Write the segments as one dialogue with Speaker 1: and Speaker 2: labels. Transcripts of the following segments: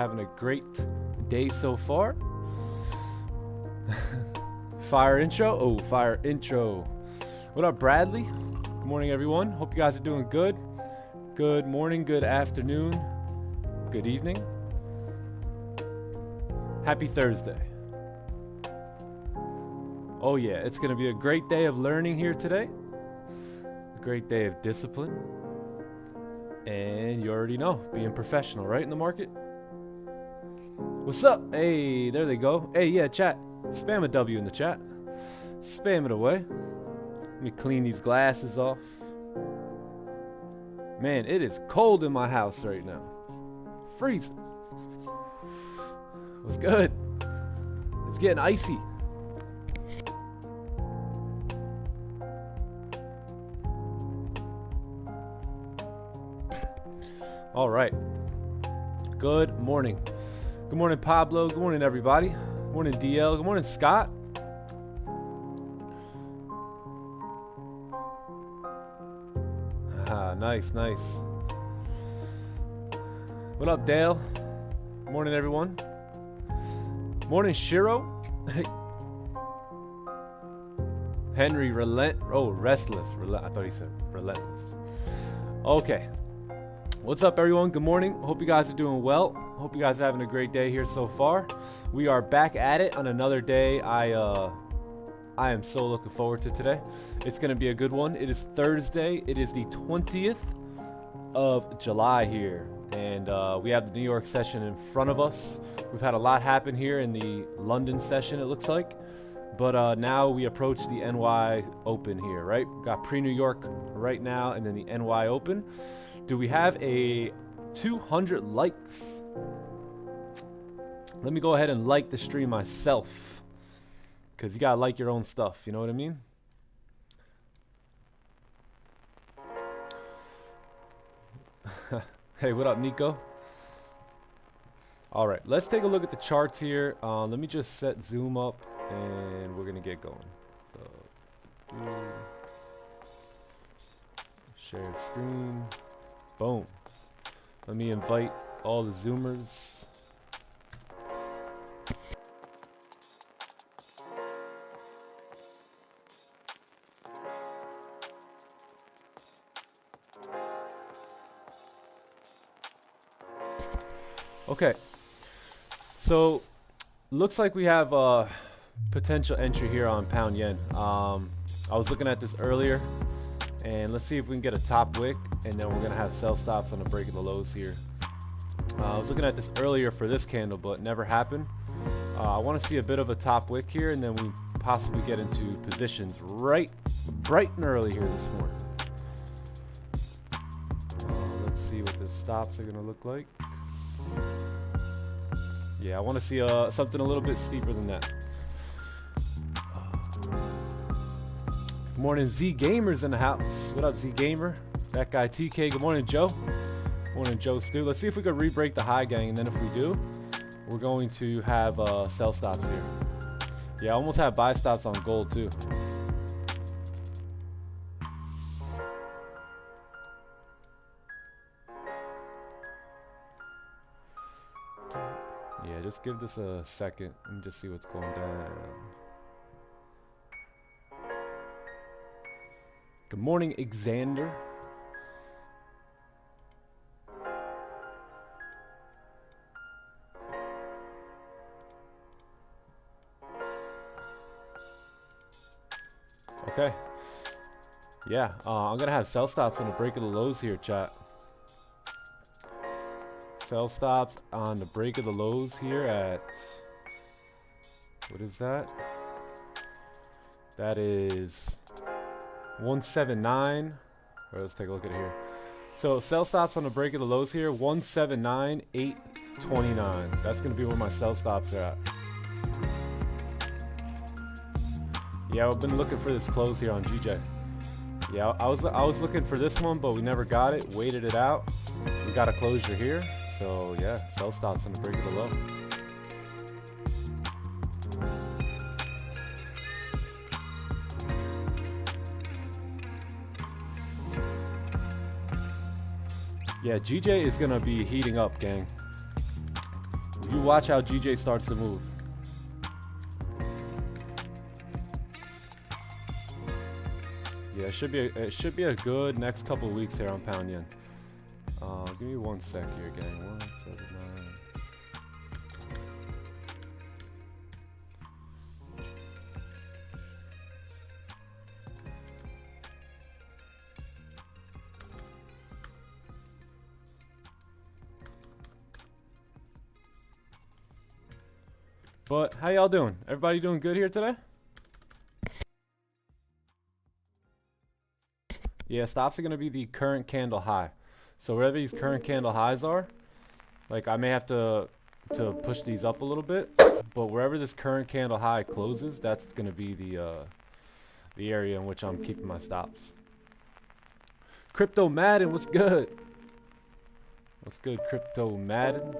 Speaker 1: having a great day so far. Fire intro. Oh, fire intro. What up, Bradley? Good morning, everyone. Hope you guys are doing good. Good morning, good afternoon, good evening. Happy Thursday. Oh yeah, it's gonna be a great day of learning here today. A great day of discipline. And you already know, being professional, right, in the market? What's up? Hey, there they go. Hey, yeah, chat. Spam a W in the chat. Spam it away. Let me clean these glasses off. Man, it is cold in my house right now. Freezing. What's good? It's getting icy. All right. Good morning. Good morning, Pablo. Good morning, everybody. Good morning, DL. Good morning, Scott. Ah, nice, nice. What up, Dale? Good morning, everyone. Morning, Shiro. Henry, restless. I thought he said relentless. Okay. What's up, everyone? Good morning. Hope you guys are doing well. Hope you guys are having a great day here so far. We are back at it on another day. I am so looking forward to today. It's going to be a good one. It is Thursday. It is the 20th of July here. And we have the New York session in front of us. We've had a lot happen here in the London session, it looks like. But now we approach the NY Open here, right? We've got pre-New York right now and then the NY Open. Do we have a 200 likes? Let me go ahead and like the stream myself, because you gotta like your own stuff, you know what I mean? Hey, what up, Nico? All right, let's take a look at the charts here. Let me just set zoom up and we're gonna get going. So, share screen. Boom. Let me invite all the Zoomers. Okay. So, looks like we have a potential entry here on pound yen. I was looking at this earlier. And let's see if we can get a top wick, and then we're gonna have sell stops on the break of the lows here. I was looking at this earlier for this candle, but it never happened. I want to see a bit of a top wick here, and then we possibly get into positions bright and early here this morning. Let's see what the stops are gonna look like. Yeah, I want to see something a little bit steeper than that. Good morning, Z Gamers in the house. What up, Z Gamer? That guy TK. Good morning, Joe. Good morning, Joe Stu. Let's see if we can re-break the high, gang, and then if we do, we're going to have sell stops here. Yeah, I almost have buy stops on gold too. Yeah, just give this a second and just see what's going down. Good morning, Xander. Okay. Yeah, I'm going to have sell stops on the break of the lows here, chat. Sell stops on the break of the lows here at... What is that? That is... 179. All right, let's take a look at it here. So sell stops on the break of the lows here, 179.829. That's going to be where my sell stops are at. Yeah, I've been looking for this close here on GJ. Yeah, I was looking for this one, but we never got it. Waited it out. We got a closure here. So yeah, sell stops on the break of the low. Yeah, GJ is gonna be heating up, gang. You watch how GJ starts to move. Yeah, it should be a good next couple of weeks here on pound yen. Give me 1 sec here, gang. 179. But how y'all doing? Everybody doing good here today? Yeah, stops are gonna be the current candle high. So wherever these current candle highs are, like I may have to push these up a little bit, but wherever this current candle high closes, that's gonna be the area in which I'm keeping my stops. Crypto Madden, what's good? What's good, Crypto Madden?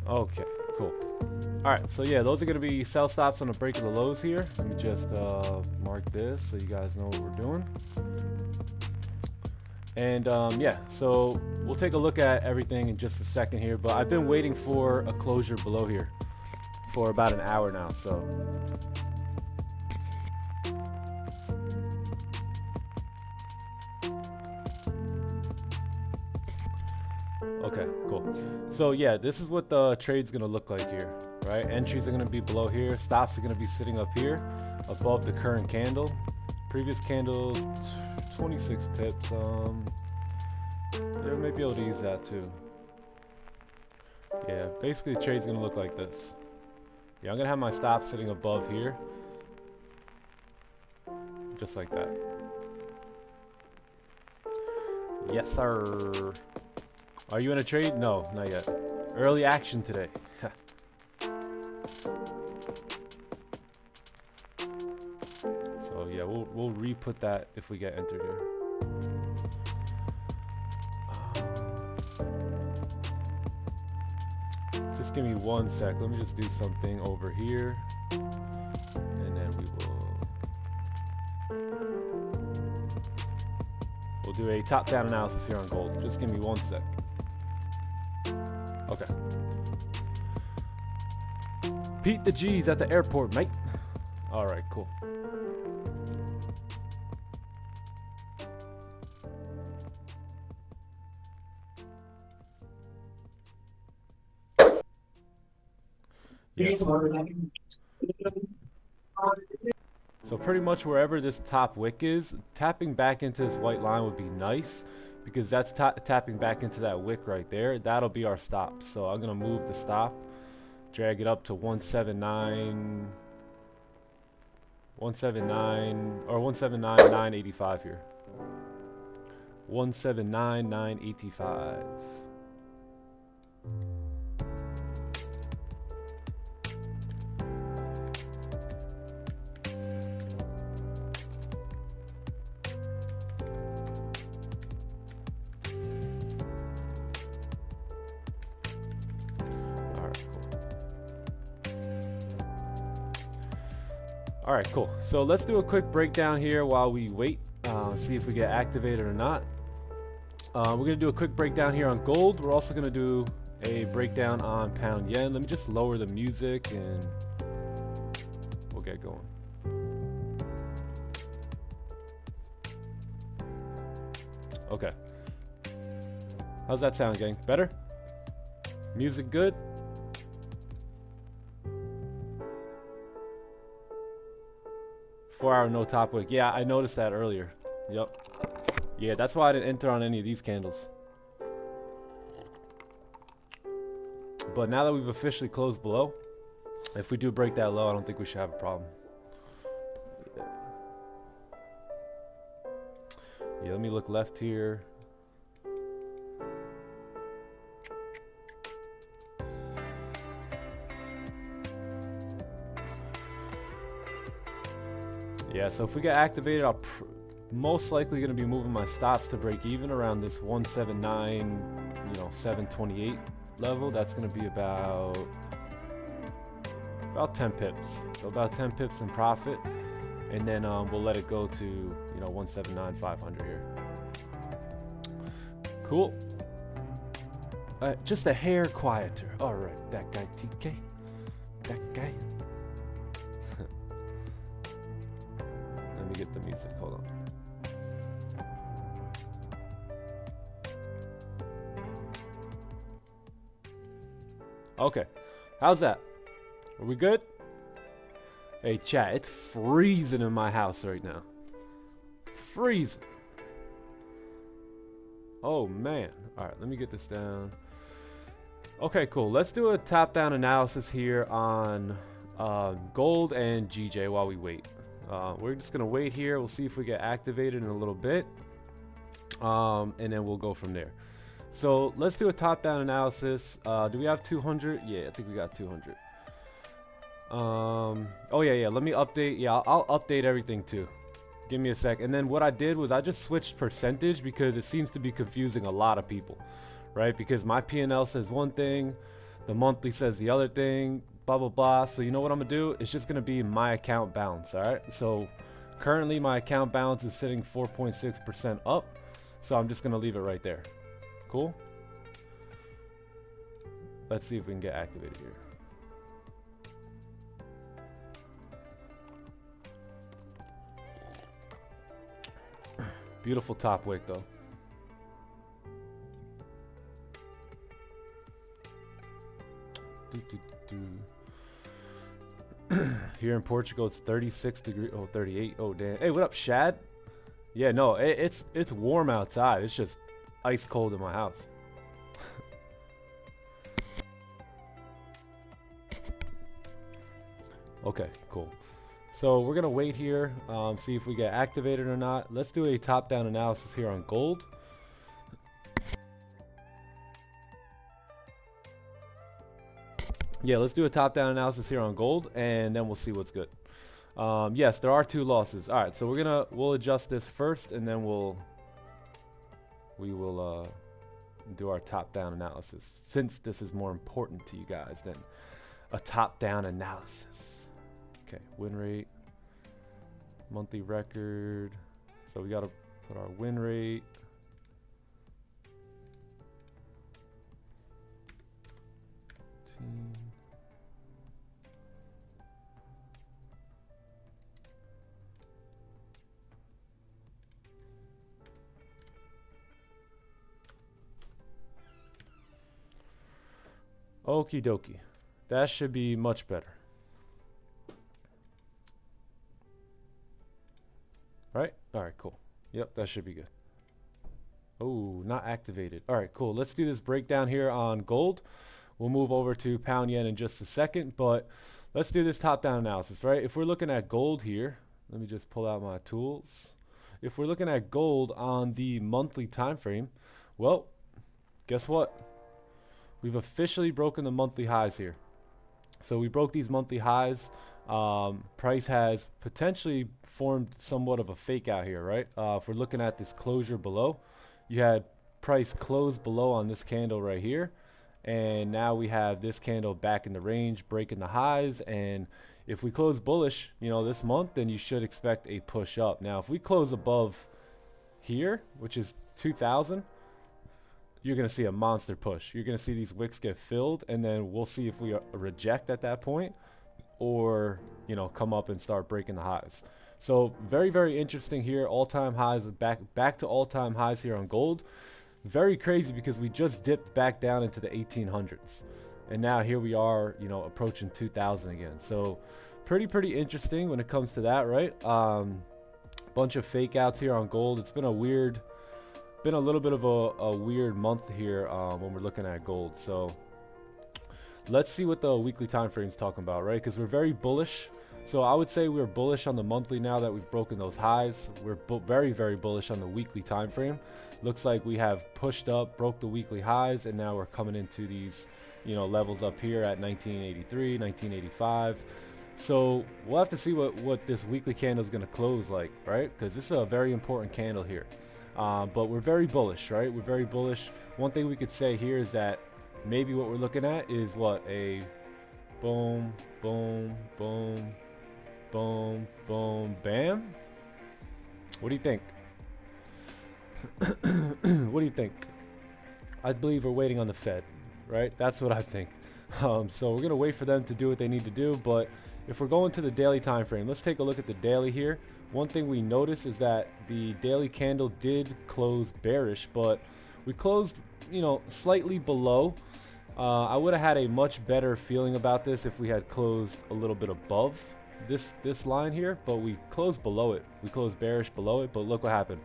Speaker 1: Okay, cool. Alright, so yeah, those are going to be sell stops on the break of the lows here. Let me just mark this so you guys know what we're doing. And yeah, so we'll take a look at everything in just a second here, but I've been waiting for a closure below here for about an hour now, so. Okay, cool. So yeah, this is what the trade's gonna look like here, right? Entries are gonna be below here. Stops are gonna be sitting up here, above the current candle. Previous candles, 26 pips. Yeah, maybe be able to use that too. Yeah, basically the trade's gonna look like this. Yeah, I'm gonna have my stop sitting above here, just like that. Yes, sir. Are you in a trade? No, not yet. Early action today. So yeah, we'll re-put that if we get entered here. Just give me 1 sec. Let me just do something over here, and then we'll do a top-down analysis here on gold. Just give me 1 sec. Okay. Pete the G's at the airport, mate. All right, cool. Yes. So pretty much wherever this top wick is, tapping back into this white line would be nice, because that's tapping back into that wick right there. That'll be our stop. So I'm gonna move the stop, drag it up to 179 or 179.985 here. 179.985. All right, cool. So let's do a quick breakdown here while we wait, see if we get activated or not. We're gonna do a quick breakdown here on gold. We're also gonna do a breakdown on pound yen. Let me just lower the music and we'll get going. Okay. How's that sound, gang? Better? Music good? Four-hour no top wick. Yeah, I noticed that earlier. Yep. Yeah, that's why I didn't enter on any of these candles. But now that we've officially closed below, if we do break that low, I don't think we should have a problem. Yeah, let me look left here. Yeah, so if we get activated, most likely going to be moving my stops to break even around this 179, 728 level. That's going to be about 10 pips. So about 10 pips in profit, and then we'll let it go to 179,500 here. Cool. Just a hair quieter. All right, that guy TK. That guy. Let me get the music. Hold on. Okay, how's that? Are we good? Hey chat, it's freezing in my house right now. Freezing. Oh man. All right, let me get this down. Okay, cool. Let's do a top-down analysis here on gold and GJ while we wait. We're just gonna wait here. We'll see if we get activated in a little bit, and then we'll go from there. So let's do a top-down analysis. Do we have 200? Yeah, I think we got 200. Oh yeah. Let me update. Yeah, I'll update everything too. Give me a sec. And then what I did was I just switched percentage because it seems to be confusing a lot of people, right? Because my P&L says one thing, the monthly says the other thing, blah blah blah. So you know what I'm gonna do? It's just gonna be my account balance. All right. So currently my account balance is sitting 4.6% up. So I'm just gonna leave it right there. Cool. Let's see if we can get activated here. Beautiful top wick though. Here in Portugal it's 36 degrees. Oh, 38. Oh damn. Hey, what up, Shad? Yeah, no, it's warm outside. It's just ice cold in my house. Okay, cool. So we're gonna wait here, see if we get activated or not. Let's do a top-down analysis here on gold. Yeah, let's do a top-down analysis here on gold, and then we'll see what's good. Yes, there are 2 losses. All right, so we'll adjust this first, and then we will do our top-down analysis, since this is more important to you guys than a top-down analysis. Okay, win rate, monthly record. So we got to put our win rate. Okie dokie. That should be much better. Right? Alright, cool. Yep, that should be good. Oh, not activated. Alright, cool. Let's do this breakdown here on gold. We'll move over to pound yen in just a second, but let's do this top-down analysis, right? If we're looking at gold here, let me just pull out my tools. If we're looking at gold on the monthly time frame, well, guess what? We've officially broken the monthly highs here. So we broke these monthly highs. Price has potentially formed somewhat of a fake out here, right? If we're looking at this closure below, you had price close below on this candle right here, and now we have this candle back in the range, breaking the highs. And if we close bullish, this month, then you should expect a push up. Now, if we close above here, which is 2,000, you're going to see a monster push. You're going to see these wicks get filled, and then we'll see if we reject at that point, or come up and start breaking the highs. So very, very interesting here. All-time highs, back to all-time highs here on gold. Very crazy because we just dipped back down into the 1800s, and now here we are, approaching 2000 again. So pretty interesting when it comes to that, right? Bunch of fake outs here on gold. It's been a little bit of a weird month here when we're looking at gold. So let's see what the weekly time frame is talking about, right? Because we're very bullish. So I would say we're bullish on the monthly now that we've broken those highs. We're very, very bullish on the weekly time frame. Looks like we have pushed up, broke the weekly highs, and now we're coming into these, levels up here at 1983, 1985. So we'll have to see what this weekly candle is going to close like, right? Because this is a very important candle here. But we're very bullish, right? We're very bullish. One thing we could say here is that maybe what we're looking at is what? A boom, boom, boom, boom, boom, bam. What do you think? What do you think? I believe we're waiting on the Fed, right? That's what I think. So we're going to wait for them to do what they need to do. But if we're going to the daily time frame, let's take a look at the daily here. One thing we notice is that the daily candle did close bearish, but we closed, you know, slightly below. I would have had a much better feeling about this if we had closed a little bit above this line here, but we closed below it. We closed bearish below it, but look what happened.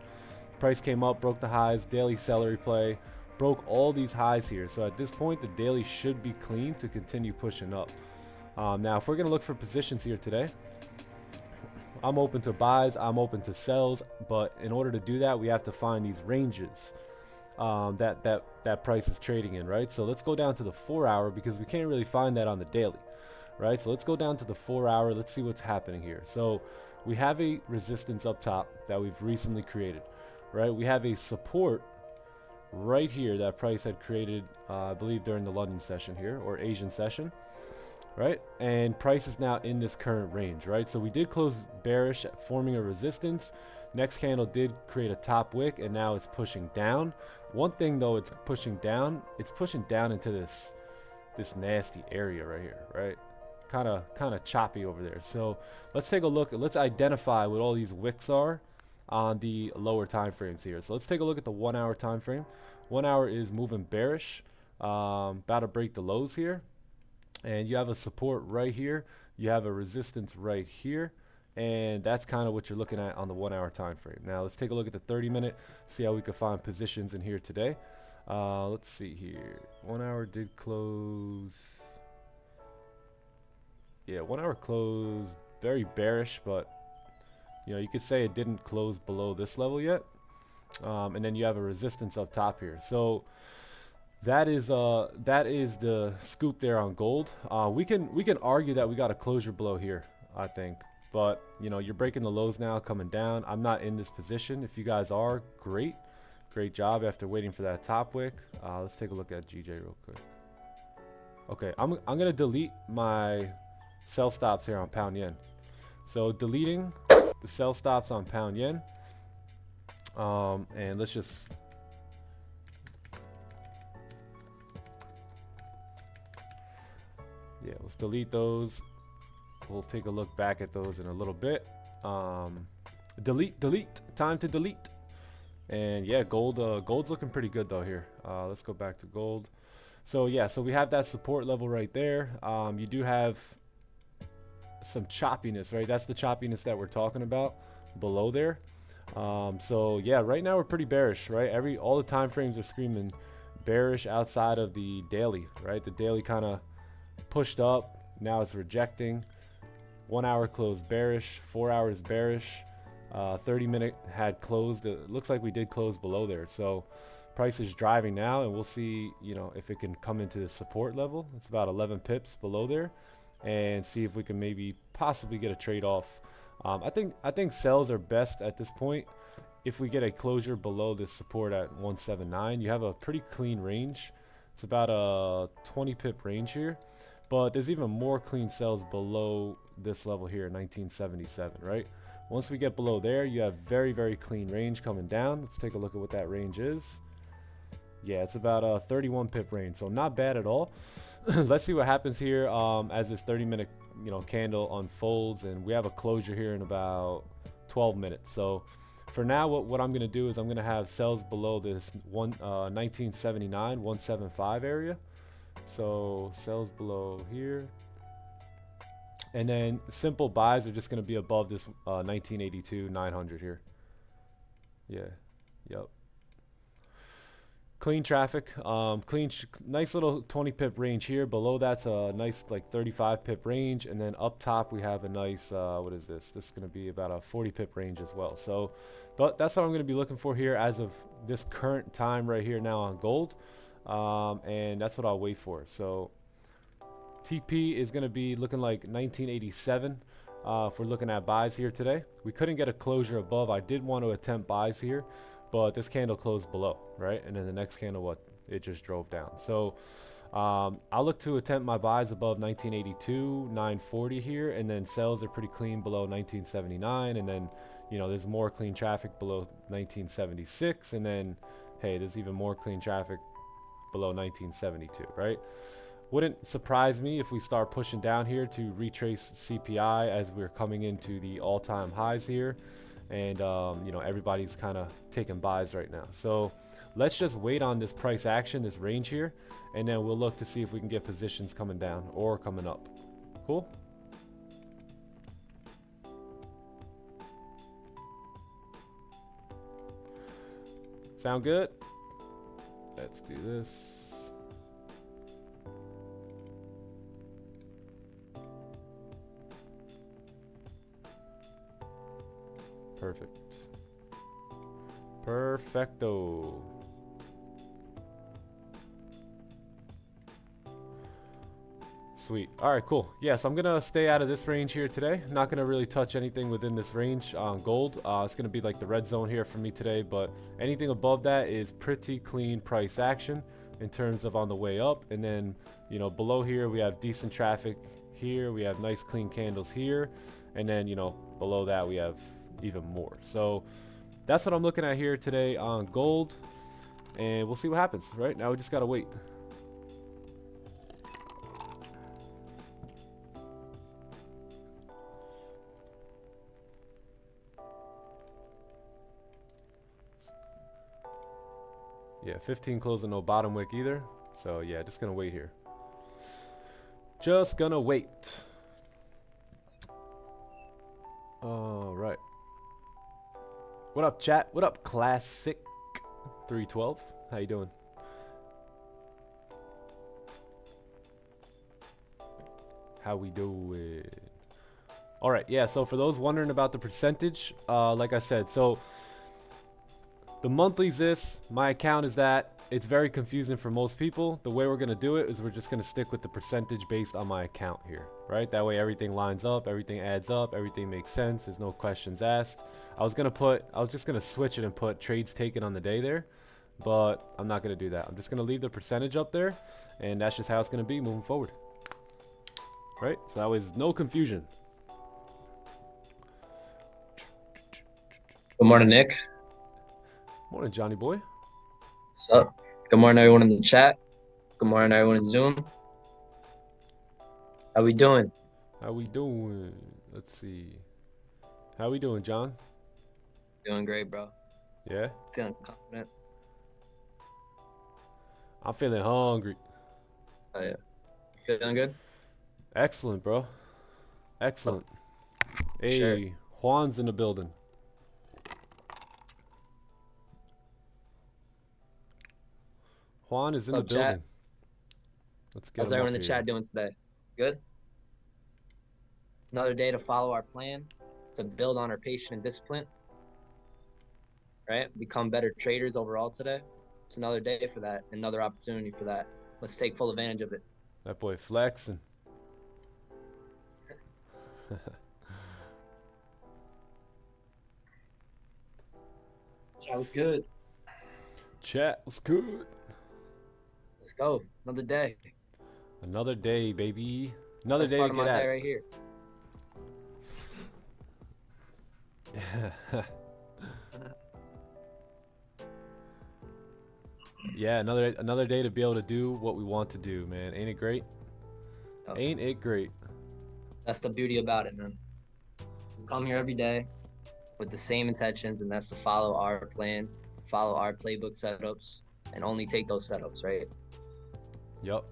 Speaker 1: Price came up, broke the highs, daily celery play, broke all these highs here. So at this point, the daily should be clean to continue pushing up. Now, if we're going to look for positions here today, I'm open to buys, I'm open to sells, but in order to do that, we have to find these ranges that price is trading in, right? So let's go down to the 4 hour because we can't really find that on the daily, right? So let's go down to the 4 hour. Let's see what's happening here. So we have a resistance up top that we've recently created, right? We have a support right here that price had created, I believe during the London session here, or Asian session, right? And price is now in this current range, right? So we did close bearish, forming a resistance. Next candle did create a top wick, and now it's pushing down. One thing though, it's pushing down into this nasty area right here, right? Kind of choppy over there. So let's take a look. Let's identify what all these wicks are on the lower time frames here. So let's take a look at the 1 hour time frame. 1 hour is moving bearish, about to break the lows here, and you have a support right here, you have a resistance right here, and that's kind of what you're looking at on the 1 hour time frame. Now let's take a look at the 30-minute, see how we can find positions in here today. Let's see here. 1 hour did close, yeah, 1 hour closed very bearish, but you know, you could say it didn't close below this level yet. And then you have a resistance up top here. So that is the scoop there on gold. We can argue that we got a closure below here, I think. But you know, you're breaking the lows now, coming down. I'm not in this position. If you guys are, great job after waiting for that top wick. Let's take a look at GJ real quick. Okay, I'm gonna delete my sell stops here on pound yen. So deleting the sell stops on pound yen, and let's just let's delete those. We'll take a look back at those in a little bit. Delete, time to delete. And yeah, gold's looking pretty good though here. Let's go back to gold. So yeah, so we have that support level right there. You do have some choppiness, right? That's the choppiness that we're talking about below there. So yeah, right now we're pretty bearish, right? All the time frames are screaming bearish outside of the daily, right? The daily kind of pushed up, now it's rejecting. 1 hour closed bearish, 4 hours bearish, 30-minute had closed. It looks like we did close below there. So price is driving now, and we'll see, you know, if it can come into the support level. It's about 11 pips below there, and see if we can maybe possibly get a trade off. I think sells are best at this point. If we get a closure below this support at 179, you have a pretty clean range. It's about a 20 pip range here, but there's even more clean sells below this level here, 1977, right? Once we get below there, you have very clean range coming down. Let's take a look at what that range is. Yeah, it's about a 31 pip range, so not bad at all. Let's see what happens here as this 30-minute candle unfolds, and we have a closure here in about 12 minutes. So for now, what I'm going to do is I'm going to have sells below this 1979 175 area. So sells below here, and then simple buys are just going to be above this 1982 900 here. Yeah, yep. Clean traffic, nice little 20 pip range here. Below that's a nice like 35 pip range, and then up top we have a nice what is this? This is going to be about a 40 pip range as well. So, but that's what I'm going to be looking for here as of this current time right here now on gold, and that's what I'll wait for. So TP is going to be looking like 1987 if we're looking at buys here today. We couldn't get a closure above. I did want to attempt buys here, but this candle closed below, right? And then the next candle, what? It just drove down. So I'll look to attempt my buys above 1982, 940 here, and then sells are pretty clean below 1979, and then, you know, there's more clean traffic below 1976, and then, hey, there's even more clean traffic below 1972, right? Wouldn't surprise me if we start pushing down here to retrace CPI as we're coming into the all-time highs here, and you know, everybody's kind of taking buys right now. So let's just wait on this price action, this range here, and then we'll look to see if we can get positions coming down or coming up. Cool. Sound good? Let's do this. Perfect. Perfecto. Sweet. All right, cool. Yeah, so I'm gonna stay out of this range here today. Not gonna really touch anything within this range on gold. It's gonna be like the red zone here for me today, but anything above that is pretty clean price action in terms of on the way up. And then, you know, below here we have decent traffic here. We have nice clean candles here, and then, you know, below that we have even more. So that's what I'm looking at here today on gold, and we'll see what happens. Right now we just gotta wait. Yeah, 15 closing, no bottom wick either. So yeah, just gonna wait here. Just gonna wait. All right. What up, chat? What up, Classic 312? How you doing? How we doing? All right, yeah, so for those wondering about the percentage, like I said, so the monthly's this, my account is that. It's very confusing for most people. The way we're gonna do it is we're just gonna stick with the percentage based on my account here, right? That way everything lines up, everything adds up, everything makes sense, there's no questions asked. I was just gonna switch it and put trades taken on the day there, but I'm not gonna do that. I'm just gonna leave the percentage up there, and that's just how it's gonna be moving forward, right? So that was no confusion.
Speaker 2: Good morning, Nick.
Speaker 1: Morning, Johnny boy.
Speaker 2: What's up? Good morning, everyone in the chat. Good morning, everyone in Zoom. How we doing?
Speaker 1: How we doing? Let's see. How we doing, John?
Speaker 2: Doing great, bro.
Speaker 1: Yeah?
Speaker 2: Feeling confident.
Speaker 1: I'm feeling hungry.
Speaker 2: Oh, yeah. You feeling good?
Speaker 1: Excellent, bro. Excellent. Hey,
Speaker 2: Sure.
Speaker 1: Juan's in the building. Juan is in the building. Let's get him up here.
Speaker 2: How's everyone in the chat doing today? Good? Another day to follow our plan, to build on our patience and discipline, right? Become better traders overall today. It's another day for that, another opportunity for that. Let's take full advantage of it.
Speaker 1: That boy flexing.
Speaker 2: Chat was good.
Speaker 1: Chat was good.
Speaker 2: Let's go. Another day.
Speaker 1: Another day, baby. Another
Speaker 2: That's
Speaker 1: day
Speaker 2: part
Speaker 1: to
Speaker 2: of
Speaker 1: get
Speaker 2: my
Speaker 1: at
Speaker 2: day
Speaker 1: it.
Speaker 2: right here.
Speaker 1: Yeah, another day to be able to do what we want to do, man. Ain't it great?
Speaker 2: Oh.
Speaker 1: Ain't it great?
Speaker 2: That's the beauty about it, man. We come here every day with the same intentions, and that's to follow our plan, follow our playbook setups, and only take those setups, right?
Speaker 1: Yup.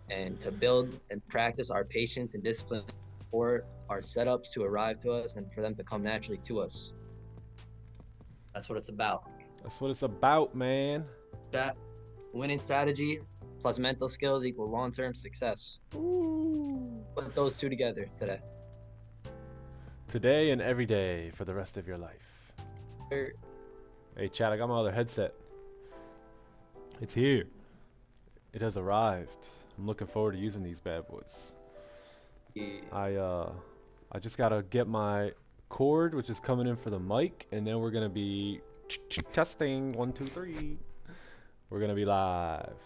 Speaker 2: And to build and practice our patience and discipline for our setups to arrive to us and for them to come naturally to us. That's what it's about.
Speaker 1: That's what it's about, man.
Speaker 2: That winning strategy plus mental skills equal long-term success.
Speaker 1: Ooh.
Speaker 2: Put those two together today.
Speaker 1: Today and every day for the rest of your life.
Speaker 2: Sure.
Speaker 1: Hey, chat, I got my other headset. It's here. It has arrived. I'm looking forward to using these bad boys.
Speaker 2: Yeah.
Speaker 1: I just gotta get my cord, which is coming in for the mic, and then we're gonna be testing 1 2 3. We're gonna be live.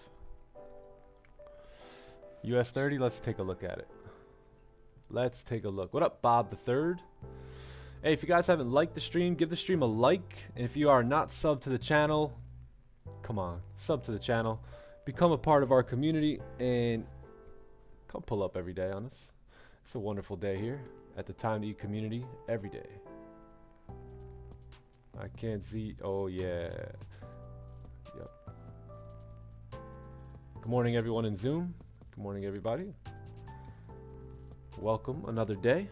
Speaker 1: US 30. Let's take a look at it. Let's take a look. What up, Bob the Third? Hey, if you guys haven't liked the stream, give the stream a like. And if you are not subbed to the channel, come on, sub to the channel, become a part of our community, and come pull up every day on us. It's a wonderful day here at the Time to Eat community every day. I can't see. Oh yeah. Yep. Good morning, everyone in Zoom. Good morning, everybody. Welcome another day.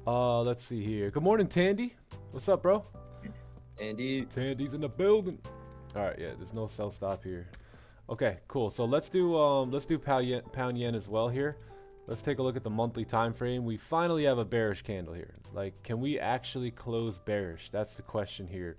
Speaker 1: Let's see here. Good morning, Tandy. What's up, bro? Tandy's in the building. All right, yeah, there's no sell stop here. Okay, cool. So let's do pound yen as well here. Let's take a look at the monthly time frame. We finally have a bearish candle here. Like, can we actually close bearish? That's the question here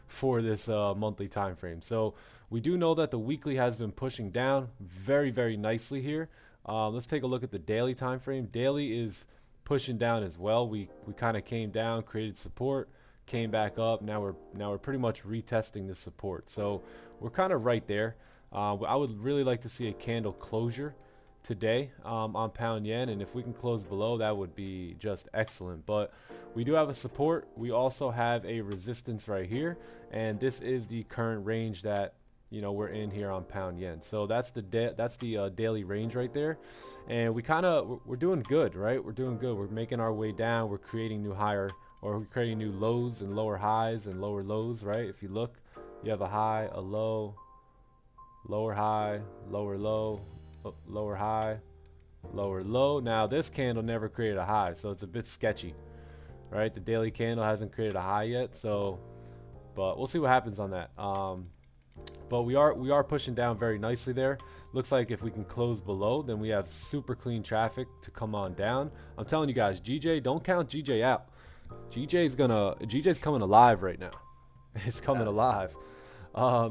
Speaker 1: for this monthly time frame. So we do know that the weekly has been pushing down very, very nicely here. Let's take a look at the daily time frame. Daily is pushing down as well. We kind of came down, created support, came back up. Now we're pretty much retesting the support. So we're kind of right there. I would really like to see a candle closure today on pound yen, and if we can close below, that would be just excellent. But we do have a support. We also have a resistance right here, and this is the current range that we're in here on pound yen. So that's the daily range right there, and we're doing good, right? We're doing good. We're making our way down. We're creating new higher, or we're creating new lows and lower highs and lower lows, right? If you look, you have a high, a low, lower high, lower low, lower high, lower low. Now this candle never created a high, so it's a bit sketchy, right? The daily candle hasn't created a high yet, so but we'll see what happens on that. But we are pushing down very nicely there. Looks like if we can close below, then we have super clean traffic to come on down. I'm telling you guys, GJ, don't count GJ out. GJ's coming alive right now. It's coming alive.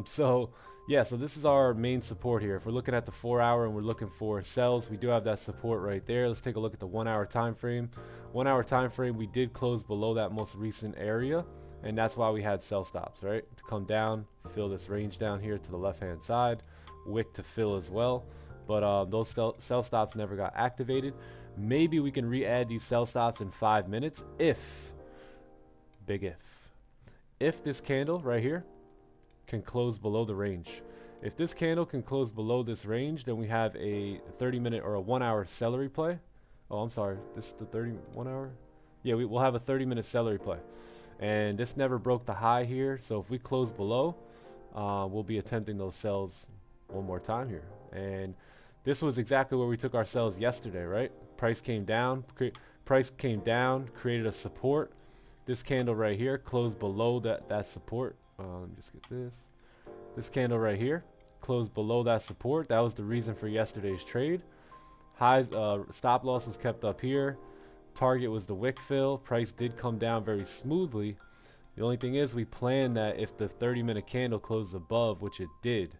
Speaker 1: So yeah, so this is our main support here. If we're looking at the 4 hour and we're looking for sells, we do have that support right there. Let's take a look at the 1 hour time frame. 1 hour time frame, we did close below that most recent area, and that's why we had sell stops, right? To come down, fill this range down here to the left hand side, wick to fill as well. But those sell stops never got activated. Maybe we can re-add these sell stops in 5 minutes if, big if this candle right here can close below the range. If this candle can close below this range, then we have a 30-minute or a 1 hour celery play. Oh, I'm sorry, this is the 31 hour. Yeah, we'll have a 30-minute celery play, and this never broke the high here. So if we close below, we'll be attempting those sells one more time here. And this was exactly where we took our sells yesterday, right? Price came down, created a support. This candle right here closed below that support. Let me just get this candle right here closed below that support. That was the reason for yesterday's trade. Highs, stop loss was kept up here. Target was the wick fill. Price did come down very smoothly. The only thing is we planned that if the 30-minute candle closes above, which it did,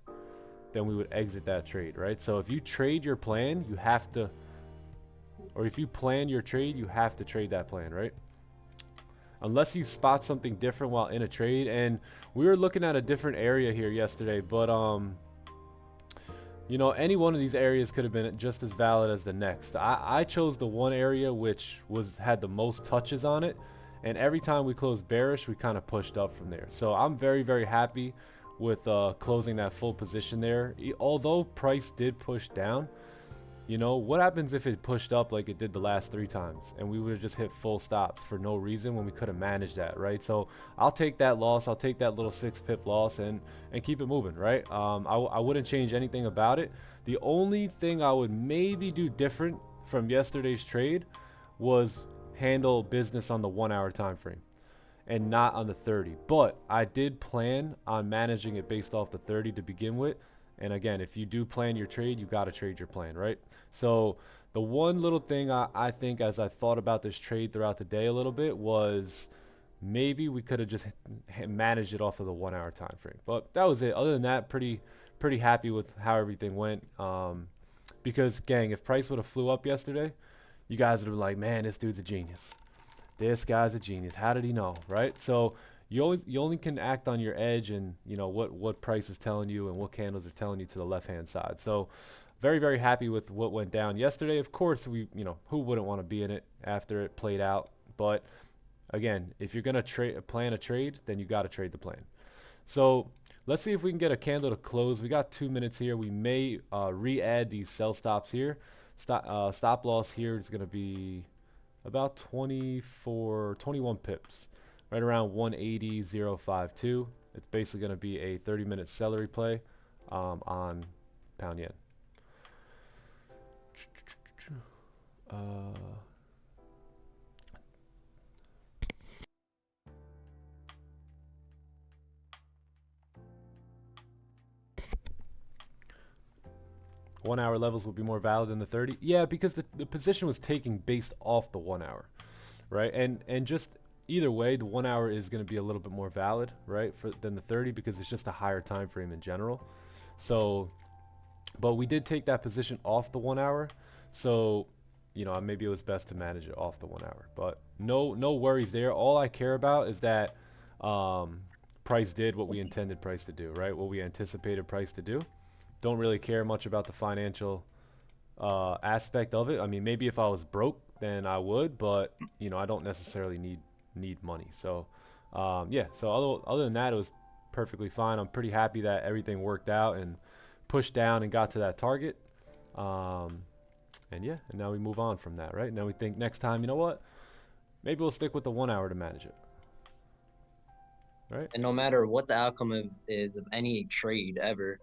Speaker 1: then we would exit that trade, right? So if you trade your plan, you have to, or if you plan your trade, you have to trade that plan, right? Unless you spot something different while in a trade. And we were looking at a different area here yesterday, but any one of these areas could have been just as valid as the next. I chose the one area which had the most touches on it, and every time we closed bearish, we kind of pushed up from there. So I'm very, very happy with closing that full position there. Although price did push down, what happens if it pushed up like it did the last 3 times and we would have just hit full stops for no reason when we could have managed that, right? So I'll take that loss. I'll take that little 6 pip loss and keep it moving, right? I wouldn't change anything about it. The only thing I would maybe do different from yesterday's trade was handle business on the 1 hour time frame and not on the 30. But I did plan on managing it based off the 30 to begin with. And again, if you do plan your trade, you got to trade your plan, right? So the one little thing I think as I thought about this trade throughout the day a little bit was maybe we could have just managed it off of the 1 hour time frame. But that was it. Other than that, pretty pretty happy with how everything went. Because gang, if price would have flew up yesterday, you guys would have been like, man, this dude's a genius. This guy's a genius. How did he know, right? So you only can act on your edge and you know what price is telling you and what candles are telling you to the left hand side. So very, very happy with what went down yesterday. Of course, who wouldn't want to be in it after it played out? But again, if you're gonna plan a trade, then you got to trade the plan. So let's see if we can get a candle to close. We got 2 minutes here. We may re-add these sell stops here. Stop loss here is gonna be about 21 pips, right around 180.052. It's basically going to be a 30-minute celery play on pound yen. 1 hour levels will be more valid than the 30. Yeah, because the position was taken based off the 1 hour, right? And just either way, the 1 hour is going to be a little bit more valid, right, than the 30 because it's just a higher time frame in general. So, but we did take that position off the 1 hour, so you know maybe it was best to manage it off the 1 hour. But no worries there. All I care about is that price did what we intended price to do, right? What we anticipated price to do. Don't really care much about the financial aspect of it. I mean, maybe if I was broke, then I would, but you know, I don't necessarily need money. So, yeah. So other than that, it was perfectly fine. I'm pretty happy that everything worked out and pushed down and got to that target. And yeah, and now we move on from that, right? Now we think next time, you know what? Maybe we'll stick with the 1 hour to manage it. Right?
Speaker 2: And no matter what the outcome is of any trade ever,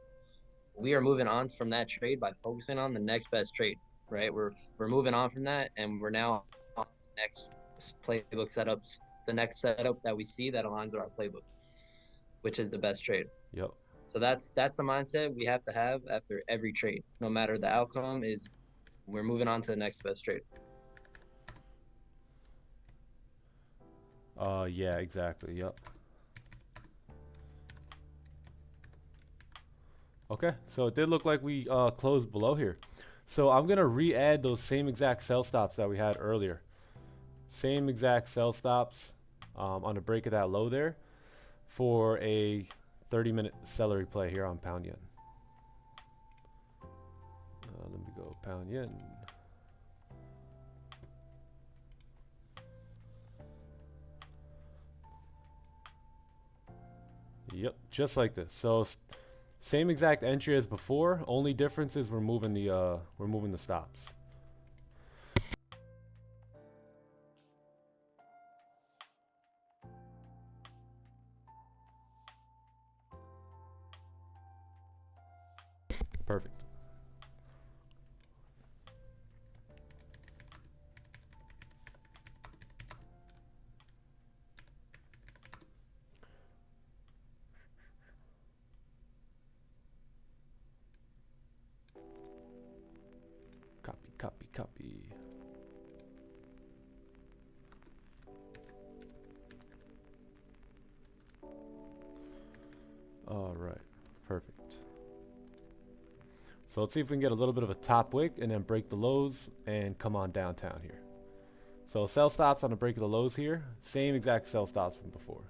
Speaker 2: we are moving on from that trade by focusing on the next best trade, right? We're moving on from that, and we're now on the next playbook setups, the next setup that we see that aligns with our playbook, which is the best trade.
Speaker 1: Yep.
Speaker 2: So that's the mindset we have to have after every trade, no matter the outcome. Is we're moving on to the next best trade.
Speaker 1: Yeah, exactly. Yep. Okay, so it did look like we closed below here. So I'm going to re-add those same exact sell stops that we had earlier. Same exact sell stops on the break of that low there for a 30-minute celery play here on pound yen. Let me go pound yen. Yep, just like this. So same exact entry as before. Only difference is we're moving the stops. Perfect. Copy. All right, perfect. So let's see if we can get a little bit of a top wick and then break the lows and come on downtown here. So sell stops on the break of the lows here. Same exact sell stops from before.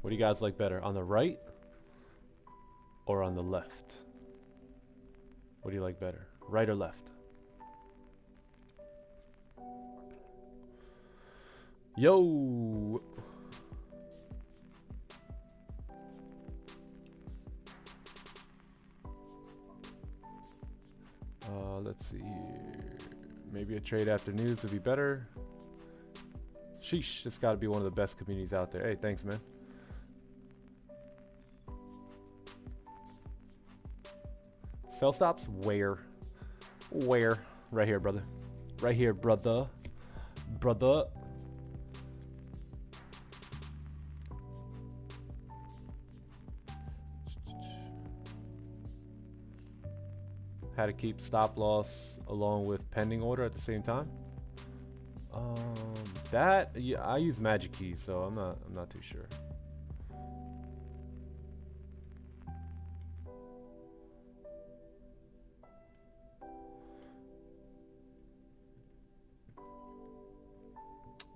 Speaker 1: What do you guys like better, on the right or on the left? What do you like better, right or left? Yo! Let's see here. Maybe a trade after news would be better. Sheesh, this got to be one of the best communities out there. Hey, thanks, man. Sell stops? Where? Where? Right here, brother. Right here, brother. Brother. Had to keep stop loss along with pending order at the same time. Yeah, I use magic keys, so I'm not too sure.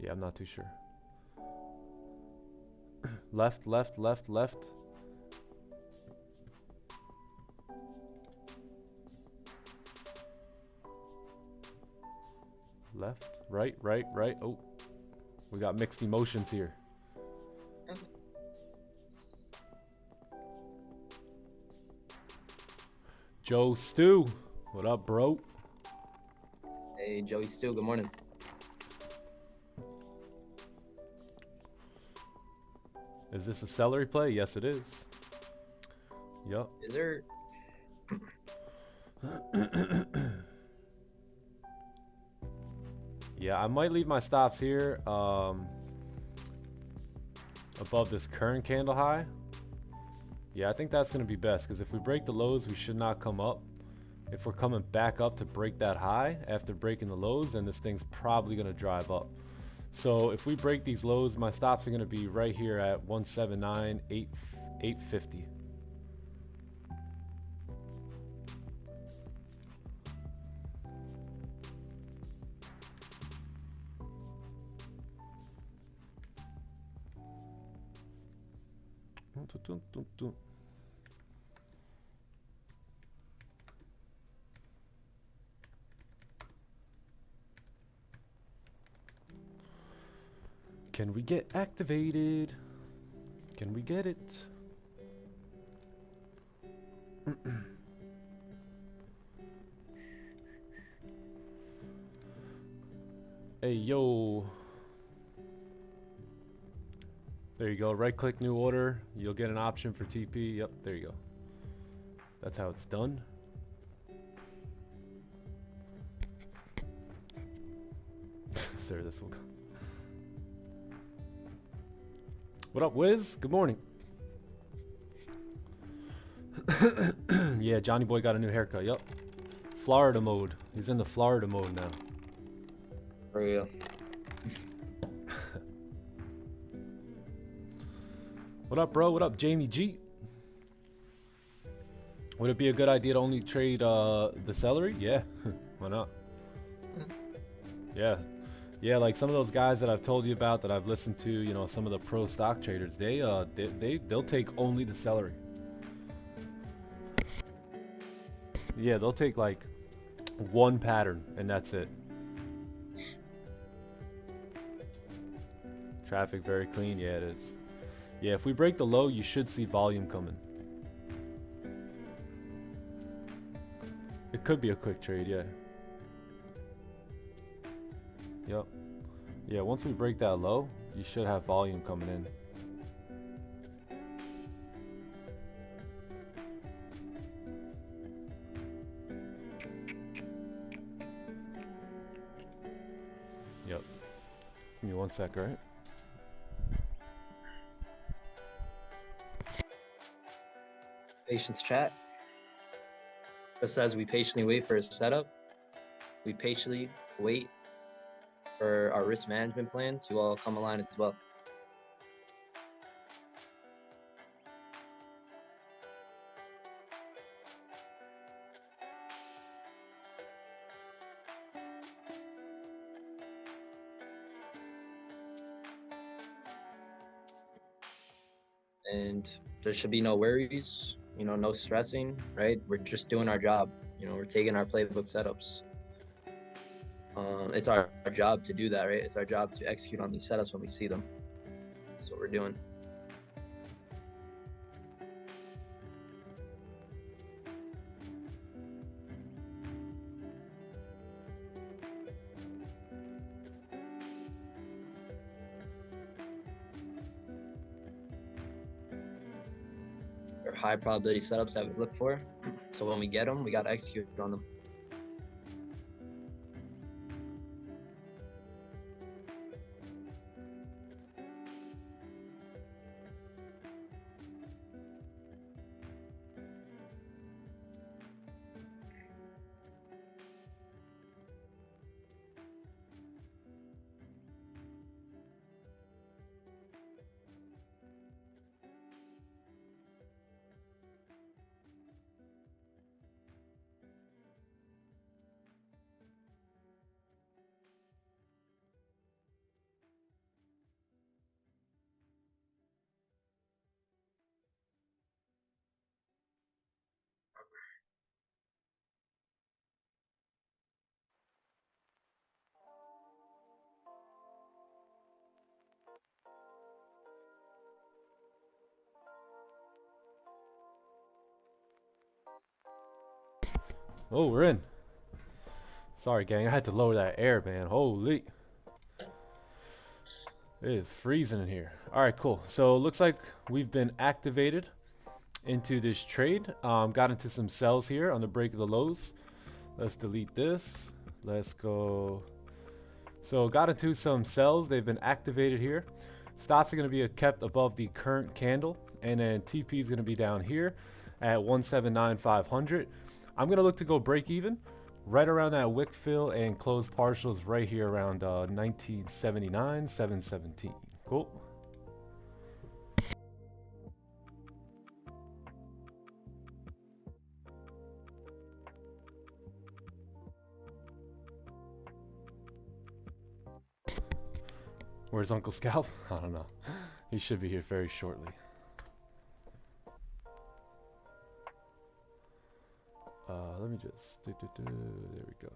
Speaker 1: Yeah, I'm not too sure. Left, left, left, left. Left, right, right, right. Oh, we got mixed emotions here. Joe Stu, what up, bro?
Speaker 2: Hey, Joey Stu, good morning.
Speaker 1: Is this a celery play? Yes, it is. Yup.
Speaker 2: Is there?
Speaker 1: Yeah, I might leave my stops here above this current candle high. Yeah, I think that's going to be best, because if we break the lows, we should not come up. If we're coming back up to break that high after breaking the lows, then this thing's probably going to drive up. So if we break these lows, my stops are going to be right here at 179.850. Can we get activated? Can we get it? Hey, yo. There you go. Right click new order. You'll get an option for TP. Yep, there you go. That's how it's done. Sir, this will go. What up, Wiz? Good morning. Yeah, Johnny Boy got a new haircut. Yup. Florida mode. He's in the Florida mode now.
Speaker 2: For real.
Speaker 1: What up, bro? What up, Jamie G? Would it be a good idea to only trade the celery? Yeah. Why not? Yeah. Yeah, like some of those guys that I've told you about that I've listened to, you know, some of the pro stock traders, they'll take only the celery. Yeah, they'll take like one pattern and that's it. Traffic very clean. Yeah, it is. Yeah, if we break the low, you should see volume coming. It could be a quick trade, yeah. Yep. Yeah, once we break that low, you should have volume coming in. Yep. Give me 1 sec, all right?
Speaker 2: Patience chat. Just as we patiently wait for a setup, we patiently wait for our risk management plan to all come aligned as well. And there should be no worries, you know, no stressing, right? We're just doing our job. You know, we're taking our playbook setups. It's our job to do that, right? It's our job to execute on these setups when we see them. That's what we're doing. They're high probability setups that we look for. So when we get them, we got to execute on them.
Speaker 1: Oh, we're in. Sorry, gang. I had to lower that air, man. Holy. It is freezing in here. All right, cool. So it looks like we've been activated into this trade. Got into some sells here on the break of the lows. Let's delete this. Let's go. So got into some sells. They've been activated here. Stops are going to be kept above the current candle. And then TP is going to be down here at 179,500. I'm going to look to go break even right around that wick fill and close partials right here around 1979, 717. Cool. Where's Uncle Scalp? I don't know. He should be here very shortly. Let me just there we go.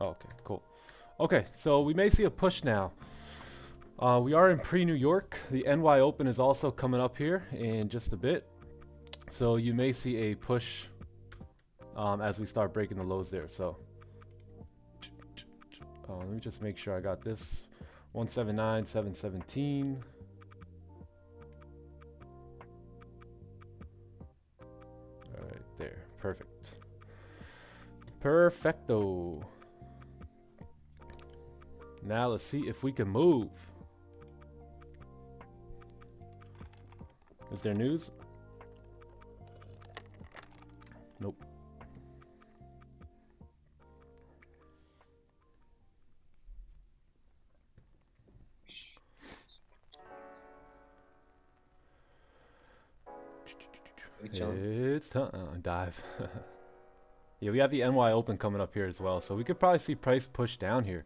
Speaker 1: Okay, cool. Okay, so we may see a push now. We are in pre-New York. The NY Open is also coming up here in just a bit. So you may see a push as we start breaking the lows there. So let me just make sure I got this. 179, 717. All right, there. Perfect. Perfecto. Now let's see if we can move. Is there news? Nope. It's time. Dive. Yeah, we have the NY Open coming up here as well, so we could probably see price push down here,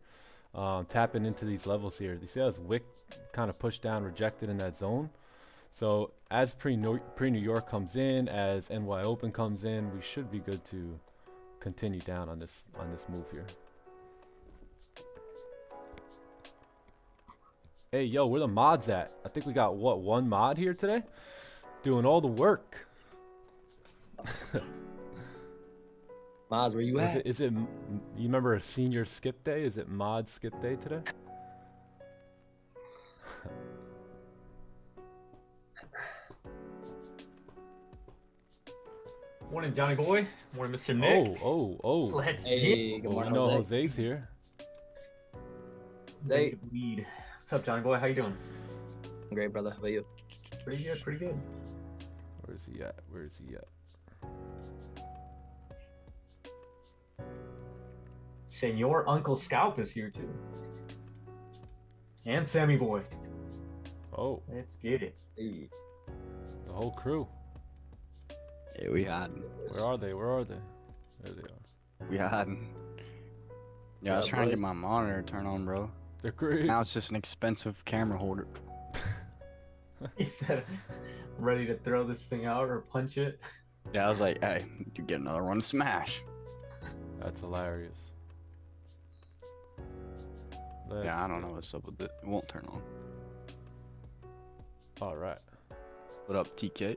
Speaker 1: tapping into these levels here. You see how this wick kind of pushed down, rejected in that zone. So as pre-New York comes in, as NY Open comes in, we should be good to continue down on this move here. Hey, yo, where the mods at? I think we got what, one mod here today, doing all the work.
Speaker 2: Mods, where you at?
Speaker 1: Is it? You remember a senior skip day? Is it mod skip day today?
Speaker 3: Morning, Johnny boy. Morning, Mr. Nick.
Speaker 1: Oh.
Speaker 3: Let's
Speaker 2: Hey,
Speaker 3: get
Speaker 2: good morning,
Speaker 1: You know
Speaker 2: Jose.
Speaker 1: Jose's here.
Speaker 2: Jose.
Speaker 3: lead. What's up, Johnny boy? How you doing?
Speaker 2: Great, brother. How about you?
Speaker 3: Pretty good, pretty good.
Speaker 1: Where's he at? Where's he at?
Speaker 3: Senor Uncle Scalp is here too. And Sammy boy.
Speaker 1: Oh,
Speaker 3: Let's get it.
Speaker 2: Hey.
Speaker 1: the whole crew.
Speaker 4: Yeah, we hiding.
Speaker 1: Where are they? Where are they? There they are.
Speaker 4: We hiding. Yeah, I was
Speaker 2: Yeah,
Speaker 4: trying to
Speaker 2: boys.
Speaker 4: get my monitor turned on, bro.
Speaker 1: They're great.
Speaker 4: Now it's just an expensive camera holder.
Speaker 3: He said, ready to throw this thing out or punch it.
Speaker 4: Yeah, I was like, hey, you get another one to smash.
Speaker 1: That's hilarious.
Speaker 4: Yeah, I don't know what's up with it. It won't turn on.
Speaker 1: All right.
Speaker 4: What up, TK?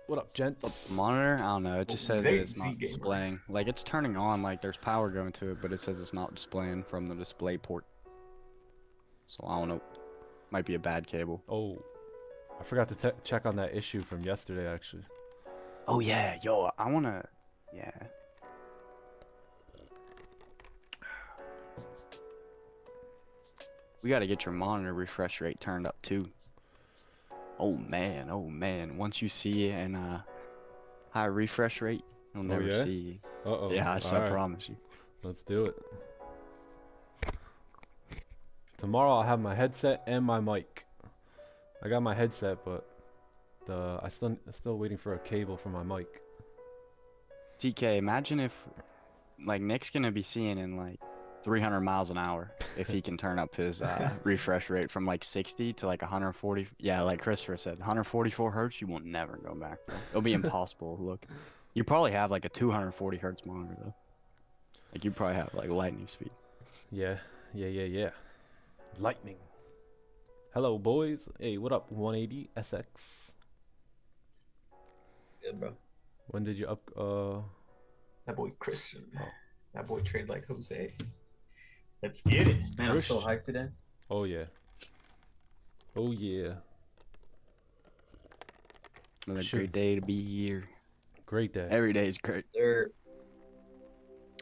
Speaker 1: What up, gents?
Speaker 4: Monitor? I don't know. It just says that it's not
Speaker 3: Z gamer.
Speaker 4: displaying. Like, it's turning on, like there's power going to it, but it says it's not displaying from the display port. So I don't know. Might be a bad cable.
Speaker 1: Oh, I forgot to check on that issue from yesterday, actually.
Speaker 4: Oh yeah, yo, I wanna, yeah. We gotta get your monitor refresh rate turned up too. Oh man. Once you see an high refresh rate, you'll never
Speaker 1: yeah?
Speaker 4: see.
Speaker 1: Uh-oh.
Speaker 4: Yeah, I
Speaker 1: All right.
Speaker 4: promise you.
Speaker 1: Let's do it. Tomorrow I'll have my headset and my mic. I got my headset, but I still waiting for a cable for my mic.
Speaker 4: TK, imagine if, like, Nick's gonna be seeing in like 300 miles an hour if he can turn up his refresh rate from like 60 to like 140. Yeah, like Christopher said, 144 hertz. You will never go back there. It'll be impossible. Look, you probably have like a 240 hertz monitor though. Like you probably have like lightning speed.
Speaker 1: Yeah. Lightning. Hello, boys. Hey, what up? 180 SX.
Speaker 2: Good, bro.
Speaker 1: When did you up?
Speaker 3: That boy Christian.
Speaker 1: Oh.
Speaker 3: That boy trade like Jose. Let's get it. Man, I'm so hyped today.
Speaker 1: Oh yeah. Oh yeah.
Speaker 4: Another
Speaker 1: Shoot.
Speaker 4: great day to be here.
Speaker 1: Great day.
Speaker 4: Every day is great.
Speaker 2: They're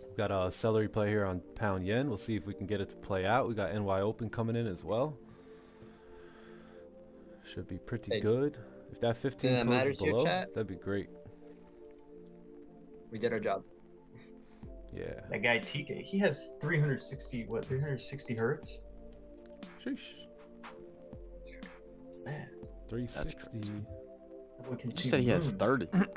Speaker 1: We got a celery play here on pound yen. We'll see if we can get it to play out. We got NY Open coming in as well. Should be pretty good. If that 15
Speaker 2: that
Speaker 1: closes
Speaker 2: matters here,
Speaker 1: below,
Speaker 2: chat?
Speaker 1: that'd be great.
Speaker 2: we did our job.
Speaker 1: Yeah.
Speaker 3: That guy TK, he has 360 hertz.
Speaker 1: Sheesh.
Speaker 3: Man,
Speaker 1: 360.
Speaker 3: that boy can
Speaker 4: You
Speaker 3: see
Speaker 4: said
Speaker 3: the
Speaker 4: he has
Speaker 3: moon.
Speaker 4: 30.
Speaker 1: Dun,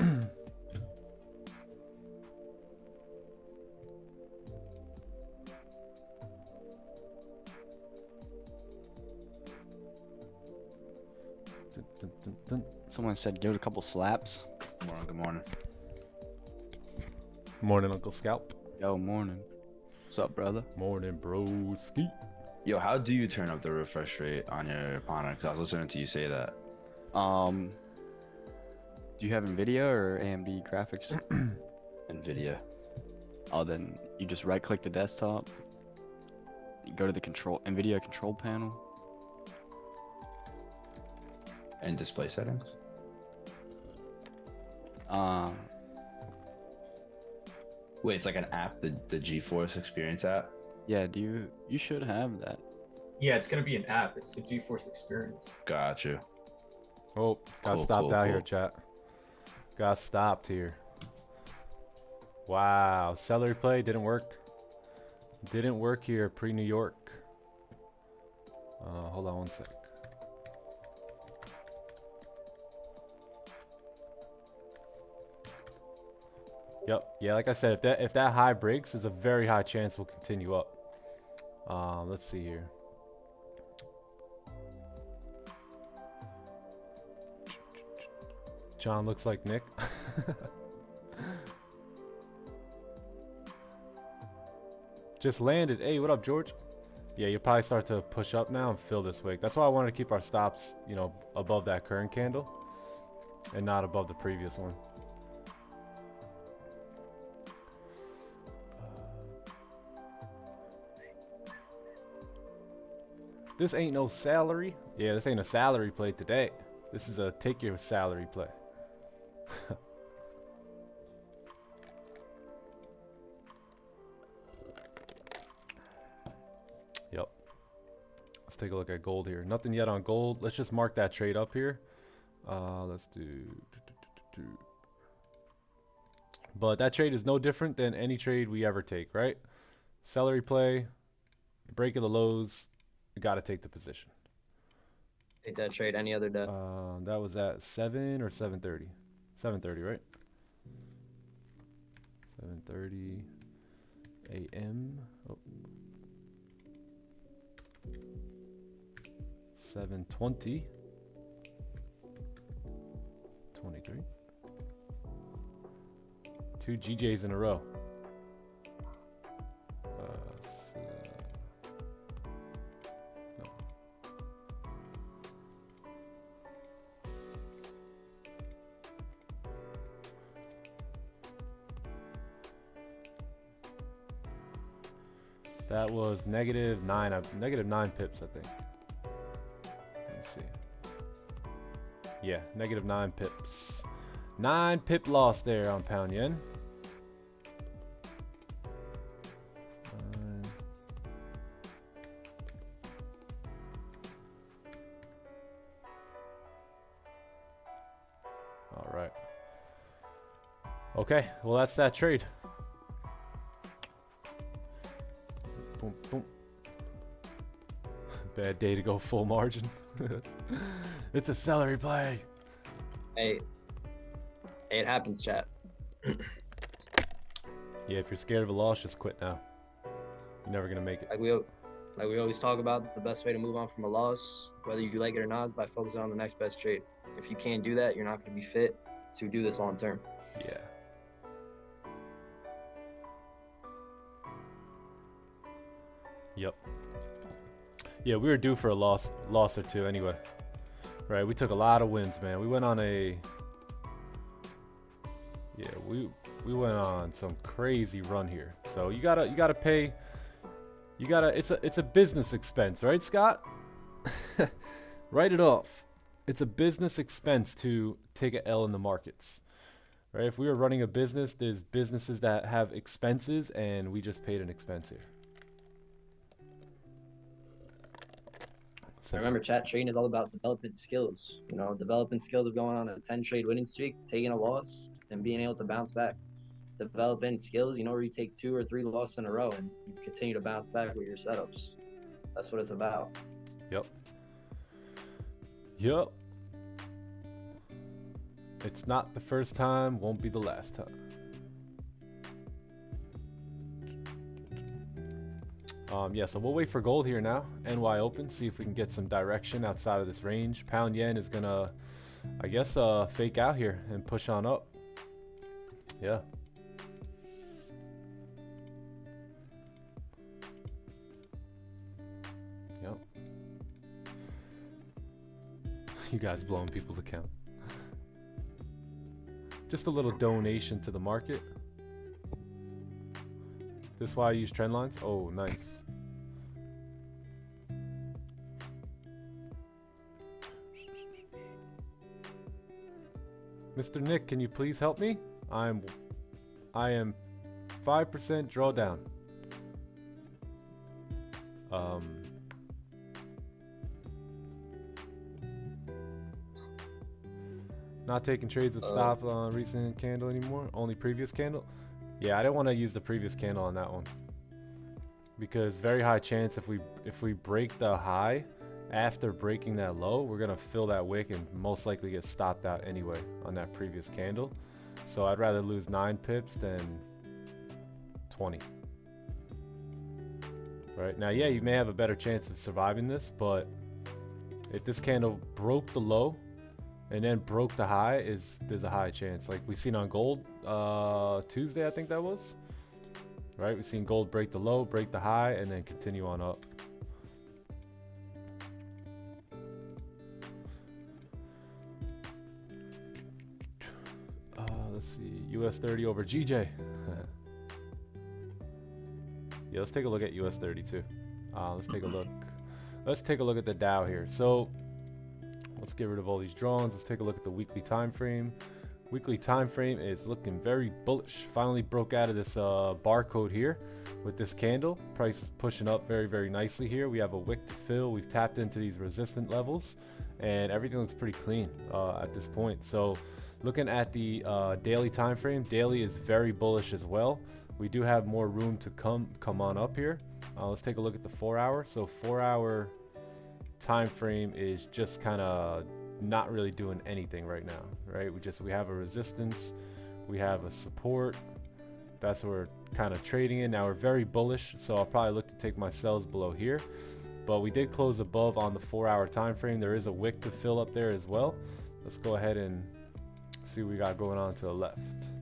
Speaker 1: dun, dun, dun.
Speaker 4: Someone said give it a couple slaps.
Speaker 5: Good morning.
Speaker 1: Morning, Uncle Scalp.
Speaker 4: Yo, morning. What's up, brother?
Speaker 1: Morning, broski.
Speaker 5: Yo, how do you turn up the refresh rate on your Pana? Because I was listening to you say that.
Speaker 4: Do you have NVIDIA or AMD graphics?
Speaker 5: NVIDIA.
Speaker 4: Oh, then you just right click the desktop. You go to the NVIDIA control panel.
Speaker 5: And display settings? Wait, it's like an app, the GeForce Experience app?
Speaker 4: Yeah, you should have that.
Speaker 3: Yeah, it's gonna be an app. It's the GeForce Experience.
Speaker 5: Got you.
Speaker 1: Oh, got
Speaker 5: Cool,
Speaker 1: stopped
Speaker 5: cool,
Speaker 1: out
Speaker 5: cool.
Speaker 1: here, chat. Got stopped here. Wow, celery play didn't work. Didn't work here, pre-New York. Hold on one sec. Yep. Yeah, like I said, if that high breaks, there's a very high chance we'll continue up. Let's see here. John looks like Nick. Just landed. Hey, what up, George? Yeah, you'll probably start to push up now and fill this wick. That's why I wanted to keep our stops, you know, above that current candle and not above the previous one. This ain't no salary. Yeah, this ain't a salary play today. This is a take your salary play. Yep. Let's take a look at gold here. Nothing yet on gold. Let's just mark that trade up here. Let's do. But that trade is no different than any trade we ever take, right? Celery play, break of the lows. We got to take the position.
Speaker 2: Take that trade any other day.
Speaker 1: That was at 7 or 7:30. 7:30, right? 7:30 a.m. Oh. 7:20. 23. 2 GJs in a row. No. That was -9 pips, I think. Let's see. Yeah, -9 pips. 9 pip loss there on pound yen. All right. Okay, well that's that trade. Boom, boom. Bad day to go full margin. It's a celery play.
Speaker 2: Hey, it happens, chat.
Speaker 1: Yeah, if you're scared of a loss, just quit now. You're never gonna make it.
Speaker 2: Like we always talk about, the best way to move on from a loss, whether you like it or not, is by focusing on the next best trade. If you can't do that, you're not going to be fit to do this long term.
Speaker 1: Yeah. Yep. Yeah, we were due for a loss or two anyway. Right, we took a lot of wins, man. We went on a we went on some crazy run here. So you gotta pay. It's a business expense, right, Scott? Write it off. It's a business expense to take an L in the markets. Right? If we were running a business, there's businesses that have expenses, and we just paid an expense here.
Speaker 2: I remember, chat, trading is all about developing skills. You know, developing skills of going on a 10 trade winning streak, taking a loss, and being able to bounce back. Developing skills, you know, where you take 2 or 3 losses in a row and you continue to bounce back with your setups. That's what it's about.
Speaker 1: Yep. Yep. It's not the first time, won't be the last time. Yeah, so we'll wait for gold here now. NY open, see if we can get some direction outside of this range. Pound yen is gonna, I guess, fake out here and push on up. Yeah. Yep. You guys blowing people's account. Just a little donation to the market. This is why I use trend lines. Oh, nice. Mr. Nick, can you please help me? I am 5% drawdown. Not taking trades with stop on recent candle anymore. Only previous candle. Yeah, I didn't want to use the previous candle on that one because very high chance if we break the high after breaking that low, we're gonna fill that wick and most likely get stopped out anyway on that previous candle. So I'd rather lose 9 pips than 20. Right now, yeah, you may have a better chance of surviving this, but if this candle broke the low and then broke the high, there's a high chance. Like we seen on gold Tuesday, I think that was. Right, we've seen gold break the low, break the high, and then continue on up. Let's see, US 30 over GJ. Yeah, let's take a look at US 30 too. Let's take a look. Let's take a look at the Dow here. So let's get rid of all these drawings. Let's take a look at the weekly time frame. Weekly time frame is looking very bullish. Finally broke out of this barcode here with this candle. Price is pushing up very, very nicely here. We have a wick to fill. We've tapped into these resistant levels, and everything looks pretty clean at this point. So looking at the daily time frame, daily is very bullish as well. We do have more room to come on up here. Let's take a look at the 4 hour. So 4 hour time frame is just kind of not really doing anything right now, right? We have a resistance, we have a support. That's what we're kind of trading in. Now we're very bullish, so I'll probably look to take my sells below here, but we did close above on the 4 hour time frame. There is a wick to fill up there as well. Let's go ahead and see what we got going on to the left.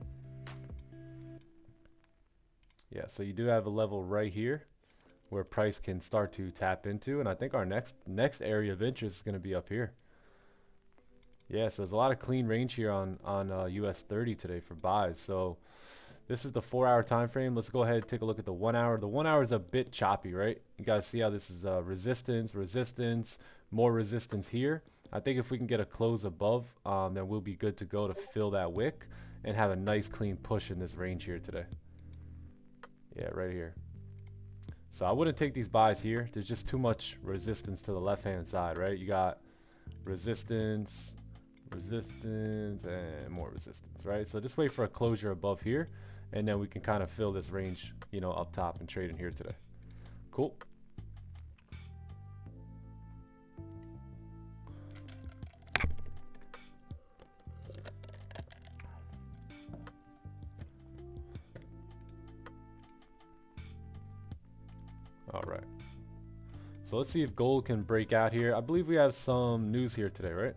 Speaker 1: Yeah, so you do have a level right here where price can start to tap into, and I think our next area of interest is going to be up here. Yeah, so there's a lot of clean range here on US 30 today for buys. So this is the 4 hour time frame. Let's go ahead and take a look at the 1 hour. The 1 hour is a bit choppy, right? You guys see how this is resistance, more resistance here. I think if we can get a close above, then we'll be good to go to fill that wick and have a nice clean push in this range here today. Yeah, right here. So I wouldn't take these buys here. There's just too much resistance to the left hand side, right? You got resistance, and more resistance, right? So just wait for a closure above here, and then we can kind of fill this range, you know, up top and trade in here today. Cool. All right. So let's see if gold can break out here. I believe we have some news here today, right?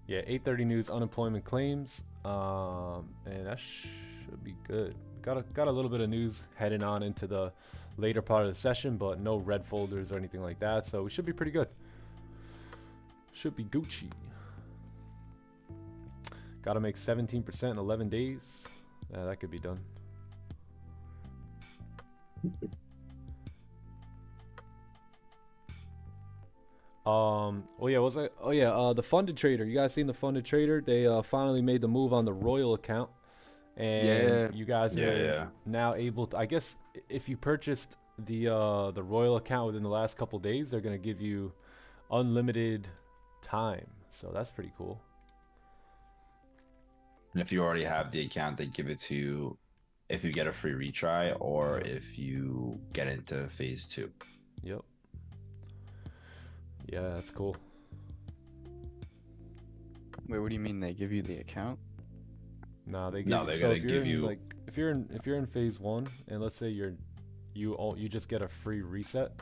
Speaker 1: Yeah, 8:30 news, unemployment claims, and that should be good. got a little bit of news heading on into the later part of the session, but no red folders or anything like that, so we should be pretty good. Should be Gucci. Got to make 17% in 11 days. That could be done. Oh yeah, was I? Oh yeah, the funded trader. You guys seen the funded trader? They finally made the move on the Royal account, and
Speaker 4: Yeah.
Speaker 1: you guys are now able to. I guess if you purchased the Royal account within the last couple days, they're gonna give you unlimited time. So that's pretty cool.
Speaker 5: And if you already have the account, they give it to you if you get a free retry or if you get into phase 2.
Speaker 1: Yep. Yeah, that's cool.
Speaker 4: Wait, what do you mean they give you the account?
Speaker 1: No, they give
Speaker 5: No,
Speaker 1: you,
Speaker 5: they're
Speaker 1: so
Speaker 5: gonna
Speaker 1: if you're
Speaker 5: give
Speaker 1: in,
Speaker 5: you
Speaker 1: like if you're in phase 1 and let's say you just get a free reset.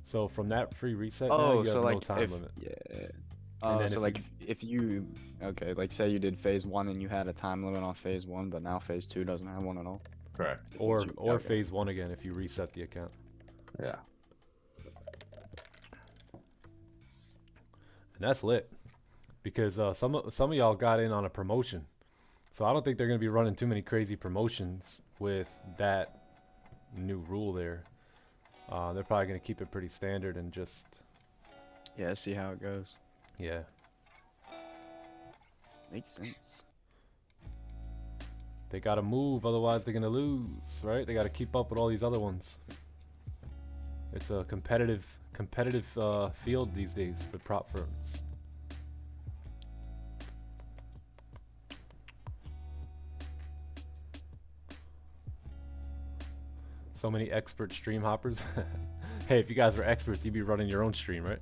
Speaker 1: So from that free reset now
Speaker 4: Oh,
Speaker 1: you
Speaker 4: so
Speaker 1: have
Speaker 4: like
Speaker 1: no time limit.
Speaker 4: yeah.
Speaker 1: And
Speaker 4: Oh,
Speaker 1: then
Speaker 4: so
Speaker 1: if
Speaker 4: like if you okay, like say you did phase 1 and you had a time limit on phase 1, but now phase 2 doesn't have one at all.
Speaker 5: Correct.
Speaker 1: Or
Speaker 4: okay.
Speaker 1: phase 1 again if you reset the account.
Speaker 5: Yeah.
Speaker 1: And that's lit. Because some of y'all got in on a promotion. So I don't think they're going to be running too many crazy promotions with that new rule there. They're probably going to keep it pretty standard and just
Speaker 4: Yeah, see how it goes.
Speaker 1: yeah.
Speaker 4: Makes sense.
Speaker 1: They got to move, otherwise they're going to lose, right? They got to keep up with all these other ones. It's a competitive field these days with prop firms. So many expert stream hoppers. Hey, if you guys were experts, you'd be running your own stream, right?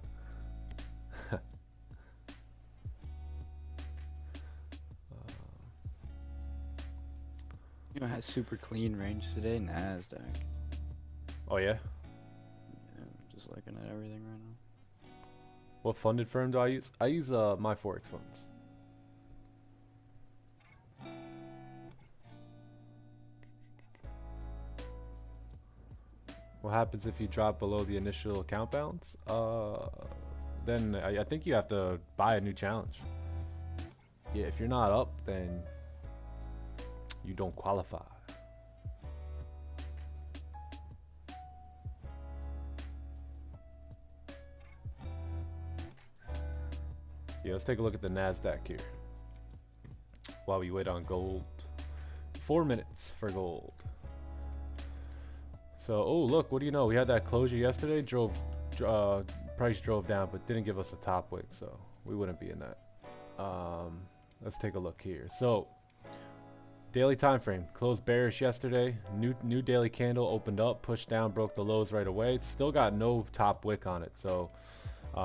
Speaker 4: You know, it has super clean range today, NASDAQ.
Speaker 1: Oh yeah?
Speaker 4: Yeah, I'm just looking at everything right now.
Speaker 1: What funded firm do I use? I use my Forex funds. What happens if you drop below the initial account balance? Then I think you have to buy a new challenge. Yeah, if you're not up, then you don't qualify. Yeah, let's take a look at the NASDAQ here while we wait on gold. 4 minutes for gold. So, oh look, what do you know? We had that closure yesterday. Price drove down, but didn't give us a top wick, so we wouldn't be in that. Let's take a look here. So, daily time frame closed bearish yesterday. New daily candle opened up, pushed down, broke the lows right away. It's still got no top wick on it, so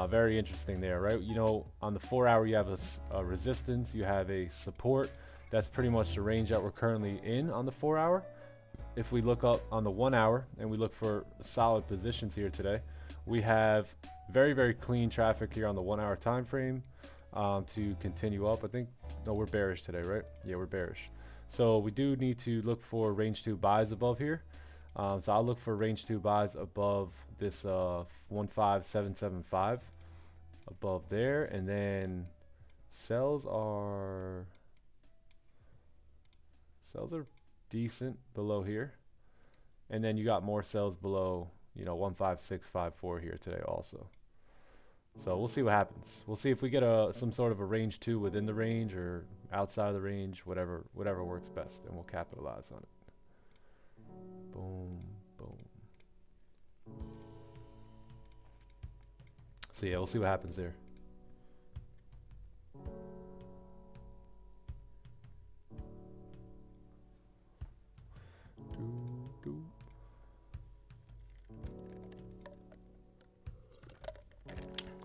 Speaker 1: very interesting there, right? You know, on the 4 hour you have a resistance, you have a support. That's pretty much the range that we're currently in on the 4 hour. If we look up on the 1 hour and we look for solid positions here today, we have very, very clean traffic here on the 1 hour time frame to continue up. I think, no, we're bearish today, right? Yeah, we're bearish. So we do need to look for range 2 buys above here. So I'll look for range 2 buys above this 15775 above there, and then sells are decent below here, and then you got more sells below, you know, 15654 here today also. So we'll see what happens. We'll see if we get some sort of a range 2 within the range or outside of the range, whatever works best, and we'll capitalize on it. Boom, boom. So yeah, we'll see what happens there.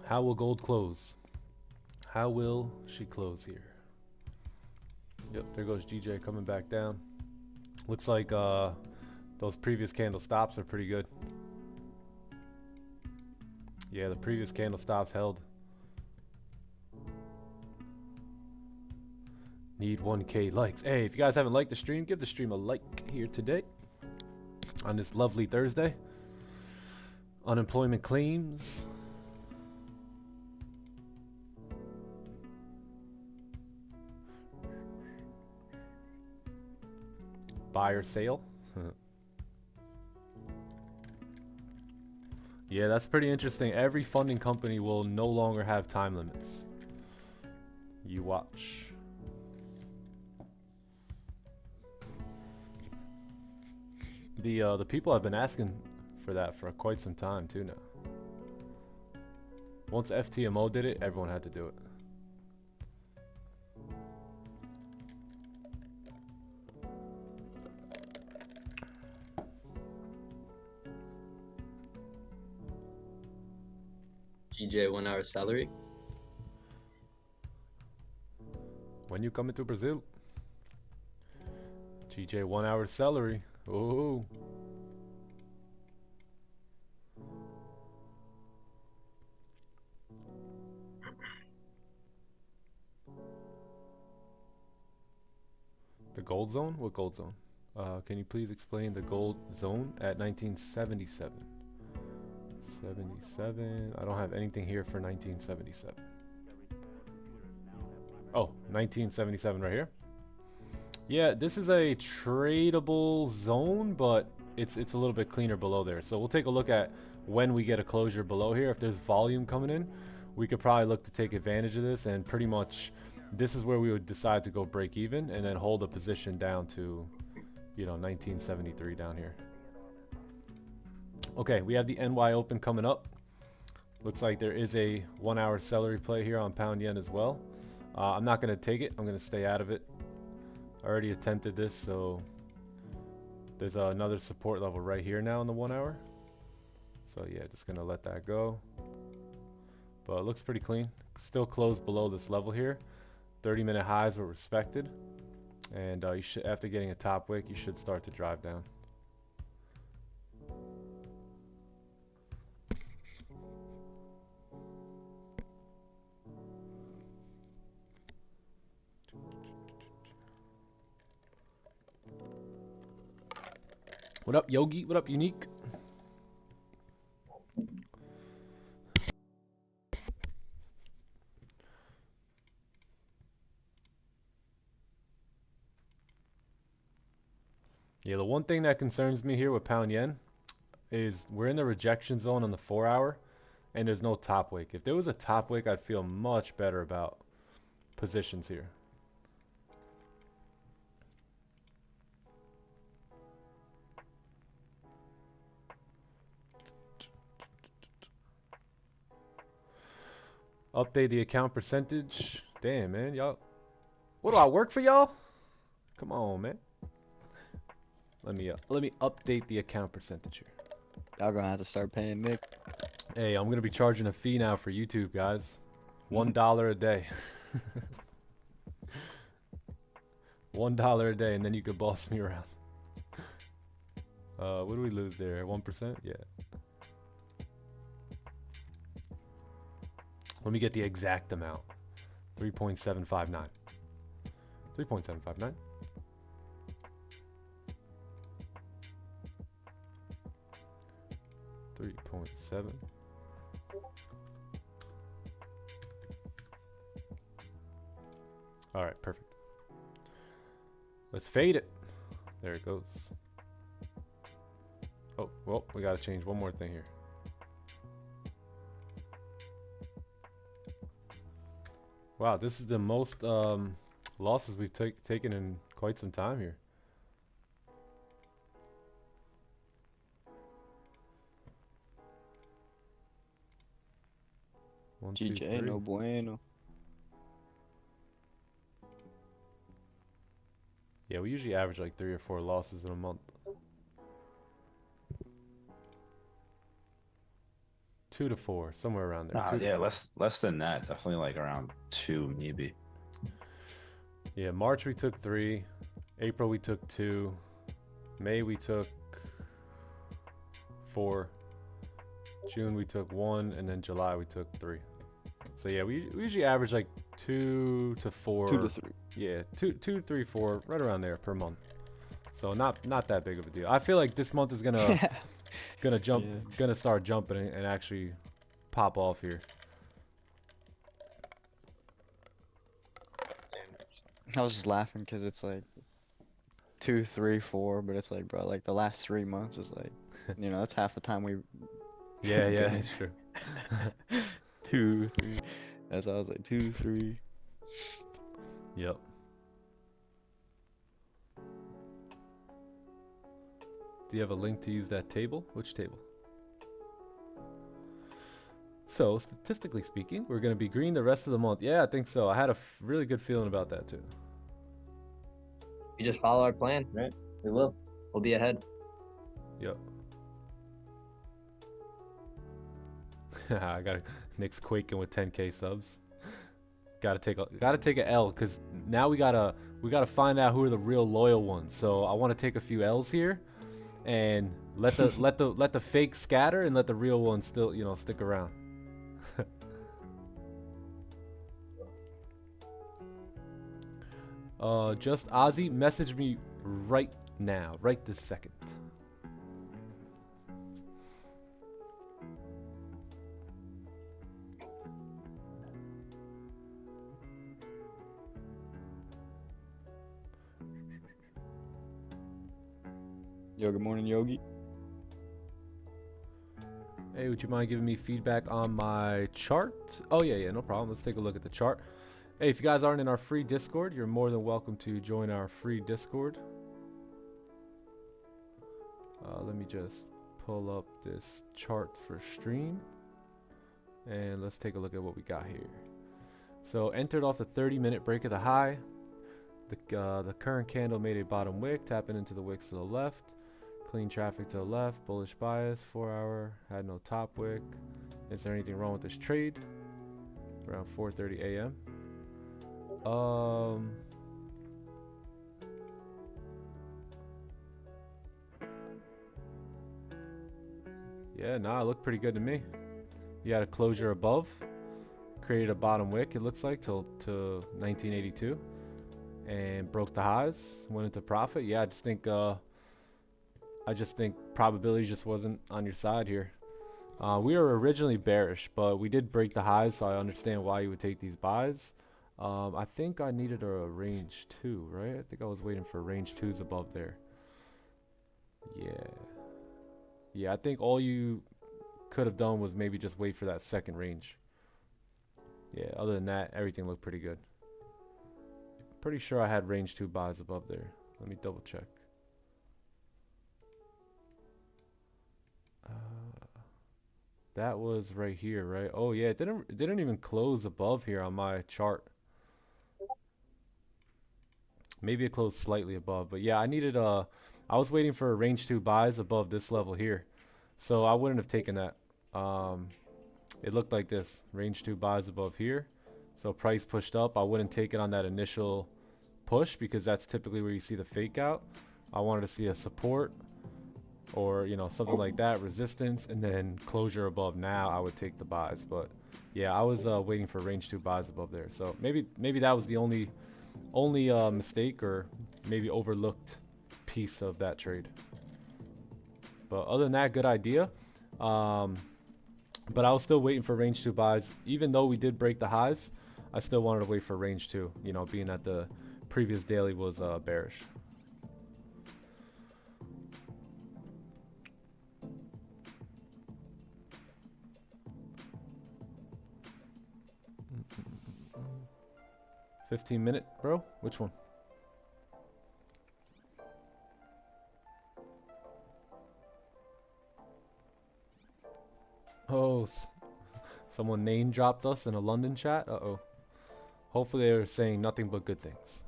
Speaker 1: How will gold close? How will she close here? Yep, there goes GJ coming back down. Looks like those previous candle stops are pretty good. Yeah, the previous candle stops held. Need 1K likes. Hey, if you guys haven't liked the stream, give the stream a like here today on this lovely Thursday. Unemployment claims. Buy or sale. Yeah, that's pretty interesting. Every funding company will no longer have time limits. You watch. The people have been asking for that for quite some time too now. Once FTMO did it, everyone had to do it.
Speaker 2: GJ 1 hour salary.
Speaker 1: When you coming to Brazil? GJ 1 hour salary. Oh. The gold zone? What gold zone? Can you please explain the gold zone at 1977? 77. I don't have anything here for 1977. Oh, 1977 right here. Yeah, this is a tradable zone, but it's a little bit cleaner below there. So we'll take a look at when we get a closure below here. If there's volume coming in, we could probably look to take advantage of this, and pretty much this is where we would decide to go break even and then hold a position down to, you know, 1973 down here. Okay, we have the NY Open coming up. Looks like there is a 1 hour celery play here on pound yen as well. I'm not going to take it. I'm going to stay out of it. I already attempted this, so there's another support level right here now in the 1 hour. So yeah, just going to let that go. But it looks pretty clean. Still closed below this level here. 30-minute highs were respected. And you should, after getting a top wick, you should start to drive down. What up, Yogi? What up, Unique? Yeah, the one thing that concerns me here with pound yen is we're in the rejection zone on the 4 hour and there's no top wick. If there was a top wick, I'd feel much better about positions here. Update the account percentage. Damn, man, y'all. What do I work for y'all? Come on, man. Let me update the account percentage here.
Speaker 4: Y'all gonna have to start paying Nick.
Speaker 1: Hey, I'm gonna be charging a fee now for YouTube, guys. $1 a day. $1 a day, and then you could boss me around. What do we lose there? 1%? Yeah. Let me get the exact amount. 3.759. 3.759. $3.7. All right, perfect. Let's fade it. There it goes. Oh, well, we got to change one more thing here. Wow, this is the most losses we've taken in quite some time here. One, two,
Speaker 4: GJ,
Speaker 1: three.
Speaker 4: no bueno.
Speaker 1: Yeah, we usually average like 3 or 4 losses in a month. 2 to 4, somewhere around there.
Speaker 5: Nah, yeah, less than that. Definitely like around 2, maybe.
Speaker 1: Yeah, March we took 3. April we took 2. May we took 4. June we took 1, and then July we took 3. So yeah, we usually average like 2 to 4.
Speaker 4: 2 to 3.
Speaker 1: Yeah, two, three, four, right around there per month. So not that big of a deal. I feel like this month is gonna jump,
Speaker 4: Yeah.
Speaker 1: gonna start jumping and actually pop off here.
Speaker 4: I was just laughing because it's like 2, 3, 4, but it's like, bro, like the last 3 months is like, you know, that's half the time we.
Speaker 1: Yeah,
Speaker 4: been
Speaker 1: that's true.
Speaker 4: 2, 3. That's I was like 2, 3.
Speaker 1: Yep. Do you have a link to use that table? Which table? So, statistically speaking, we're going to be green the rest of the month. Yeah, I think so. I had a really good feeling about that too.
Speaker 2: You just follow our plan, right? We will. We'll be ahead.
Speaker 1: Yep. I got Nick's quaking with 10K subs. Gotta take an L because now we gotta find out who are the real loyal ones. So I want to take a few L's here, and let the fake scatter and let the real ones still stick around. Just Ozzy, message me right now, right this second.
Speaker 4: Yo, good morning, Yogi.
Speaker 1: Hey, would you mind giving me feedback on my chart? Oh yeah, no problem. Let's take a look at the chart. Hey, if you guys aren't in our free Discord, you're more than welcome to join our free Discord. Let me just pull up this chart for stream, and let's take a look at what we got here. So entered off the 30-minute break of the high. The current candle made a bottom wick, tapping into the wicks to the left. Clean traffic to the left, bullish bias, 4 hour, had no top wick. Is there anything wrong with this trade? Around 4:30 a.m. Yeah, nah, it looked pretty good to me. You had a closure above, created a bottom wick, it looks like, to 1982, and broke the highs, went into profit. Yeah, I just think probability just wasn't on your side here. We were originally bearish, but we did break the highs, so I understand why you would take these buys. I think I needed a range 2, right? I think I was waiting for range 2s above there. Yeah, I think all you could have done was maybe just wait for that second range. Yeah, other than that, everything looked pretty good. Pretty sure I had range 2 buys above there. Let me double check. That was right here, right? Oh yeah, it didn't even close above here on my chart. Maybe it closed slightly above, but yeah, I was waiting for range 2 buys above this level here, so I wouldn't have taken that. It looked like this, range 2 buys above here, so price pushed up. I wouldn't take it on that initial push because that's typically where you see the fake out. I wanted to see a support or something like that, resistance, and then closure above. Now I would take the buys, but yeah, I was waiting for range 2 buys above there, so maybe that was the only mistake or maybe overlooked piece of that trade. But other than that, good idea. But I was still waiting for range 2 buys. Even though we did break the highs, I still wanted to wait for range 2, being that the previous daily was bearish. $15-minute, bro? Which one? Oh, someone name dropped us in a London chat. Uh-oh. Hopefully they're saying nothing but good things.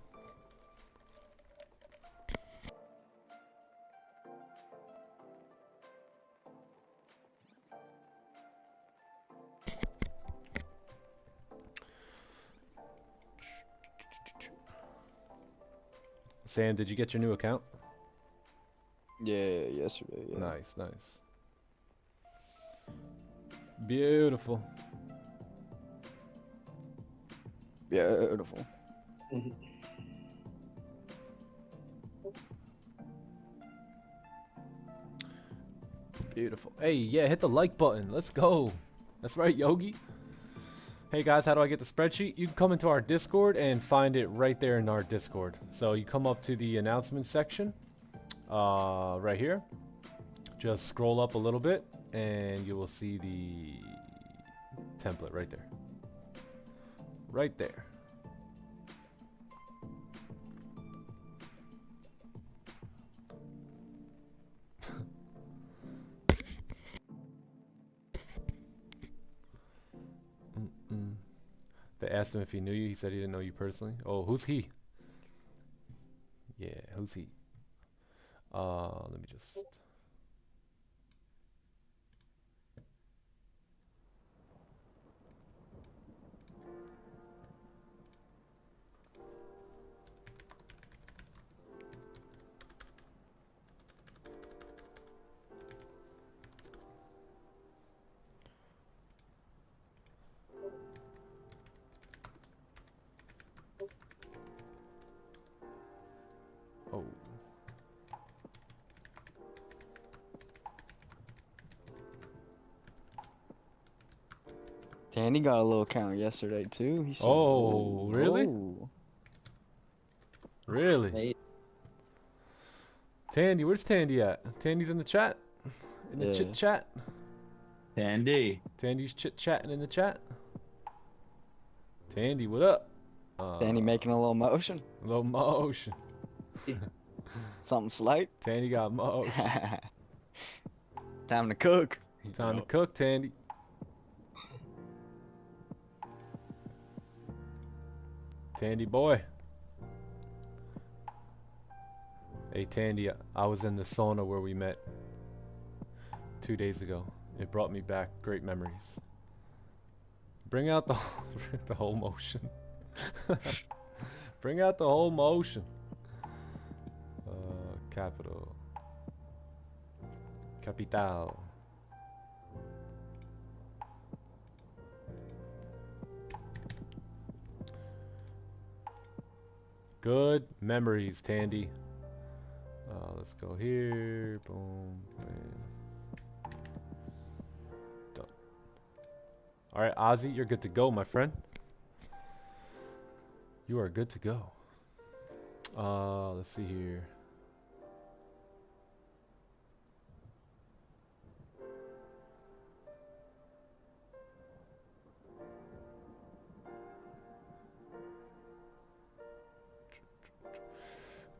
Speaker 1: Sam, did you get your new account?
Speaker 4: Yeah, yesterday. Yeah.
Speaker 1: Nice. Beautiful.
Speaker 4: Beautiful.
Speaker 1: Beautiful. Hey, yeah, hit the like button. Let's go. That's right, Yogi. Hey guys, how do I get the spreadsheet? You can come into our Discord and find it right there in our Discord. So you come up to the announcements section, right here. Just scroll up a little bit and you will see the template right there. Right there. They asked him if he knew you. He said he didn't know you personally. Oh, who's he? Yeah, who's he? Let me just... Oh.
Speaker 4: Danny got a little count yesterday too. He says,
Speaker 1: Oh, really?
Speaker 4: whoa."
Speaker 1: Really?
Speaker 2: Hey,
Speaker 1: Tandy, where's Tandy at? Tandy's in the chat? In the
Speaker 4: Yeah.
Speaker 1: chit chat?
Speaker 5: Andy.
Speaker 1: Tandy's chit chatting in the chat? Tandy, what up?
Speaker 4: Danny making a little motion.
Speaker 1: Little motion.
Speaker 4: Something slight.
Speaker 1: Tandy got motion.
Speaker 4: Time to cook.
Speaker 1: Time to cook, Tandy. Tandy boy. Hey Tandy, I was in the sauna where we met 2 days ago. It brought me back great memories. Bring out the the whole motion. Bring out the whole motion. Capital. Capital. Good memories, Tandy. Let's go here. Boom. Bam. Done. All right, Ozzy, you're good to go, my friend. You are good to go. Let's see here.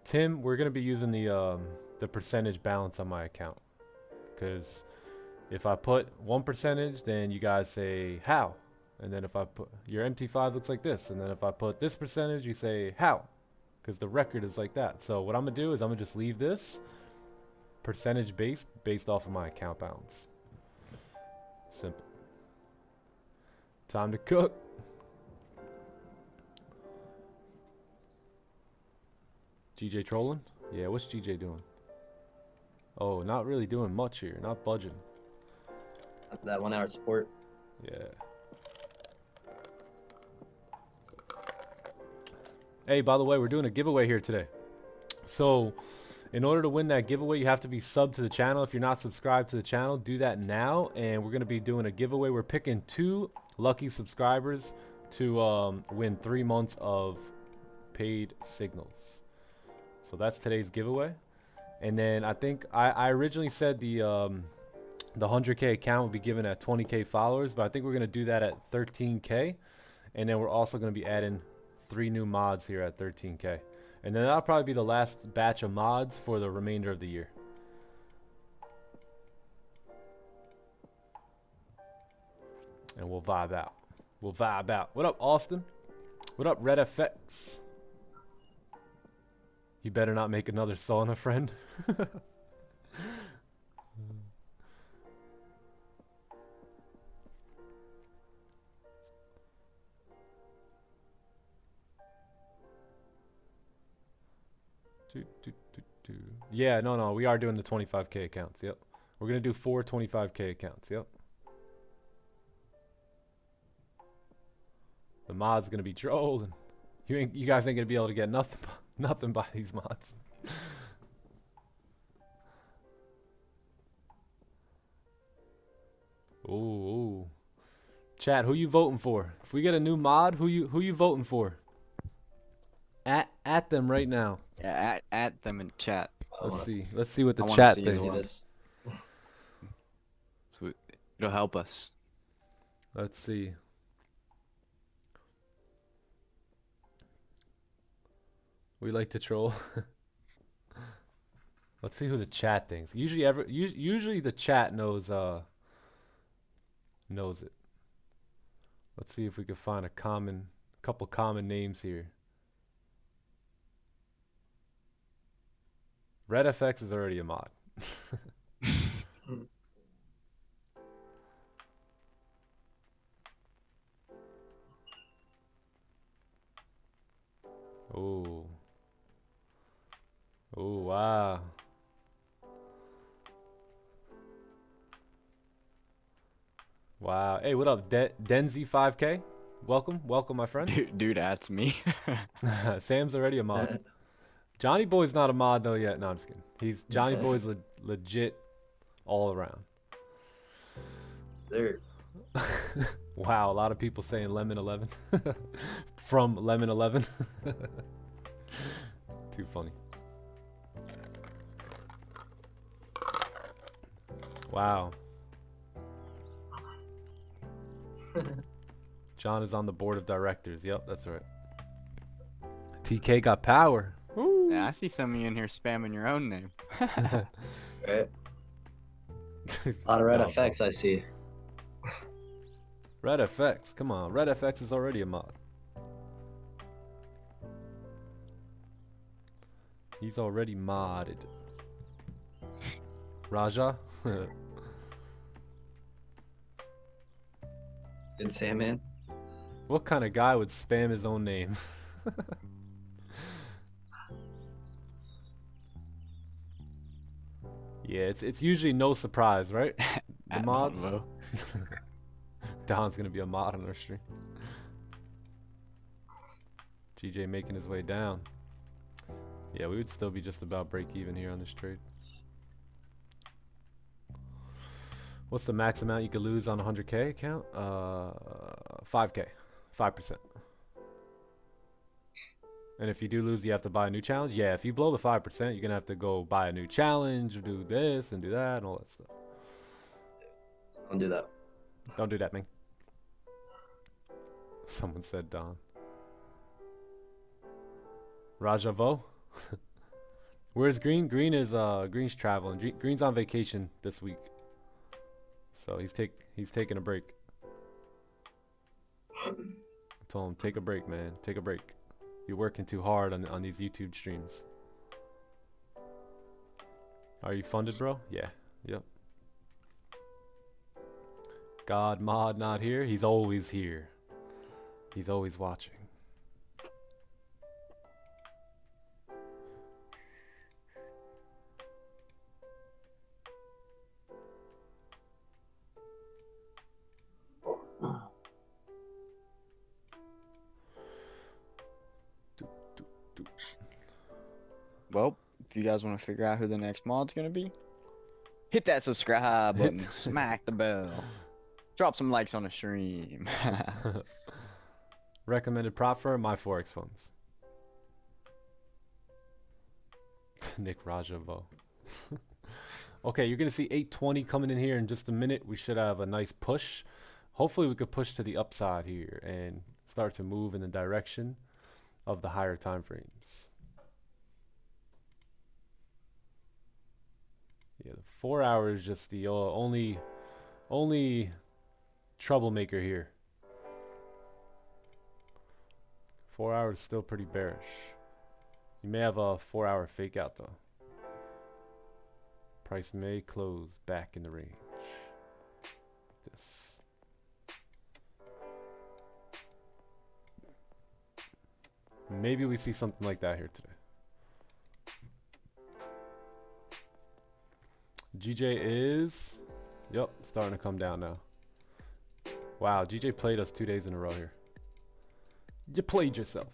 Speaker 1: Tim, we're gonna be using the percentage balance on my account, because if I put 1%, then you guys say how, and then if I put your MT5 looks like this, and then if I put this percentage, you say how, because the record is like that. So what I'm gonna do is I'm gonna just leave this percentage based off of my account balance. Simple. Time to cook. GJ trolling? Yeah, what's GJ doing? Oh, not really doing much here. Not budging.
Speaker 2: that 1 hour support.
Speaker 1: Yeah. Hey, by the way, we're doing a giveaway here today. So, in order to win that giveaway, you have to be subbed to the channel. If you're not subscribed to the channel, do that now. And we're going to be doing a giveaway. We're picking 2 lucky subscribers to win 3 months of paid signals. So that's today's giveaway. And then I think I originally said the 100K account would be given at 20K followers, but I think we're going to do that at 13K. And then we're also going to be adding 3 new mods here at 13K. And then that'll probably be the last batch of mods for the remainder of the year. And we'll vibe out. We'll vibe out. What up, Austin? What up, Red FX? You better not make another sauna, friend. Yeah, no, we are doing the 25K accounts. Yep. We're going to do 4 25K accounts. Yep. The mod's going to be trolling. You guys ain't going to be able to get nothing by these mods. Chat, who you voting for? If we get a new mod, who you voting for? At them right now.
Speaker 4: Yeah, at them in chat.
Speaker 1: Let's see. Let's see what the
Speaker 4: I wanna
Speaker 1: chat
Speaker 4: see
Speaker 1: thinks.
Speaker 2: See
Speaker 4: who
Speaker 2: this.
Speaker 4: So it'll help us.
Speaker 1: Let's see. We like to troll. Let's see who the chat thinks. Usually the chat knows it. Let's see if we can find a couple common names here. RedFX is already a mod. Oh. Oh, wow. Wow. Hey, what up, Denzi 5K? Welcome, my friend.
Speaker 4: Dude, that's me.
Speaker 1: Sam's already a mod. Johnny Boy's not a mod though yet. No, I'm just kidding. Johnny Boy's legit all around.
Speaker 2: There.
Speaker 1: Wow, a lot of people saying Lemon 11 from Lemon 11. Too funny. Wow. John is on the board of directors. Yep, that's right. TK got power. Woo.
Speaker 4: Yeah, I see some of you in here spamming your own name.
Speaker 2: Right. A lot of red effects I see.
Speaker 1: Red FX, come on. Red FX is already a mod. He's already modded. Raja?
Speaker 2: Good Sandman.
Speaker 1: What kind of guy would spam his own name? Yeah, it's usually no surprise, right? The mods. Don's gonna be a mod on our stream. GJ making his way down. Yeah, we would still be just about break even here on this trade. What's the max amount you could lose on a 100K account? 5K, 5%. And if you do lose, you have to buy a new challenge. Yeah, if you blow the 5%, you're gonna have to go buy a new challenge, do this and do that and all that stuff.
Speaker 2: Don't do that.
Speaker 1: Don't do that, man. Someone said Don. Rajavo? Where's Green? Green's traveling. Green's on vacation this week. So he's taking a break. I told him, take a break, man. Take a break. You're working too hard on these YouTube streams. Are you funded, bro? Yeah. Yep. God mod not here. He's always here. He's always watching.
Speaker 4: Well, if you guys want to figure out who the next mod's gonna be, hit that subscribe button, smack the bell, drop some likes on the stream.
Speaker 1: Recommended prop firm, my Forex funds. Nick Rajavo. Okay, you're gonna see 820 coming in here in just a minute. We should have a nice push. Hopefully we could push to the upside here and start to move in the direction of the higher time frames. Yeah, the 4 hour is just the only troublemaker here. 4 hours still pretty bearish. You may have a 4 hour fake out though. Price may close back in the range. This. Maybe we see something like that here today. GJ is, yep, starting to come down now. Wow, GJ played us 2 days in a row here. You played yourself.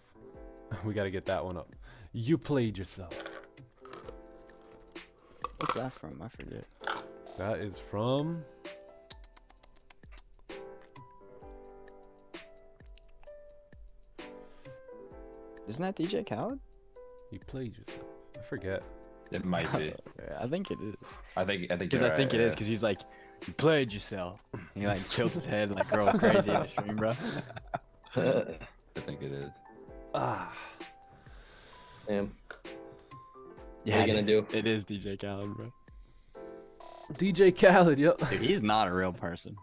Speaker 1: We got to get that one up. You played yourself.
Speaker 4: What's that from? I forget.
Speaker 1: That is from
Speaker 4: Isn't that DJ Khaled?
Speaker 1: You played yourself. I forget.
Speaker 5: It might be.
Speaker 4: Yeah, I think it is.
Speaker 5: I think
Speaker 4: Because
Speaker 5: you're
Speaker 4: I think
Speaker 5: right,
Speaker 4: it is,
Speaker 5: yeah.
Speaker 4: because he's like, you played yourself. And he like tilts his head like real crazy in the stream, bro.
Speaker 5: I think it is.
Speaker 1: Ah.
Speaker 2: Damn.
Speaker 4: Yeah,
Speaker 2: What are you
Speaker 4: it
Speaker 2: gonna
Speaker 4: is. It is DJ Khaled, bro.
Speaker 1: DJ Khaled, yep.
Speaker 4: Dude, he's not a real person.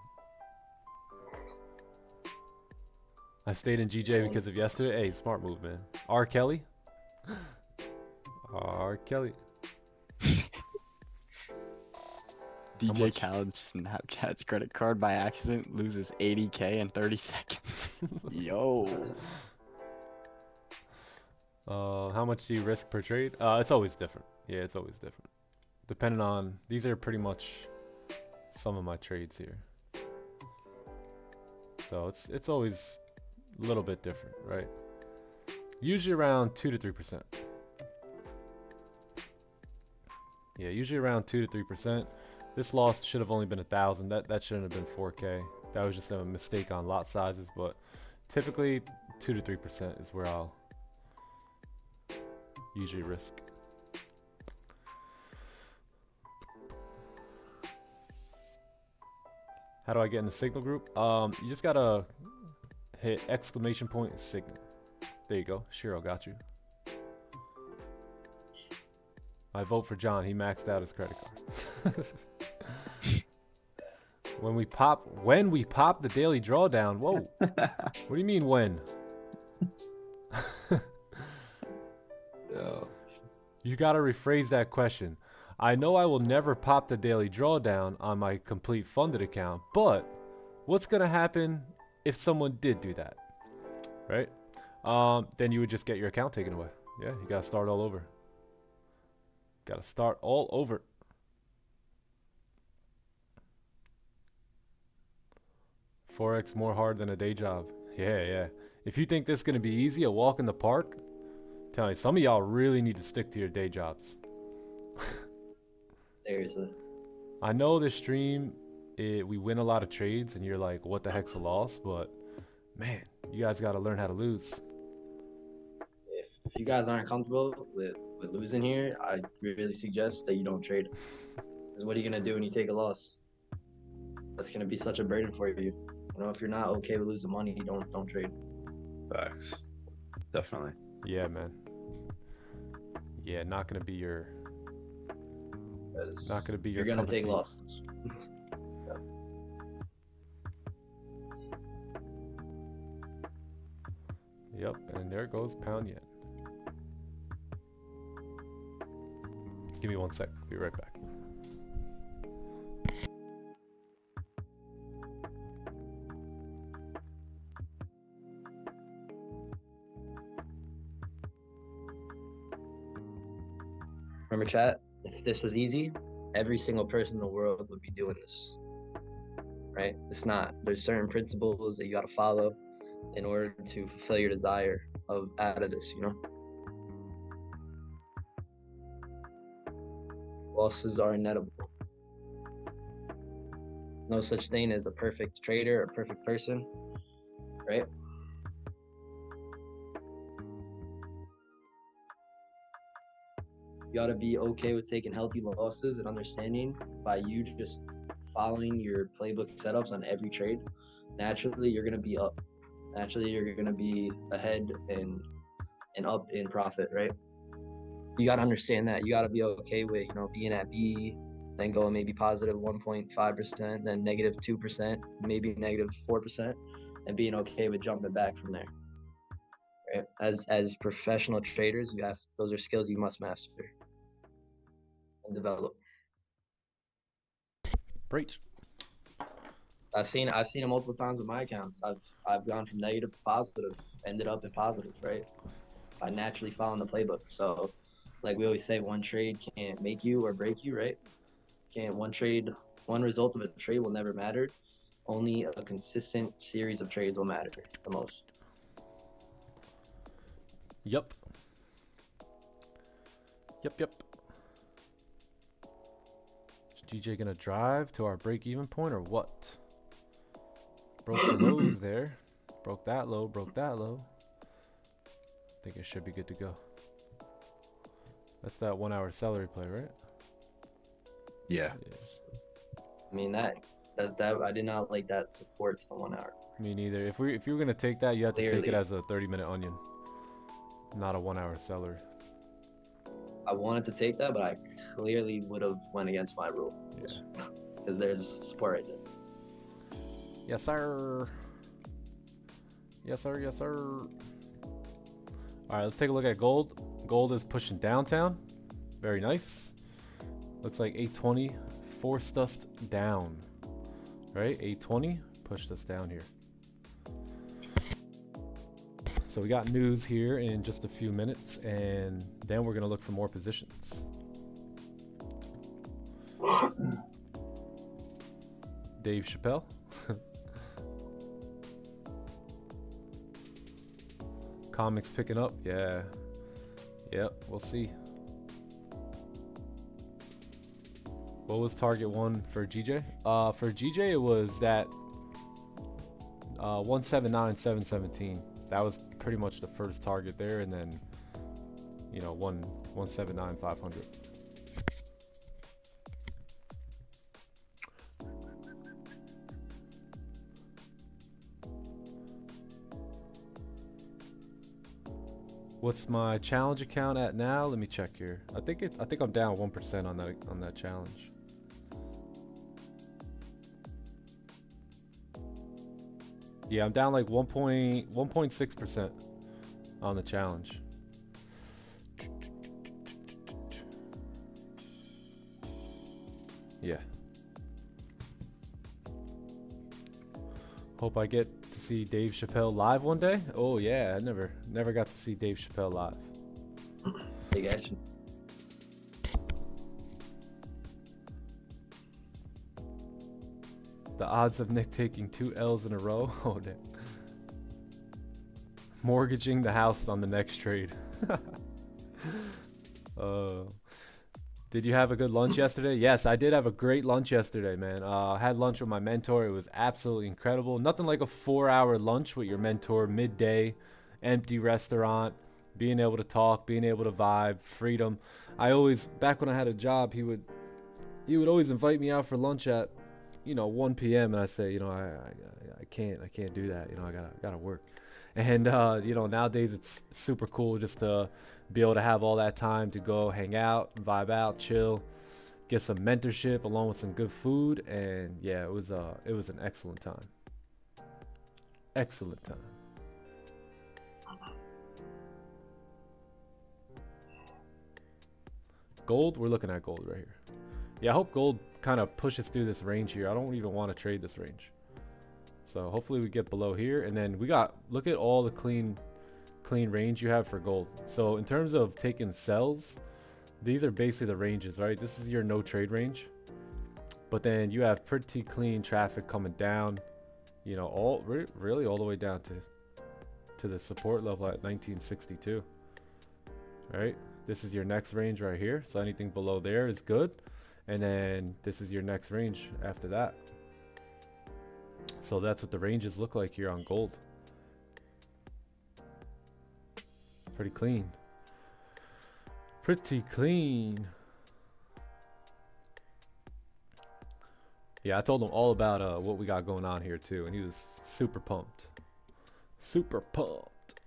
Speaker 1: I stayed in GJ because of yesterday. Hey, smart move, man. R. Kelly. R. Kelly.
Speaker 4: DJ
Speaker 1: much?
Speaker 4: Khaled Snapchat's credit card by accident loses 80K in 30 seconds. Yo.
Speaker 1: How much do you risk per trade? It's always different. Yeah, it's always different. Depending on, these are pretty much some of my trades here. So it's always a little bit different, right? Usually around 2 to 3%. Yeah, usually around 2 to 3%. This loss should have only been 1,000. That shouldn't have been 4K. That was just a mistake on lot sizes, but typically 2 to 3% is where I'll usually risk. How do I get in the signal group? You just gotta hit exclamation point signal. There you go. Shiro got you. I vote for John. He maxed out his credit card. When we pop the daily drawdown. Whoa. What do you mean when?
Speaker 5: Yo.
Speaker 1: You gotta rephrase that question. I know I will never pop the daily drawdown on my complete funded account, but what's gonna happen if someone did do that? Right? Then you would just get your account taken away. Yeah, you gotta start all over. Gotta start all over. Forex more hard than a day job. Yeah. If you think this is gonna be easy, a walk in the park, tell you, some of y'all really need to stick to your day jobs.
Speaker 2: Seriously.
Speaker 1: I know this stream, we win a lot of trades, and you're like, what the heck's a loss? But man, you guys gotta learn how to lose.
Speaker 2: If you guys aren't comfortable with losing here, I really suggest that you don't trade. Because what are you gonna do when you take a loss? That's gonna be such a burden for you. You know, if you're not okay with losing money, don't trade.
Speaker 5: Facts. Definitely.
Speaker 1: Yeah, man. Yeah, not gonna be your. Not gonna be your.
Speaker 2: You're gonna
Speaker 1: cup of
Speaker 2: take
Speaker 1: tea.
Speaker 2: losses.
Speaker 1: Yep, and there goes pound yen. Give me 1 sec. Be right back.
Speaker 2: Remember, chat, if this was easy, every single person in the world would be doing this, right? It's not. There's certain principles that you got to follow in order to fulfill your desire out of this, you know? Losses are inevitable. There's no such thing as a perfect trader or a perfect person, right? You gotta be okay with taking healthy losses and understanding by you just following your playbook setups on every trade. Naturally, you're gonna be up. Naturally, you're gonna be ahead and up in profit, right? You gotta understand that. You gotta be okay with, you know, being at B, then going maybe positive 1.5%, then negative 2%, maybe negative 4%, and being okay with jumping back from there. Right? As professional traders, those are skills you must master and develop.
Speaker 1: Breach.
Speaker 2: I've seen it multiple times with my accounts. I've gone from negative to positive, ended up in positive, right? By naturally following the playbook. So, like we always say, one trade can't make you or break you, right? One result of a trade will never matter. Only a consistent series of trades will matter the most.
Speaker 1: Yep. Is DJ gonna drive to our break-even point or what? Broke the lows there. Broke that low. I think it should be good to go. That's that 1 hour celery play, right?
Speaker 5: Yeah.
Speaker 2: I mean, that's that. I did not like that support to the 1 hour.
Speaker 1: Me neither. If you were gonna take that, you have to take it
Speaker 2: Clearly.
Speaker 1: as a 30-minute onion, not a 1 hour celery.
Speaker 2: I wanted to take that, but I clearly would have went against my rule.
Speaker 1: Yeah.
Speaker 2: Because there's support right there.
Speaker 1: Yes, sir. Yes, sir. Yes, sir. All right, let's take a look at gold. Gold is pushing downtown. Very nice. Looks like 820 forced us down. Right? 820 pushed us down here. So we got news here in just a few minutes, and then we're going to look for more positions. Dave Chappelle. Comics picking up. Yeah. Yep, we'll see. What was target one for GJ? For GJ, it was that 179,717. That was pretty much the first target there, and then, you know, 179,500. What's my challenge account at now? Let me check here. I think I'm down 1% on that challenge. Yeah, I'm down like 1.6% on the challenge. Yeah. Hope I get to see Dave Chappelle live one day. Oh yeah, I never got to see Dave Chappelle live.
Speaker 2: Big action.
Speaker 1: The odds of Nick taking 2 L's in a row. Oh damn. Mortgaging the house on the next trade. Did you have a good lunch yesterday? Yes, I did have a great lunch yesterday, man. I had lunch with my mentor. It was absolutely incredible. Nothing like a 4-hour lunch with your mentor, midday, empty restaurant, being able to talk, being able to vibe, freedom. I always, back when I had a job, he would always invite me out for lunch at, 1 p.m. and I say, I can't do that. I gotta work. And nowadays it's super cool just to be able to have all that time to go hang out, vibe out, chill, get some mentorship along with some good food. And yeah, it was an excellent time. Excellent time. Gold, we're looking at gold right here. Yeah, I hope gold kind of pushes through this range here. I don't even want to trade this range. So hopefully we get below here, and then look at all the clean range you have for gold. So in terms of taking sells, these are basically the ranges, right? This is your no trade range, but then you have pretty clean traffic coming down, really all the way down to the support level at 1962. Right, this is your next range right here. So anything below there is good, and then this is your next range after that. So that's what the ranges look like here on gold. Pretty clean. Pretty clean. Yeah, I told him all about what we got going on here too, and he was super pumped. Super pumped.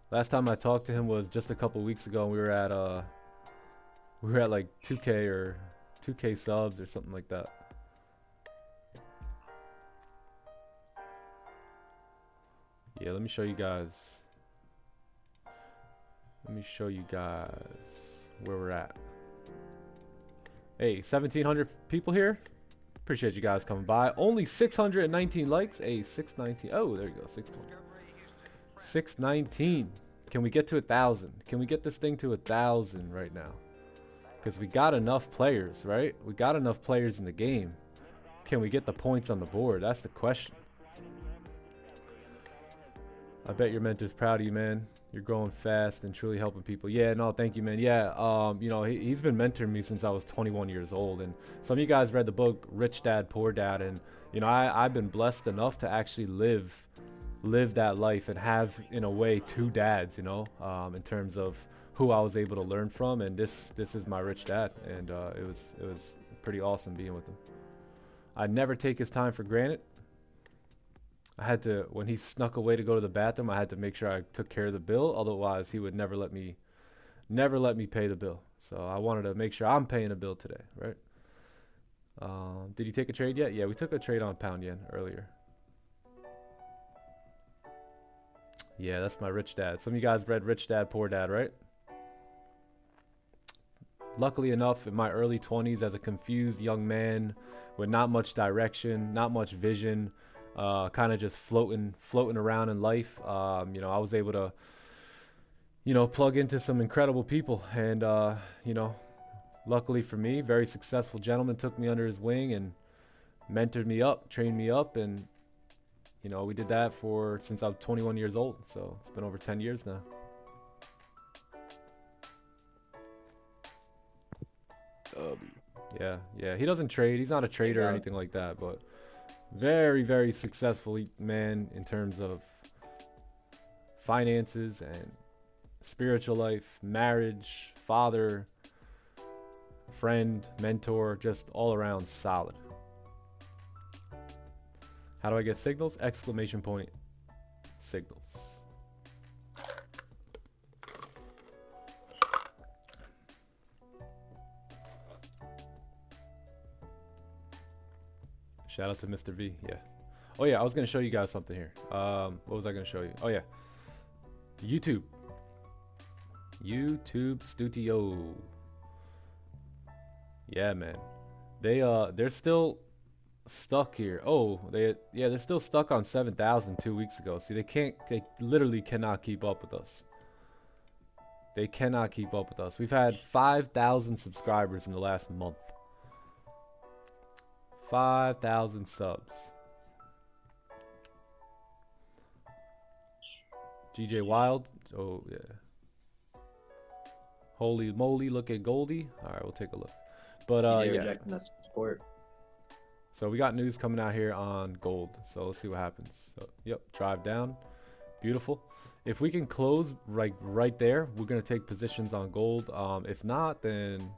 Speaker 1: Last time I talked to him was just a couple weeks ago, and we were at like 2K or 2K subs or something like that. Yeah, let me show you guys. Let me show you guys where we're at. Hey, 1,700 people here. Appreciate you guys coming by. Only 619 likes. Hey, 619. Oh, there you go. 620. 619. Can we get to 1,000? Can we get this thing to 1,000 right now? Because we got enough players, right? We got enough players in the game. Can we get the points on the board? That's the question. I bet your mentor's proud of you, man. You're growing fast and truly helping people. Yeah, no, thank you, man. Yeah, he's been mentoring me since I was 21 years old. And some of you guys read the book Rich Dad, Poor Dad. And, I've been blessed enough to actually live live that life and have, in a way, two dads, you know, in terms of who I was able to learn from. And this is my rich dad, and it was pretty awesome being with him. I never take his time for granted. I had to, when he snuck away to go to the bathroom, I had to make sure I took care of the bill. Otherwise, he would never let me pay the bill. So I wanted to make sure I'm paying the bill today, right? Did you take a trade yet? Yeah, we took a trade on pound yen earlier. Yeah, that's my rich dad. Some of you guys read Rich Dad, Poor Dad, right? Luckily enough, in my early 20s, as a confused young man with not much direction, not much vision, kind of just floating around in life, you know, I was able to, you know, plug into some incredible people. And, you know, luckily for me, very successful gentleman took me under his wing and mentored me up, trained me up. And, you know, we did that since I was 21 years old. So it's been over 10 years now. Yeah. He doesn't trade. He's not a trader or anything like that, but very, very successful man in terms of finances and spiritual life, marriage, father, friend, mentor, just all around solid. How do I get signals? Exclamation point signals. Shout out to Mr. V. Yeah. Oh yeah, I was gonna show you guys something here. What was I gonna show you? Oh yeah. YouTube Studio. Yeah, man. They're still stuck here. Oh, they're still stuck on 7,000 2 weeks ago. See, they literally cannot keep up with us. They cannot keep up with us. We've had 5,000 subscribers in the last month. 5,000 subs. GJ Wild. Oh yeah. Holy moly, look at Goldie. All right, we'll take a look. But yeah.
Speaker 2: Rejecting that support.
Speaker 1: So we got news coming out here on gold. So let's see what happens. So, yep, drive down. Beautiful. If we can close right there, we're gonna take positions on gold. If not, then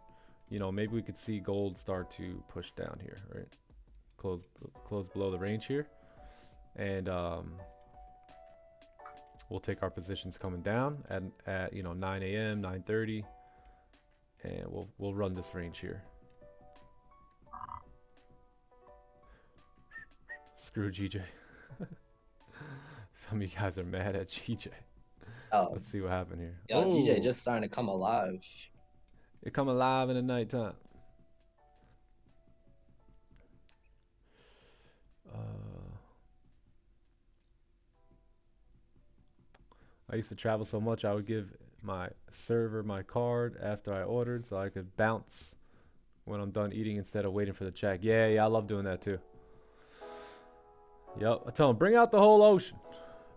Speaker 1: you know, maybe we could see gold start to push down here, right? Close below the range here, and we'll take our positions coming down at you know 9 a.m. 9:30, and we'll run this range here. Screw GJ. Some of you guys are mad at GJ.
Speaker 2: Oh,
Speaker 1: let's see what happened here.
Speaker 2: Yo, GJ just starting to come alive.
Speaker 1: It come alive in the nighttime. I used to travel so much, I would give my server my card after I ordered so I could bounce when I'm done eating instead of waiting for the check. Yeah, I love doing that too. Yep, I tell him, bring out the whole ocean.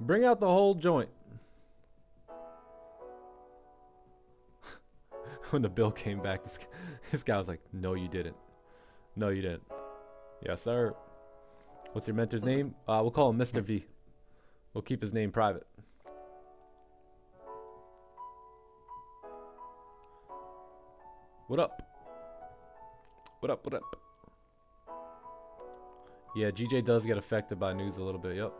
Speaker 1: Bring out the whole joint. When the bill came back, this guy was like, no, you didn't. No, you didn't. Yes, sir. What's your mentor's name? We'll call him Mr. V. We'll keep his name private. What up? What up? What up? Yeah, GJ does get affected by news a little bit. Yep.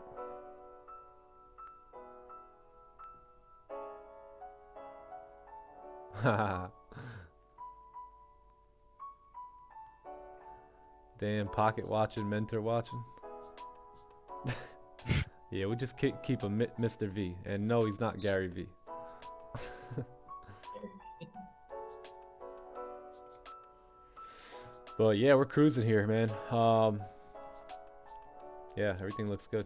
Speaker 1: Damn, pocket watching, mentor watching. Yeah, we just keep a Mr. V. And no, he's not Gary V. But yeah, we're cruising here, man. Yeah, everything looks good.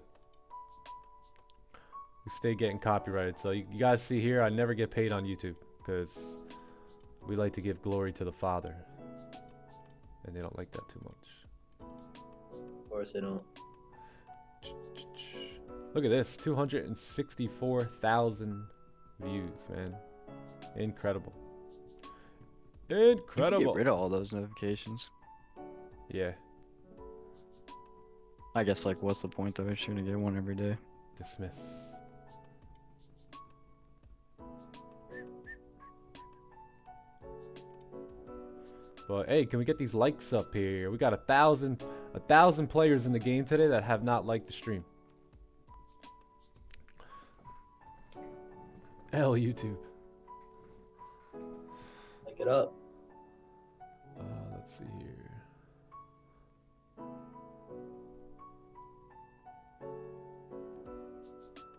Speaker 1: We stay getting copyrighted. So you guys see here, I never get paid on YouTube because we like to give glory to the Father. And they don't like that too much.
Speaker 2: Of course they don't.
Speaker 1: Look at this, 264,000 views, man. Incredible. Incredible.
Speaker 4: You can get rid of all those notifications.
Speaker 1: Yeah.
Speaker 4: I guess, like, what's the point though? You're gonna get one every day.
Speaker 1: Dismiss. But hey, can we get these likes up here? We got 1,000 players in the game today that have not liked the stream. Hell, YouTube.
Speaker 2: Like it up.
Speaker 1: Let's see here.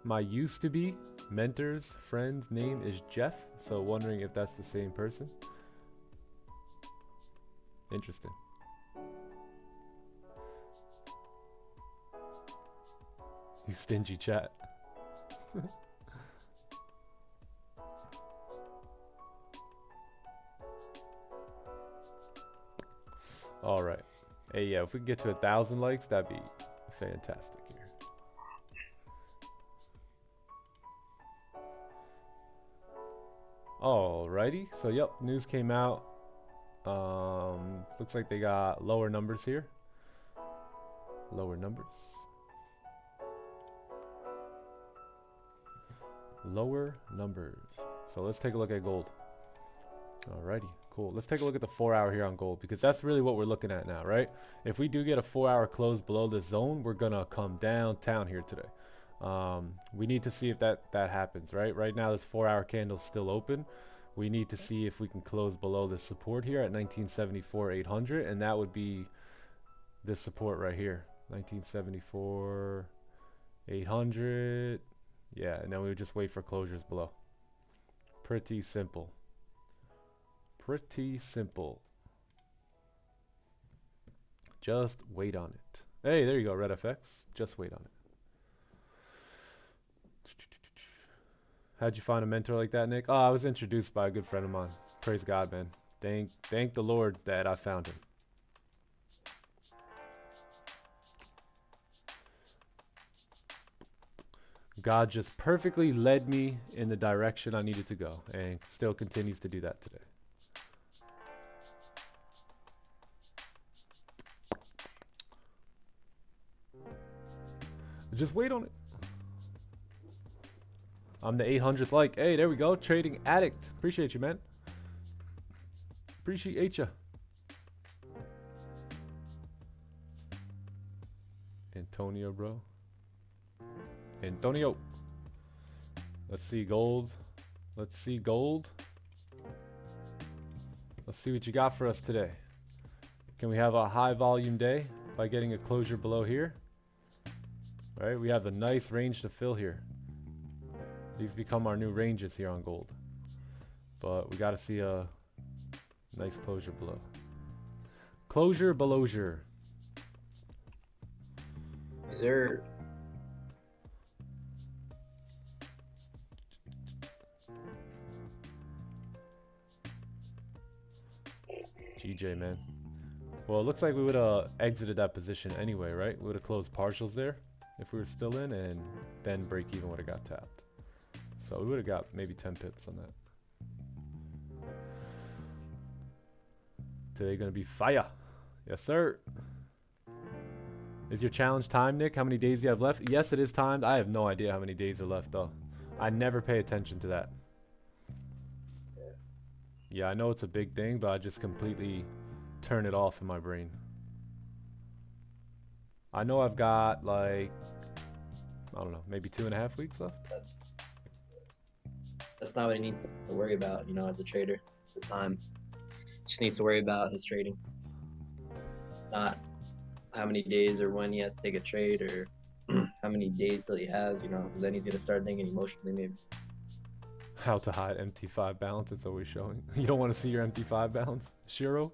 Speaker 1: My used to be mentor's friend's name is Jeff, so wondering if that's the same person. Interesting. You stingy chat. All right. Hey, yeah, if we can get to 1,000 likes, that'd be fantastic here. Alrighty. So, yep, news came out. Looks like they got lower numbers here. Lower numbers. Lower numbers. So let's take a look at gold. Alrighty, cool. Let's take a look at the 4 hour here on gold, because that's really what we're looking at now, right? If we do get a 4 hour close below this zone, we're gonna come downtown here today. We need to see if that happens, right? Right now this 4 hour candle's still open. We need to see if we can close below the support here at 1974.800, and that would be this support right here, 1974.800. Yeah, and then we would just wait for closures below. Pretty simple. Pretty simple. Just wait on it. Hey, there you go, Red FX. Just wait on it. How'd you find a mentor like that, Nick? Oh, I was introduced by a good friend of mine. Praise God, man. Thank the Lord that I found him. God just perfectly led me in the direction I needed to go, and still continues to do that today. Just wait on it. I'm the 800th like. Hey, there we go. Trading Addict. Appreciate you, man. Appreciate you. Antonio, bro. Antonio. Let's see gold. Let's see gold. Let's see what you got for us today. Can we have a high volume day by getting a closure below here? All right, we have a nice range to fill here. These become our new ranges here on gold. But we got to see a nice closure below. Closure belowsure.
Speaker 2: Is there...
Speaker 1: GJ, man. Well, it looks like we would have exited that position anyway, right? We would have closed partials there if we were still in, and then break even would have got tapped. So we would have got maybe 10 pips on that. Today gonna be fire. Yes, sir. Is your challenge timed, Nick? How many days do you have left? Yes, it is timed. I have no idea how many days are left, though. I never pay attention to that. Yeah, I know it's a big thing, but I just completely turn it off in my brain. I know I've got, like, I don't know, maybe 2.5 weeks left.
Speaker 2: That's not what he needs to worry about, you know, as a trader at the time. Just needs to worry about his trading. Not how many days or when he has to take a trade, or how many days till he has, you know, because then he's going to start thinking emotionally maybe.
Speaker 1: How to hide MT5 balance, it's always showing. You don't want to see your MT5 balance, Shiro?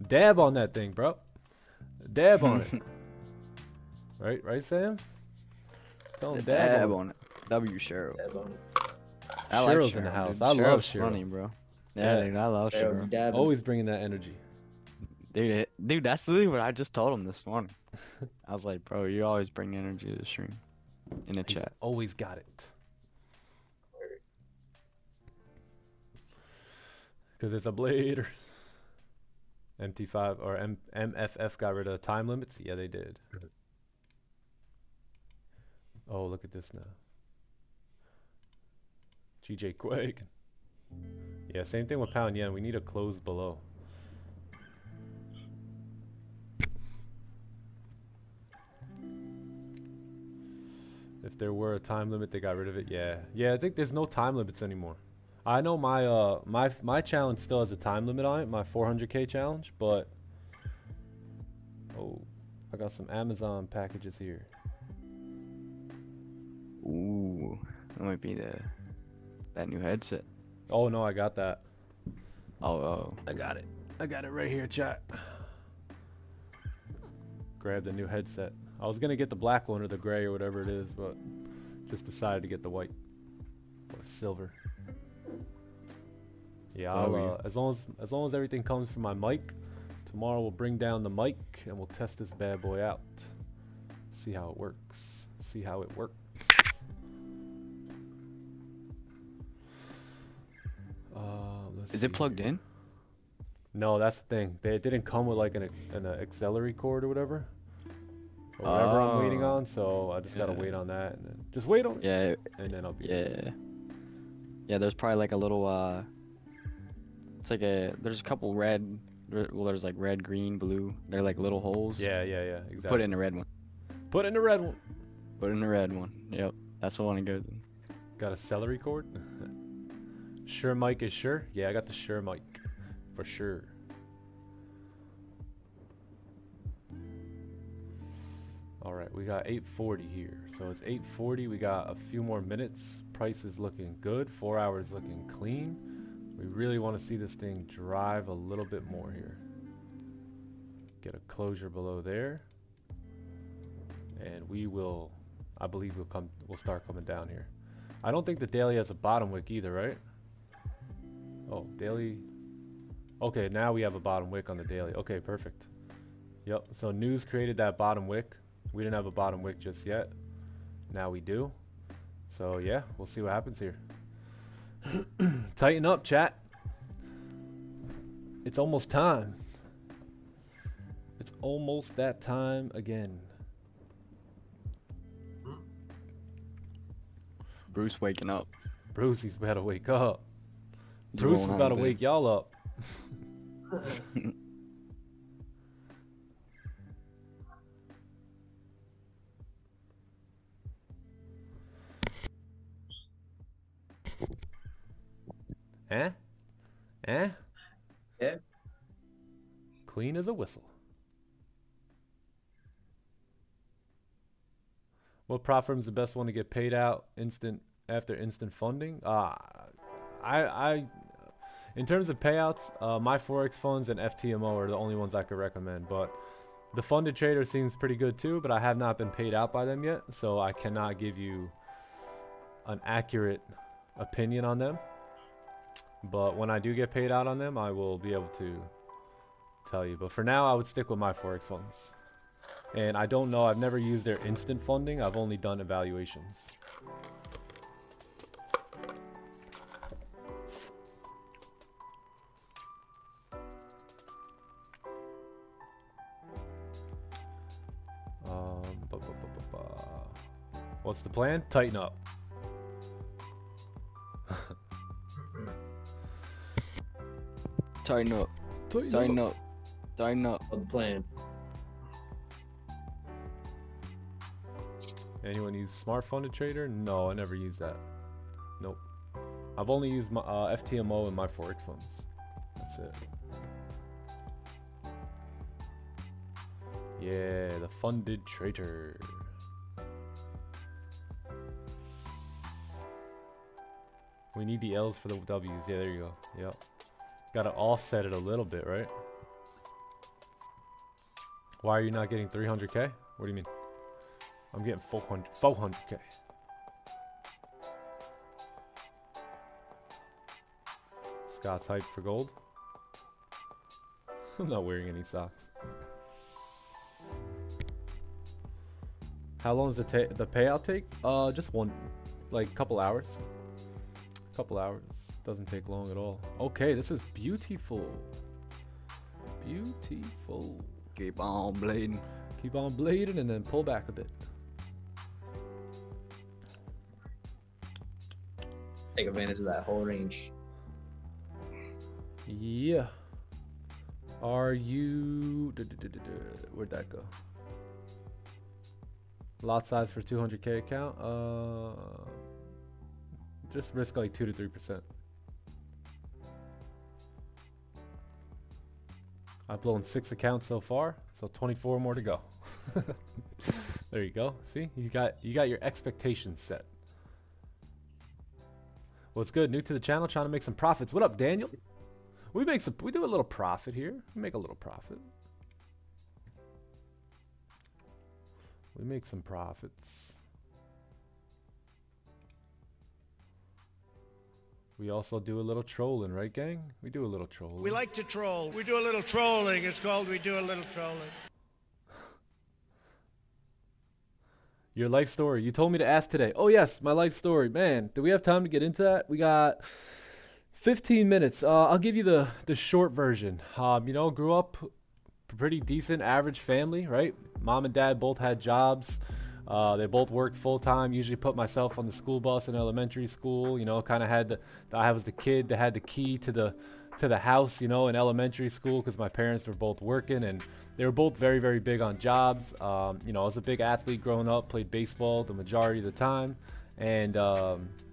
Speaker 1: Dab on that thing, bro. Dab on it. Right, Sam? Tell him dab on it.
Speaker 4: W Shiro.
Speaker 2: Dab on it.
Speaker 4: I like
Speaker 1: Shiro's
Speaker 4: Shiro,
Speaker 1: in the house.
Speaker 4: dude.
Speaker 1: I love
Speaker 4: Shiro's
Speaker 1: Shiro.
Speaker 4: funny, bro. Yeah, dude, I love
Speaker 2: Shiro
Speaker 4: Shiro.
Speaker 2: be dabbing.
Speaker 1: Always bringing that energy.
Speaker 4: Dude, that's literally what I just told him this morning. I was like, bro, you always bring energy to the stream. In the
Speaker 1: He's
Speaker 4: chat.
Speaker 1: always got it. Because it's a blader. MT5 or MFF got rid of time limits? Yeah, they did. Oh, look at this now. GJ Quake. Yeah, same thing with pound yen. We need a close below. If there were a time limit, they got rid of it. Yeah, yeah. I think there's no time limits anymore. I know my challenge still has a time limit on it, my 400k challenge, but oh, I got some Amazon packages here.
Speaker 4: Ooh, that might be that new headset.
Speaker 1: Oh no, I got that.
Speaker 4: Oh.
Speaker 1: I got it. I got it right here, chat. Grabbed a new headset. I was gonna get the black one or the gray or whatever it is, but just decided to get the white or silver. Yeah, I'll, as long as everything comes from my mic, tomorrow we'll bring down the mic and we'll test this bad boy out. See how it works. See how it works.
Speaker 4: Is it plugged in?
Speaker 1: No, that's the thing. They didn't come with like an auxiliary cord or whatever. Or whatever I'm waiting on, so I just gotta wait on that and then just wait on it.
Speaker 4: Yeah.
Speaker 1: And then I'll be
Speaker 4: Yeah, there's probably like a little it's like there's a couple red, well there's like red, green, blue. They're like little holes.
Speaker 1: Yeah, exactly.
Speaker 4: Put it in the red one.
Speaker 1: Put it in the red one.
Speaker 4: Put it in the red one. Yep. That's the one it goes in.
Speaker 1: Got a celery cord? Sure mic is sure? Yeah, I got the sure mic. For sure. Alright, we got 840 here. So it's 840. We got a few more minutes. Price is looking good. 4 hours looking clean. We really want to see this thing drive a little bit more here. Get a closure below there. And we will, I believe we'll start coming down here. I don't think the daily has a bottom wick either, right? Oh, daily. Okay, now we have a bottom wick on the daily. Okay, perfect. Yep, so news created that bottom wick. We didn't have a bottom wick just yet. Now we do. So yeah, we'll see what happens here. Tighten up, chat. It's almost time. It's almost that time again.
Speaker 4: Bruce waking up.
Speaker 1: Bruce, he's about to wake up. Bruce is about to wake y'all up. Eh? Eh?
Speaker 2: Yeah.
Speaker 1: Clean as a whistle. What prop firm is the best one to get paid out after instant funding? In terms of payouts, my Forex funds and FTMO are the only ones I could recommend. But the funded trader seems pretty good too, but I have not been paid out by them yet, so I cannot give you an accurate opinion on them. But when I do get paid out on them, I will be able to tell you. But for now, I would stick with my Forex funds. And I don't know, I've never used their instant funding. I've only done evaluations. What's the plan? Tighten up.
Speaker 4: Tighten up. Tighten up. Tighten up.
Speaker 2: The plan.
Speaker 1: Anyone use smart funded trader? No, I never used that. Nope. I've only used my FTMO and my Forex funds. That's it. Yeah, the funded trader. We need the L's for the W's. Yeah, there you go. Yep. Gotta offset it a little bit, right? Why are you not getting 300k? What do you mean? I'm getting 400k. Scott's hyped for gold. I'm not wearing any socks. How long does the payout take? Just one, like couple hours. Couple hours. Doesn't take long at all. Okay, this is beautiful. Beautiful.
Speaker 4: Keep on blading.
Speaker 1: Keep on blading and then pull back a bit.
Speaker 2: take advantage of that whole range.
Speaker 1: Yeah. Are you... Where'd that go? Lot size for 200K account? Just risk like 2 to 3%. I've blown 6 accounts so far, so 24 more to go. There you go. See, you got your expectations set. What's good? New to the channel, trying to make some profits. What up, Daniel? We do a little profit here. We make a little profit. We make some profits. We also do a little trolling, right, gang? We do a little trolling.
Speaker 6: We like to troll. We do a little trolling. It's called we do a little trolling.
Speaker 1: Your life story. You told me to ask today. Oh, yes, my life story. Man, do we have time to get into that? We got 15 minutes. I'll give you the short version. You know, grew up pretty decent, average family, right? Mom and dad both had jobs. They both worked full time. Usually put myself on the school bus in elementary school. You know, kind of had I was the kid that had the key to the house, you know, in elementary school because my parents were both working and they were both very, very big on jobs. You know, I was a big athlete growing up, played baseball the majority of the time, and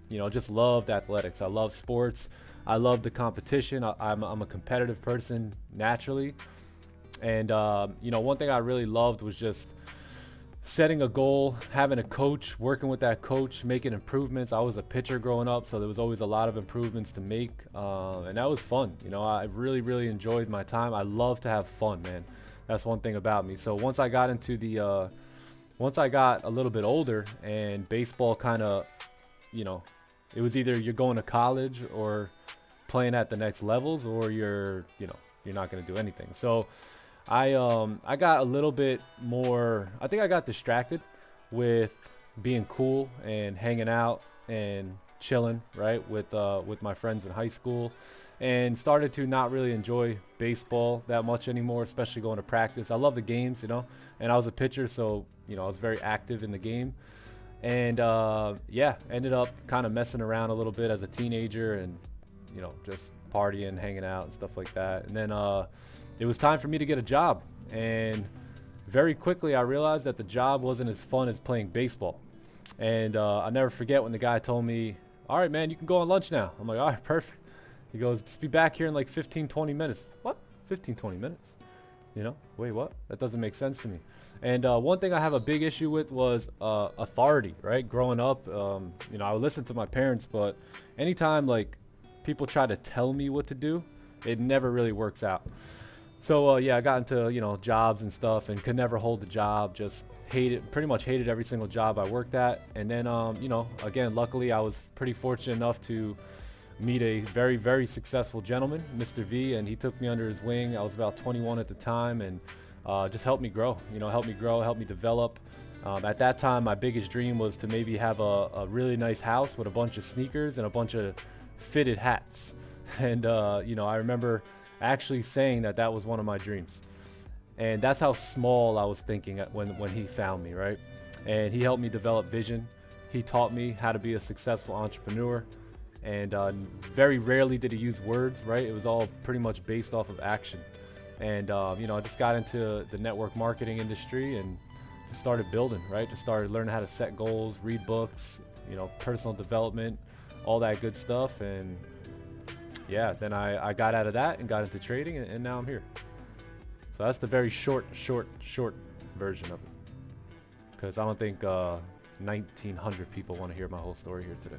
Speaker 1: you know, just loved athletics. I love sports. I love the competition. I'm a competitive person naturally, and you know, one thing I really loved was just setting a goal, having a coach, working with that coach, making improvements. I was a pitcher growing up, so there was always a lot of improvements to make, and that was fun. You know, I really, really enjoyed my time. I love to have fun, man. That's one thing about me. So once I got into the, once I got a little bit older and baseball kind of, you know, it was either you're going to college or playing at the next levels, or you're, you know, you're not going to do anything. So I got a little bit more, I think I got distracted with being cool and hanging out and chilling, right, with my friends in high school, and started to not really enjoy baseball that much anymore, especially going to practice. I love the games, you know, and I was a pitcher, so, you know, I was very active in the game. And yeah, ended up kind of messing around a little bit as a teenager and, you know, just partying, hanging out and stuff like that. And then it was time for me to get a job, and very quickly I realized that the job wasn't as fun as playing baseball. And I'll never forget when the guy told me, all right, man, you can go on lunch now. I'm like, all right, perfect. He goes, just be back here in like 15-20 minutes. What? 15-20 minutes? You know, wait, what? That doesn't make sense to me. And one thing I have a big issue with was authority, right? Growing up, you know, I would listen to my parents, but anytime like people try to tell me what to do, it never really works out. So yeah, I got into, you know, jobs and stuff and could never hold the job. Just pretty much hated every single job I worked at. And then, you know, again, luckily I was pretty fortunate enough to meet a very, very successful gentleman, Mr. V, and he took me under his wing. I was about 21 at the time, and just helped me grow, you know, helped me develop. At that time, my biggest dream was to maybe have a really nice house with a bunch of sneakers and a bunch of fitted hats. And, you know, I remember actually saying that was one of my dreams. And that's how small I was thinking when he found me, right? And he helped me develop vision. He taught me how to be a successful entrepreneur. And very rarely did he use words, right? It was all pretty much based off of action. And, you know, I just got into the network marketing industry and just started building, right? Just started learning how to set goals, read books, you know, personal development, all that good stuff. And yeah, then I got out of that and got into trading, and now I'm here. So that's the very short version of it. Because I don't think 1,900 people want to hear my whole story here today.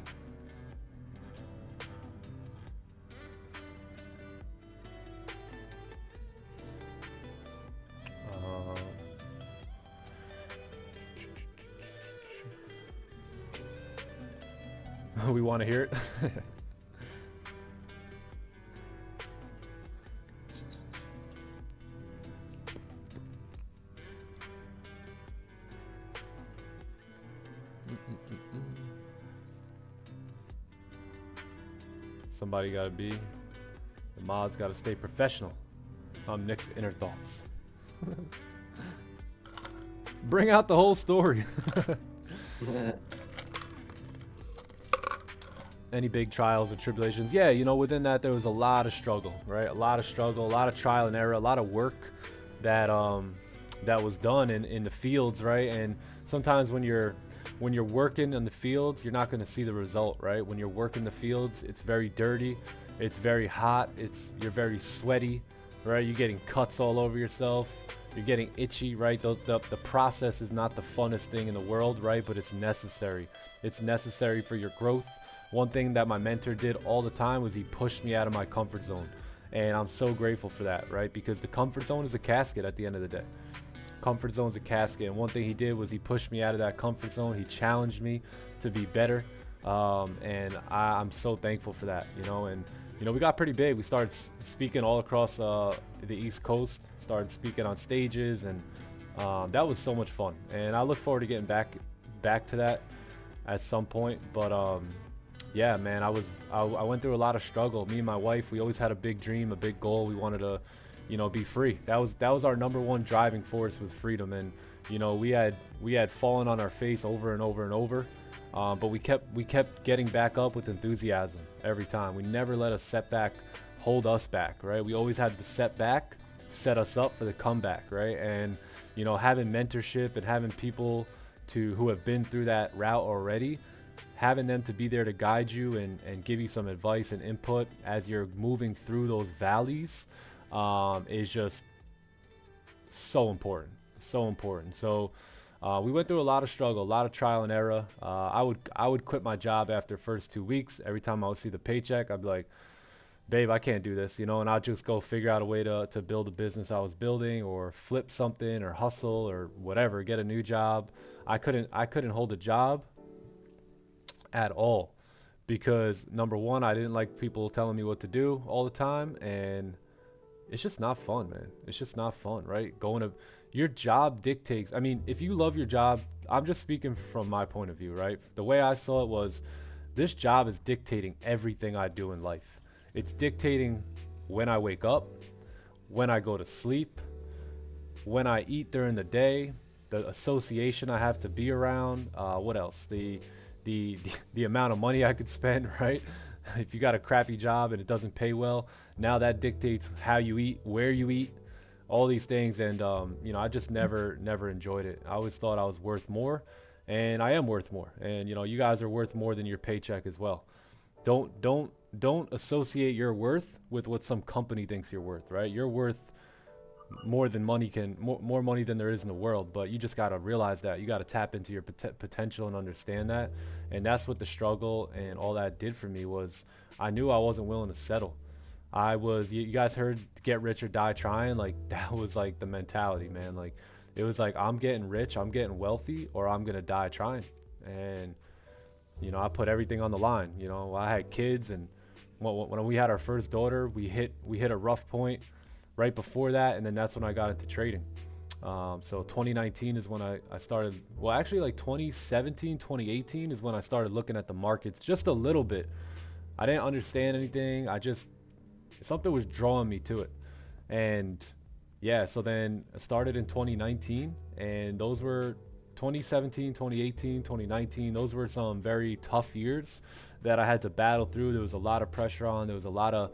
Speaker 1: We want to hear it. Somebody gotta be. The mods gotta stay professional. I'm Nick's inner thoughts. Bring out the whole story. any big trials and tribulations? Yeah, you know, within that there was a lot of struggle, right? A lot of struggle, a lot of trial and error, a lot of work that that was done in the fields, right? And sometimes when you're working in the fields, you're not going to see the result, right? When you're working the fields, it's very dirty, it's very hot, you're very sweaty, right? You're getting cuts all over yourself, you're getting itchy, right? The process is not the funnest thing in the world, right? But it's necessary. It's necessary for your growth. One thing that my mentor did all the time was he pushed me out of my comfort zone. And I'm so grateful for that, right? Because the comfort zone is a casket at the end of the day. Comfort zone's a casket. And one thing he did was he pushed me out of that comfort zone. He challenged me to be better. And I'm so thankful for that, you know. And you know, we got pretty big. We started speaking all across the East Coast, started speaking on stages, and that was so much fun. And I look forward to getting back to that at some point. But yeah, man, I went through a lot of struggle. Me and my wife, we always had a big dream, a big goal. We wanted to, you know, be free. That was our number one driving force, was freedom. And you know, we had fallen on our face over and over and over. But we kept getting back up with enthusiasm every time. We never let a setback hold us back, right? We always had the setback set us up for the comeback, right? And you know, having mentorship and having people who have been through that route already, having them to be there to guide you and give you some advice and input as you're moving through those valleys is just so important, so important. So we went through a lot of struggle, a lot of trial and error. I would quit my job after first 2 weeks. Every time I would see the paycheck, I'd be like, babe, I can't do this, you know, and I'd just go figure out a way to build a business I was building, or flip something, or hustle, or whatever, get a new job. I couldn't hold a job at all, because number one, I didn't like people telling me what to do all the time, and it's just not fun, man. It's just not fun, right? Your job dictates. I mean, if you love your job, I'm just speaking from my point of view, right? The way I saw it was, this job is dictating everything I do in life. It's dictating when I wake up, when I go to sleep, when I eat during the day, the association I have to be around, what else? The amount of money I could spend, right? If you got a crappy job and it doesn't pay well, now that dictates how you eat, where you eat, all these things. And you know, I just never enjoyed it. I always thought I was worth more, and I am worth more. And you know, you guys are worth more than your paycheck as well. Don't associate your worth with what some company thinks you're worth, right? You're worth more than money more money than there is in the world, but you just got to realize that. You got to tap into your potential and understand that. And that's what the struggle and all that did for me. Was I knew I wasn't willing to settle. You guys heard get rich or die trying. Like, that was like the mentality, man. Like, it was like, I'm getting rich, I'm getting wealthy, or I'm gonna die trying. And you know, I put everything on the line. You know, I had kids, and when we had our first daughter, we hit a rough point right before that, and then that's when I got into trading. So 2019 is when I started. Well, actually, like 2017, 2018 is when I started looking at the markets just a little bit. I didn't understand anything. Something was drawing me to it. And yeah, so then I started in 2019, and those were 2017, 2018, 2019. Those were some very tough years that I had to battle through. There was a lot of pressure on. There was a lot of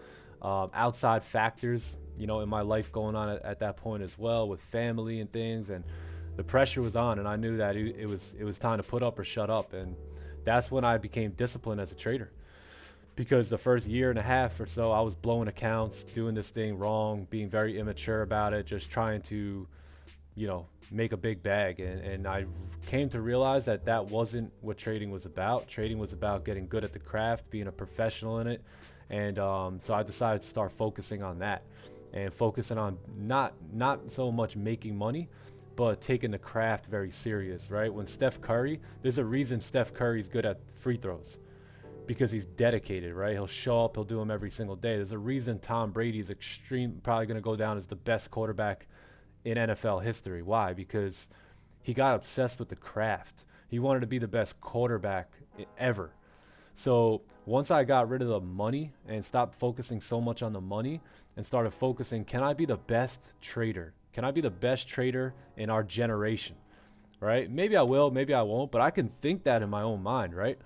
Speaker 1: outside factors, you know, in my life going on at that point as well, with family and things, and the pressure was on, and I knew that it was time to put up or shut up. And that's when I became disciplined as a trader, because the first year and a half or so, I was blowing accounts, doing this thing wrong, being very immature about it, just trying to, you know, make a big bag. And I came to realize that that wasn't what trading was about. Trading was about getting good at the craft, being a professional in it. And so I decided to start focusing on that, and focusing on not so much making money, but taking the craft very serious, right? When Steph Curry, there's a reason Steph Curry's good at free throws, because he's dedicated, right? He'll show up, he'll do them every single day. There's a reason Tom Brady's probably going to go down as the best quarterback in NFL history. Why? Because he got obsessed with the craft. He wanted to be the best quarterback ever. So once I got rid of the money and stopped focusing so much on the money and started focusing, can I be the best trader? Can I be the best trader in our generation, right? Maybe I will, maybe I won't, but I can think that in my own mind, right?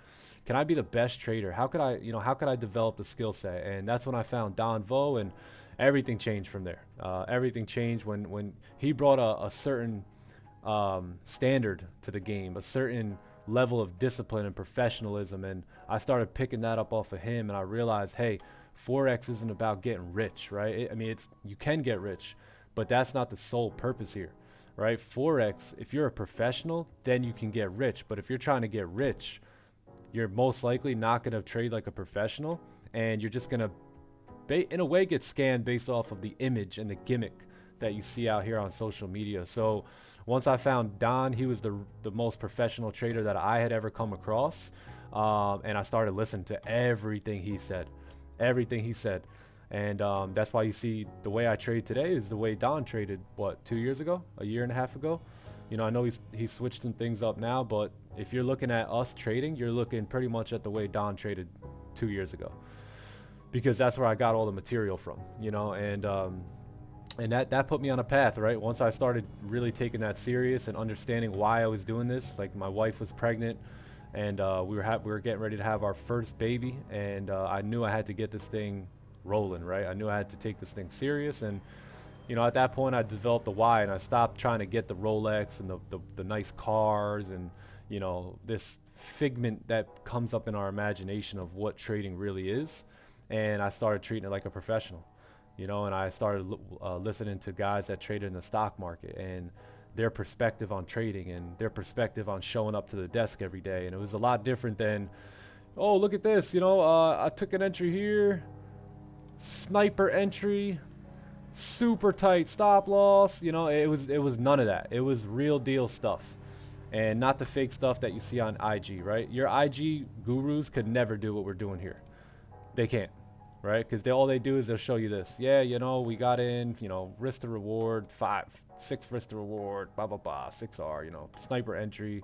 Speaker 1: can I be the best trader? How could I, how could I develop the skill set? And that's when I found Don Vo, and everything changed from there. Everything changed when he brought a certain standard to the game, a certain level of discipline and professionalism, and I started picking that up off of him, and I realized, hey, Forex isn't about getting rich, right? I mean, you can get rich, but that's not the sole purpose here, right? Forex, if you're a professional, then you can get rich, but if you're trying to get rich, you're most likely not going to trade like a professional, and you're just going to, in a way, get scammed based off of the image and the gimmick that you see out here on social media. So once I found Don, he was the most professional trader that I had ever come across, and I started listening to everything he said, and that's why you see the way I trade today is the way Don traded, what, 2 years ago, a year and a half ago. I know he's switched some things up now, but if you're looking at us trading, you're looking pretty much at the way Don traded 2 years ago, because that's where I got all the material from, and that put me on a path, right? Once I started really taking that serious and understanding why I was doing this, like my wife was pregnant, and we were getting ready to have our first baby, and I knew I had to get this thing rolling, right? I knew I had to take this thing serious, and at that point I developed the why, and I stopped trying to get the Rolex and the nice cars and this figment that comes up in our imagination of what trading really is, and I started treating it like a professional. And I started listening to guys that traded in the stock market and their perspective on trading and their perspective on showing up to the desk every day. And it was a lot different than, oh, look at this, I took an entry here, sniper entry, super tight stop loss. It was none of that. It was real deal stuff, and not the fake stuff that you see on IG, right? Your IG gurus could never do what we're doing here. They can't. Right? Because all they do is they'll show you this. Yeah, we got in, risk to reward, 6 risk to reward, blah, blah, blah, 6R, sniper entry,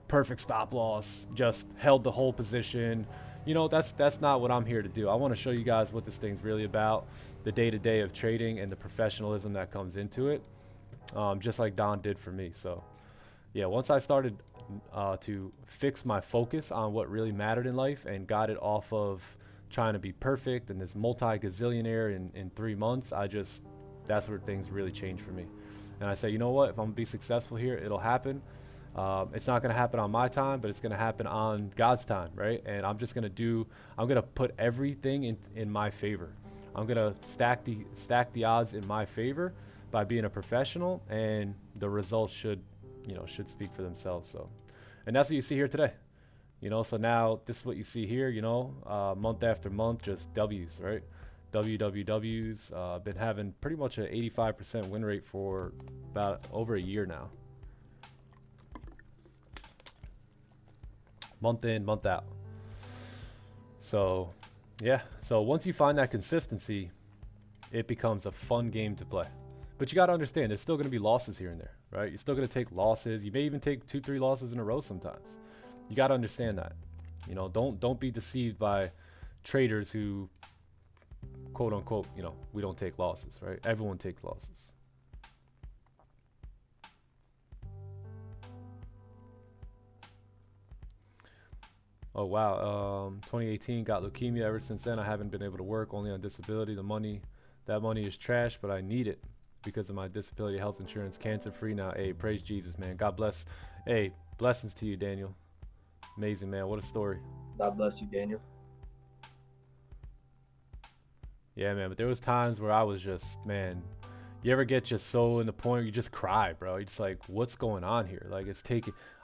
Speaker 1: perfect stop loss, just held the whole position. That's not what I'm here to do. I want to show you guys what this thing's really about, the day-to-day of trading and the professionalism that comes into it, just like Don did for me. So, yeah, once I started to fix my focus on what really mattered in life and got it off of trying to be perfect and this multi-gazillionaire in 3 months, that's where things really changed for me. And I say, you know what, if I'm gonna be successful here, it'll happen. It's not gonna happen on my time, but it's gonna happen on God's time, right? And I'm gonna put everything in my favor. I'm gonna stack the odds in my favor by being a professional, and the results should speak for themselves. So, and that's what you see here today. So now this is what you see here, month after month, just W's, right? W's. Been having pretty much an 85% win rate for about over a year now. Month in, month out. So, yeah. So once you find that consistency, it becomes a fun game to play. But you got to understand, there's still going to be losses here and there, right? You're still going to take losses. You may even take 2-3 losses in a row sometimes. You got to understand that. Don't be deceived by traders who, quote unquote, we don't take losses, right? Everyone takes losses. Oh, wow. 2018, got leukemia. Ever since then, I haven't been able to work, only on disability. That money is trash, but I need it because of my disability, health insurance, cancer free now. Hey, praise Jesus, man. God bless. Hey, blessings to you, Daniel. Amazing, man. What a story.
Speaker 2: God bless you, Daniel.
Speaker 1: Yeah, man. But there was times where I was just, man, you ever get just so in the point where you just cry, bro? You're just like, what's going on here? Like,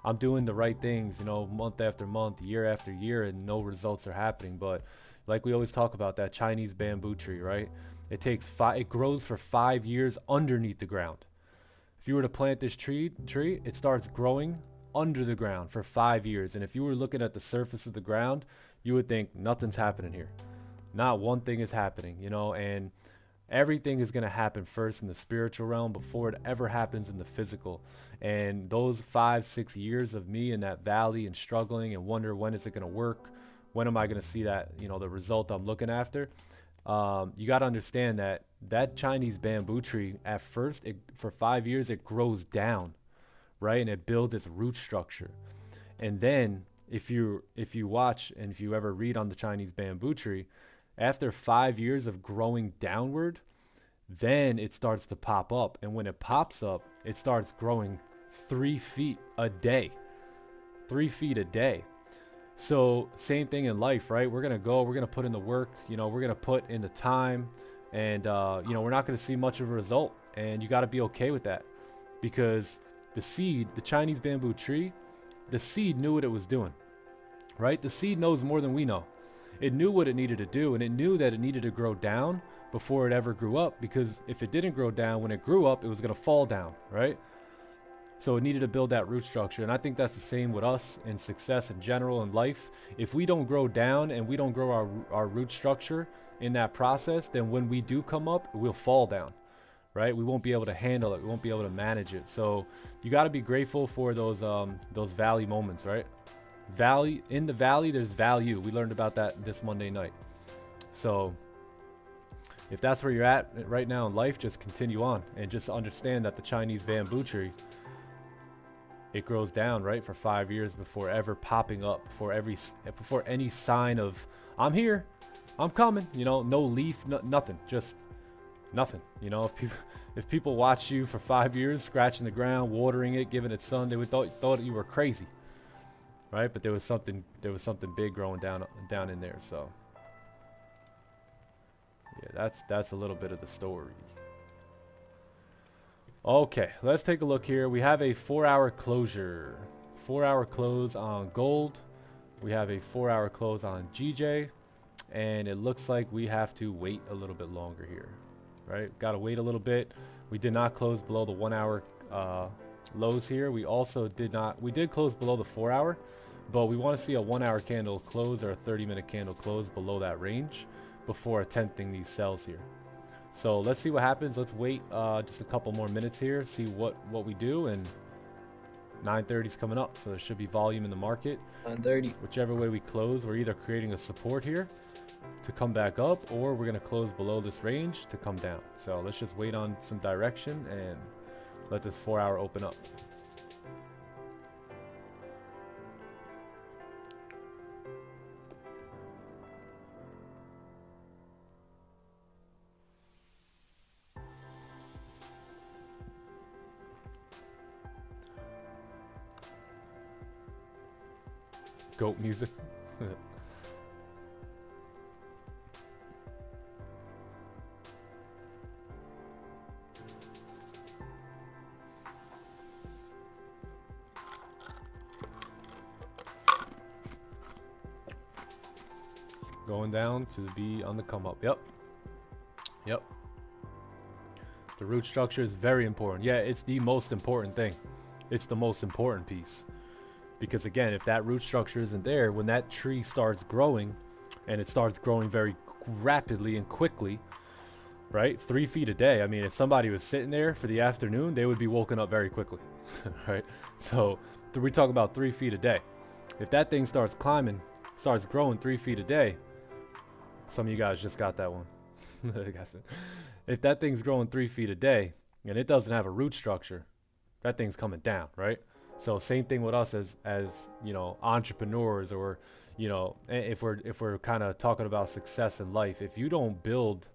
Speaker 1: I'm doing the right things, month after month, year after year, and no results are happening. But like we always talk about, that Chinese bamboo tree, right? It grows for 5 years underneath the ground. If you were to plant this tree, it starts growing under the ground for 5 years. And if you were looking at the surface of the ground, you would think nothing's happening here. Not one thing is happening, and everything is going to happen first in the spiritual realm before it ever happens in the physical. And those 5-6 years of me in that valley and struggling and wonder, when is it going to work? When am I going to see that, the result I'm looking after? You got to understand that Chinese bamboo tree, at first, for 5 years, it grows down, right? And it builds its root structure. And then if you watch and if you ever read on the Chinese bamboo tree, after 5 years of growing downward, then it starts to pop up. And when it pops up, it starts growing 3 feet a day. 3 feet a day. So same thing in life, right? We're going to put in the work, we're going to put in the time, and, we're not going to see much of a result. And you got to be okay with that, because the seed, the Chinese bamboo tree, the seed knew what it was doing, right? The seed knows more than we know. It knew what it needed to do, and it knew that it needed to grow down before it ever grew up, because if it didn't grow down, when it grew up, it was going to fall down, right? So it needed to build that root structure. And I think that's the same with us in success in general in life. If we don't grow down and we don't grow our root structure in that process, then when we do come up, we'll fall down, right? We won't be able to handle it. We won't be able to manage it. So you got to be grateful for those valley moments, right? In the valley, there's value. We learned about that this Monday night. So if that's where you're at right now in life, just continue on and just understand that the Chinese bamboo tree, it grows down, right, for 5 years before ever popping up, before any sign of I'm here, I'm coming, no leaf, nothing, just nothing. If people watch you for 5 years scratching the ground, watering it, giving it sun, they would thought you were crazy, right? But there was something big growing down in there. So yeah, that's a little bit of the story. Okay, let's take a look here. We have a 4-hour closure. 4-hour close on gold. We have a 4-hour close on GJ. And it looks like we have to wait a little bit longer here. Right? Got to wait a little bit. We did not close below the 1-hour lows here. We also did close below the 4-hour. But we want to see a 1-hour candle close or a 30-minute candle close below that range before attempting these sells here. So let's see what happens. Let's wait just a couple more minutes here, see what we do. And 9:30 is coming up, so there should be volume in the market.
Speaker 2: 9:30.
Speaker 1: Whichever way we close, we're either creating a support here to come back up, or we're going to close below this range to come down. So let's just wait on some direction and let this 4-hour open up. Goat music. Going down to be on the come up. Yep. The root structure is very important. Yeah, it's the most important thing. It's the most important piece. Because again, if that root structure isn't there, when that tree starts growing, and it starts growing very rapidly and quickly, right? 3 feet a day. I mean, if somebody was sitting there for the afternoon, they would be woken up very quickly, right? So we talk about 3 feet a day. If that thing starts climbing, starts growing 3 feet a day, some of you guys just got that one. If that thing's growing 3 feet a day and it doesn't have a root structure, that thing's coming down, right? So same thing with us as entrepreneurs, or if we're kind of talking about success in life. If you don't build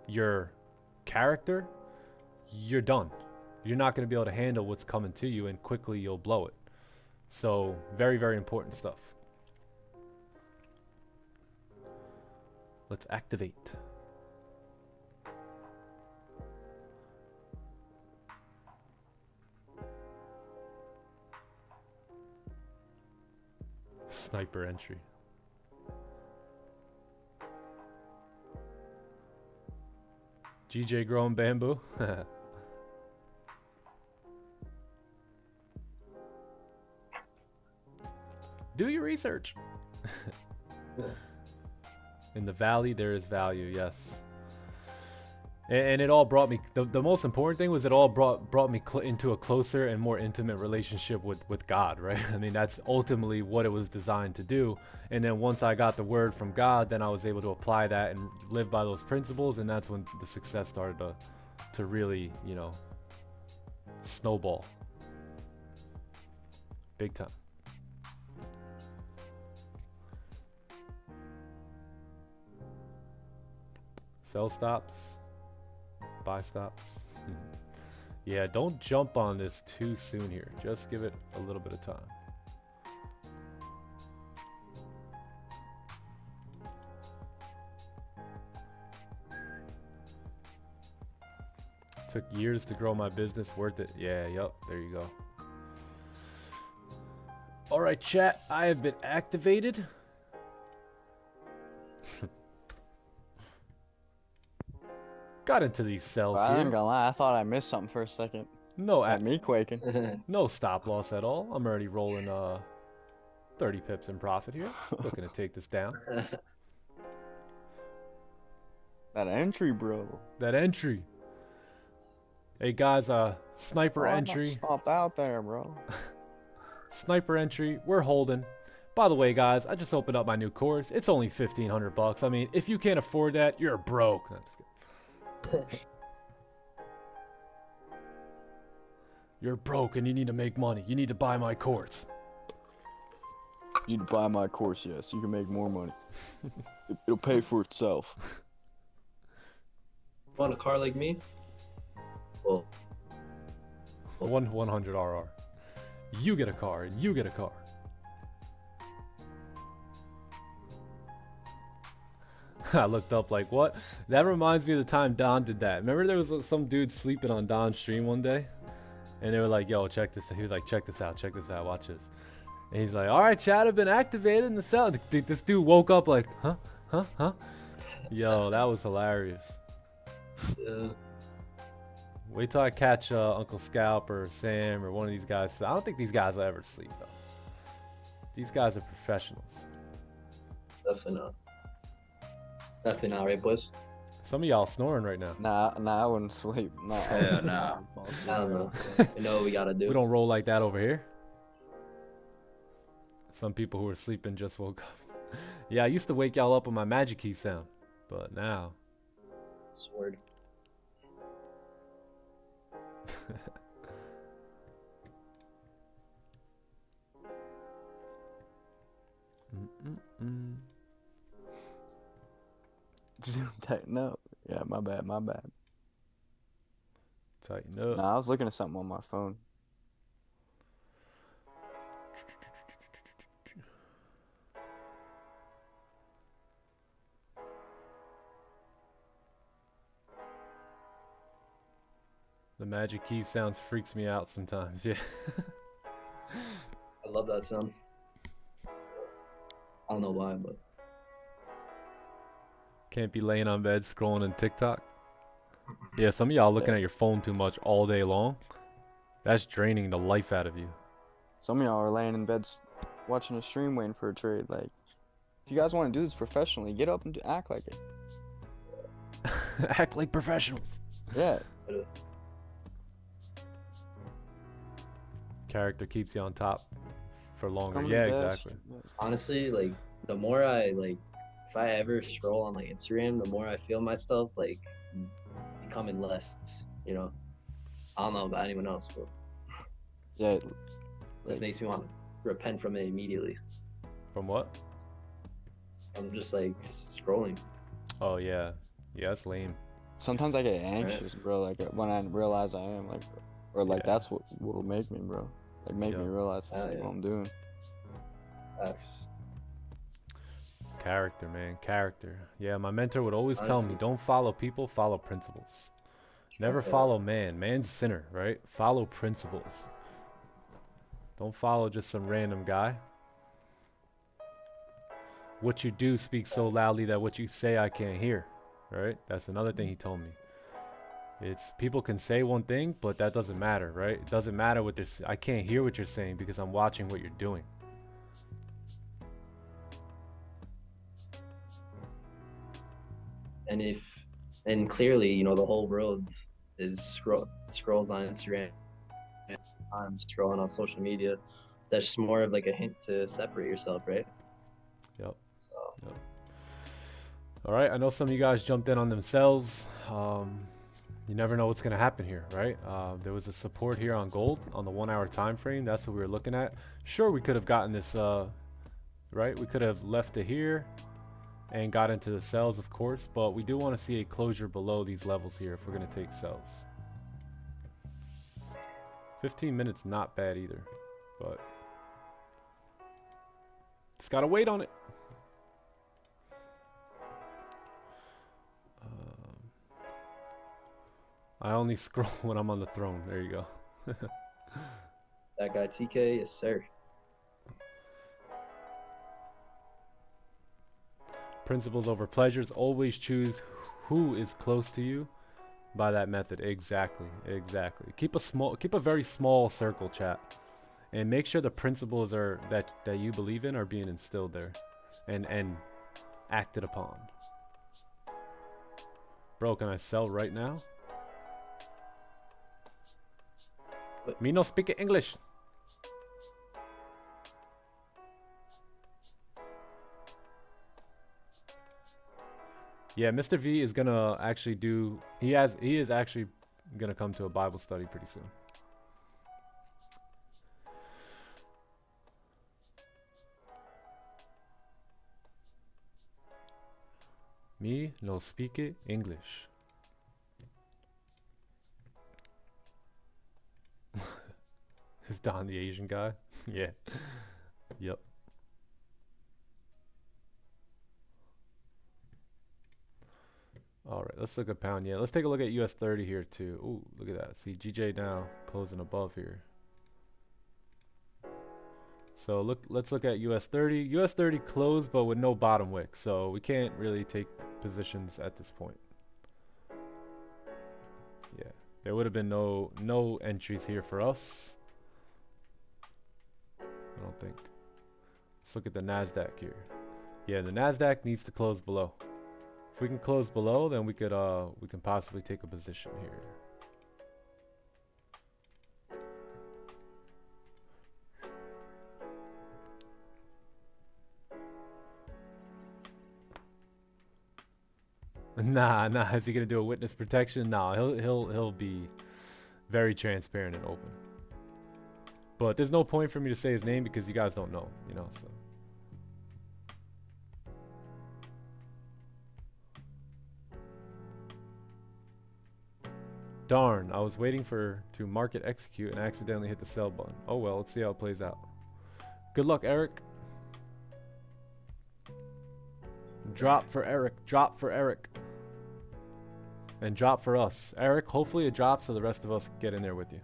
Speaker 1: your character, you're done. You're not going to be able to handle what's coming to you, and quickly you'll blow it. So very, very important stuff. Let's activate. Sniper entry. GJ growing bamboo. Do your research. In the valley, there is value. Yes. And it all brought me, the most important thing was it all brought me into a closer and more intimate relationship with God, right? I mean, that's ultimately what it was designed to do. And then once I got the word from God, then I was able to apply that and live by those principles. And that's when the success started to really, snowball. big time. Sell stops, buy stops. Yeah, don't jump on this too soon here. Just give it a little bit of time. Took years to grow my business. Worth it. Yeah, yep. There you go. All right, chat. I have been activated. Got into these cells
Speaker 4: I ain't
Speaker 1: here.
Speaker 4: gonna lie, I thought I missed something for a second.
Speaker 1: No,
Speaker 4: At me quaking.
Speaker 1: no stop loss at all. I'm already rolling 30 pips in profit here. Looking to take this down.
Speaker 4: That entry, bro.
Speaker 1: That entry. Hey guys, sniper entry.
Speaker 4: Stopped out there, bro.
Speaker 1: Sniper entry. We're holding. By the way, guys, I just opened up my new course. It's only $1,500. I mean, if you can't afford that, you're broke. No, just kidding. You're broke and you need to make money. You need to buy my course.
Speaker 4: You need to buy my course, yes. You can make more money. It'll pay for itself.
Speaker 2: Want a car like me? Well,
Speaker 1: 100 RR. You get a car and you get a car. I looked up like, what? That reminds me of the time Don did that. Remember there was some dude sleeping on Don's stream one day? And they were like, yo, check this out. He was like, check this out, watch this. And he's like, all right, chat, I've been activated in the cell. This dude woke up like, huh? Yo, that was hilarious.
Speaker 2: yeah.
Speaker 1: Wait till I catch Uncle Scalp or Sam or one of these guys. I don't think these guys will ever sleep, though. These guys are professionals.
Speaker 2: Definitely not. Definitely not, right, boys?
Speaker 1: Some of y'all snoring right now.
Speaker 4: Nah, I wouldn't sleep. Nah,
Speaker 5: Yeah, nah.
Speaker 2: I don't know. We know what we gotta do.
Speaker 1: We don't roll like that over here. Some people who are sleeping just woke up. Yeah, I used to wake y'all up with my magic key sound, but now.
Speaker 2: Sword.
Speaker 4: Zoom tighten up. Yeah, my bad.
Speaker 1: Tighten up.
Speaker 4: Nah, I was looking at something on my phone.
Speaker 1: The magic key sounds freaks me out sometimes. Yeah.
Speaker 2: I love that sound. I don't know why, but
Speaker 1: Can't be laying on bed scrolling on TikTok. Yeah, some of y'all looking
Speaker 2: Yeah.
Speaker 1: at your phone too much all day long. That's draining the life out of you.
Speaker 4: Some of y'all are laying in bed watching a stream waiting for a trade. Like, if you guys want to do this professionally, get up and act like it.
Speaker 1: Act like professionals.
Speaker 4: Yeah.
Speaker 1: Character keeps you on top for longer.
Speaker 4: Come to
Speaker 1: Yeah,
Speaker 4: bed.
Speaker 1: exactly.
Speaker 2: honestly, like, the more I, like, if I ever scroll on, like, Instagram, the more I feel myself, like, becoming less, you know? I don't know about anyone else, but
Speaker 4: Yeah.
Speaker 2: this makes me want to repent from it immediately.
Speaker 1: From what?
Speaker 2: I'm just, like, scrolling.
Speaker 1: Oh, yeah. Yeah, that's lame.
Speaker 4: Sometimes I get anxious, bro. Like when I realize I am, like, or like
Speaker 1: Yeah.
Speaker 4: that's what'll make me, bro. Like make me
Speaker 1: Yeah.
Speaker 4: realize that's
Speaker 2: Yeah.
Speaker 4: what I'm doing.
Speaker 2: Facts.
Speaker 1: Character, man. Character. Yeah, my mentor would always tell me,
Speaker 2: Honestly.
Speaker 1: don't follow people, follow principles. Never
Speaker 2: That's it.
Speaker 1: follow man. Man's sinner, right? Follow principles. Don't follow just some random guy. What you do speaks so loudly that what you say I can't hear, right? That's another thing he told me. It's people can say one thing, but that doesn't matter, right? It doesn't matter what they're I can't hear what you're saying because I'm watching what you're doing.
Speaker 2: And clearly, you know, the whole world is scrolls on Instagram, I'm scrolling on social media. That's just more of like a hint to separate yourself, right?
Speaker 1: Yep.
Speaker 2: So
Speaker 1: All right, I know some of you guys jumped in on themselves. You never know what's going to happen here, right? There was a support here on gold on the 1 hour time frame. That's what we were looking at. Sure, we could have gotten this, right? We could have left it here and got into the sells, of course, but we do want to see a closure below these levels here if we're going to take sells. 15 minutes, not bad either, but just got to wait on it. I only scroll when I'm on the throne. There you go.
Speaker 2: That guy TK, yes sir.
Speaker 1: Principles over pleasures. Always choose who is close to you by that method. Exactly. Keep a very small circle, chat, and make sure the principles are that you believe in are being instilled there and acted upon. Bro, can I sell right now? Me no speak English. Yeah, Mr. V is gonna actually do. He is actually gonna come to a Bible study pretty soon. Me no speak English. Is Don the Asian guy? Yeah. Yep. All right, let's look at pound. Yeah, let's take a look at US 30 here too. Ooh, look at that. See GJ now closing above here. So let's look at US 30. US 30 closed but with no bottom wick, so we can't really take positions at this point. Yeah, there would have been no entries here for us. I don't think. Let's look at the NASDAQ here. Yeah, the NASDAQ needs to close below. If we can close below, then we can possibly take a position here. Nah, is he gonna do a witness protection? Nah, he'll be very transparent and open. But there's no point for me to say his name because you guys don't know, you know, so. Darn, I was waiting to market execute and accidentally hit the sell button. Oh well, let's see how it plays out. Good luck, Eric. Drop for Eric, drop for Eric. And drop for us. Eric, hopefully it drops so the rest of us can get in there with you.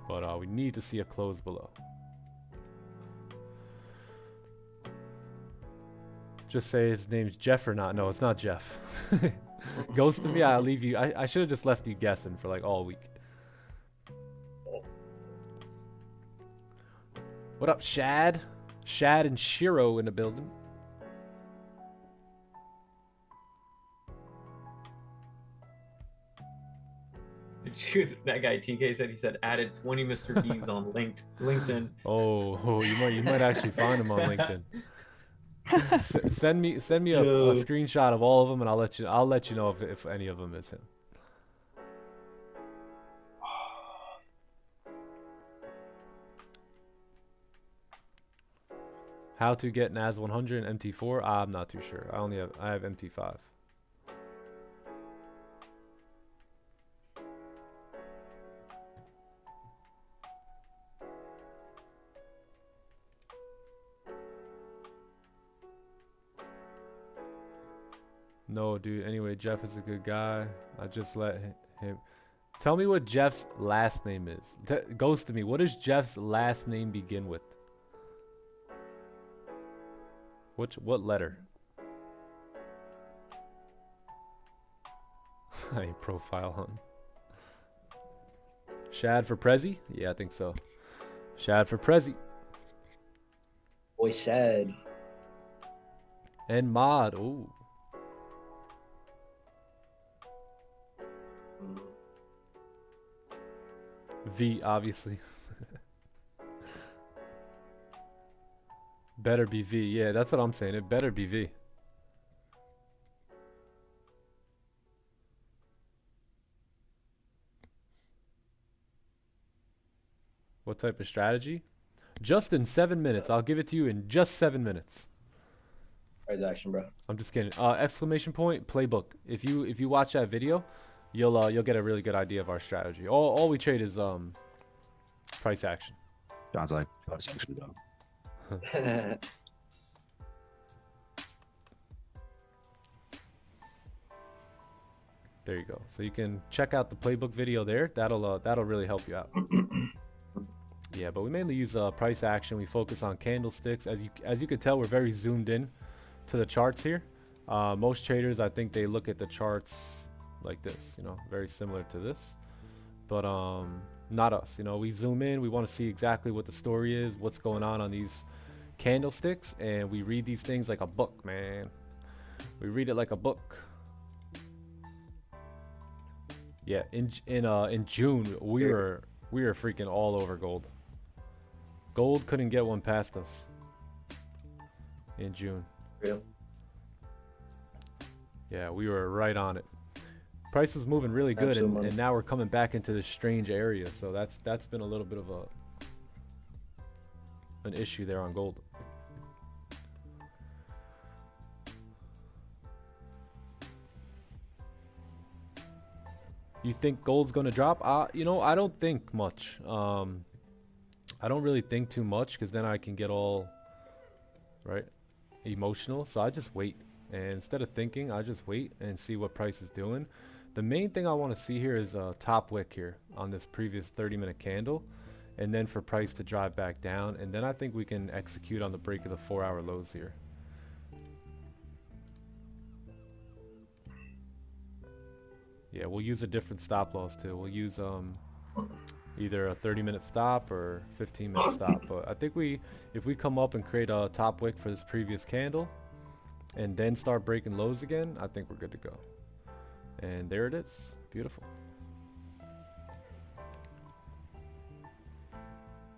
Speaker 1: But we need to see a close below. Just say his name's Jeff or not. No, it's not Jeff. Ghost to me, I'll leave you. I should have just left you guessing for like all week. What up, Shad? Shad and Shiro in the building.
Speaker 3: That guy TK said he said added 20 Mr. B's on LinkedIn.
Speaker 1: Oh, you might actually find him on LinkedIn. Send me a screenshot of all of them, and I'll let you know if any of them is him. How to get NAS 100 and MT4? I'm not too sure. I have MT5. No, dude. Anyway, Jeff is a good guy. I just let him. Tell me what Jeff's last name is. Ghost to me. What does Jeff's last name begin with? What letter? I ain't profile hunting. Shad for Prezi? Yeah, I think so. Shad for Prezi.
Speaker 2: Boy, Shad.
Speaker 1: And Mod. Ooh. V, obviously. Better be V. Yeah, that's what I'm saying. It better be V. What type of strategy? Just in 7 minutes. I'll give it to you in just 7 minutes.
Speaker 2: Price action, bro.
Speaker 1: I'm just kidding. Exclamation point playbook. If you watch that video, you'll get a really good idea of our strategy. All we trade is price action.
Speaker 5: Sounds like price action though.
Speaker 1: There you go. So you can check out the playbook video there. That'll really help you out. Yeah, but we mainly use price action. We focus on candlesticks. As you can tell, we're very zoomed in to the charts here. Most traders, I think they look at the charts like this, you know, very similar to this. But not us. You know, we zoom in. We want to see exactly what the story is, what's going on these candlesticks, and we read these things like a book, man. We read it like a book. Yeah, in June we were freaking all over gold. Gold couldn't get one past us in June.
Speaker 2: Real.
Speaker 1: Yeah, we were right on it. Price was moving really good, and now we're coming back into this strange area. So that's been a little bit of an issue there on gold. You think gold's gonna drop? You know, I don't think much. I don't really think too much, because then I can get all emotional. So I just wait, and instead of thinking, I just wait and see what price is doing. The main thing I want to see here is a top wick here on this previous 30-minute candle, and then for price to drive back down, and then I think we can execute on the break of the 4-hour lows here. Yeah, we'll use a different stop loss too. We'll use either a 30-minute stop or 15-minute stop. But I think if we come up and create a top wick for this previous candle and then start breaking lows again, I think we're good to go. And there it is. Beautiful.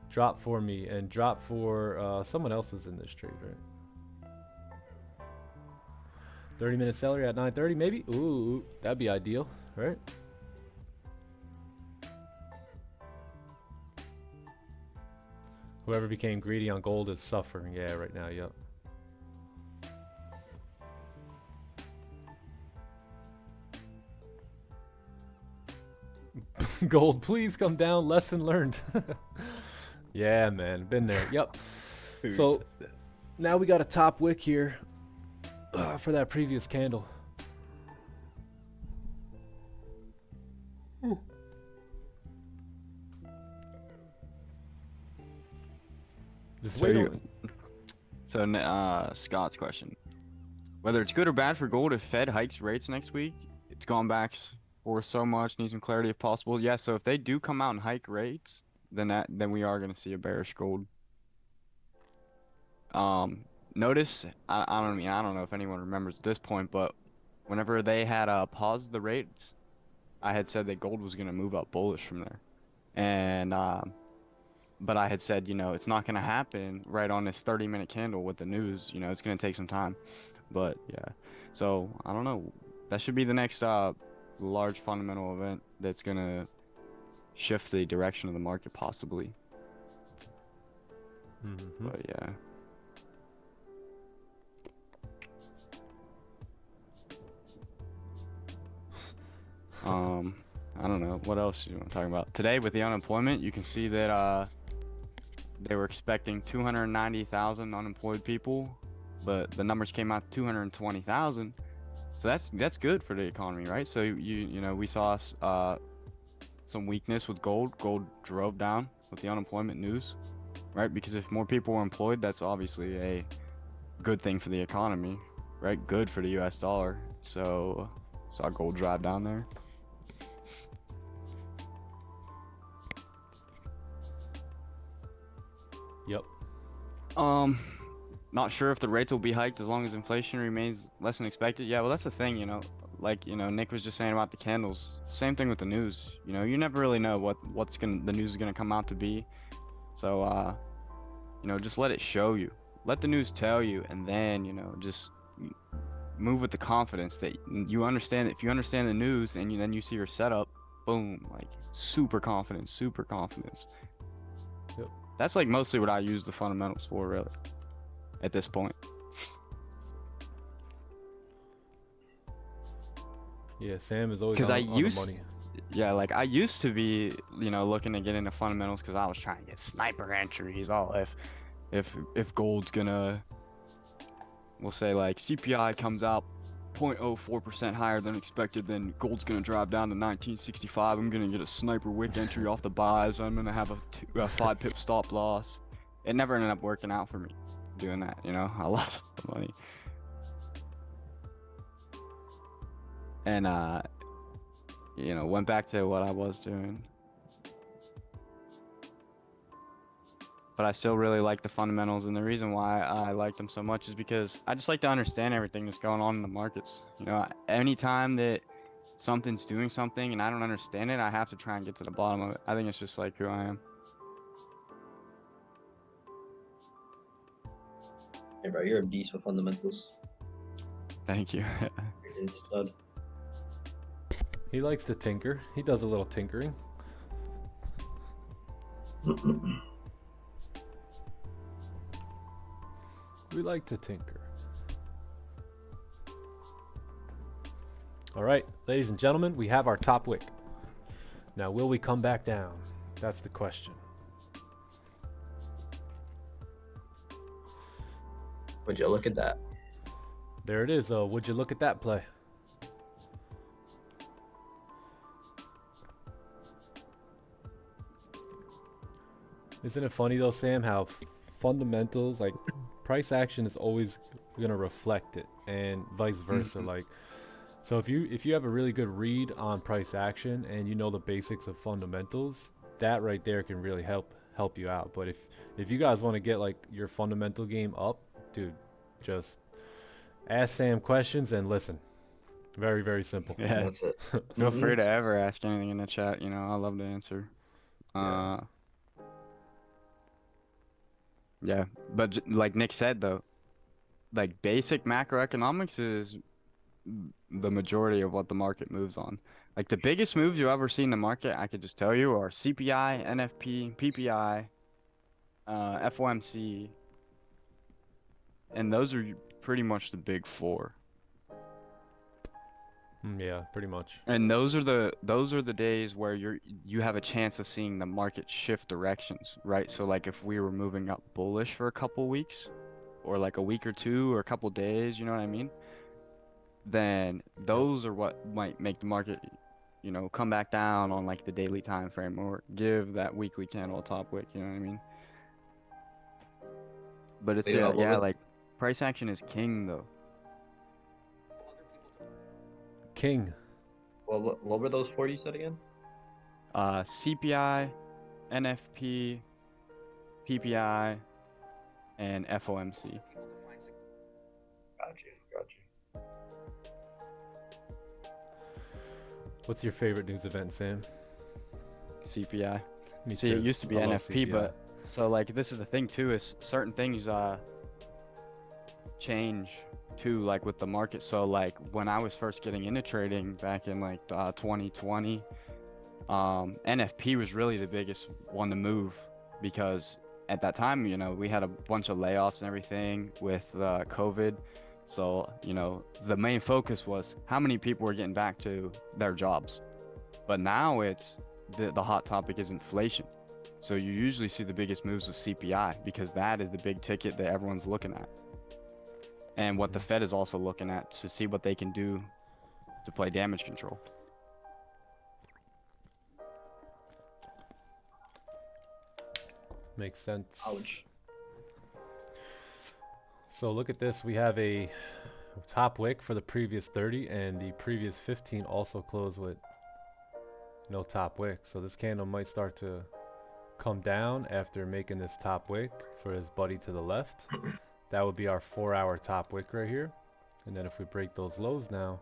Speaker 1: Drop for me and drop for someone else was in this trade, right? 30-minute celery at 9:30 maybe? Ooh, that'd be ideal, right? Whoever became greedy on gold is suffering. Yeah, right now, yep. Gold, please come down. Lesson learned. Yeah, man. Been there. Yep. So now we got a top wick here for that previous candle. This
Speaker 4: Scott's question: whether it's good or bad for gold if Fed hikes rates next week? It's gone back for so much, need some clarity if possible. Yeah, so if they do come out and hike rates, then we are going to see a bearish gold. Notice, I don't know if anyone remembers at this point, but whenever they had paused the rates, I had said that gold was going to move up bullish from there. And but I had said, you know, it's not going to happen right on this 30-minute candle with the news. You know, it's going to take some time. But yeah, so I don't know. That should be the next large fundamental event that's going to shift the direction of the market possibly.
Speaker 1: Mm-hmm.
Speaker 4: But yeah. I don't know what else you want to talk about today with the unemployment. You can see that they were expecting 290,000 unemployed people, but the numbers came out 220,000. So that's good for the economy, right? So you know, we saw some weakness with gold. Gold drove down with the unemployment news, right? Because if more people were employed, that's obviously a good thing for the economy, right? Good for the US dollar. So saw gold drive down there.
Speaker 1: Yep.
Speaker 4: Not sure if the rates will be hiked as long as inflation remains less than expected. Yeah, well, that's the thing, you know, like, you know, Nick was just saying about the candles. Same thing with the news. You know, you never really know what the news is gonna come out to be. So, you know, just let it show you. Let the news tell you, and then, you know, just move with the confidence that you understand. If you understand the news and then you see your setup, boom, like super confidence.
Speaker 1: Yep.
Speaker 4: That's like mostly what I use the fundamentals for, really, at this point.
Speaker 1: Yeah, Sam is always
Speaker 4: Because
Speaker 1: on the money.
Speaker 4: Yeah, like I used to be, you know, looking to get into fundamentals because I was trying to get sniper entries. Oh, if gold's gonna, we'll say like CPI comes out 0.04% higher than expected, then gold's gonna drop down to 1965. I'm gonna get a sniper wick entry off the buys. I'm gonna have a 5 pip stop loss. It never ended up working out for me doing that. You know, I lost the money. And you know, went back to what I was doing. But I still really like the fundamentals, and the reason why I like them so much is because I just like to understand everything that's going on in the markets. You know, anytime that something's doing something and I don't understand it, I have to try and get to the bottom of it. I think it's just like who I am.
Speaker 2: Hey, bro, you're a beast with fundamentals.
Speaker 4: Thank you.
Speaker 2: You're a stud.
Speaker 1: He likes to tinker. He does a little tinkering. We like to tinker. All right, ladies and gentlemen, we have our top wick. Now, will we come back down? That's the question.
Speaker 2: Would you look at that?
Speaker 1: There it is, though. Would you look at that play? Isn't it funny though, Sam, how fundamentals, like price action is always gonna reflect it, and vice versa. Like, so if you have a really good read on price action and you know the basics of fundamentals, that right there can really help you out. But if you guys want to get like your fundamental game up, dude, just ask Sam questions and listen. Very, very simple.
Speaker 4: Yeah.
Speaker 2: That's it.
Speaker 4: Feel free to ever ask anything in the chat. You know, I love to answer. Yeah, but like Nick said though, like basic macroeconomics is the majority of what the market moves on. Like the biggest moves you ever see in the market, I could just tell you, are CPI, NFP, PPI, FOMC, and those are pretty much the big four.
Speaker 1: Yeah, pretty much.
Speaker 4: And those are the days where you have a chance of seeing the market shift directions, right? So like if we were moving up bullish for a couple weeks, or like a week or two, or a couple days, you know what I mean? Then those are what might make the market, you know, come back down on like the daily time frame, or give that weekly candle a top wick, you know what I mean? But it's yeah, like price action is king though.
Speaker 1: King.
Speaker 2: Well, what were those four you said again?
Speaker 4: CPI, NFP, PPI, and FOMC.
Speaker 2: Got you.
Speaker 1: What's your favorite news event, Sam?
Speaker 4: CPI.
Speaker 1: Me
Speaker 4: See,
Speaker 1: too.
Speaker 4: it used to be
Speaker 1: I love
Speaker 4: NFP,
Speaker 1: CPI.
Speaker 4: but so like this is the thing too, is certain things change too, like with the market. So like when I was first getting into trading back in like 2020, NFP was really the biggest one to move, because at that time, you know, we had a bunch of layoffs and everything with COVID. So, you know, the main focus was how many people were getting back to their jobs. But now it's the hot topic is inflation. So you usually see the biggest moves with CPI, because that is the big ticket that everyone's looking at. And what the Fed is also looking at to see what they can do to play damage control.
Speaker 1: Makes sense.
Speaker 2: Ouch.
Speaker 1: So look at this. We have a top wick for the previous 30, and the previous 15 also closed with no top wick. So this candle might start to come down after making this top wick for his buddy to the left. That would be our 4-hour top wick right here. And then if we break those lows now,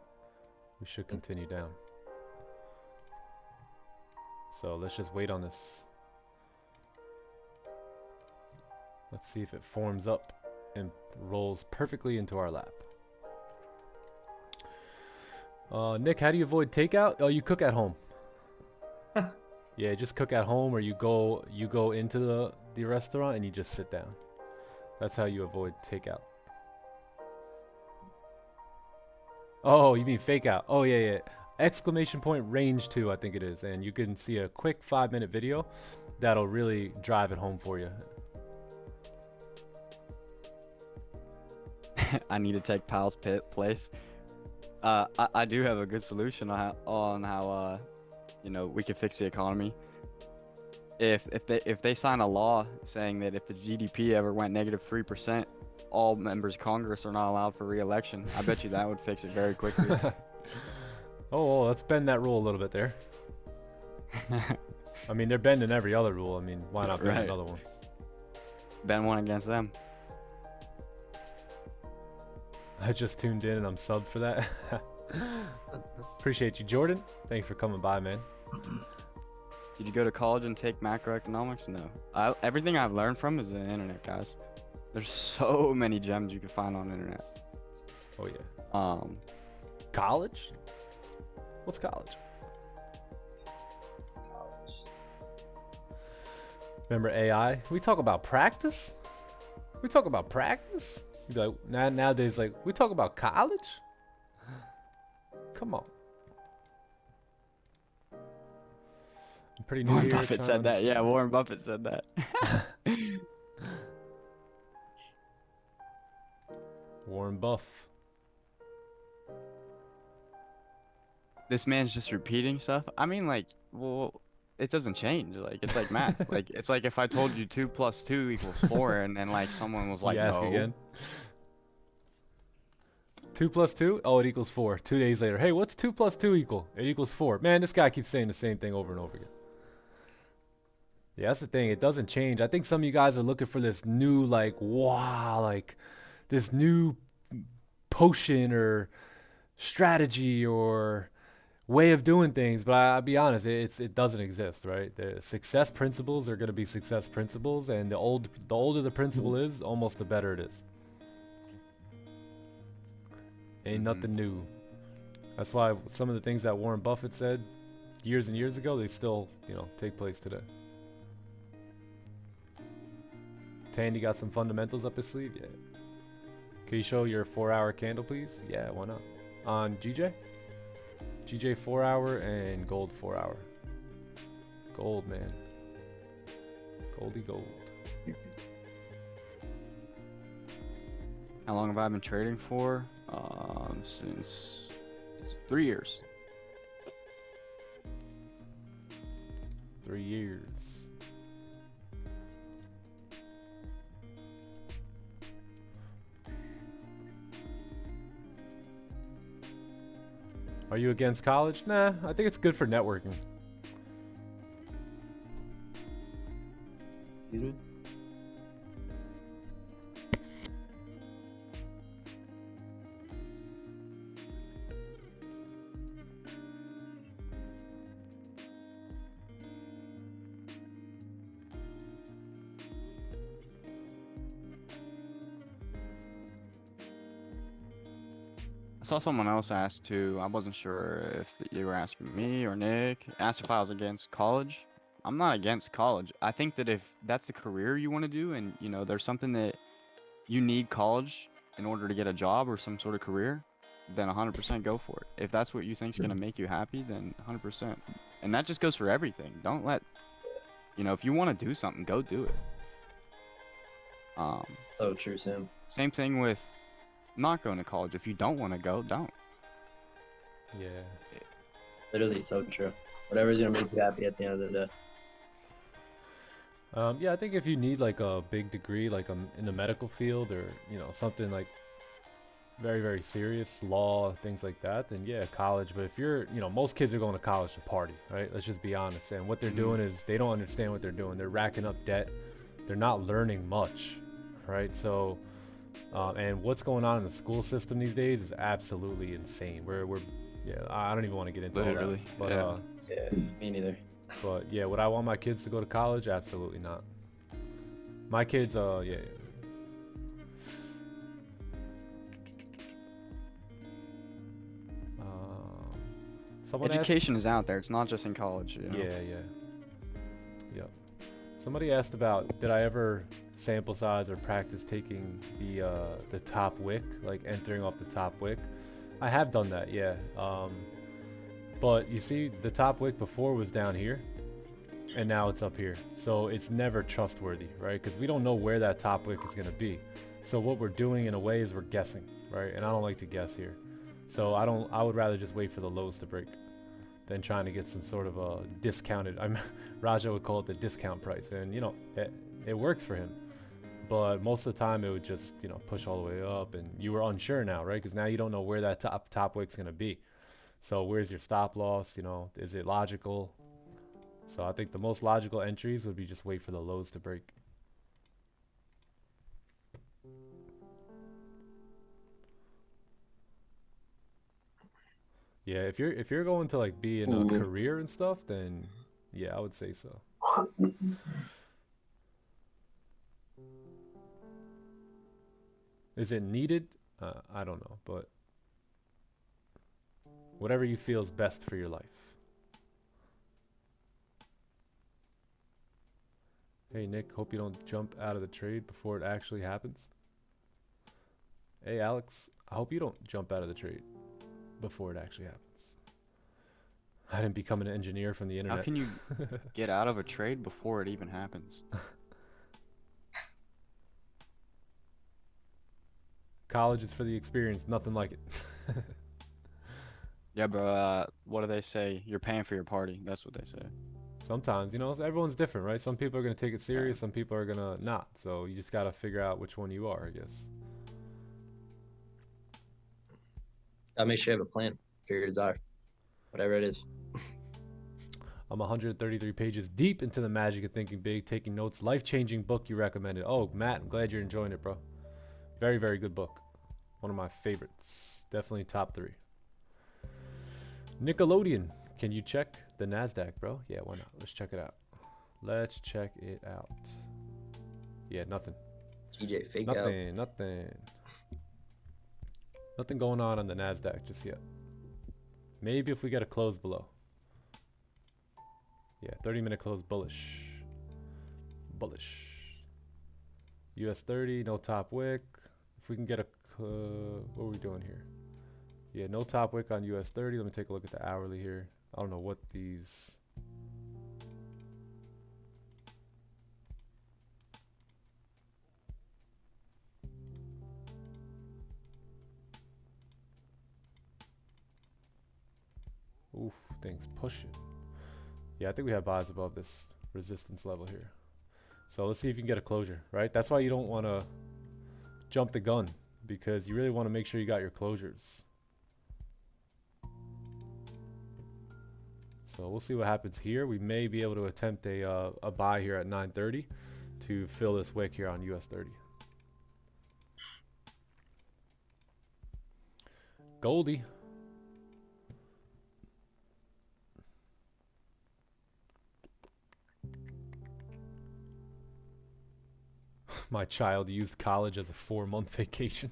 Speaker 1: we should continue down. So let's just wait on this. Let's see if it forms up and rolls perfectly into our lap. Nick, how do you avoid takeout? Oh, you cook at home. Yeah, just cook at home, or you go into the restaurant and you just sit down. That's how you avoid takeout. Oh, you mean fake out? Oh yeah, yeah. Exclamation point range 2, I think it is, and you can see a quick 5-minute video that'll really drive it home for you.
Speaker 4: I need to take Pal's place. I do have a good solution on how you know, we can fix the economy. If they sign a law saying that if the GDP ever went -3%, all members of Congress are not allowed for re-election, I bet you that would fix it very quickly.
Speaker 1: Oh, let's bend that rule a little bit there. I mean, they're bending every other rule. I mean, why not bend
Speaker 4: Right.
Speaker 1: another one?
Speaker 4: Bend one against them.
Speaker 1: I just tuned in and I'm subbed for that. Appreciate you, Jordan. Thanks for coming by, man.
Speaker 4: Did you go to college and take macroeconomics? No. Everything I've learned from is the internet, guys. There's so many gems you can find on the internet.
Speaker 1: Oh yeah. College? What's college? Remember AI? We talk about practice? We talk about practice? You'd be like, nowadays, like, we talk about college? Come on. I'm pretty new
Speaker 4: Warren
Speaker 1: here.
Speaker 4: Buffett
Speaker 1: trying
Speaker 4: said
Speaker 1: to
Speaker 4: that. Yeah,
Speaker 1: understand.
Speaker 4: Warren Buffett said that.
Speaker 1: Warren Buff.
Speaker 4: This man's just repeating stuff. I mean, like, well, it doesn't change. Like, it's like math. Like, it's like if I told you 2 + 2 = 4, and then like someone was like,
Speaker 1: you ask
Speaker 4: no.
Speaker 1: again. 2 + 2? Oh, it equals 4. 2 days later. Hey, what's 2 + 2 equal? It equals 4. Man, this guy keeps saying the same thing over and over again. Yeah, that's the thing. It doesn't change. I think some of you guys are looking for this new, like, wow, like this new potion or strategy or way of doing things. But I'll be honest, it doesn't exist, right? The success principles are going to be success principles, and the older the principle is, almost the better it is. Ain't nothing new. That's why some of the things that Warren Buffett said years and years ago, they still, you know, take place today. Tandy got some fundamentals up his sleeve? Yeah. Can you show your 4-hour candle, please? Yeah, why not? On GJ? GJ 4-hour and gold 4-hour. Gold, man. Goldy gold.
Speaker 4: How long have I been trading for? Since 3 years.
Speaker 1: 3 years. Are you against college? Nah, I think it's good for networking.
Speaker 2: Excuse me?
Speaker 4: I saw someone else ask too. I wasn't sure if you were asking me or Nick. Asked if I was against college. I'm not against college. I think that if that's the career you want to do, and you know there's something that you need college in order to get a job or some sort of career, then 100% go for it. If that's what you think is going to make you happy, then 100%. And that just goes for everything. Don't let, you know, if you want to do something, go do it.
Speaker 2: So true, Sam.
Speaker 4: Same thing with not going to college. If you don't want to go, don't.
Speaker 1: Yeah.
Speaker 2: Literally so true. Whatever's gonna make you happy at the end of the day.
Speaker 1: Yeah, I think if you need like a big degree, like in the medical field, or you know something like very, very serious, law, things like that, then yeah, college. But if you're, you know, most kids are going to college to party, right? Let's just be honest. And what they're doing is they don't understand what they're doing. They're racking up debt. They're not learning much, right? So, and what's going on in the school system these days is absolutely insane. Yeah, I don't even want to get into all that.
Speaker 4: Literally,
Speaker 1: But
Speaker 4: yeah.
Speaker 2: Yeah, me neither.
Speaker 1: But yeah, would I want my kids to go to college? Absolutely not. My kids, yeah. Someone
Speaker 4: Education is out there. It's not just in college. You know?
Speaker 1: Yeah, yeah. Somebody asked about, did I ever sample size or practice taking the top wick, like entering off the top wick? I have done that, yeah. But you see, the top wick before was down here, and now it's up here. So it's never trustworthy, right? Because we don't know where that top wick is going to be. So what we're doing in a way is we're guessing, right? And I don't like to guess here. So I would rather just wait for the lows to break than trying to get some sort of a discounted, Raja would call it the discount price. And, you know, it works for him. But most of the time it would just, you know, push all the way up, and you were unsure now, right? Because now you don't know where that top wick's going to be. So where's your stop loss? You know, is it logical? So I think the most logical entries would be just wait for the lows to break. Yeah, if you're going to like be in a career and stuff, then yeah, I would say so. Is it needed? I don't know, but whatever you feel is best for your life. Hey Nick, hope you don't jump out of the trade before it actually happens. Hey Alex, I hope you don't jump out of the trade before it actually happens. I didn't become an engineer from the internet.
Speaker 4: How can you get out of a trade before it even happens?
Speaker 1: College is for the experience, nothing like it.
Speaker 4: Yeah, but what do they say? You're paying for your party. That's what they say.
Speaker 1: Sometimes, you know, everyone's different, right? Some people are going to take it serious, some people are going to not. So you just got to figure out which one you are, I guess.
Speaker 2: Gotta make sure you have a plan. Figure it out. Whatever it is.
Speaker 1: I'm 133 pages deep into the magic of thinking big, taking notes. Life-changing book you recommended. Oh, Matt, I'm glad you're enjoying it, bro. Very, very good book. One of my favorites. Definitely top 3. Nickelodeon. Can you check the NASDAQ, bro? Yeah, why not? Let's check it out. Let's check it out. Yeah, nothing.
Speaker 2: TJ, fake
Speaker 1: Nothing,
Speaker 2: out.
Speaker 1: nothing. Nothing going on the NASDAQ just yet. Maybe if we get a close below. Yeah, 30-minute close bullish. Bullish. US 30, no top wick. If we can get a... what are we doing here? Yeah, no top wick on US 30. Let me take a look at the hourly here. I don't know what these... Oof, things pushing. Yeah, I think we have buys above this resistance level here. So let's see if you can get a closure, right? That's why you don't want to jump the gun, because you really want to make sure you got your closures. So we'll see what happens here. We may be able to attempt a buy here at 930 to fill this wick here on US 30. Goldie. My child used college as a 4-month vacation.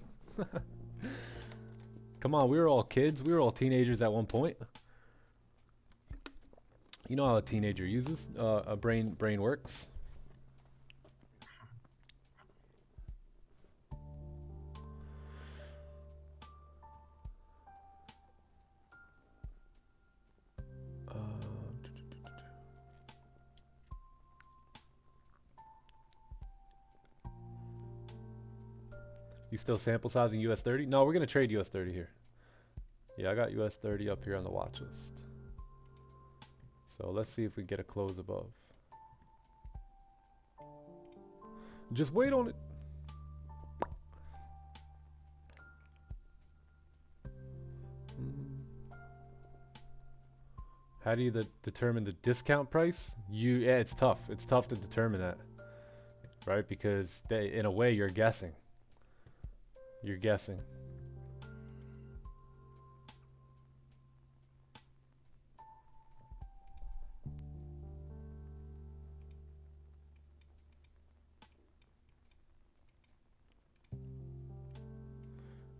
Speaker 1: Come on, we were all kids. We were all teenagers at one point. You know how a teenager uses a brain works. You still sample sizing US 30? No, we're going to trade US 30 here. Yeah, I got US 30 up here on the watch list. So let's see if we get a close above. Just wait on it. How do you determine the discount price? Yeah, it's tough. It's tough to determine that, right? Because in a way, you're guessing. You're guessing.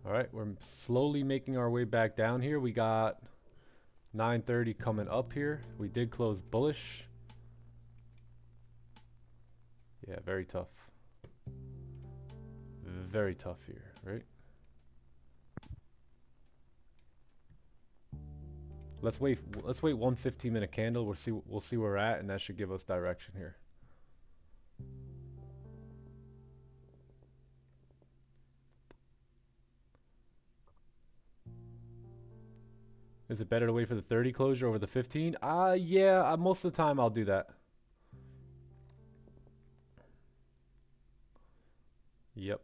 Speaker 1: All right, we're slowly making our way back down here. We got 930 coming up here. We did close bullish. Yeah, very tough. Very tough here, right? Let's wait 1 15-minute candle. We'll see where we're at, and that should give us direction here. Is it better to wait for the 30 closure over the 15? Yeah, most of the time I'll do that. Yep.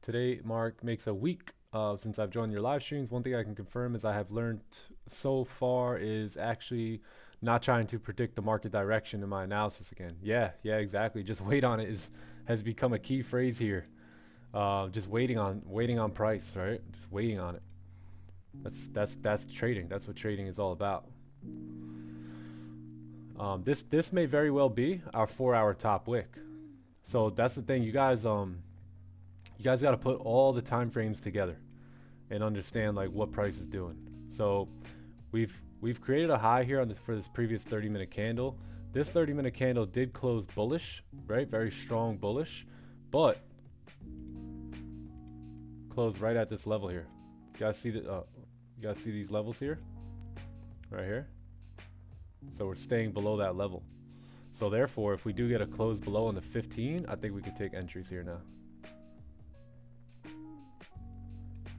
Speaker 1: Today, Mark, makes a week since I've joined your live streams. One thing I can confirm is I have learned so far is actually not trying to predict the market direction in my analysis again. Yeah, exactly. Just wait on it has become a key phrase here. Just waiting on price, right? Just waiting on it. That's trading. That's what trading is all about. This may very well be our 4-hour top wick. So that's the thing, you guys got to put all the time frames together and understand like what price is doing. So we've created a high here for this previous 30-minute candle. This 30-minute candle did close bullish, right? Very strong bullish, but closed right at this level here. You guys see these levels here, right here? So we're staying below that level. So therefore, if we do get a close below on the 15, I think we could take entries here now.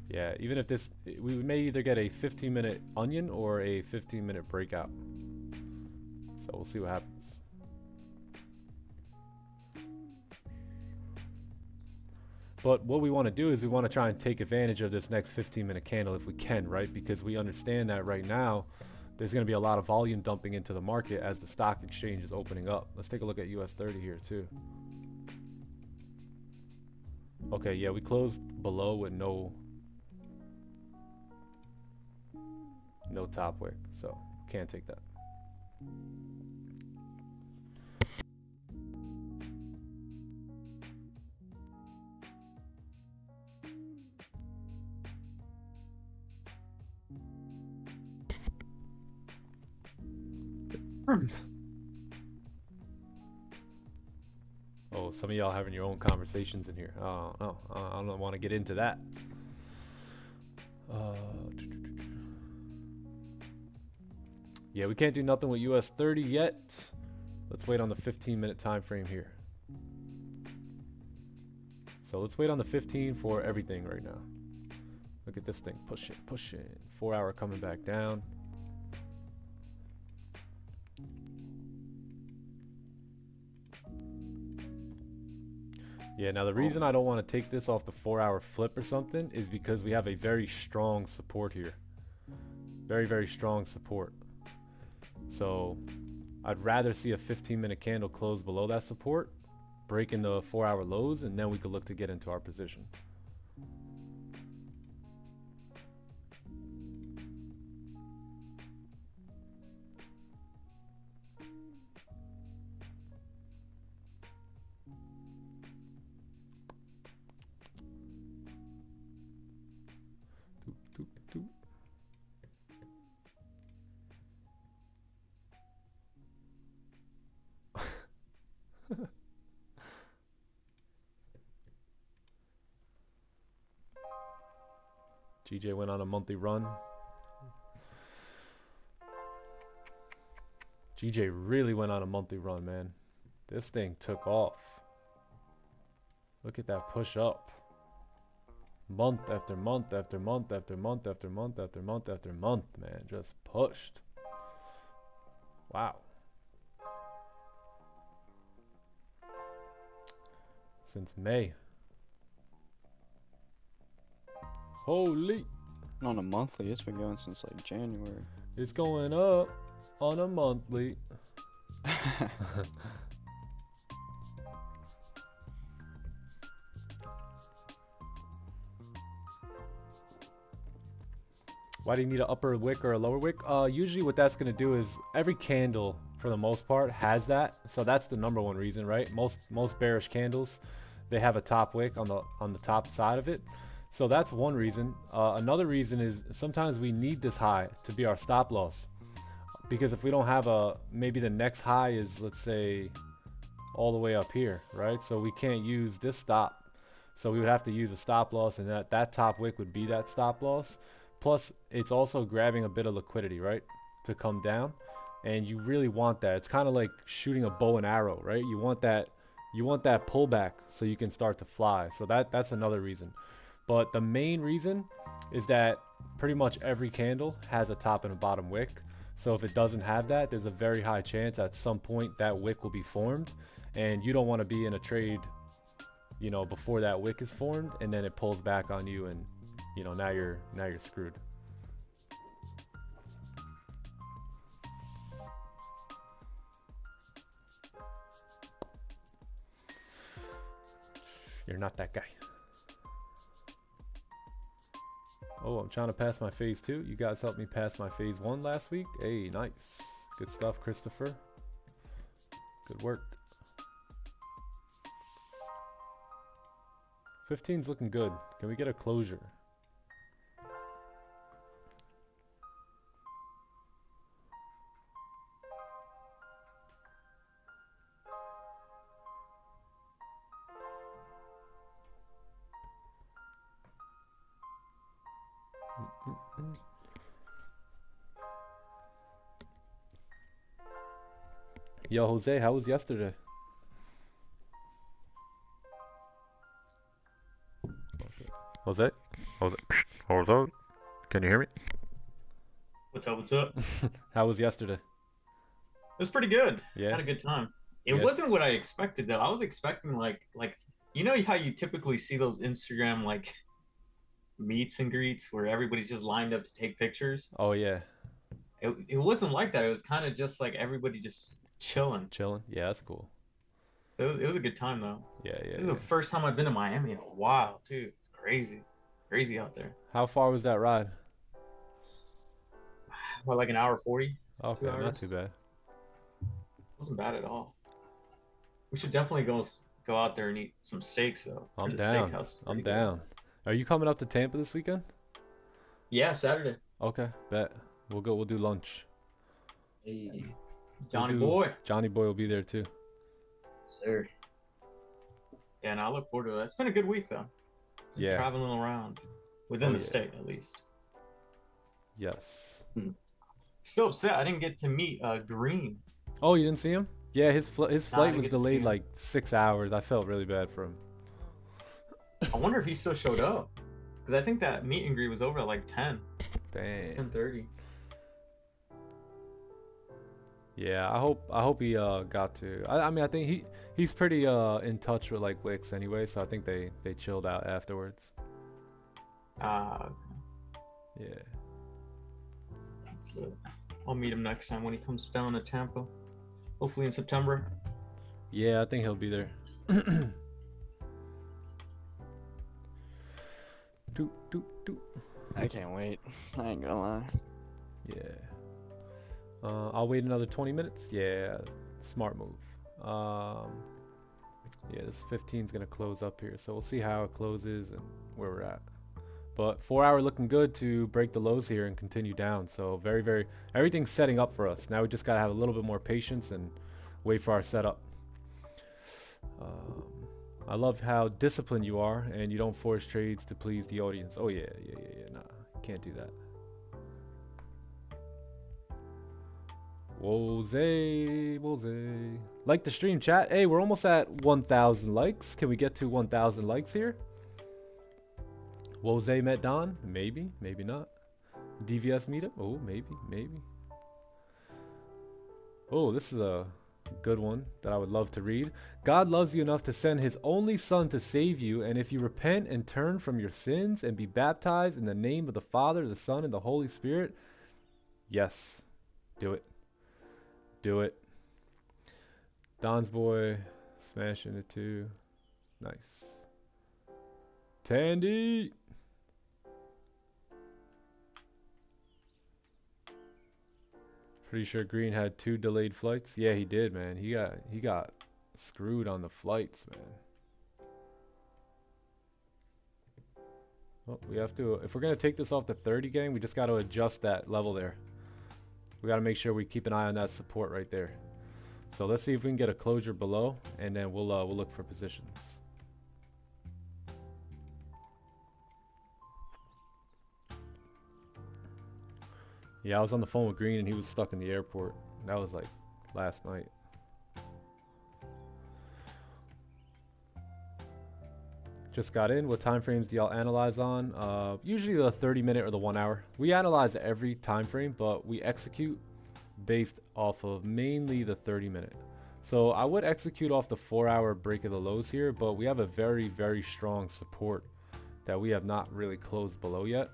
Speaker 1: Yeah, even if we may either get a 15-minute onion or a 15-minute breakout. So we'll see what happens. But what we want to do is we want to try and take advantage of this next 15-minute candle if we can, right? Because we understand that right now there's going to be a lot of volume dumping into the market as the stock exchange is opening up. Let's take a look at US 30 here too. Okay, yeah, we closed below with no top wick, so can't take that. Oh, some of y'all having your own conversations in here. Oh, no, I don't want to get into that. Yeah, we can't do nothing with US 30 yet. Let's wait on the 15-minute time frame here. So let's wait on the 15 for everything right now. Look at this thing pushing. 4-hour coming back down. Yeah, now the reason I don't want to take this off the 4-hour flip or something is because we have a very strong support here. Very strong support. So I'd rather see a 15-minute candle close below that support, breaking the 4-hour lows, and then we could look to get into our position. GJ went on a monthly run. GJ really went on a monthly run, man. This thing took off. Look at that push up. Month after month after month after month after month after month after month, man. Just pushed. Wow. Since May. Holy.
Speaker 4: On a monthly, it's been going since like January.
Speaker 1: It's going up on a monthly. Why do you need an upper wick or a lower wick? Usually what that's going to do is every candle for the most part has that. So that's the number one reason, right? Most bearish candles, they have a top wick on the top side of it. So that's one reason. Another reason is sometimes we need this high to be our stop loss. Because if we don't have maybe the next high is, let's say, all the way up here, right? So we can't use this stop. So we would have to use a stop loss, and that top wick would be that stop loss. Plus, it's also grabbing a bit of liquidity, right, to come down. And you really want that. It's kind of like shooting a bow and arrow, right? You want that pullback so you can start to fly. So that's another reason. But the main reason is that pretty much every candle has a top and a bottom wick. So if it doesn't have that, there's a very high chance at some point that wick will be formed, and you don't want to be in a trade, you know, before that wick is formed, and then it pulls back on you, and you know, now you're screwed. You're not that guy. Oh, I'm trying to pass my phase 2. You guys helped me pass my phase 1 last week. Hey, nice. Good stuff, Christopher. Good work. 15's looking good. Can we get a closure? Yo, Jose, how was yesterday? Oh, shit. Jose? Jose? Can you hear me?
Speaker 3: What's up? What's up?
Speaker 1: How was yesterday?
Speaker 3: It was pretty good.
Speaker 1: Yeah.
Speaker 3: Had a good time. It
Speaker 1: Yeah.
Speaker 3: wasn't what I expected though. I was expecting like you know how you typically see those Instagram like meets and greets where everybody's just lined up to take pictures.
Speaker 1: Oh, yeah.
Speaker 3: It wasn't like that. It was kind of just like everybody just chilling.
Speaker 1: Chilling? Yeah, that's cool.
Speaker 3: So it was a good time though.
Speaker 1: Yeah, yeah.
Speaker 3: This is the first time I've been to Miami in a while too. It's crazy. Crazy out there.
Speaker 1: How far was that ride?
Speaker 3: What, like an hour 40?
Speaker 1: Okay,
Speaker 3: 2
Speaker 1: not
Speaker 3: hours?
Speaker 1: too bad.
Speaker 3: Wasn't bad at all. We should definitely go out there and eat some steaks though.
Speaker 1: I'm
Speaker 3: The
Speaker 1: down.
Speaker 3: steakhouse is
Speaker 1: I'm
Speaker 3: pretty good.
Speaker 1: down. Are you coming up to Tampa this weekend?
Speaker 3: Yeah, Saturday.
Speaker 1: Okay, bet. We'll go. We'll do lunch.
Speaker 2: Hey,
Speaker 3: Johnny
Speaker 1: do-
Speaker 3: boy.
Speaker 1: Johnny Boy will be there too.
Speaker 2: sir.
Speaker 3: Yeah, and I look forward to it. It's been a good week though.
Speaker 1: Yeah.
Speaker 3: Traveling around within
Speaker 1: Oh,
Speaker 3: the
Speaker 1: yeah.
Speaker 3: state at least.
Speaker 1: Yes.
Speaker 3: Still upset I didn't get to meet Green.
Speaker 1: Oh, you didn't see him? Yeah, his
Speaker 3: Nah, I
Speaker 1: flight
Speaker 3: didn't
Speaker 1: was
Speaker 3: get to see
Speaker 1: delayed
Speaker 3: him.
Speaker 1: like 6 hours. I felt really bad for him.
Speaker 3: I wonder if he still showed up. Because I think that meet and greet was over at like 10,
Speaker 1: Dang.
Speaker 3: 10:30.
Speaker 1: Yeah, I hope he got to. I mean, I think he's pretty in touch with like Wix anyway, so I think they chilled out afterwards.
Speaker 3: Uh,
Speaker 1: Yeah.
Speaker 3: so I'll meet him next time when he comes down to Tampa. Hopefully in September.
Speaker 1: Yeah, I think he'll be there. Doot, doot, doot.
Speaker 4: I can't wait. I ain't gonna lie.
Speaker 1: Yeah. I'll wait another 20 minutes. Yeah, smart move. Yeah, this 15 is gonna close up here, so we'll see how it closes and where we're at. But 4 hour looking good to break the lows here and continue down. So everything's setting up for us. Now we just gotta have a little bit more patience and wait for our setup. I love how disciplined you are and you don't force trades to please the audience. Oh yeah. Nah, can't do that. Woze. Like the stream, chat. Hey, we're almost at 1,000 likes. Can we get to 1,000 likes here? Woze met Don? Maybe, maybe not. DVS meetup? Oh, maybe. Oh, this is a good one that I would love to read. God loves you enough to send his only son to save you, and if you repent and turn from your sins and be baptized in the name of the Father, the Son, and the Holy Spirit, yes, do it. Do it. Don's boy smashing it too. Nice. Tandy. Pretty sure Green had 2 delayed flights. Yeah, he did, man. He got screwed on the flights, man. Well, we have to, if we're gonna take this off the 30 gang, we just got to adjust that level there. We got to make sure we keep an eye on that support right there. So let's see if we can get a closure below, and then we'll look for positions. Yeah, I was on the phone with Green and he was stuck in the airport. That was like last night. Just got in. What time frames do y'all analyze on? Usually the 30-minute or the 1 hour. We analyze every time frame, but we execute based off of mainly the 30-minute. So I would execute off the 4-hour break of the lows here, but we have a very, very strong support that we have not really closed below yet.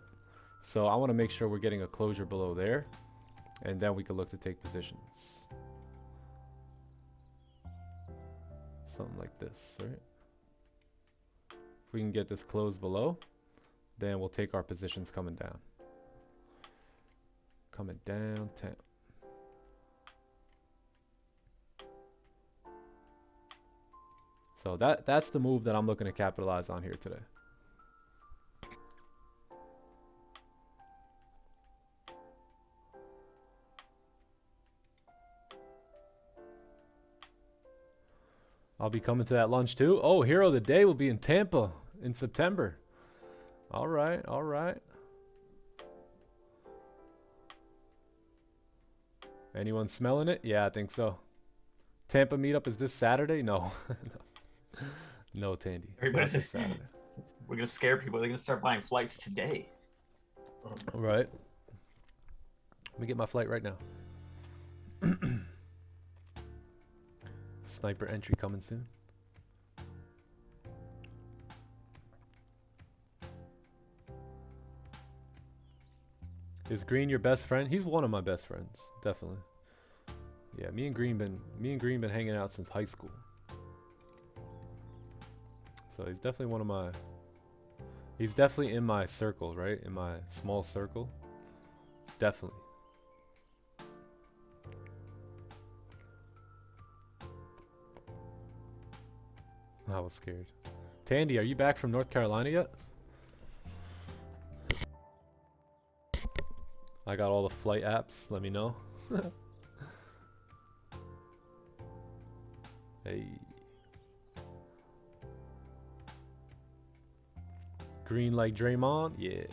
Speaker 1: So I want to make sure we're getting a closure below there, and then we can look to take positions. Something like this, right? If we can get this closed below, then we'll take our positions coming down. Coming down 10. So that's the move that I'm looking to capitalize on here today. I'll be coming to that lunch too. Oh, Hero of the Day will be in Tampa in September. All right, all right. Anyone smelling it? Yeah, I think so. Tampa meetup is this Saturday? No. No, Tandy.
Speaker 3: Everybody's
Speaker 1: this Saturday.
Speaker 3: We're gonna scare people. They're gonna start buying flights today.
Speaker 1: All right. Let me get my flight right now. Sniper entry coming soon. Is Green your best friend? He's one of my best friends, definitely. Yeah, me and Green been hanging out since high school. So he's definitely one of my, he's definitely in my circle, right? In my small circle. Definitely. I was scared. Tandy, are you back from North Carolina yet? I got all the flight apps. Let me know. Hey. Green like Draymond? Yeah.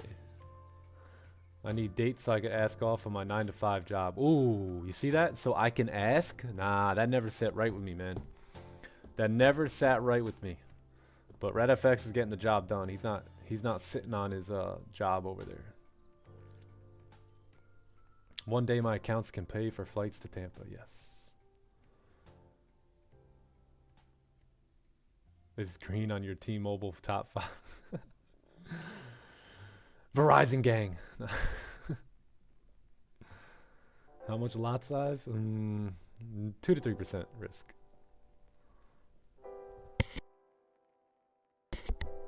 Speaker 1: I need dates so I can ask off of my 9-to-5 job. Ooh, you see that? So I can ask? Nah, that never sat right with me, man. That never sat right with me. But RedFX is getting the job done. He's not sitting on his job over there. One day my accounts can pay for flights to Tampa. Yes. Is Green on your T-Mobile top 5? Verizon gang. How much lot size? 2 to 3% risk.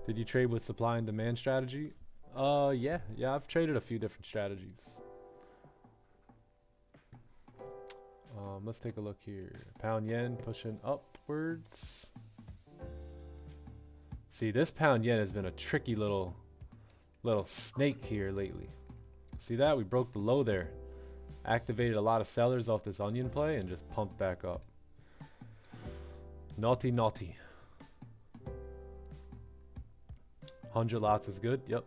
Speaker 1: Did you trade with supply and demand strategy? Yeah, I've traded a few different strategies. Let's take a look here. Pound yen pushing upwards. See, this pound yen has been a tricky little snake here lately. See that? We broke the low there. Activated a lot of sellers off this onion play and just pumped back up. Naughty, naughty. 100 lots is good. Yep.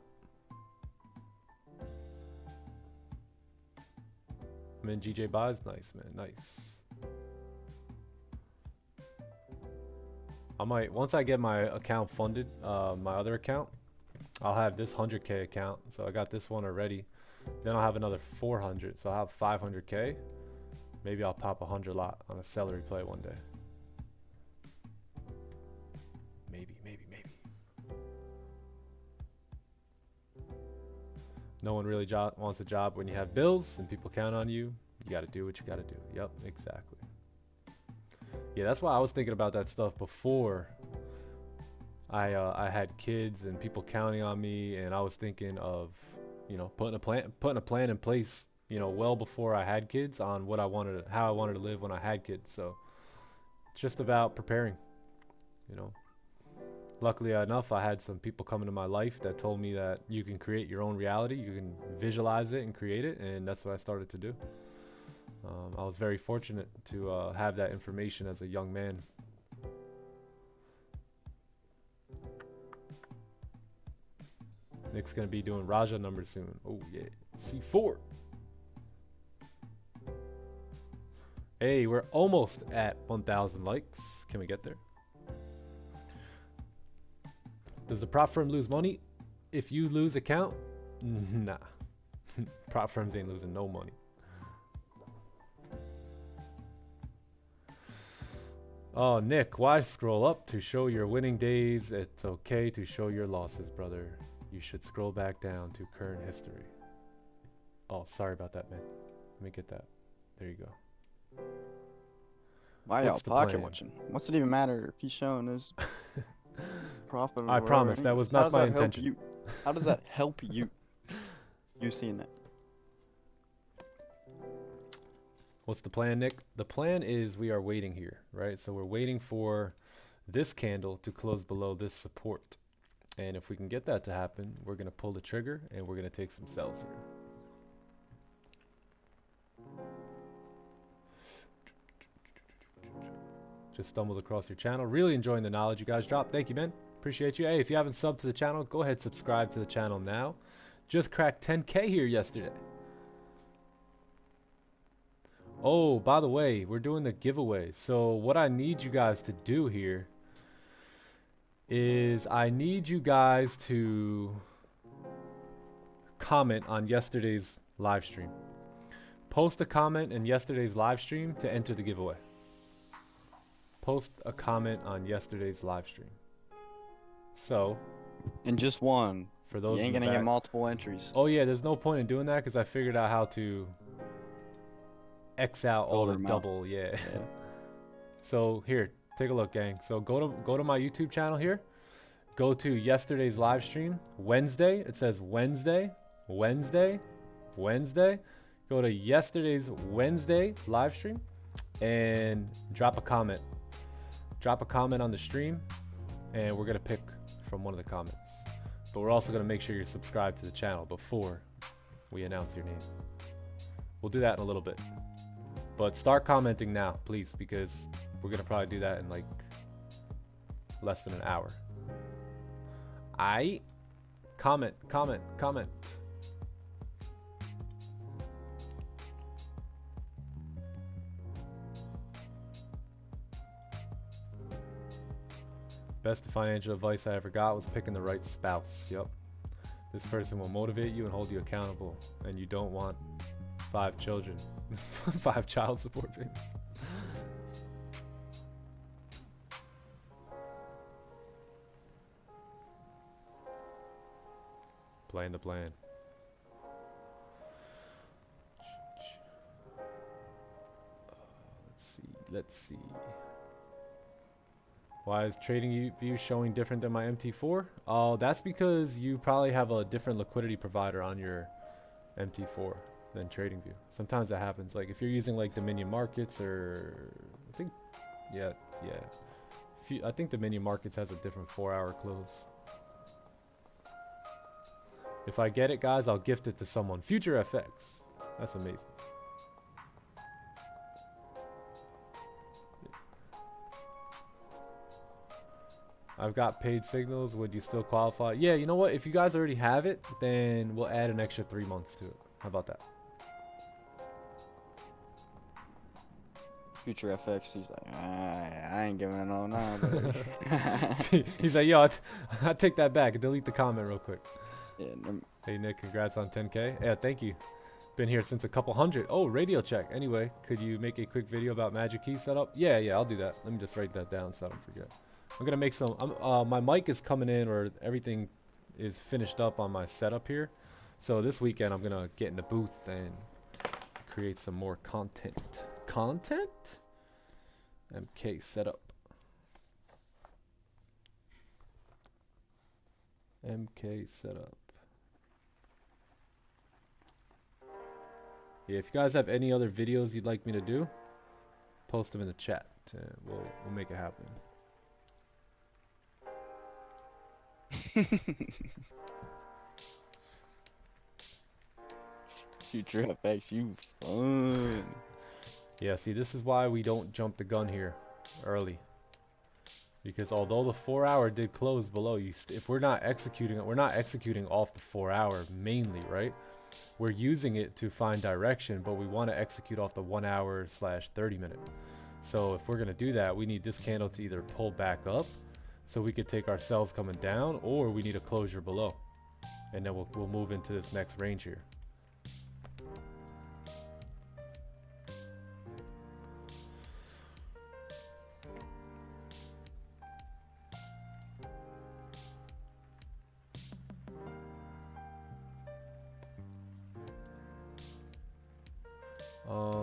Speaker 1: I'm in GJPY is nice, man. Nice. I might, once I get my account funded, my other account, I'll have this 100K account. So I got this one already. Then I'll have another 400. So I'll have 500K. Maybe I'll pop 100 lot on a celery play one day. Maybe. No one really wants a job when you have bills and people count on you. You got to do what you got to do. Yep, exactly. Yeah, that's why I was thinking about that stuff before I had kids and people counting on me, and I was thinking of, you know, putting a plan in place, you know, well before I had kids on what I wanted, how I wanted to live when I had kids. So it's just about preparing, you know. Luckily enough, I had some people come into my life that told me that you can create your own reality. You can visualize it and create it, and that's what I started to do. I was very fortunate to have that information as a young man. Nick's gonna be doing Raja numbers soon. Oh yeah, C4. Hey, we're almost at 1,000 likes. Can we get there? Does the prop firm lose money if you lose account? Nah. Prop firms ain't losing no money. Oh, Nick, why scroll up to show your winning days? It's okay to show your losses, brother. You should scroll back down to current history. Oh, sorry about that, man. Let me get that. There you go.
Speaker 4: Why y'all
Speaker 1: What's the
Speaker 4: pocket
Speaker 1: plan?
Speaker 4: watching? What's it even matter if he's showing his profit?
Speaker 1: I promise, that was not my intention.
Speaker 4: How does that help you? You seeing that?
Speaker 1: What's the plan, Nick? The plan is we are waiting here, right? So we're waiting for this candle to close below this support. And if we can get that to happen, we're going to pull the trigger and we're going to take some sells here. Just stumbled across your channel. Really enjoying the knowledge you guys dropped. Thank you, man. Appreciate you. Hey, if you haven't subbed to the channel, go ahead, subscribe to the channel now. Just cracked 10K here yesterday. Oh, by the way, we're doing the giveaway. So what I need you guys to do here is I need you guys to comment on yesterday's live stream. Post a comment in yesterday's live stream to enter the giveaway. Post a comment on yesterday's live stream. So,
Speaker 4: And just one.
Speaker 1: for those
Speaker 4: You ain't
Speaker 1: in the
Speaker 4: gonna get
Speaker 1: back,
Speaker 4: multiple entries.
Speaker 1: oh yeah, there's no point in doing that because I figured out how to X out all the
Speaker 4: Filter 'em out.
Speaker 1: double, yeah.
Speaker 4: Yeah.
Speaker 1: So here, take a look, gang. So go to my YouTube channel here. Go to yesterday's live stream, Wednesday. It says Wednesday, Wednesday, Wednesday. Go to yesterday's Wednesday live stream and drop a comment. Drop a comment on the stream, and we're gonna pick from one of the comments. But we're also gonna make sure you're subscribed to the channel before we announce your name. We'll do that in a little bit. But start commenting now, please, because we're gonna probably do that in like less than an hour. Comment. Best financial advice I ever got was picking the right spouse. Yep. This person will motivate you and hold you accountable, and you don't want 5 children. 5 child support payments. Playing the plan. Let's see. Why is trading view showing different than my MT4? Oh, that's because you probably have a different liquidity provider on your MT4 than TradingView. Sometimes that happens. Like if you're using like Dominion Markets or I think, yeah. I think Dominion Markets has a different 4-hour close. If I get it, guys, I'll gift it to someone. Future FX. That's amazing. I've got paid signals. Would you still qualify? Yeah, you know what? If you guys already have it, then we'll add an extra 3 months to it. How about that?
Speaker 4: Future FX, he's like, I ain't giving it all now. But
Speaker 1: He's like, yo, I take that back. Delete the comment real quick.
Speaker 4: yeah,
Speaker 1: Hey, Nick, congrats on 10K. Yeah, thank you. Been here since a couple hundred. Oh, radio check. Anyway, could you make a quick video about magic key setup? Yeah, I'll do that. Let me just write that down so I don't forget. I'm gonna make some. My mic is coming in, or everything is finished up on my setup here. So this weekend I'm gonna get in the booth and create some more content. MK setup. MK setup. Yeah, if you guys have any other videos you'd like me to do, post them in the chat and we'll make it happen.
Speaker 4: Future FX, you fun.
Speaker 1: Yeah, see, this is why we don't jump the gun here early. Because although the 4 hour did close below, if we're not executing off the 4 hour mainly, right? We're using it to find direction, but we want to execute off the 1 hour / 30 minute. So if we're going to do that, we need this candle to either pull back up so we could take our sells coming down, or we need a closure below. And then we'll move into this next range here.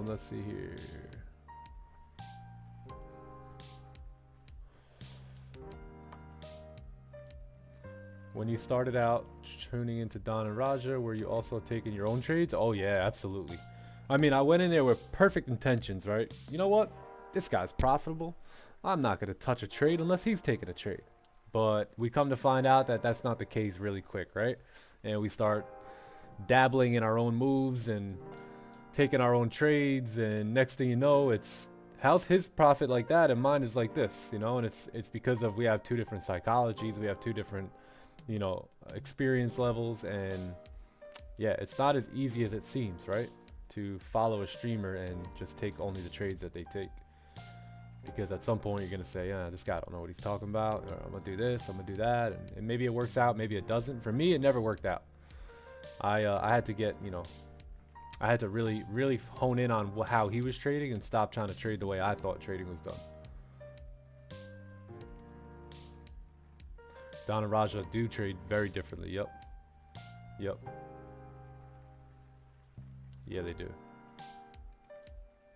Speaker 1: Let's see here. When you started out tuning into Don and Raja, were you also taking your own trades? Oh yeah, absolutely. I mean, I went in there with perfect intentions, right? You know what? This guy's profitable. I'm not going to touch a trade unless he's taking a trade. But we come to find out that that's not the case really quick, right? And we start dabbling in our own moves and taking our own trades, and next thing you know, it's how's his profit like that and mine is like this, you know? And it's because of we have two different psychologies, we have two different, you know, experience levels, and yeah, it's not as easy as it seems, right? To follow a streamer and just take only the trades that they take, because at some point you're gonna say, yeah, this guy don't know what he's talking about, or I'm gonna do this, I'm gonna do that, and maybe it works out, maybe it doesn't. For me, it never worked out. I had to get, you know, I had to really hone in on how he was trading and stop trying to trade the way I thought trading was done. Don and Raja do trade very differently. Yep. Yeah, they do.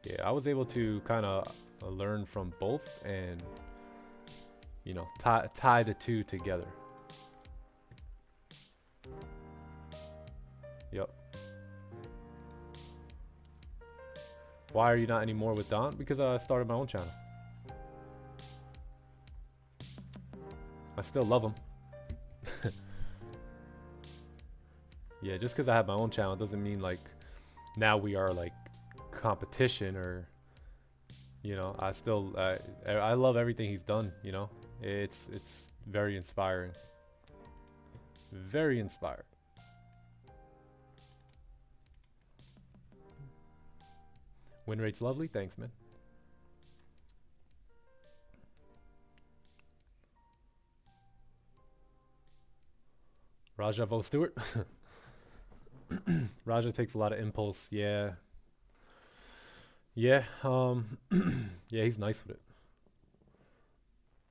Speaker 1: Yeah, I was able to kind of learn from both and, you know, tie the two together. Yep. Why are you not anymore with Don? Because I started my own channel. I still love him. Yeah, just because I have my own channel doesn't mean like now we are like competition, or, you know, I love everything he's done, you know. It's very inspiring. Very inspired. Win rate's lovely. Thanks, man. Raja Vo Stewart. Raja takes a lot of impulse. Yeah. Yeah. Yeah, he's nice with it.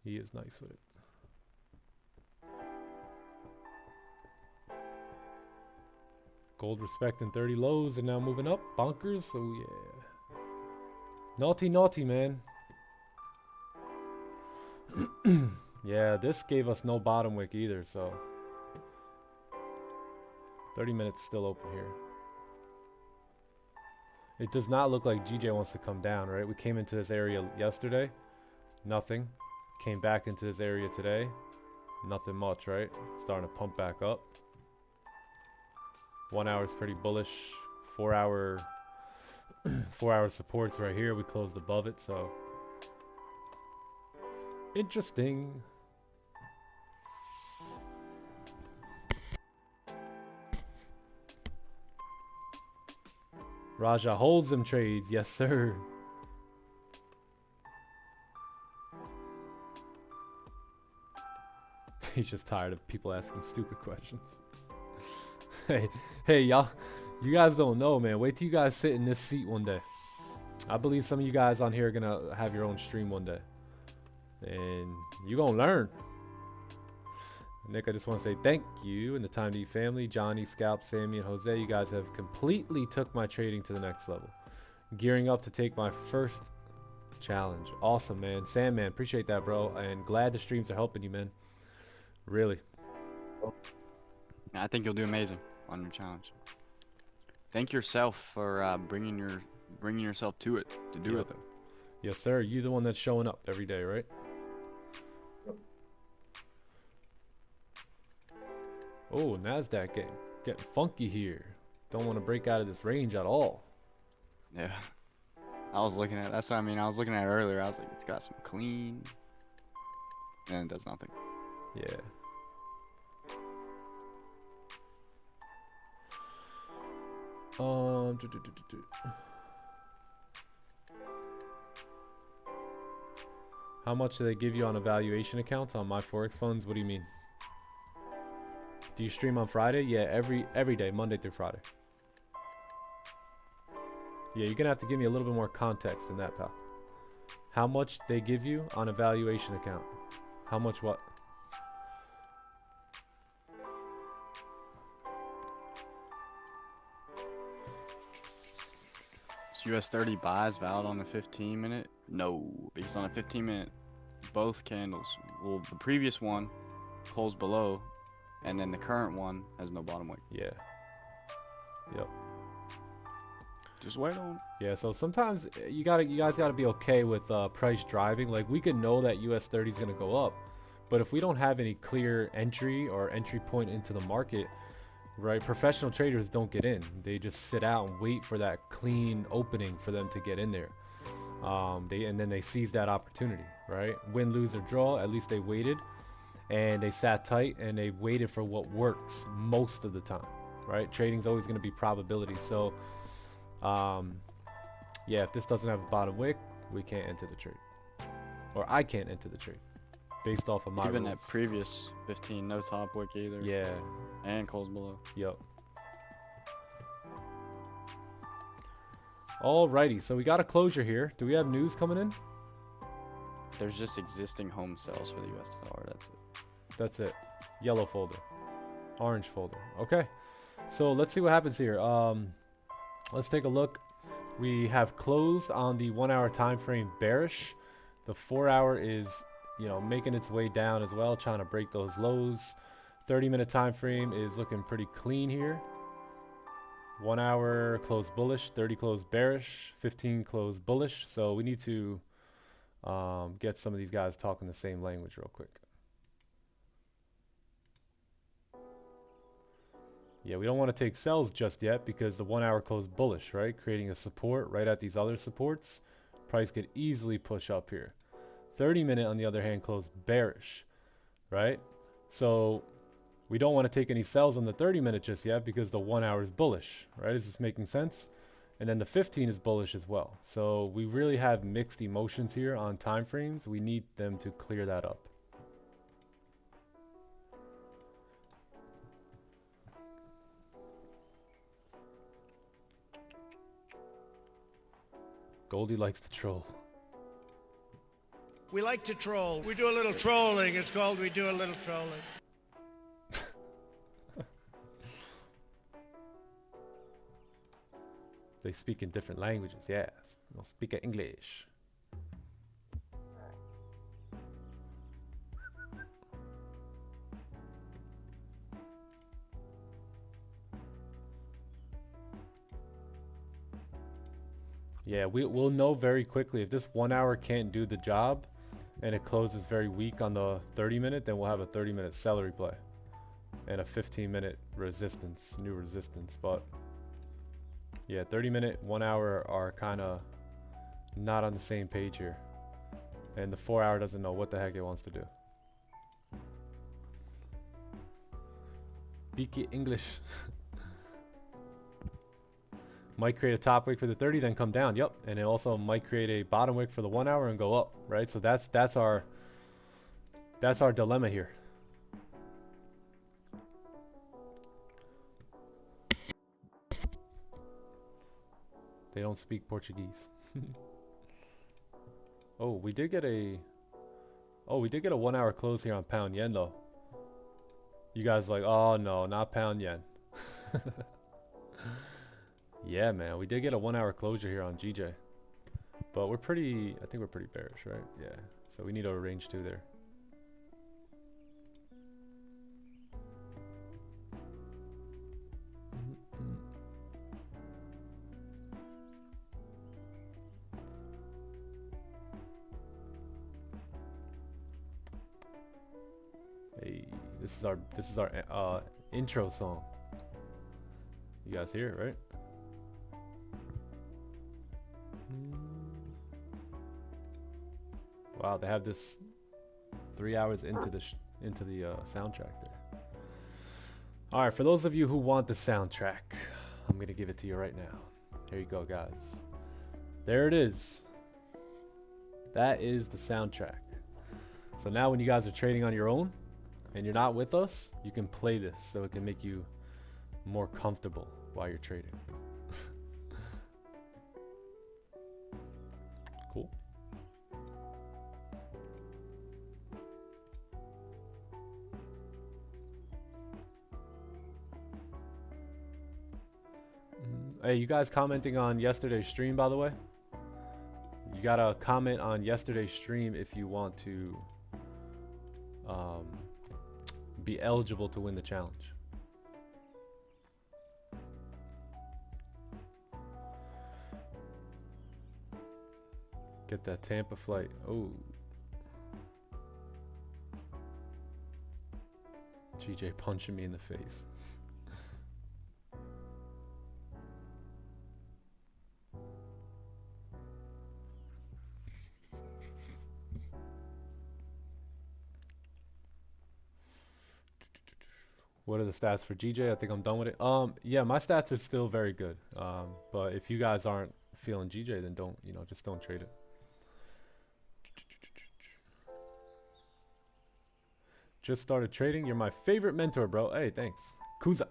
Speaker 1: He is nice with it. Gold respecting 30 lows and now moving up. Bonkers. Oh, yeah. Naughty, man. Yeah, this gave us no bottom wick either, so 30 minutes still open here. It does not look like GJ wants to come down, right? We came into this area yesterday, nothing. Came back into this area today, nothing much, right? Starting to pump back up. 1 hour is pretty bullish. 4 hour 4 hour supports right here. We closed above it, so interesting. Raja holds them trades. Yes, sir. He's just tired of people asking stupid questions. Hey, y'all. You guys don't know, man. Wait till you guys sit in this seat one day. I believe some of you guys on here are going to have your own stream one day. And you're going to learn. Nick, I just want to say thank you and the Time to Eat family. Johnny, Scalp, Sammy, and Jose. You guys have completely took my trading to the next level. Gearing up to take my first challenge. Awesome, man. Sandman, appreciate that, bro. And glad the streams are helping you, man. Really.
Speaker 4: I think you'll do amazing on your challenge. Thank yourself for bringing yourself to it to do it though.
Speaker 1: Yes, sir. You're the one that's showing up every day, right? Oh, NASDAQ getting funky here. Don't want to break out of this range at all.
Speaker 4: Yeah. I was looking at, that's what I mean. I was looking at it earlier. I was like, it's got some clean, and it does nothing.
Speaker 1: Yeah. How much do they give you on evaluation accounts on my Forex funds? What do you mean? Do you stream on Friday? Yeah, every day, Monday through Friday. Yeah, you're gonna have to give me a little bit more context in that, pal. How much they give you on evaluation account? How much what?
Speaker 4: US 30 buys valid on a 15-minute? No, because on a 15-minute, both candles, well, the previous one closed below, and then the current one has no bottom wick.
Speaker 1: Yeah. Yep.
Speaker 4: Just wait on.
Speaker 1: Yeah, so sometimes you guys gotta be okay with price driving. Like, we could know that US 30 is gonna go up, but if we don't have any clear entry or entry point into the market, right? Professional traders don't get in. They just sit out and wait for that clean opening for them to get in there. And then they seize that opportunity, right? Win, lose, or draw. At least they waited, and they sat tight and they waited for what works most of the time, right? Trading's always going to be probability. So, yeah, if this doesn't have a bottom wick, we can't enter the trade, or I can't enter the trade based off of my
Speaker 4: Even
Speaker 1: rules.
Speaker 4: that previous 15, no top wick either.
Speaker 1: Yeah.
Speaker 4: And close below.
Speaker 1: Yep. Alrighty, so we got a closure here. Do we have news coming in?
Speaker 4: There's just existing home sales for the US dollar. That's it.
Speaker 1: That's it. Yellow folder. Orange folder. Okay. So let's see what happens here. Let's take a look. We have closed on the 1 hour time frame bearish. The 4 hour is, you know, making its way down as well, trying to break those lows. 30-minute time frame is looking pretty clean here. 1 hour closed bullish, 30 closed bearish, 15 closed bullish. So we need to get some of these guys talking the same language real quick. Yeah, we don't want to take sells just yet because the 1 hour closed bullish, right? Creating a support right at these other supports. Price could easily push up here. 30-minute, on the other hand, closed bearish, right? So we don't want to take any sells on the 30-minute just yet because the 1 hour is bullish, right? Is this making sense? And then the 15 is bullish as well. So we really have mixed emotions here on time frames. We need them to clear that up. Goldie likes to troll.
Speaker 6: We like to troll. We do a little trolling. It's called we do a little trolling.
Speaker 1: They speak in different languages, yes. They'll speak in English. Yeah, we'll know very quickly if this 1 hour can't do the job and it closes very weak on the 30-minute, then we'll have a 30-minute celery play and a 15-minute resistance, new resistance. But yeah, 30-minute, 1 hour are kind of not on the same page here, and the 4 hour doesn't know what the heck it wants to do. Speak English. Might create a top wick for the 30, then come down. Yep, and it also might create a bottom wick for the 1 hour and go up, right? So that's our dilemma here. They don't speak Portuguese. Oh, we did get a 1 hour close here on pound yen though. You guys like, oh no, not pound yen. Yeah, man, we did get a 1 hour closure here on GJ, but I think we're pretty bearish, right? Yeah, so we need a range 2 there. Hey, this is our intro song. You guys hear it, right? Wow, they have this 3 hours into the soundtrack there. All right, for those of you who want the soundtrack, I'm gonna give it to you right now. Here you go, guys. There it is. That is the soundtrack. So now when you guys are trading on your own and you're not with us, you can play this so it can make you more comfortable while you're trading. Cool. Hey, you guys commenting on yesterday's stream, by the way? You gotta comment on yesterday's stream if you want to be eligible to win the challenge. Get that Tampa flight. Oh. GJ punching me in the face. What are the stats for GJ? I think I'm done with it. Yeah, my stats are still very good. But if you guys aren't feeling GJ, then don't, just don't trade it. Just started trading. You're my favorite mentor, bro. Hey, thanks. Kuza.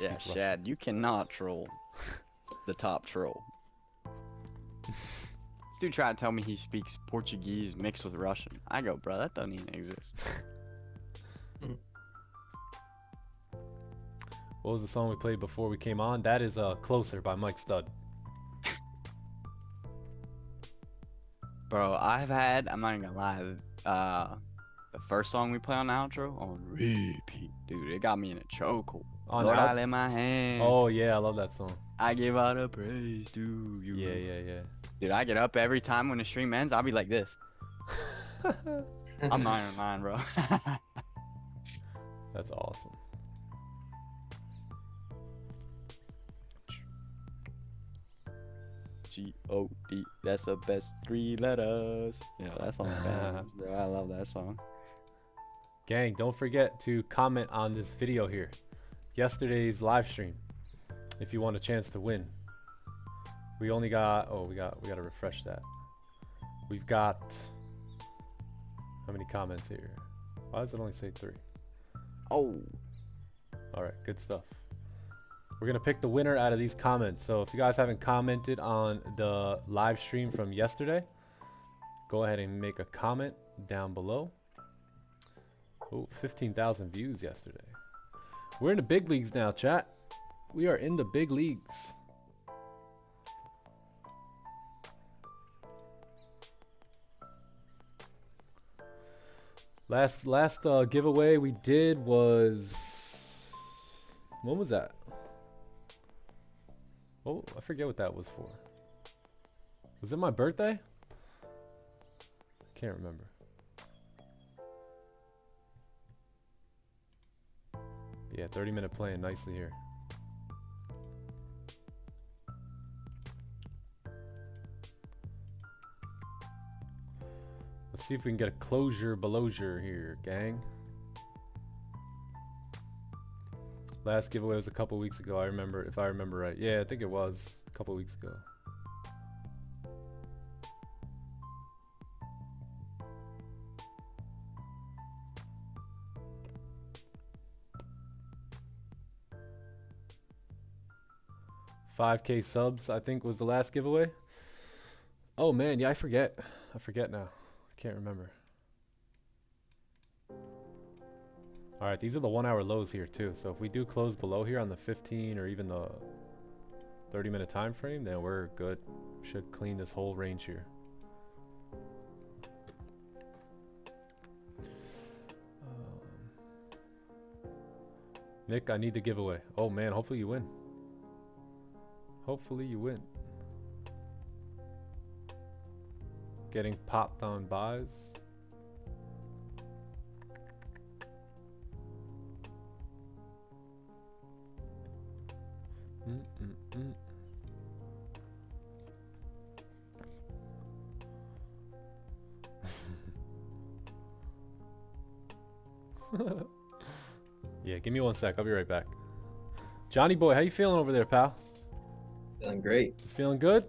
Speaker 4: Yeah, Shad, you cannot troll the top troll. This dude tried to tell me he speaks Portuguese mixed with Russian. I go, bro, that doesn't even exist.
Speaker 1: What was the song we played before we came on? That is Closer by Mike Stud.
Speaker 4: Bro, I'm not even gonna lie, the first song we play on the outro, on repeat, dude, it got me in a chokehold. Lord, I lay my hands.
Speaker 1: Oh yeah, I love that song.
Speaker 4: I give all the praise to you.
Speaker 1: Yeah.
Speaker 4: Dude, I get up every time when the stream ends, I'll be like this. I'm 909, bro.
Speaker 1: That's awesome.
Speaker 4: G-O-D, that's the best 3 letters. Yeah, that song's bad, bro. I love that song.
Speaker 1: Gang, don't forget to comment on this video here. Yesterday's live stream. If you want a chance to win. We only got, we gotta refresh that. We've got, how many comments here? Why does it only say 3?
Speaker 4: Oh.
Speaker 1: All right, good stuff. We're gonna pick the winner out of these comments. So if you guys haven't commented on the live stream from yesterday, go ahead and make a comment down below. Oh, 15,000 views yesterday. We're in the big leagues now, chat. We are in the big leagues. Last giveaway we did was, when was that? Oh, I forget what that was for. Was it my birthday? I can't remember. Yeah, 30-minute playing nicely here. Let's see if we can get a closure belowsure here, gang. Last giveaway was a couple weeks ago, I remember, if I remember right. Yeah, I think it was a couple weeks ago. $5K subs, I think, was the last giveaway. Oh man, yeah, I forget now. I can't remember. All right, these are the 1 hour lows here too. So if we do close below here on the 15 or even the 30-minute time frame, then we're good. Should clean this whole range here. Nick, I need the giveaway. Oh man, hopefully you win. Hopefully you win. Getting popped on buys. Yeah, give me 1 sec. I'll be right back. Johnny boy, how you feeling over there, pal?
Speaker 7: Feeling great,
Speaker 1: You feeling good?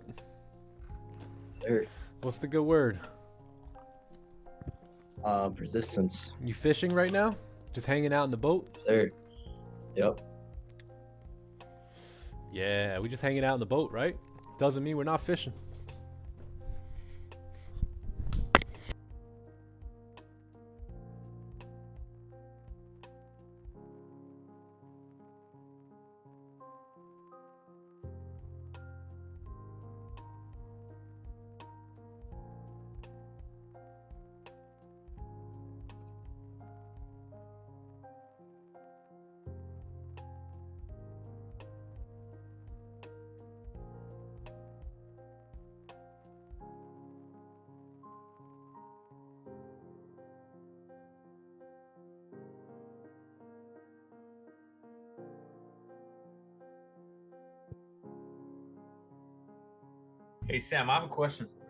Speaker 7: sir.
Speaker 1: What's the good word?
Speaker 7: Persistence,
Speaker 1: You fishing right now? Just hanging out in the boat?
Speaker 7: sir. Yep.
Speaker 1: Yeah, we just hanging out in the boat, right? Doesn't mean we're not fishing.
Speaker 3: Hey Sam, I have a question for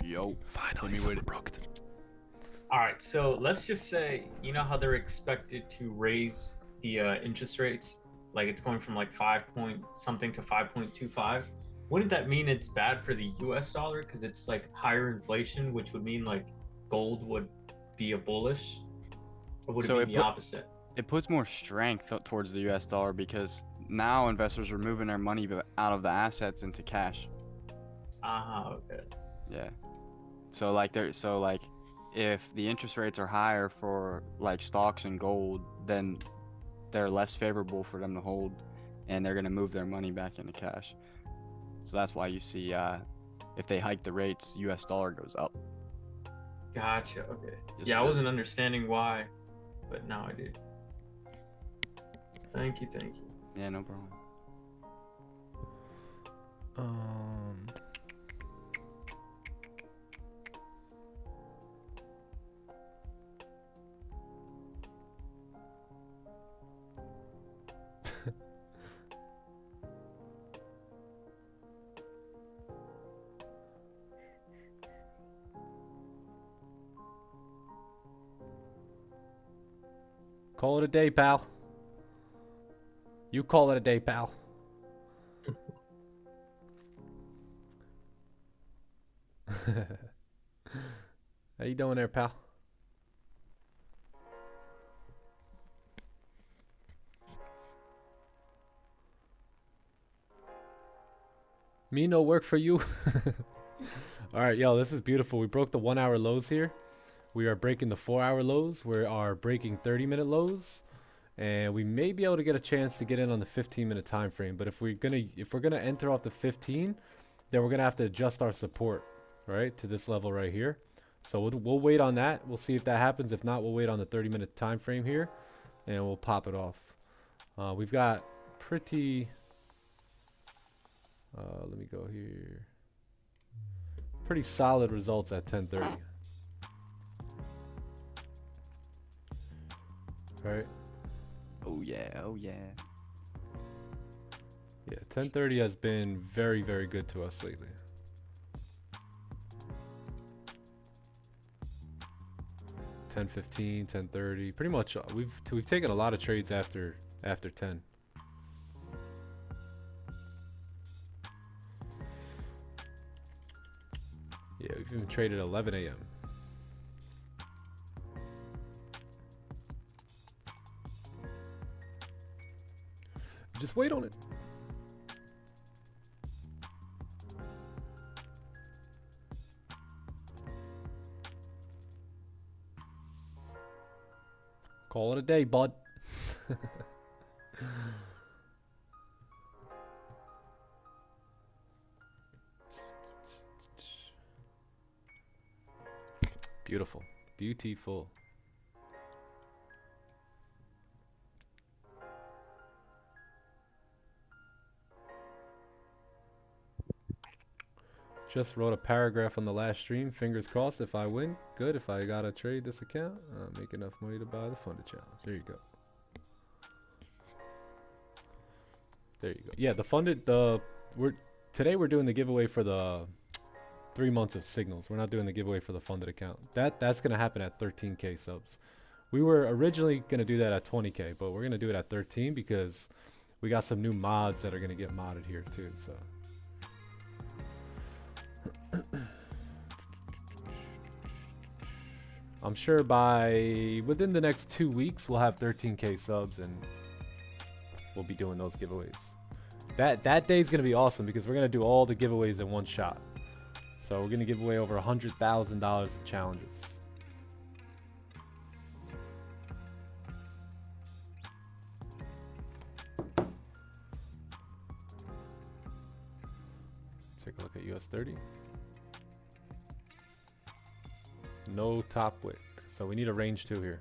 Speaker 3: you.
Speaker 4: Yo,
Speaker 1: Finally,
Speaker 4: hit me
Speaker 1: someone
Speaker 4: with it.
Speaker 1: broke it.
Speaker 3: All right, so let's just say, you know how they're expected to raise the interest rates, like it's going from like 5 point something to 5.25. Wouldn't that mean it's bad for the U.S. dollar because it's like higher inflation, which would mean like gold would be a bullish, or would
Speaker 4: So
Speaker 3: it be the opposite?
Speaker 4: It puts more strength towards the US dollar because now investors are moving their money out of the assets into cash.
Speaker 3: Okay.
Speaker 4: Yeah. So like if the interest rates are higher for like stocks and gold, then they're less favorable for them to hold, and they're gonna move their money back into cash. So that's why you see if they hike the rates, US dollar goes up.
Speaker 3: Gotcha. Okay.
Speaker 4: Yes,
Speaker 3: Yeah, I
Speaker 4: sir.
Speaker 3: wasn't understanding why, but now I do. Thank you. Thank you.
Speaker 4: Yeah, no problem.
Speaker 1: Call it a day, pal. You call it a day, pal. How you doing there, pal? Me no work for you. All right, yo, this is beautiful. We broke the 1 hour lows here. We are breaking the 4 hour lows. We are breaking 30-minute lows. And we may be able to get a chance to get in on the 15-minute time frame. But if we're gonna enter off the 15, then we're gonna have to adjust our support, right, to this level right here. So we'll wait on that. We'll see if that happens. If not, we'll wait on the 30-minute time frame here, and we'll pop it off. We've got pretty. Let me go here. Pretty solid results at 10:30. Right.
Speaker 4: Oh yeah, oh yeah.
Speaker 1: Yeah, 10:30 has been very, very good to us lately. $10.15, $10.30. Pretty much, we've taken a lot of trades after 10. Yeah, we've even traded 11 a.m. Just wait on it. Call it a day, bud. Beautiful. Beautiful. Just wrote a paragraph on the last stream. Fingers crossed if I win. Good. If I gotta trade this account, I'll make enough money to buy the funded challenge. There you go. There you go. Yeah, the funded, today we're doing the giveaway for the 3 months of signals. We're not doing the giveaway for the funded account. That's gonna happen at 13K subs. We were originally going to do that at 20K, but we're going to do it at 13 because we got some new mods that are going to get modded here too. So I'm sure within the next 2 weeks, we'll have 13K subs and we'll be doing those giveaways. That day is going to be awesome because we're going to do all the giveaways in one shot. So we're going to give away over $100,000 of challenges. Take a look at US 30. No top wick. So we need a range 2 here.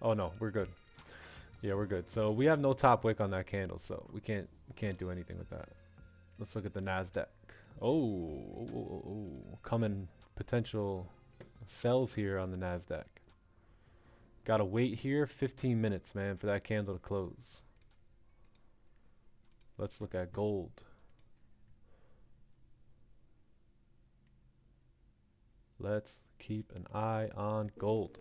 Speaker 1: Oh no, we're good. Yeah, we're good. So we have no top wick on that candle, so we can't do anything with that. Let's look at the NASDAQ. Coming potential sells here on the NASDAQ. Gotta wait here 15 minutes, man, for that candle to close. Let's look at gold. Let's keep an eye on gold.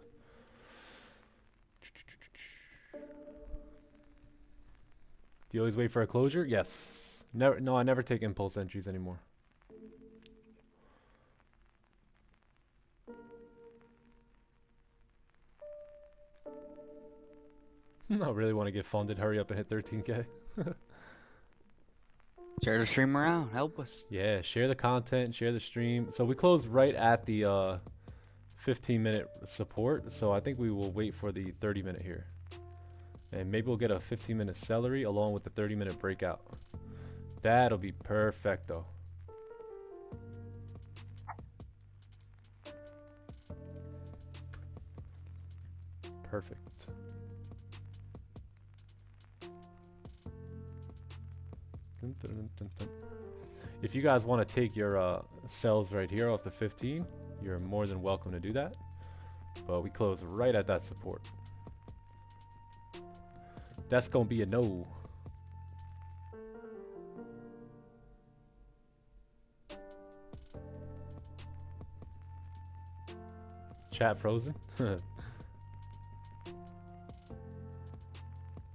Speaker 1: Do you always wait for a closure? Yes. Never. No, I never take impulse entries anymore. I really want to get funded. Hurry up and hit 13K.
Speaker 4: Share the stream around. Help us.
Speaker 1: Yeah, share the content, share the stream. So we closed right at the 15-minute support. So I think we will wait for the 30-minute here. And maybe we'll get a 15-minute celery along with the 30-minute breakout. That'll be perfecto. Perfect. If you guys want to take your sells right here off the 15, you're more than welcome to do that. But we close right at that support. That's gonna be a no. Chat frozen.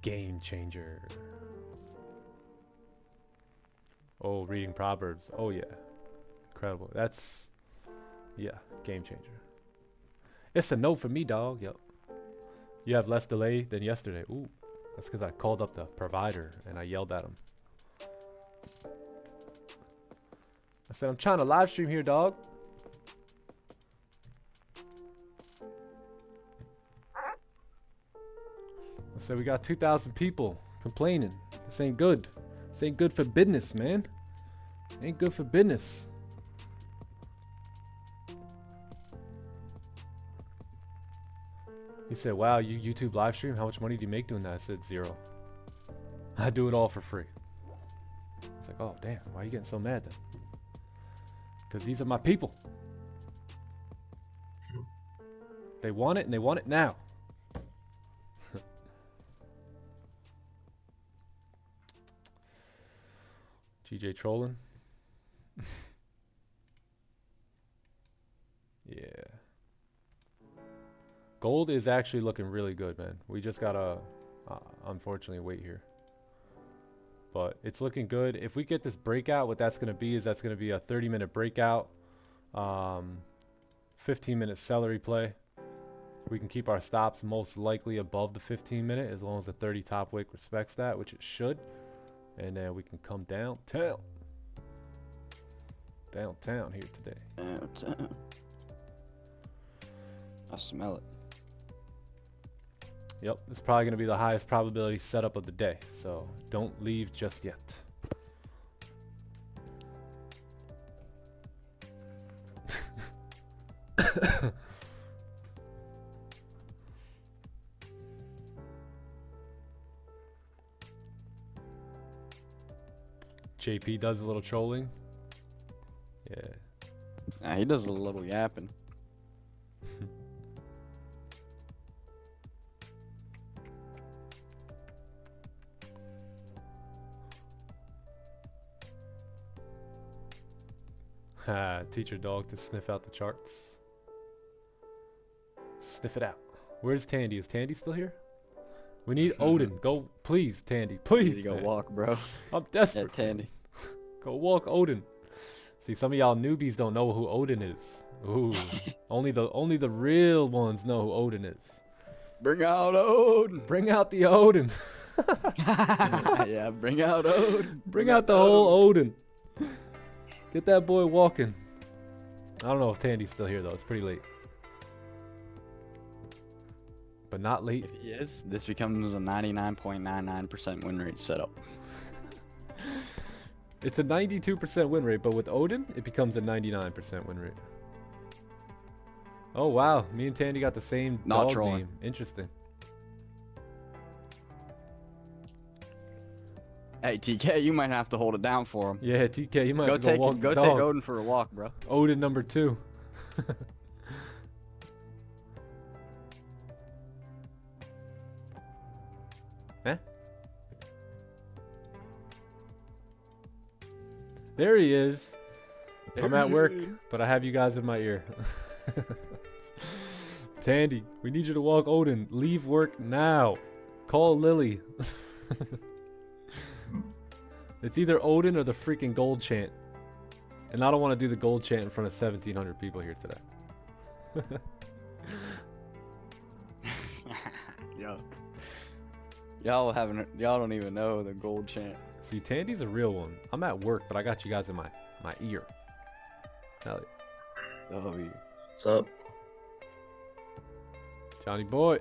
Speaker 1: Game changer. Oh, reading Proverbs. Oh yeah, incredible. That's, yeah, game changer. It's a no for me, dog. Yep. You have less delay than yesterday. Ooh, that's because I called up the provider and I yelled at him. I said, I'm trying to live stream here, dog. I said, we got 2,000 people complaining. This ain't good. This ain't good for business, man. Ain't good for business. He said, wow, you YouTube live stream? How much money do you make doing that? I said, 0. I do it all for free. It's like, oh, damn. Why are you getting so mad then? Because these are my people. They want it and they want it now. GJ trolling. Yeah. Gold is actually looking really good, man. We just gotta, unfortunately, wait here. But it's looking good. If we get this breakout, what that's gonna be is that's gonna be a 30-minute breakout, 15-minute celery play. We can keep our stops most likely above the 15-minute as long as the 30 top wick respects that, which it should. And then we can come downtown. Downtown here today.
Speaker 4: Downtown. I smell it.
Speaker 1: Yep, it's probably going to be the highest probability setup of the day. So don't leave just yet. JP does a little trolling. Yeah.
Speaker 4: Nah, he does a little yapping.
Speaker 1: Teach your dog to sniff out the charts. Sniff it out. Where's Tandy? Is Tandy still here? We need Odin. Go, please, Tandy.
Speaker 4: You
Speaker 1: Please.
Speaker 4: need to go
Speaker 1: man.
Speaker 4: walk, bro.
Speaker 1: I'm
Speaker 4: Yeah,
Speaker 1: desperate.
Speaker 4: Tandy.
Speaker 1: Go walk Odin. See, some of y'all newbies don't know who Odin is. Ooh. only the real ones know who Odin is.
Speaker 4: Bring out Odin.
Speaker 1: Bring out the Odin.
Speaker 4: Yeah, bring out Odin.
Speaker 1: Bring out the whole Odin. Get that boy walking. I don't know if Tandy's still here though. It's pretty late. But not late.
Speaker 4: If he is, this becomes a 99.99% win rate setup.
Speaker 1: It's a 92% win rate, but with Odin, it becomes a 99% win rate. Oh wow, me and Tandy got the same
Speaker 4: Not
Speaker 1: dog
Speaker 4: trolling.
Speaker 1: name. Interesting.
Speaker 4: Hey, TK, you might have to hold it down for him.
Speaker 1: Yeah, TK, you might
Speaker 4: Go
Speaker 1: have to
Speaker 4: take
Speaker 1: walk
Speaker 4: go
Speaker 1: the
Speaker 4: take
Speaker 1: dog.
Speaker 4: Odin for a walk, bro.
Speaker 1: Odin number 2. Huh? There he is. I'm at work, but I have you guys in my ear. Tandy, we need you to walk Odin. Leave work now. Call Lily. It's either Odin or the freaking gold chant. And I don't want to do the gold chant in front of 1,700 people here today.
Speaker 4: Yo. Y'all don't even know the gold chant.
Speaker 1: See, Tandy's a real one. I'm at work, but I got you guys in my ear. Hell yeah.
Speaker 4: Oh, you.
Speaker 7: What's up?
Speaker 1: Johnny boy,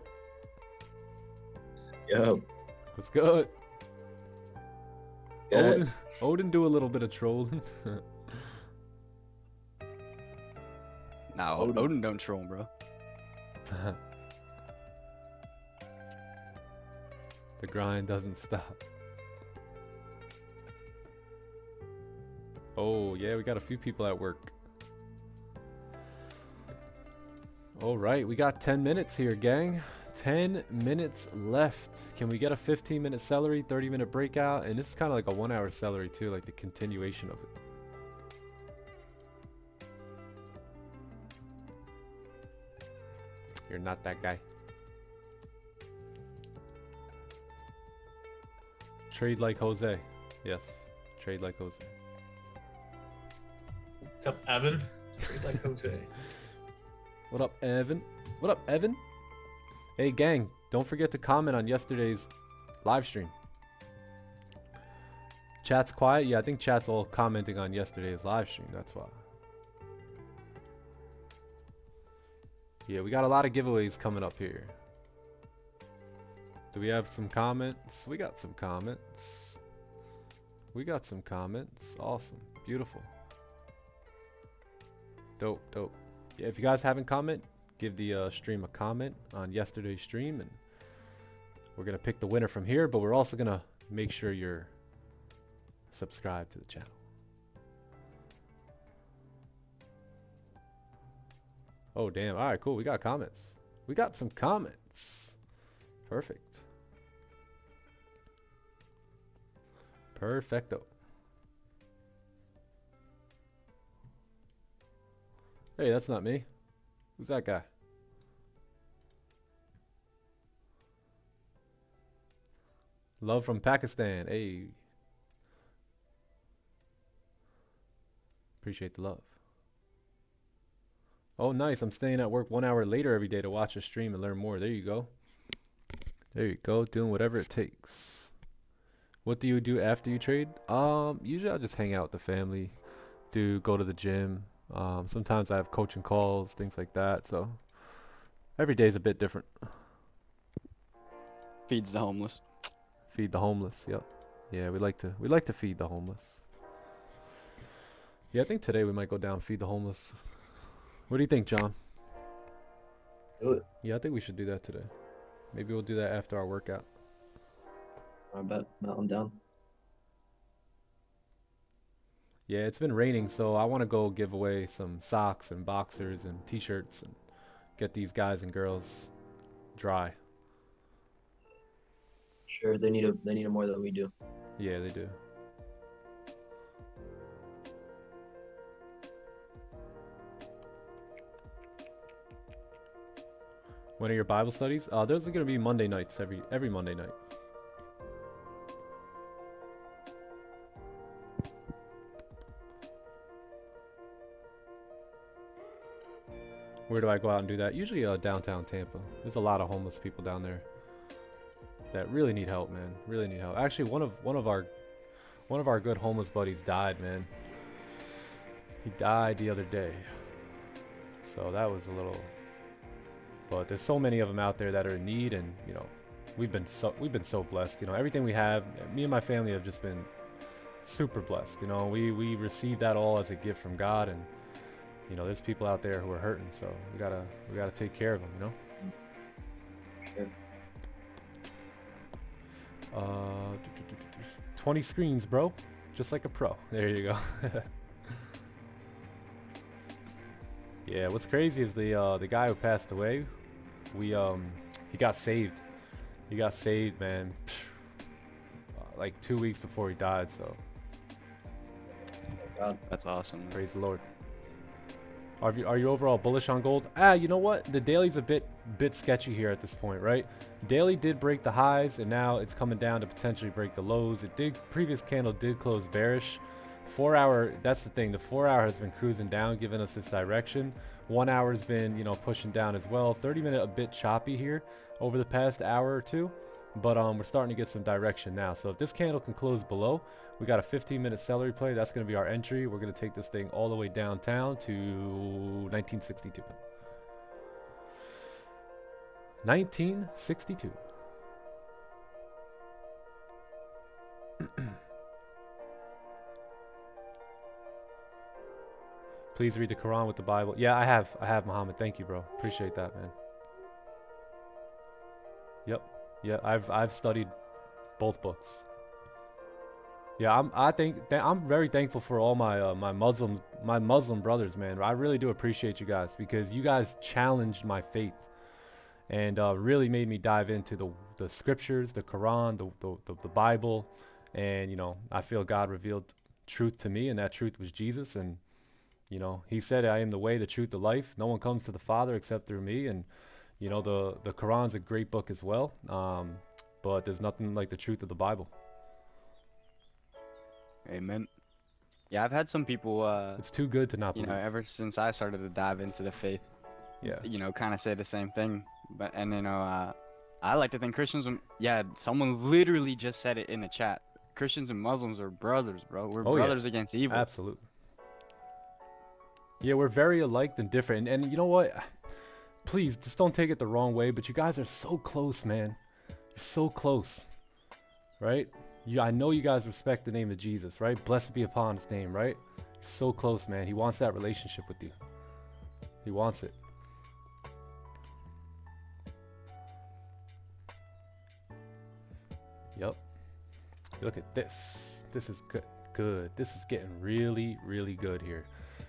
Speaker 7: Yo.
Speaker 1: what's good?
Speaker 7: Good.
Speaker 1: Odin do a little bit of trolling.
Speaker 4: No, Odin don't troll, bro.
Speaker 1: The grind doesn't stop. Oh yeah, we got a few people at work. All right, we got 10 minutes here, gang. 10 minutes left. Can we get a 15-minute celery, 30-minute breakout? And this is kind of like a 1-hour celery too, like the continuation of it. You're not that guy. Trade like Jose. Yes, trade like Jose.
Speaker 3: What's up, Evan? Trade like Jose.
Speaker 1: What up, Evan? What up, Evan? Hey, gang, don't forget to comment on yesterday's live stream. Chat's quiet? Yeah, I think chat's all commenting on yesterday's live stream. That's why. Yeah, we got a lot of giveaways coming up here. Do we have some comments? We got some comments. We got some comments. Awesome. Beautiful. Dope, dope. Yeah, if you guys haven't commented, give the stream a comment on yesterday's stream, and we're gonna pick the winner from here, but we're also gonna make sure you're subscribed to the channel. Oh damn, all right, cool. We got comments. We got some comments. Perfect. Perfecto. Hey, that's not me. Who's that guy? Love from Pakistan. Hey. Appreciate the love. Oh, nice. I'm staying at work 1 hour later every day to watch a stream and learn more. There you go. There you go. Doing whatever it takes. What do you do after you trade? Usually I'll just hang out with the family. Go to the gym. Sometimes I have coaching calls, things like that. So every day is a bit different.
Speaker 4: Feeds the homeless.
Speaker 1: Feed the homeless. Yep. Yeah, we like to feed the homeless. Yeah, I think today we might go down and feed the homeless. What do you think, John?
Speaker 7: Do it.
Speaker 1: Yeah, I think we should do that today. Maybe we'll do that after our workout.
Speaker 7: I bet. I'm down.
Speaker 1: Yeah, it's been raining, so I want to go give away some socks and boxers and t-shirts and get these guys and girls dry.
Speaker 7: Sure, they need it more than we do.
Speaker 1: Yeah, they do. When are your Bible studies? Those are going to be Monday nights, every Monday night. Where do I go out and do that? Usually downtown Tampa. There's a lot of homeless people down there that really need help, man. Really need help. Actually, one of our good homeless buddies died, man. He died the other day. So that was a little. But there's so many of them out there that are in need, and you know, we've been so blessed. You know, everything we have, me and my family have just been super blessed. You know, we received that all as a gift from God, and you know, there's people out there who are hurting, so we gotta take care of them. You know.
Speaker 7: Sure.
Speaker 1: 20 screens, bro, just like a pro. There you go. Yeah, what's crazy is the guy who passed away. He got saved. He got saved, man. Like 2 weeks before he died. So.
Speaker 7: God.
Speaker 4: That's awesome.
Speaker 1: Praise the Lord. Are you overall bullish on gold? You know what? The daily's a bit sketchy here at this point, right? Daily did break the highs, and now it's coming down to potentially break the lows. Previous candle did close bearish. 4 hour, that's the thing. The 4 hour has been cruising down, giving us this direction. 1 hour has been, you know, pushing down as well. 30-minute a bit choppy here over the past hour or two, but we're starting to get some direction now. So if this candle can close below, we got a 15-minute celery play. That's going to be our entry. We're going to take this thing all the way downtown to 1962. 1962. Please read the Quran with the Bible. Yeah, I have, Muhammad. Thank you, bro. Appreciate that, man. Yep. Yeah, I've studied both books. Yeah, I'm very thankful for all my my Muslim brothers, man. I really do appreciate you guys, because you guys challenged my faith and really made me dive into the scriptures, the Quran, the Bible, and you know, I feel God revealed truth to me, and that truth was Jesus. And you know, he said, I am the way, the truth, the life. No one comes to the Father except through me. And, you know, the Quran's a great book as well. But there's nothing like the truth of the Bible.
Speaker 4: Amen. Yeah, I've had some people,
Speaker 1: It's too good to not
Speaker 4: you
Speaker 1: believe.
Speaker 4: know, ever since I started to dive into the faith,
Speaker 1: Yeah.
Speaker 4: you know, kind of say the same thing. But, and, you know, I like to think Christians, yeah, someone literally just said it in the chat. Christians and Muslims are brothers, bro. We're brothers against evil.
Speaker 1: Absolutely. Yeah, we're very alike than different. And you know what? Please, just don't take it the wrong way, but you guys are so close, man. You're so close, right? I know you guys respect the name of Jesus, right? Blessed be upon his name, right? You're so close, man. He wants that relationship with you. He wants it. Yep. Look at this. This is good. This is getting really, really good here.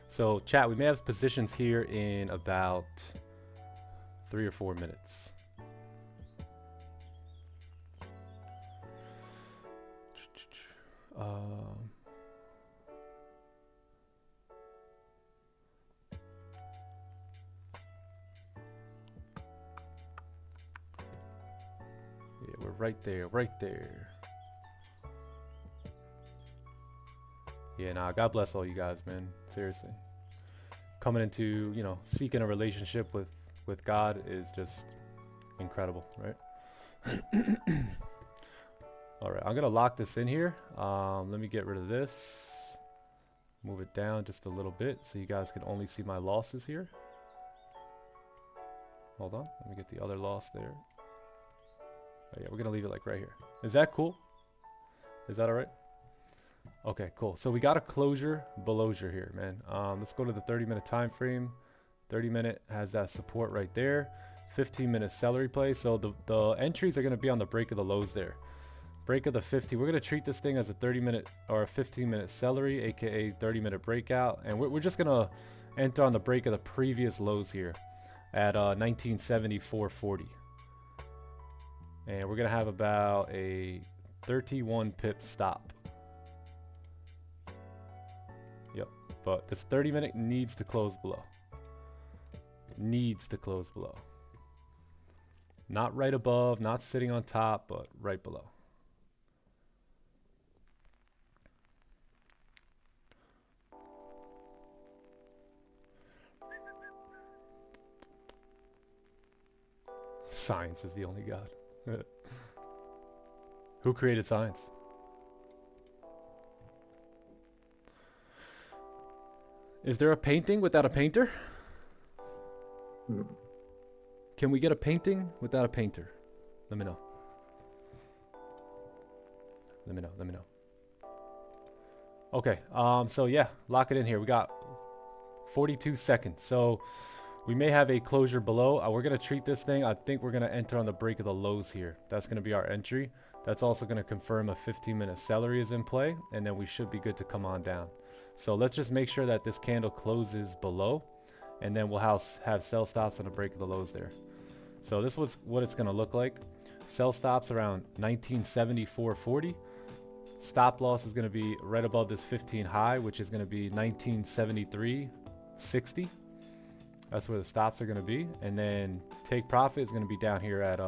Speaker 1: So chat, we may have positions here in about 3 or 4 minutes. Yeah, we're right there, right there. Yeah, nah, God bless all you guys, man. Seriously. Coming into, you know, seeking a relationship with God is just incredible, right? All right, I'm going to lock this in here. Let me get rid of this. Move it down just a little bit so you guys can only see my losses here. Hold on. Let me get the other loss there. Oh, yeah, we're going to leave it like right here. Is that cool? Is that all right? Okay, cool. So we got a closure belowsure here, man. Let's go to the 30-minute time frame. 30-minute has that support right there. 15-minute celery play. So the entries are going to be on the break of the lows there. Break of the 50. We're going to treat this thing as a 30-minute or a 15-minute celery, aka 30-minute breakout, and we're just going to enter on the break of the previous lows here at 1974.40. And we're going to have about a 31 pip stop. Yep, but this 30-minute needs to close below. Needs to close below. Not right above, not sitting on top, but right below. Science is the only God. Who created science? Is there a painting without a painter? Can we get a painting without a painter? Let me know. Let me know. Let me know. Okay. So yeah, lock it in here. We got 42 seconds. So we may have a closure below. We're going to treat this thing. I think we're going to enter on the break of the lows here. That's going to be our entry. That's also going to confirm a 15-minute celery is in play. And then we should be good to come on down. So let's just make sure that this candle closes below. And then we'll have sell stops on the break of the lows there. So this is what it's going to look like. Sell stops around 1974.40. Stop loss is going to be right above this 15 high, which is going to be 1973.60. That's where the stops are going to be. And then take profit is going to be down here at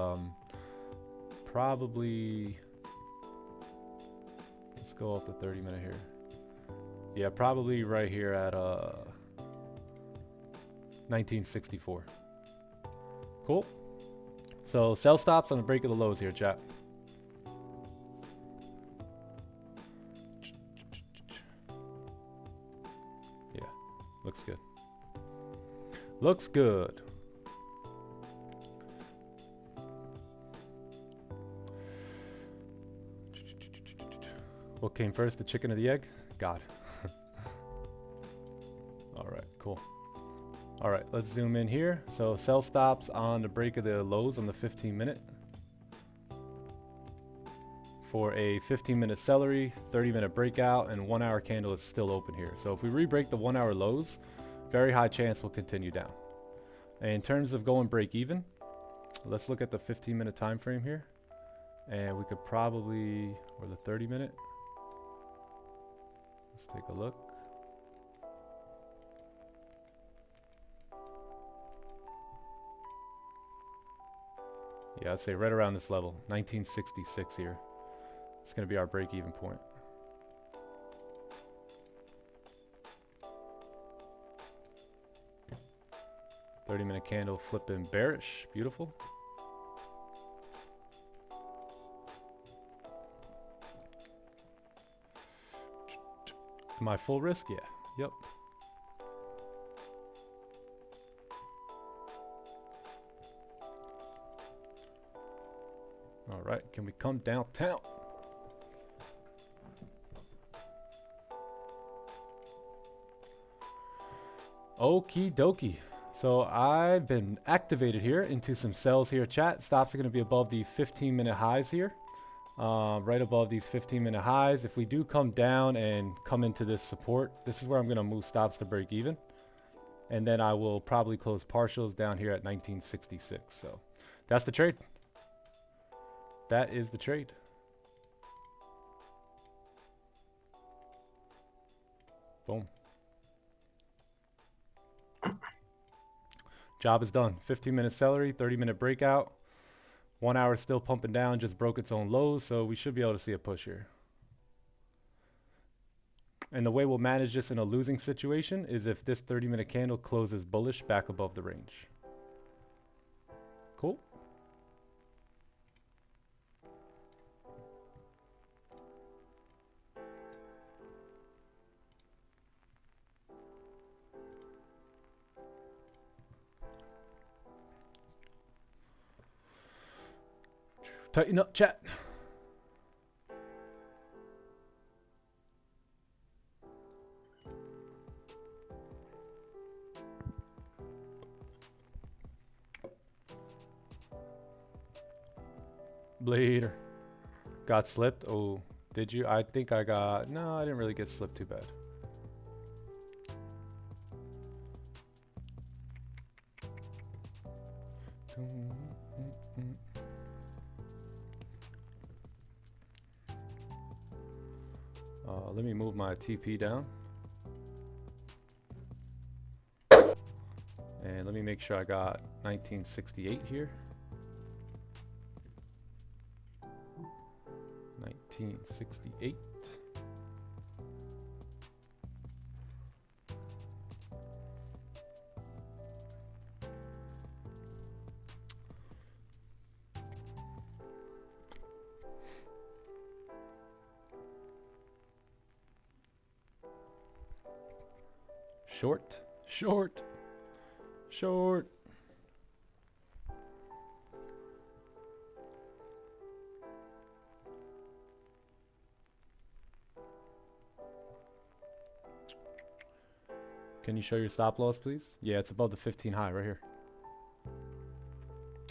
Speaker 1: probably, let's go off the 30-minute here. Yeah, probably right here at 1964. Cool. So sell stops on the break of the lows here, chat. Yeah, looks good. Looks good. What came first, the chicken or the egg? God. All right, cool. All right, let's zoom in here. So sell stops on the break of the lows on the 15-minute. For a 15-minute celery, 30-minute breakout, and 1-hour candle is still open here. So if we re-break the 1-hour lows, very high chance we'll continue down. And in terms of going break even, let's look at the 15-minute time frame here. And we could probably, or the 30-minute. Let's take a look. Yeah, I'd say right around this level, 1966 here. It's going to be our break-even point. $30-minute candle flipping bearish. Beautiful. Am I full risk? Yeah. Yep. All right, can we come downtown? Okie dokie. So I've been activated here into some sells here, chat. Stops are going to be above the 15-minute highs here. Right above these 15-minute highs. If we do come down and come into this support, this is where I'm going to move stops to break even. And then I will probably close partials down here at 1966. So that's the trade. That is the trade. Boom. Job is done. 15-minute celery, 30-minute breakout. 1 hour still pumping down, just broke its own lows, so we should be able to see a push here. And the way we'll manage this in a losing situation is if this 30-minute candle closes bullish back above the range. Cool. Tighten up, chat. Blader. Got slipped? Oh, did you? I think I got... No, I didn't really get slipped too bad. Let me move my TP down. And let me make sure I got 1968 here. 1568. Short, short, short. Can you show your stop loss, please? Yeah, it's above the 15 high right here.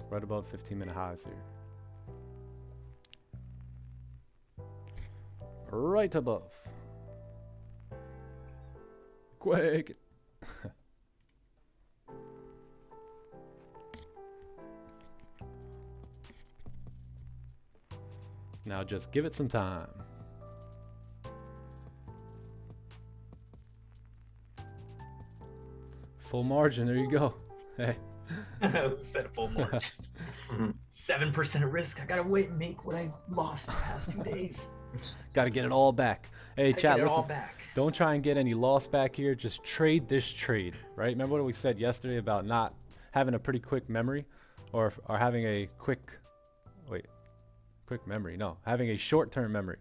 Speaker 1: Right above 15-minute highs here. Right above. Quick. Now just give it some time. Full margin, there you go. Hey.
Speaker 3: Who said full margin? 7% risk. I gotta wait and make what I lost the past 2 days.
Speaker 1: Got to get it all back. Hey,
Speaker 3: Gotta
Speaker 1: chat,
Speaker 3: get it all
Speaker 1: listen.
Speaker 3: back.
Speaker 1: Don't try and get any loss back here. Just trade this trade, right? Remember what we said yesterday about not having a pretty quick memory, or having a quick memory. No, having a short-term memory,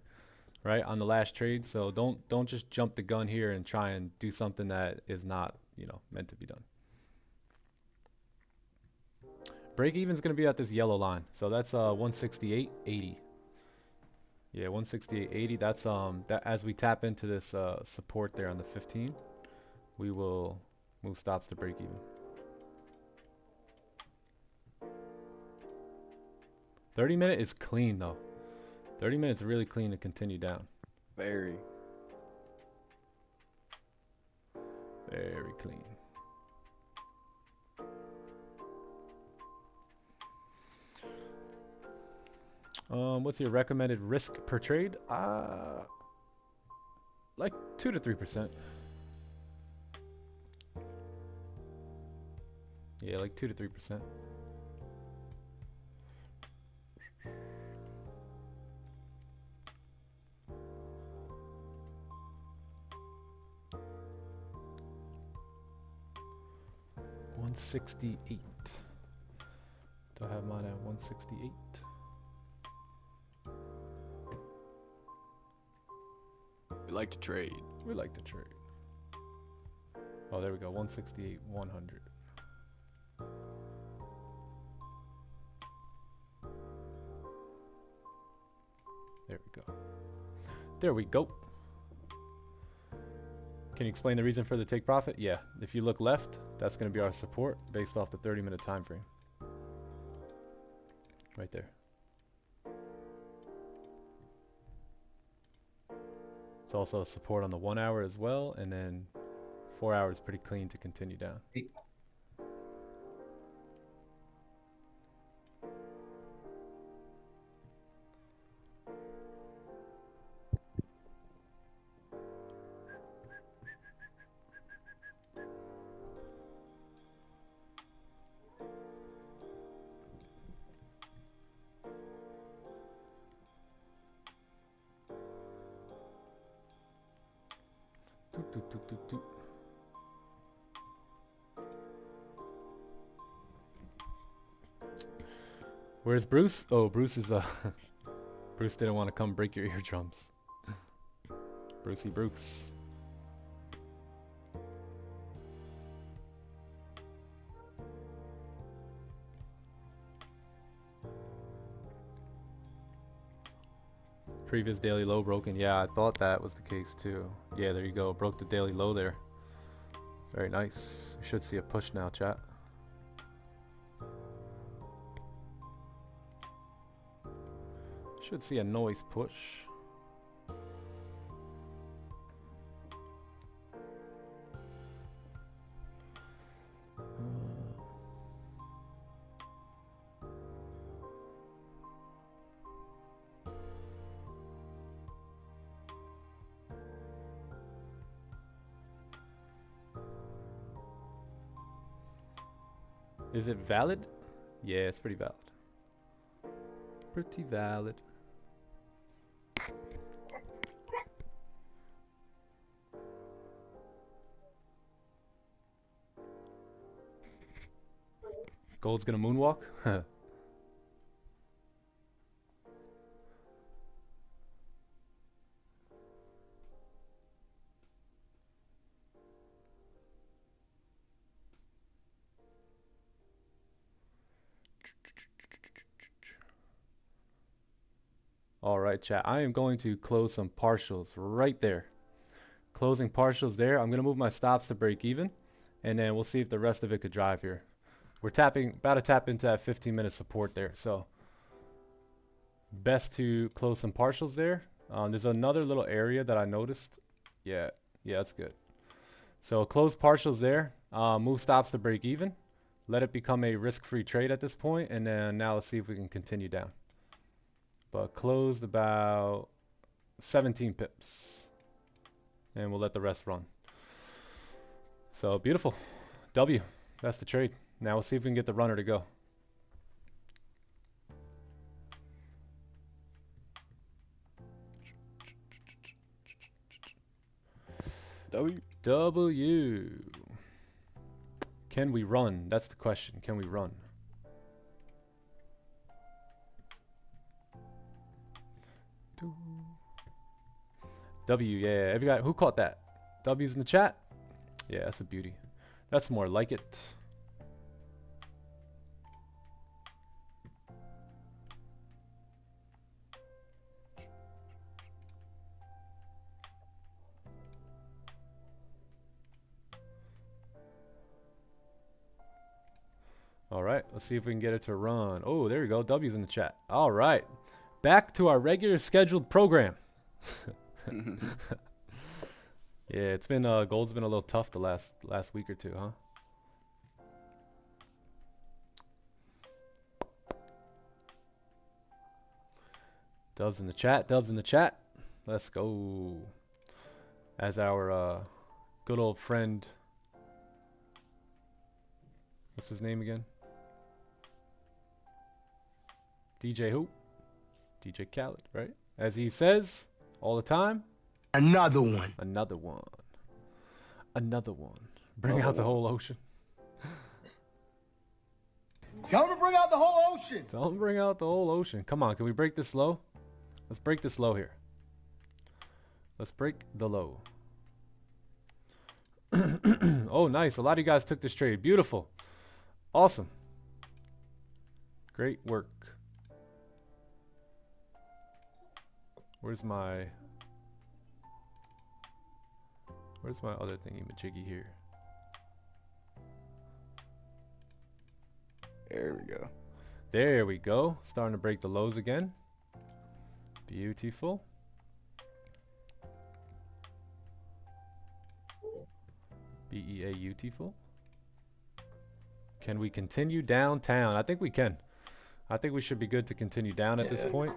Speaker 1: right? On the last trade. So don't just jump the gun here and try and do something that is not, you know, meant to be done. Break even is going to be at this yellow line. So that's 168.80. Yeah, 168.80. That's that as we tap into this support there on the 15, we will move stops to break even. 30-minute is clean though. 30 minutes really clean to continue down.
Speaker 4: Very.
Speaker 1: Very clean. What's your recommended risk per trade? Like 2 to 3%. Yeah, like 2 to 3%. $168. Do I have mine at 168?
Speaker 4: We like to trade.
Speaker 1: We like to trade. Oh, there we go. 168, 100. There we go. There we go. Can you explain the reason for the take profit? Yeah. If you look left, that's going to be our support based off the 30-minute time frame. Right there. It's also support on the 1 hour as well, and then 4 hours pretty clean to continue down. Where's Bruce? Oh, Bruce is Bruce didn't want to come break your eardrums. Brucey Bruce. Previous daily low broken. Yeah, I thought that was the case too. Yeah, there you go. Broke the daily low there. Very nice. We should see a push now, chat. Should see a noise push. Is it valid? Yeah, it's pretty valid. Pretty valid. Gold's gonna moonwalk. All right, chat. I am going to close some partials right there. Closing partials there. I'm going to move my stops to break even, and then we'll see if the rest of it could drive here. We're about to tap into that 15-minute support there, so best to close some partials there. There's another little area that I noticed. Yeah, that's good. So close partials there. Move stops to break even. Let it become a risk-free trade at this point, and then now let's see if we can continue down. But closed about 17 pips. And we'll let the rest run. So beautiful. W. That's the trade. Now we'll see if we can get the runner to go. W. Can we run? That's the question. Can we run? W, yeah. Everybody, who caught that? W's in the chat? Yeah, that's a beauty. That's more like it. All right, let's see if we can get it to run. Oh, there we go. W's in the chat. All right. Back to our regular scheduled program. Yeah, it's been gold's been a little tough the last week or two, huh? Dubs in the chat, Dubs in the chat. Let's go. As our good old friend, what's his name again? DJ who? DJ Khaled, right? As he says all the time.
Speaker 6: Another one.
Speaker 1: Another one. Another one. Bring out the whole ocean.
Speaker 6: Tell him to bring out the whole ocean.
Speaker 1: Tell him to bring out the whole ocean. Come on, can we break this low? Let's break this low here. Let's break the low. Oh, nice. A lot of you guys took this trade. Beautiful. Awesome. Great work. Where's my other thingy majiggy here?
Speaker 4: There we go.
Speaker 1: There we go. Starting to break the lows again. Beautiful. beautiful. Can we continue downtown? I think we can. I think we should be good to continue down at this point.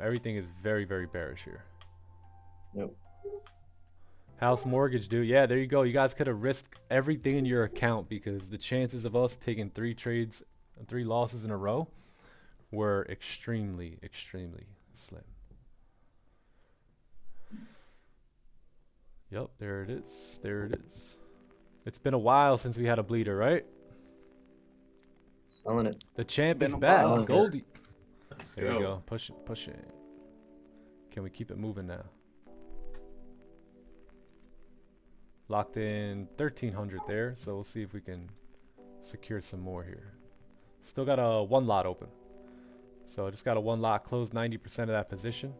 Speaker 1: Everything is very, very bearish here.
Speaker 7: Yep.
Speaker 1: House mortgage, dude. Yeah, there you go. You guys could have risked everything in your account because the chances of us taking 3 losses in a row were extremely, extremely slim. Yep, there it is. There it is. It's been a while since we had a bleeder, right?
Speaker 7: Selling it.
Speaker 1: The champ
Speaker 4: Been
Speaker 1: is
Speaker 4: a
Speaker 1: back.
Speaker 4: while.
Speaker 1: Goldie.
Speaker 3: Let's
Speaker 1: There
Speaker 3: go.
Speaker 1: we go. Push it, push it. Can we keep it moving now? Locked in 1300 there, so we'll see if we can secure some more here. Still got a 1 lot open. So I just got a 1 lot closed 90% of that position.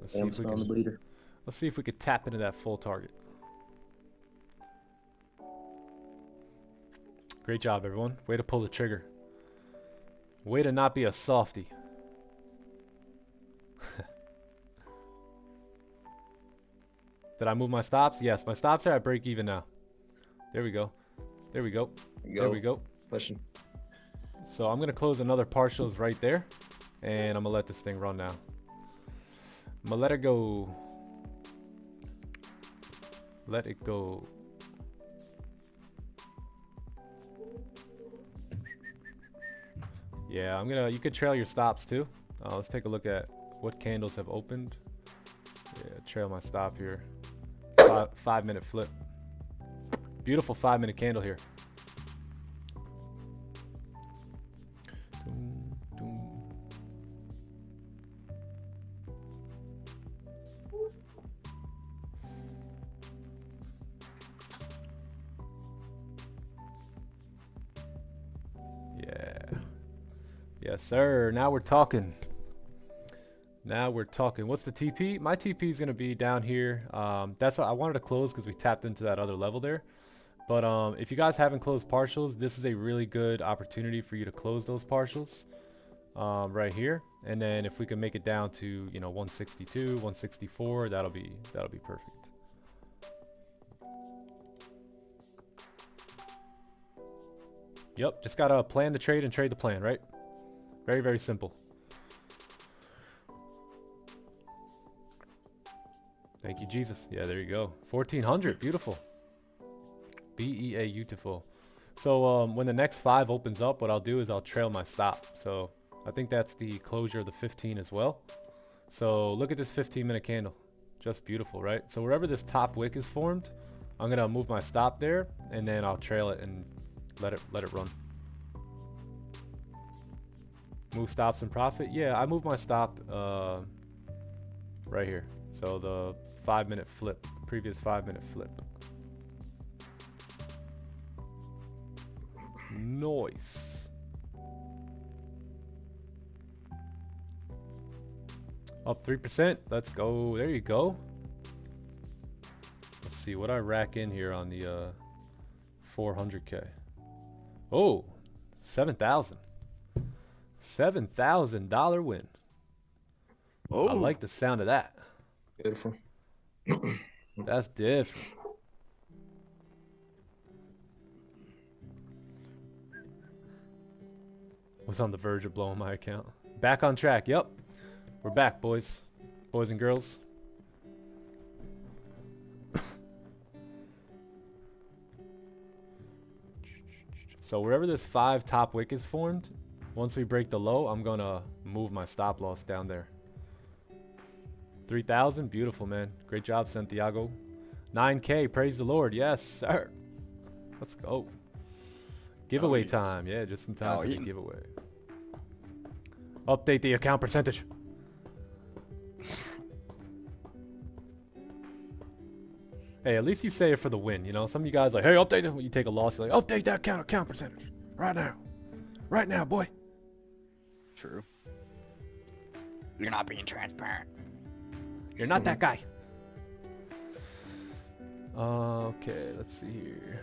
Speaker 1: Let's see
Speaker 7: I'm
Speaker 1: if we
Speaker 7: still on the
Speaker 1: can,
Speaker 7: bleeder.
Speaker 1: let's see if we could tap into that full target. Great job, everyone. Way to pull the trigger. Way to not be a softie. Did I move my stops? Yes, my stops are at break even now. There we go. There we go. There we go.
Speaker 7: Pushing.
Speaker 1: So I'm going to close another partials right there. And I'm going to let this thing run now. I'm going to let it go. Let it go. Yeah, you could trail your stops too. Let's take a look at what candles have opened. Yeah, trail my stop here. 5 minute flip. Beautiful 5-minute candle here. Doom, doom. Yeah. Yes, sir. Now we're talking. Now we're talking. What's the TP? My TP is going to be down here. That's I wanted to close because we tapped into that other level there. But if you guys haven't closed partials, this is a really good opportunity for you to close those partials right here. And then if we can make it down to, you know, 162, 164, that'll be perfect. Yep, just gotta plan the trade and trade the plan, right? Very, very simple. Thank you, Jesus. Yeah, there you go. 1400, beautiful. beautiful. So when the next 5 opens up, what I'll do is I'll trail my stop. So I think that's the closure of the 15 as well. So look at this 15-minute candle. Just beautiful, right? So wherever this top wick is formed, I'm gonna move my stop there, and then I'll trail it and let it run. Move stops and profit. Yeah, I move my stop right here. So the 5-minute flip, previous 5-minute flip. Nice. Up 3%. Let's go. There you go. Let's see what I rack in here on the 400K. Oh, 7,000. $7,000 win. Oh, I like the sound of that.
Speaker 7: Beautiful.
Speaker 1: That's different. Was on the verge of blowing my account. Back on track. Yep. We're back, boys. Boys and girls. So wherever this 5 top wick is formed, once we break the low, I'm going to move my stop loss down there. 3,000. Beautiful, man. Great job, Santiago. 9K. Praise the Lord. Yes, sir. Let's go. Giveaway time. Yeah, just in time for the giveaway. Update the account percentage. Hey, at least you say it for the win, you know? Some of you guys are like, hey, update it. When you take a loss, you're like, update that account percentage. Right now. Right now, boy.
Speaker 4: True. You're not being transparent.
Speaker 1: You're not that guy. Okay, let's see here.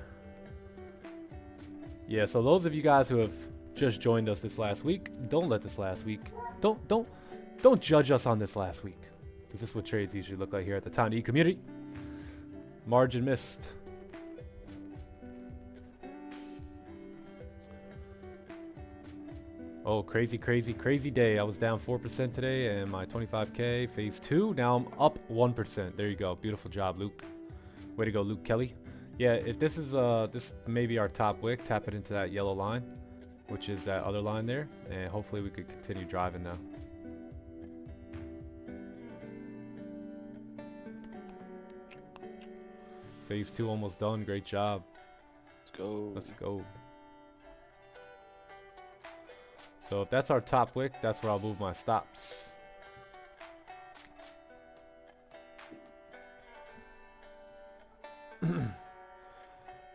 Speaker 1: Yeah, so those of you guys who have just joined us this last week, don't let this last week. Don't judge us on this last week. This is what trades usually look like here at the Time to Eat community. Margin missed. Oh, crazy day. I was down 4% today and my 25K phase 2. Now I'm up 1%. There you go. Beautiful job, Luke. Way to go, Luke Kelly. Yeah, if this is this may be our top wick, tap it into that yellow line, which is that other line there, and hopefully we could continue driving now. Phase 2 almost done. Great job.
Speaker 4: Let's go.
Speaker 1: Let's go. So if that's our top wick, that's where I'll move my stops.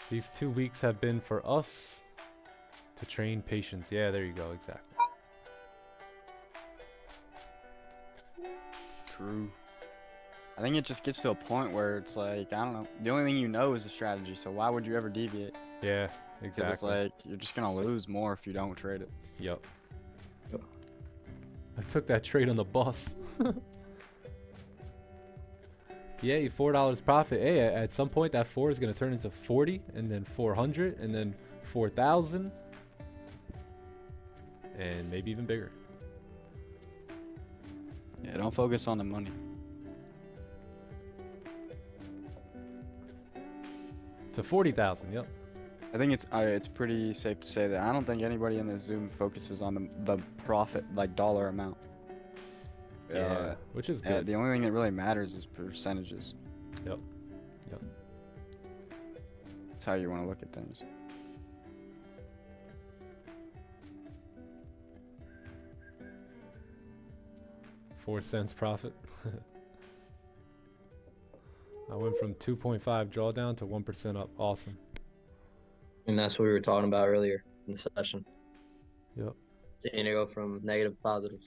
Speaker 1: These 2 weeks have been for us to train patience. Yeah, there you go. Exactly.
Speaker 4: True. I think it just gets to a point where it's like, I don't know. The only thing you know is the strategy, so why would you ever deviate?
Speaker 1: Yeah, exactly.
Speaker 4: 'Cause it's like, you're just going to lose more if you don't trade it.
Speaker 1: Yep. I took that trade on the bus. Yay, $4 profit. Hey, at some point that 4 is going to turn into 40, and then 400, and then 4,000, and maybe even bigger.
Speaker 4: Yeah, don't focus on the money.
Speaker 1: To 40,000, yep.
Speaker 4: I think it's pretty safe to say that I don't think anybody in the Zoom focuses on the profit, like dollar amount.
Speaker 1: Yeah, which is good.
Speaker 4: The only thing that really matters is percentages.
Speaker 1: Yep. Yep.
Speaker 4: how you want to look at things.
Speaker 1: 4 cents profit. I went from 2.5 drawdown to 1% up. Awesome.
Speaker 7: And that's what we were talking about earlier in the session.
Speaker 1: Yep.
Speaker 7: Seeing it go from negative to positive.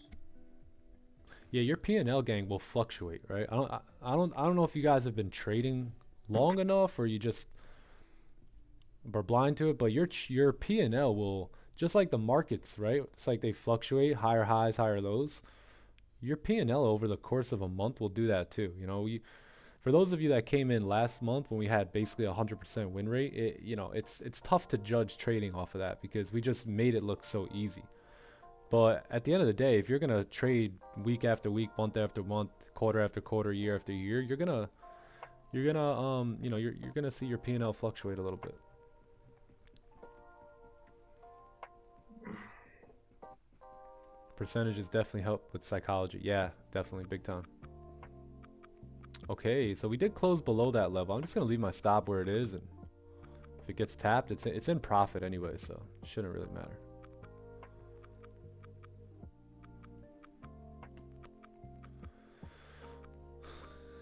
Speaker 1: Yeah, your P&L gang will fluctuate, right? I don't know if you guys have been trading long enough or you just are blind to it, but your P&L will, just like the markets, right? It's like they fluctuate, higher highs, higher lows. Your P&L over the course of a month will do that too. You know, for those of you that came in last month when we had basically 100% win rate, it's tough to judge trading off of that because we just made it look so easy. But at the end of the day, if you're gonna trade week after week, month after month, quarter after quarter, year after year, you're gonna see your P&L fluctuate a little bit. Percentages definitely help with psychology. Yeah, definitely big time. Okay, so we did close below that level. I'm just gonna leave my stop where it is, and if it gets tapped, it's in profit anyway, so it shouldn't really matter.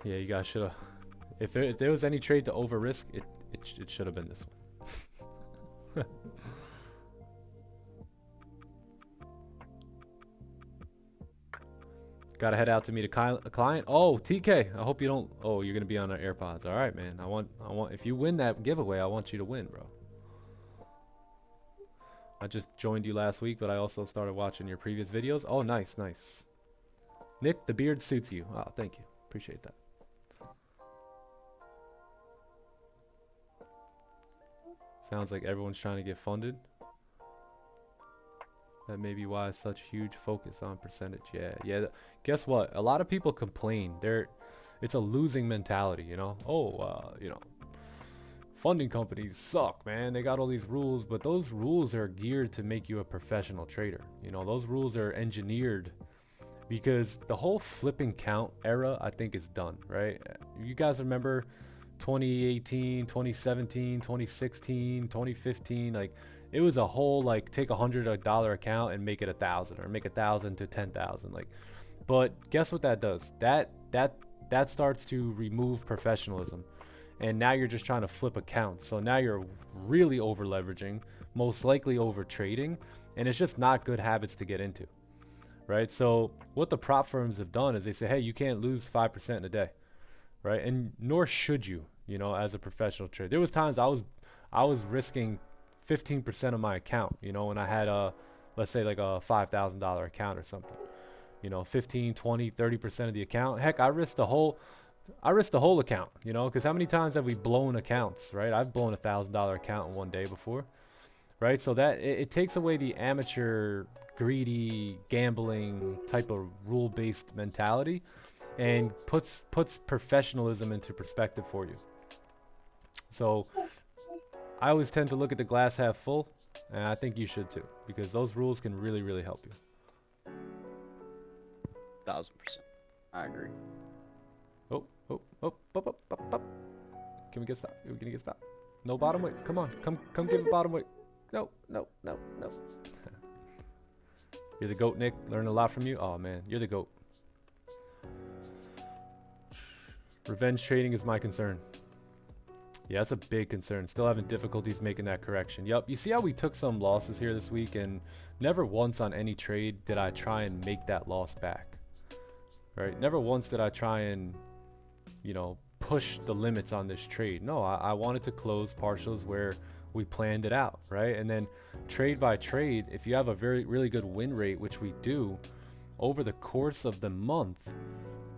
Speaker 1: Yeah, you guys should have. If there was any trade to over risk, it should have been this one. Gotta head out to meet a client. Oh, TK, I hope you don't. Oh, you're gonna be on our AirPods. All right, man. I want. If you win that giveaway, I want you to win, bro. I just joined you last week, but I also started watching your previous videos. Oh, nice, nice. Nick, the beard suits you. Oh, thank you. Appreciate that. Sounds like everyone's trying to get funded. That may be why such huge focus on percentage. Yeah. Guess what? A lot of people complain. It's a losing mentality, you know? Funding companies suck, man. They got all these rules, but those rules are geared to make you a professional trader. You know, those rules are engineered because the whole flipping count era, I think, is done, right? You guys remember 2018, 2017, 2016, 2015, like it was a whole like take $100 account and make it 1,000 or make 1,000 to 10,000. Like, but guess what that does? That starts to remove professionalism, and now you're just trying to flip accounts. So now you're really over leveraging, most likely over trading, and it's just not good habits to get into, right? So what the prop firms have done is they say, hey, you can't lose 5% in a day, right? And nor should you, you know, as a professional trader. There was times I was risking 15% of my account, you know, when I had let's say like a $5,000 account or something, you know, 15, 20, 30% of the account. Heck, I risked the whole account, you know, because how many times have we blown accounts, right? I've blown a $1,000 account in one day before, right? So that it takes away the amateur, greedy, gambling type of rule-based mentality and puts professionalism into perspective for you. So I always tend to look at the glass half full, and I think you should too, because those rules can really, really help you.
Speaker 4: 1000%. I agree.
Speaker 1: Oh. Can we get stopped? We're gonna get stopped. No bottom weight. Come on. Come give a bottom weight. No. You're the GOAT, Nick. Learned a lot from you. Oh man, you're the GOAT. Revenge trading is my concern. Yeah, that's a big concern. Still having difficulties making that correction. Yup, you see how we took some losses here this week, and never once on any trade did I try and make that loss back. Right? Never once did I try and, you know, push the limits on this trade. No, I wanted to close partials where we planned it out, right? And then trade by trade, if you have a really good win rate, which we do, over the course of the month,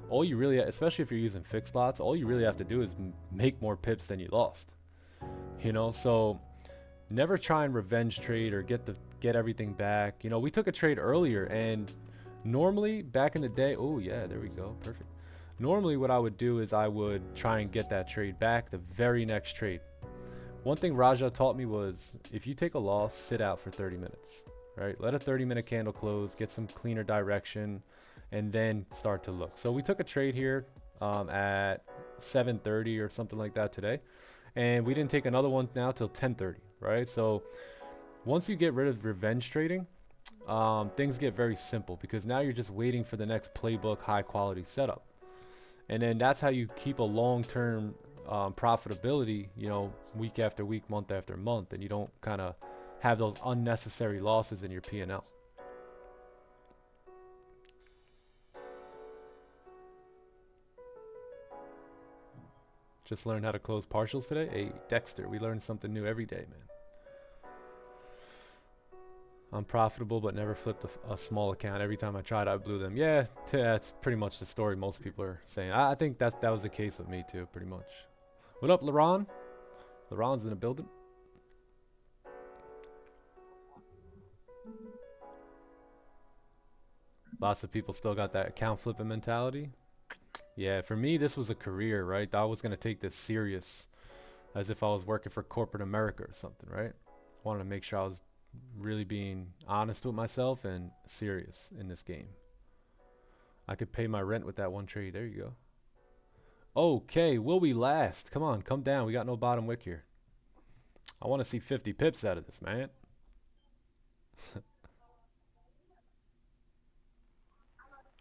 Speaker 1: all you really, especially if you're using fixed lots, all you really have to do is make more pips than you lost, you know? So never try and revenge trade or get everything back. You know, we took a trade earlier, and normally back in the day, oh yeah, there we go, perfect. Normally what I would do is I would try and get that trade back the very next trade. One thing Raja taught me was, if you take a loss, sit out for 30 minutes, right? Let a 30-minute candle close, get some cleaner direction, and then start to look. So we took a trade here at 7:30 or something like that today, and we didn't take another one now till 10:30, right? So once you get rid of revenge trading, things get very simple, because now you're just waiting for the next playbook high quality setup, and then that's how you keep a long-term profitability, you know, week after week, month after month, and you don't kind of have those unnecessary losses in your P&L. Just learned how to close partials today. Hey, Dexter, we learn something new every day, man. I'm profitable, but never flipped a small account. Every time I tried, I blew them. Yeah, that's pretty much the story most people are saying. I think that was the case with me too, pretty much. What up, LaRon? LaRon's in the building. Lots of people still got that account flipping mentality. Yeah, for me, this was a career, right? I was going to take this serious, as if I was working for corporate America or something, right? I wanted to make sure I was really being honest with myself and serious in this game. I could pay my rent with that one trade. There you go. Okay, will we last? Come on, come down. We got no bottom wick here. I want to see 50 pips out of this, man.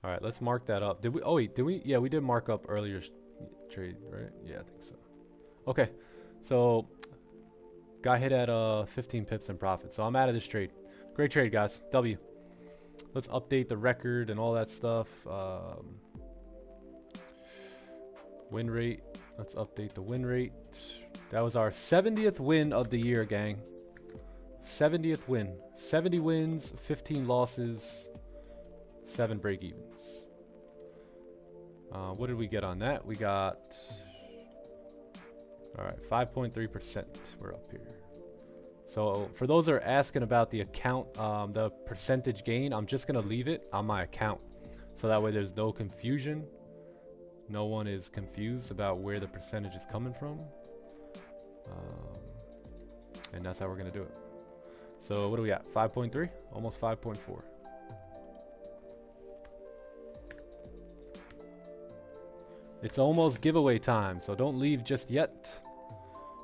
Speaker 1: All right, let's mark that up. Did we? Oh wait, did we? Yeah, we did mark up earlier trade, right? Yeah, I think so. Okay, so got hit at 15 pips in profit, so I'm out of this trade. Great trade, guys. W. Let's update the record and all that stuff. Win rate. Let's update the win rate. That was our 70th win of the year, gang. 70th win. 70 wins, 15 losses, 7 break evens. What did we get on that? We got, all right, 5.3%. We're up here. So for those that are asking about the account, the percentage gain, I'm just going to leave it on my account. So that way there's no confusion. No one is confused about where the percentage is coming from. And that's how we're going to do it. So what do we got? 5.3? Almost 5.4. It's almost giveaway time, so don't leave just yet.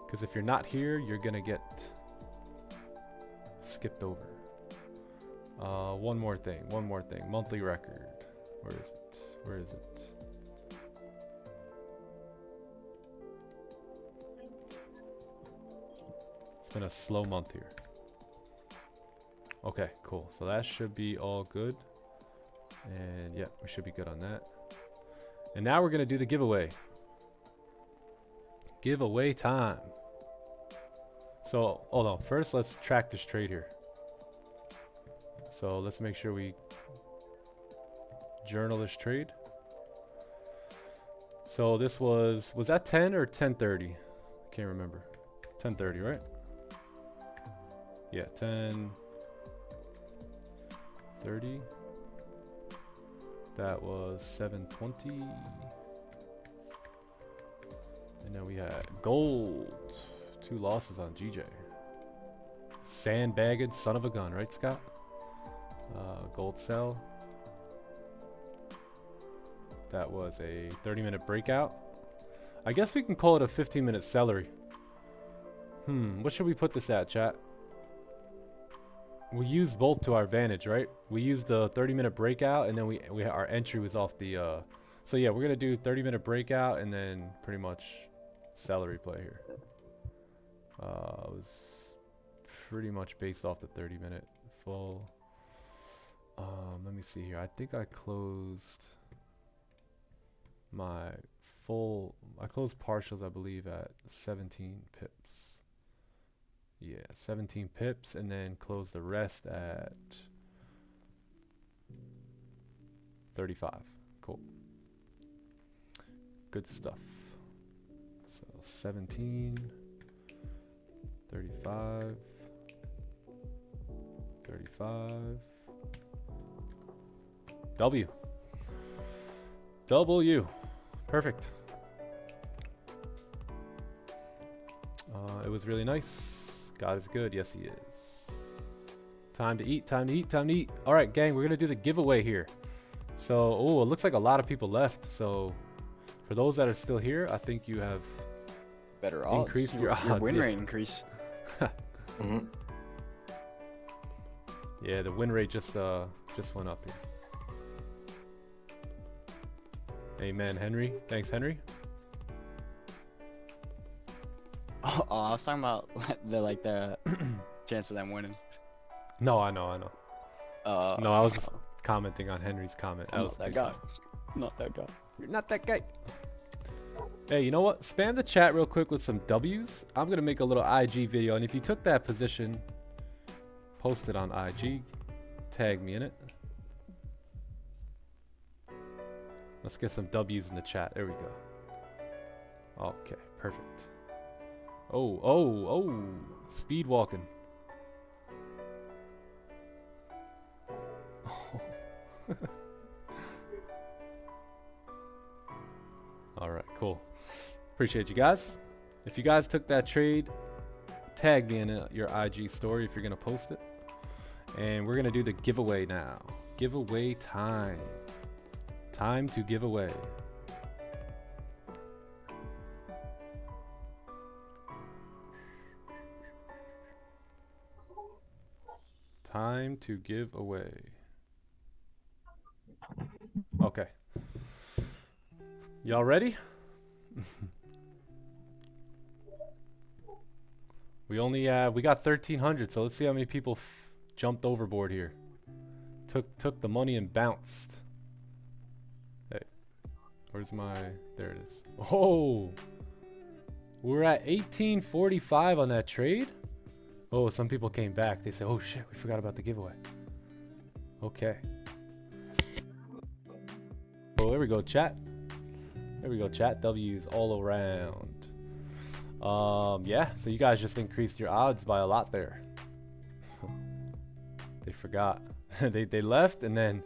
Speaker 1: Because if you're not here, you're going to get skipped over. One more thing. Monthly record. Where is it? Where is it? It's been a slow month here. Okay, cool. So that should be all good. And yeah, we should be good on that. And now we're going to do the giveaway. Giveaway time. So, hold on. First, let's track this trade here. So, let's make sure we journal this trade. So, this was that 10 or 10:30? Can't remember. 10:30, right? Yeah, 10:30. That was 7:20. And then we had gold. 2 losses on GJ. Sandbagged son of a gun, right, Scott? Gold sell. That was a 30-minute breakout. I guess we can call it a 15-minute celery. What should we put this at, chat? We used both to our advantage, right? We used the 30-minute breakout, and then our entry was off the so yeah, we're gonna do 30-minute breakout and then pretty much celery play here. It was pretty much based off the 30-minute full. Let me see here. I think I closed my full. I closed partials, I believe, at 17 pips. Yeah, 17 pips, and then close the rest at 35. Cool. Good stuff. So 17, 35, 35. W. W. Perfect. It was really nice. God is good. Yes, he is. Time to eat, time to eat, time to eat. All right, gang, we're going to do the giveaway here. So, oh, it looks like a lot of people left. So, for those that are still here, I think you have
Speaker 4: Better odds.
Speaker 1: Increased your
Speaker 4: Your
Speaker 1: odds,
Speaker 4: win
Speaker 1: yeah.
Speaker 4: rate increase.
Speaker 2: Hmm.
Speaker 1: Yeah, the win rate just went up here. Amen, Henry. Thanks, Henry.
Speaker 4: Oh, I was talking about the chance of them winning.
Speaker 1: No, I know. No, I was just
Speaker 4: uh,
Speaker 1: commenting on Henry's comment.
Speaker 4: I'm
Speaker 1: was
Speaker 4: not that guy. Not that guy.
Speaker 1: You're not that guy. Hey, you know what? Spam the chat real quick with some W's. I'm gonna make a little IG video, and if you took that position, post it on IG. Tag me in it. Let's get some W's in the chat. There we go. Okay, perfect. Oh, speed walking. All right, cool. Appreciate you guys. If you guys took that trade, tag me in your IG story if you're gonna post it. And we're gonna do the giveaway now. Giveaway time. Time to give away. Time to give away. Okay. Y'all ready? we got 1,300, so let's see how many people jumped overboard here. Took the money and bounced. Hey, where's my? There it is. Oh, we're at 1845 on that trade. Oh, some people came back. They said, "Oh shit, we forgot about the giveaway." Okay. Oh, there we go, chat. There we go, chat. W's all around. Yeah, so you guys just increased your odds by a lot there. They forgot. they left and then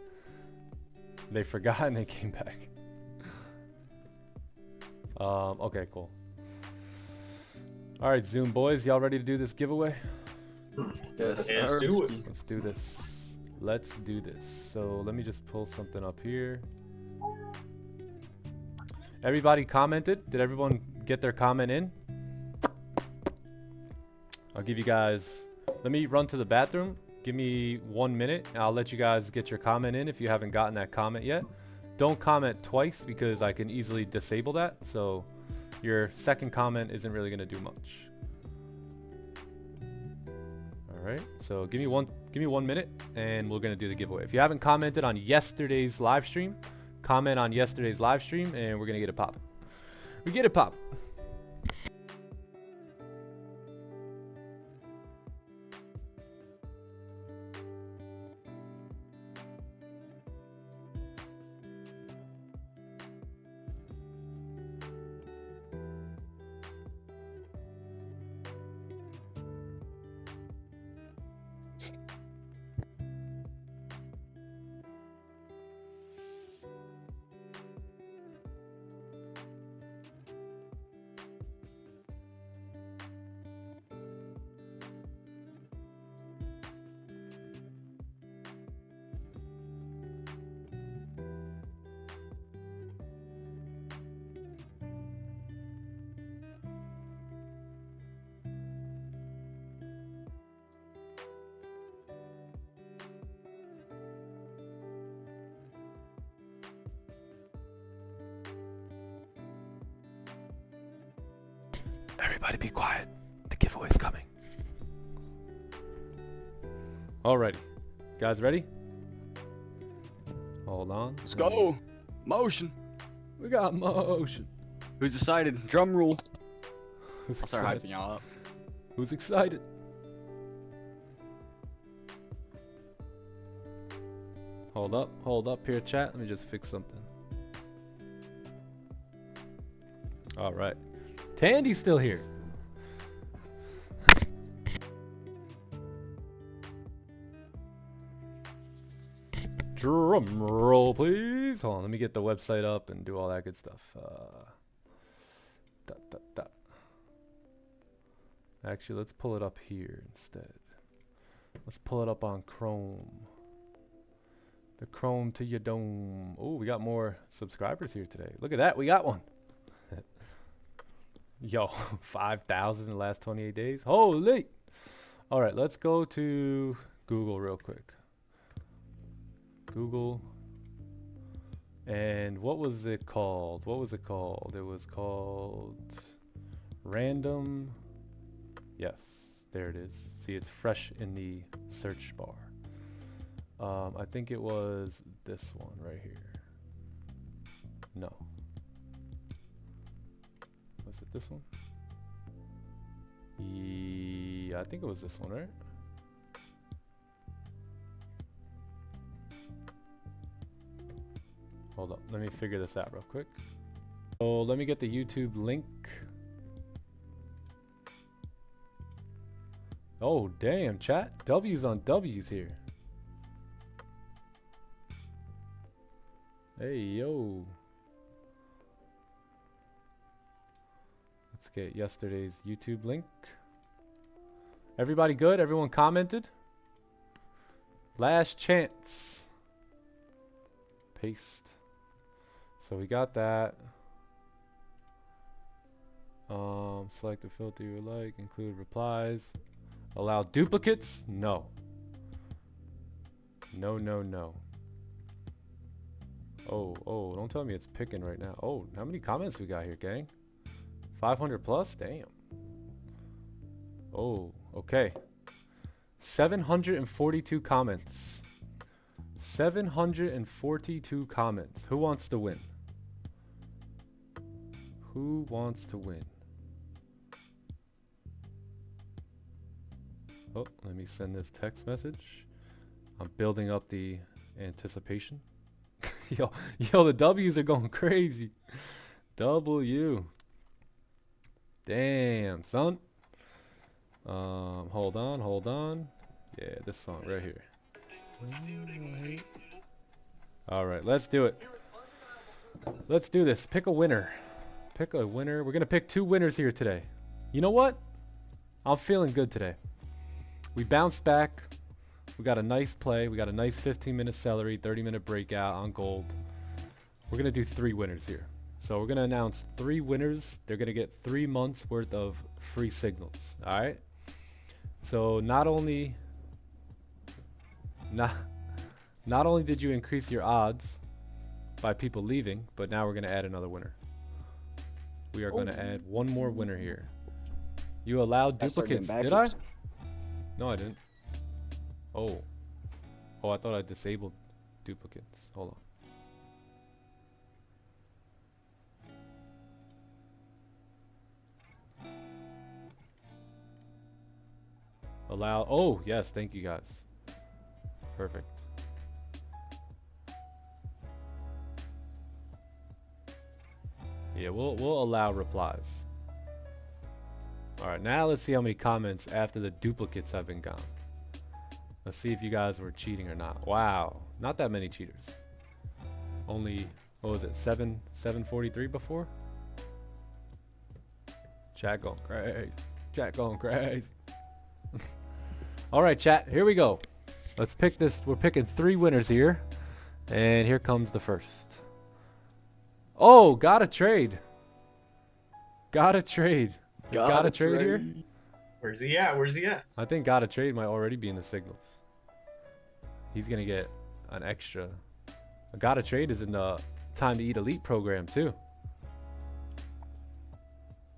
Speaker 1: they forgot and they came back. Okay, cool. All right, Zoom boys, y'all ready to do this giveaway?
Speaker 3: Let's do it.
Speaker 1: Let's do this. Let's do this. So let me just pull something up here. Everybody commented. Did everyone get their comment in? I'll give you guys, let me run to the bathroom. Give me 1 minute and I'll let you guys get your comment in if you haven't gotten that comment yet. Don't comment twice because I can easily disable that. So your second comment isn't really going to do much. All right. So give me one minute and we're going to do the giveaway. If you haven't commented on yesterday's live stream, comment on yesterday's live stream and we're going to get it popping. We get it popping. Everybody be quiet. The giveaway's coming. Alrighty. Guys ready? Hold on.
Speaker 4: Let's go. Motion.
Speaker 1: We got motion.
Speaker 4: Who's excited? Drum roll.
Speaker 1: Who's
Speaker 4: I'll start
Speaker 1: excited?
Speaker 4: hyping y'all up.
Speaker 1: Who's excited? Hold up here, chat. Let me just fix something. All right. Tandy's still here. Drum roll, please. Hold on, let me get the website up and do all that good stuff. Actually, let's pull it up here instead. Let's pull it up on Chrome. The Chrome to your dome. Oh, we got more subscribers here today. Look at that, we got one. Yo, 5,000 in the last 28 days. Holy. All right, let's go to Google real quick. Google. And what was it called? What was it called? It was called random. Yes, there it is. See, it's fresh in the search bar. I think it was this one right here. No. Was it this one? Yeah, I think it was this one, right? Hold up, let me figure this out real quick. So let me get the YouTube link. Oh, damn, chat. W's on W's here. Hey, yo. Let's get yesterday's YouTube link. Everybody good? Everyone commented? Last chance. Paste. So we got that. Select the filter you would like. Include replies. Allow duplicates? No. No, no, no. Oh, don't tell me it's picking right now. Oh, how many comments we got here, gang? 500 plus? Damn. Oh, okay. 742 comments. 742 comments. Who wants to win? Who wants to win? Oh, let me send this text message. I'm building up the anticipation. Yo, the W's are going crazy. W. Damn, son. Hold on. Yeah, this song right here. All right, let's do it. Let's do this. Pick a winner. Pick a winner. We're gonna pick 2 winners here today. You know what? I'm feeling good today. We bounced back. We got a nice play. We got a nice 15-minute celery, 30-minute breakout on gold. We're gonna do 3 winners here. So we're gonna announce 3 winners. They're gonna get 3 months worth of free signals. All right. So not only did you increase your odds by people leaving, but now we're gonna add another winner. We are gonna add 1 more winner here. You allowed duplicates, did I? No, I didn't. Oh, I thought I disabled duplicates. Hold on. Allow. Oh, yes. Thank you, guys. Perfect. Yeah, we'll allow replies. All right, now let's see how many comments after the duplicates have been gone. Let's see if you guys were cheating or not. Wow, not that many cheaters. Only, what was it, 743 before? Chat going crazy. Chat going crazy. All right, chat, here we go. Let's pick this. We're picking 3 winners here. And here comes the first. Oh, got a trade. Got a trade. Got a trade here?
Speaker 3: Where's he at? Where's he at?
Speaker 1: I think got a trade might already be in the signals. He's going to get an extra. Got a trade is in the Time to Eat Elite program too.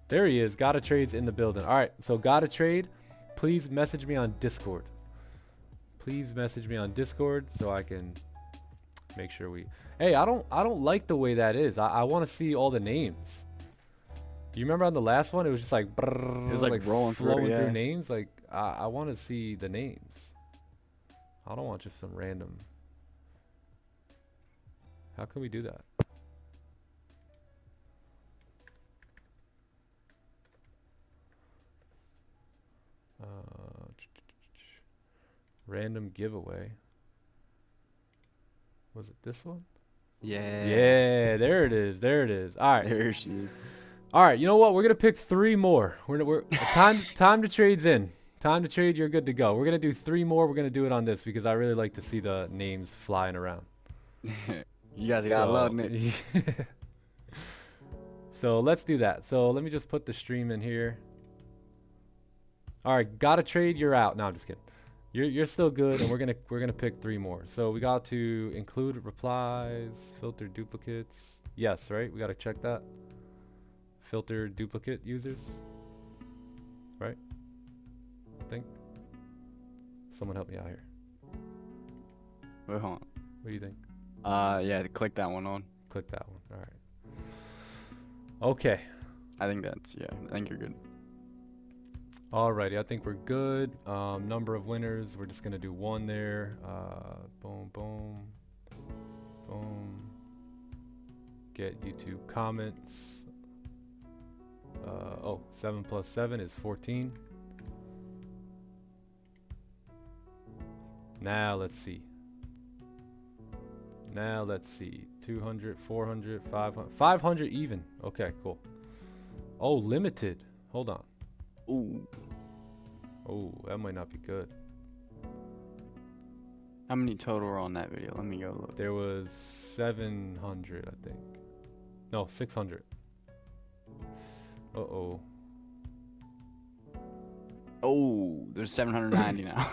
Speaker 1: There he is. Got a trade's in the building. All right. So got a trade. Please message me on Discord. Please message me on Discord so I can make sure we. Hey, I don't like the way that is. I want to see all the names. You remember on the last one, it was just like, brrr,
Speaker 4: it was like rolling
Speaker 1: flowing
Speaker 4: through,
Speaker 1: through names. Like I want to see the names. I don't want just some random. How can we do that? Random giveaway. Was it this one?
Speaker 4: Yeah.
Speaker 1: Yeah, there it is. There it is. All right.
Speaker 4: There she is.
Speaker 1: All right, you know what? We're gonna pick 3 more. We're time to trade's in. Time to trade. You're good to go. We're gonna do 3 more. We're gonna do it on this because I really like to see the names flying around.
Speaker 4: You guys got love, Nick.
Speaker 1: So let's do that. So let me just put the stream in here. All right, got a trade, you're out. No, I'm just kidding. You're still good, and we're gonna pick 3 more. So we got to include replies, filter duplicates. Yes, right? We got to check that. Filter duplicate users. Right? I think. Someone help me out here.
Speaker 4: Wait, hold on.
Speaker 1: What do you think?
Speaker 4: Yeah, click that one on.
Speaker 1: Click that one. All right. Okay.
Speaker 4: I think that's, yeah, I think you're good.
Speaker 1: Alrighty, I think we're good. Number of winners, we're just gonna do 1 there. Boom, boom, boom. Get YouTube comments. Oh, 7 plus 7 is 14. Now let's see. 200, 400, 500. 500 even. Okay, cool. Oh, limited. Hold on.
Speaker 4: Ooh.
Speaker 1: Oh, that might not be good.
Speaker 4: How many total were on that video? Let me go look.
Speaker 1: There was 700, I think. No, 600. Uh-oh.
Speaker 4: Oh, there's 790 now.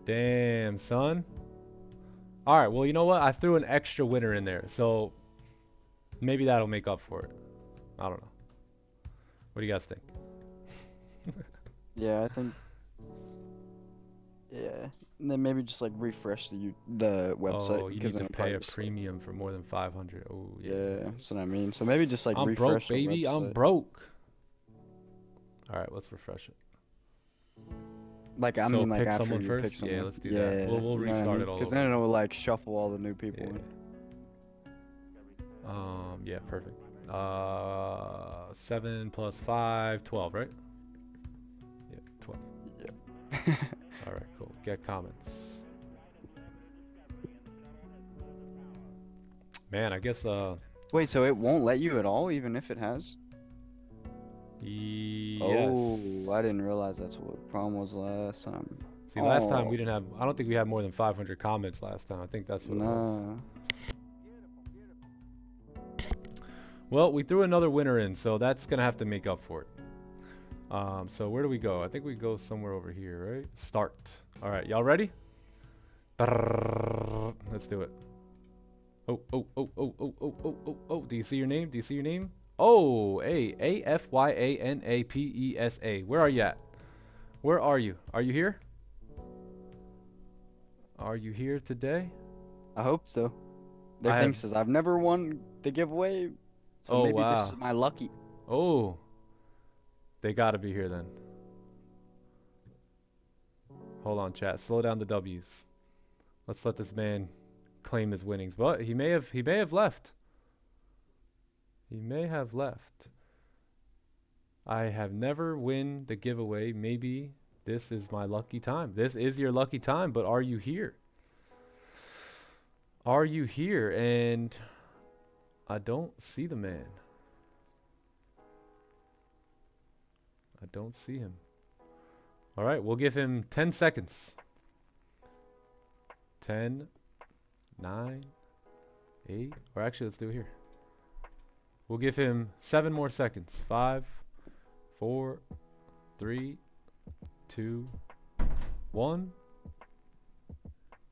Speaker 1: Damn, son. All right, well, you know what? I threw an extra winner in there, so maybe that'll make up for it. I don't know. What do you guys think?
Speaker 4: Yeah, I think. Yeah, and then maybe just like refresh the website.
Speaker 1: Oh, you
Speaker 4: because
Speaker 1: need
Speaker 4: then
Speaker 1: to
Speaker 4: it
Speaker 1: pay a
Speaker 4: probably just, like-
Speaker 1: premium for more than 500. Oh, yeah.
Speaker 4: Yeah, that's what I mean. So maybe just like
Speaker 1: I'm
Speaker 4: refresh
Speaker 1: broke,
Speaker 4: the
Speaker 1: baby. I'm
Speaker 4: website.
Speaker 1: broke. All right, let's refresh it.
Speaker 4: Like I
Speaker 1: So
Speaker 4: mean, like
Speaker 1: pick
Speaker 4: after
Speaker 1: someone
Speaker 4: you
Speaker 1: first?
Speaker 4: pick
Speaker 1: Yeah,
Speaker 4: someone.
Speaker 1: let's do that. We'll restart it all
Speaker 4: Because
Speaker 1: over.
Speaker 4: then it'll like shuffle all the new people.
Speaker 1: Yeah.
Speaker 4: in.
Speaker 1: Yeah, perfect. 7 plus 5, 12, right? Yeah, 12.
Speaker 4: Yeah.
Speaker 1: All right, cool. Get comments. Man, I guess
Speaker 4: Wait, so it won't let you at all, even if it has?
Speaker 1: yes.
Speaker 4: Oh, I didn't realize that's what the problem was last time.
Speaker 1: See, last time
Speaker 4: Oh.
Speaker 1: we didn't have. I don't think we had more than 500 comments last time. I think that's what it was.
Speaker 4: No.
Speaker 1: Well, we threw another winner in, so that's gonna have to make up for it. So where do we go? I think we go somewhere over here, right? Start. All right, y'all ready? Let's do it. Oh, oh, oh, oh, oh, oh, oh, oh, oh. Do you see your name? Do you see your name? Oh, AFYANAPESA. Where are you at? Where are you? Are you here? Are you here today?
Speaker 4: I hope so. Their
Speaker 1: I
Speaker 4: thing
Speaker 1: have-
Speaker 4: says I've never won the giveaway, so
Speaker 1: Oh,
Speaker 4: maybe this
Speaker 1: wow.
Speaker 4: is my lucky.
Speaker 1: Oh, they gotta be here then. Hold on, chat. Slow down the W's. Let's let this man claim his winnings. But he may have left. He may have left. I have never win the giveaway. Maybe this is my lucky time. This is your lucky time, but are you here? Are you here? And I don't see the man. I don't see him. All right, we'll give him 10 seconds. 10, 9, 8, or actually, let's do it here. We'll give him 7 more seconds. 5, 4, 3, 2, 1.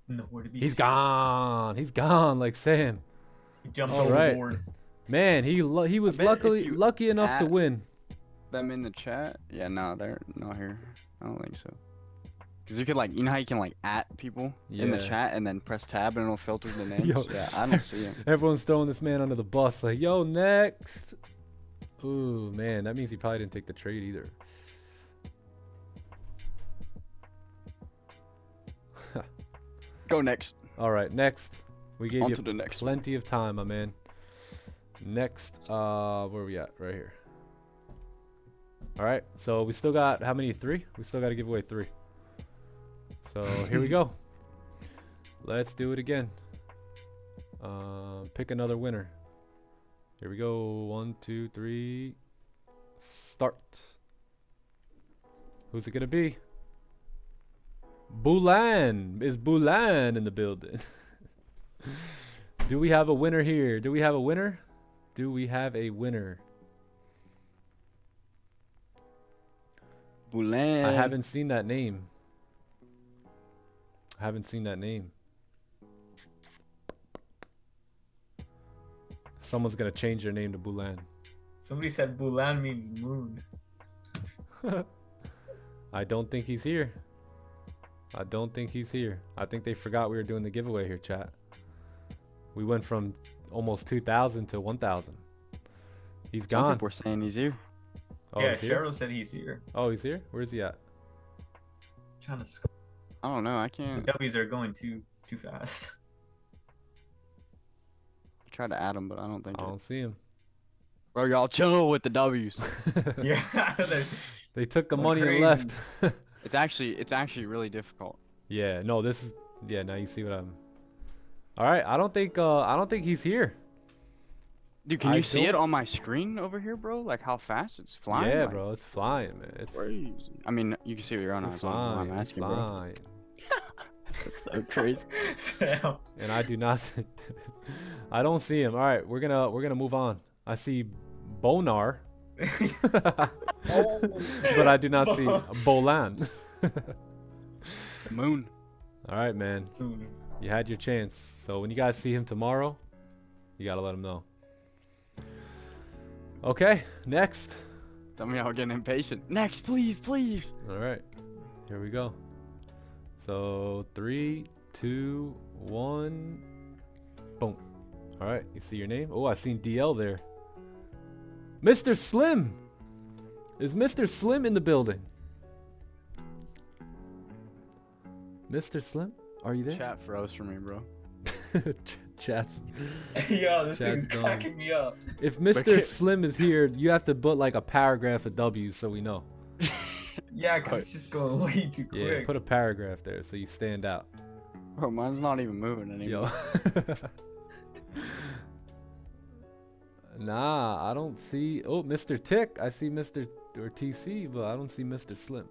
Speaker 3: Nowhere to be
Speaker 1: He's
Speaker 3: seen.
Speaker 1: gone. He's gone like Sam.
Speaker 3: He jumped
Speaker 1: All right.
Speaker 3: overboard.
Speaker 1: Man, he was
Speaker 4: I bet if you
Speaker 1: lucky enough to
Speaker 4: add-
Speaker 1: win.
Speaker 4: Them in the chat? Yeah, no, they're not here. I don't think so. Because you could like, you know how you can like @ people in the
Speaker 1: Yeah.
Speaker 4: chat and then press tab and it'll filter the names?
Speaker 1: Yo.
Speaker 4: Yeah, I don't see him.
Speaker 1: Everyone's throwing this man under the bus like, yo, next. Ooh, man, that means he probably didn't take the trade either.
Speaker 4: Go next.
Speaker 1: All right, next. We gave
Speaker 4: On
Speaker 1: you
Speaker 4: to the next one.
Speaker 1: plenty of time, my man. Next, where are we at? Right here. All right, so we still got, how many? 3? We still got to give away 3. So here we go. Let's do it again. Pick another winner. Here we go. 1, 2, 3. Start. Who's it gonna be? Bulan. Is Bulan in the building? Do we have a winner here? Do we have a winner? Do we have a winner?
Speaker 4: Boulan.
Speaker 1: I haven't seen that name. Someone's gonna change their name to Boulan.
Speaker 3: Somebody said Bulan means moon.
Speaker 1: I don't think he's here. I think they forgot we were doing the giveaway here, chat. We went from almost 2,000 to 1,000. He's
Speaker 4: Some
Speaker 1: gone.
Speaker 4: people are saying he's here.
Speaker 1: Oh,
Speaker 3: yeah,
Speaker 1: he's here?
Speaker 3: Cheryl said he's here.
Speaker 1: Oh, he's here? Where's he at?
Speaker 3: Trying to
Speaker 4: I don't know. I
Speaker 3: the
Speaker 4: can't.
Speaker 3: W's are going too fast.
Speaker 4: I tried to add him, but I don't think.
Speaker 1: I don't see him.
Speaker 4: Bro, y'all chill with the W's.
Speaker 3: Yeah,
Speaker 1: They took the
Speaker 3: going
Speaker 1: money
Speaker 3: crazy.
Speaker 1: and left.
Speaker 4: It's actually really difficult.
Speaker 1: Yeah, no, this is, yeah, now you see what I'm. All right, I don't think he's here.
Speaker 4: Dude, can
Speaker 1: I
Speaker 4: you see it
Speaker 1: don't-
Speaker 4: on my screen over here, bro? Like how fast it's flying?
Speaker 1: Yeah,
Speaker 4: Like,
Speaker 1: bro, it's flying, man. It's
Speaker 4: crazy. I mean, you can see with your own eyes.
Speaker 1: flying.
Speaker 4: I'm asking, bro.
Speaker 1: flying.
Speaker 4: That's so crazy.
Speaker 3: Damn.
Speaker 1: And I do not see, I don't see him. All right, we're gonna move on. I see Bonar, but I do not see Bolan.
Speaker 4: The moon.
Speaker 1: All right, man.
Speaker 3: Moon.
Speaker 1: You had your chance. So when you guys see him tomorrow, you gotta let him know. Okay, next.
Speaker 4: Some of y'all getting impatient. Next, please, please.
Speaker 1: All right, here we go. So 3, 2, 1, boom. All right, you see your name? Oh, I seen DL there. Mr. Slim. Is Mr. Slim in the building? Mr. Slim, are you there?
Speaker 4: Chat froze for me, bro.
Speaker 1: Chat's.
Speaker 3: Yo, this
Speaker 1: Chat's
Speaker 3: thing's
Speaker 1: gone.
Speaker 3: cracking me up.
Speaker 1: If Mr. Slim is here, you have to put like a paragraph of W's so we know.
Speaker 3: Yeah, cause it's just going way too
Speaker 1: Yeah,
Speaker 3: quick.
Speaker 1: put a paragraph there so you stand out.
Speaker 4: Bro, mine's not even moving anymore.
Speaker 1: Yo. Nah, I don't see. Oh, Mr. Tick. I see Mr. or TC, but I don't see Mr. Slim.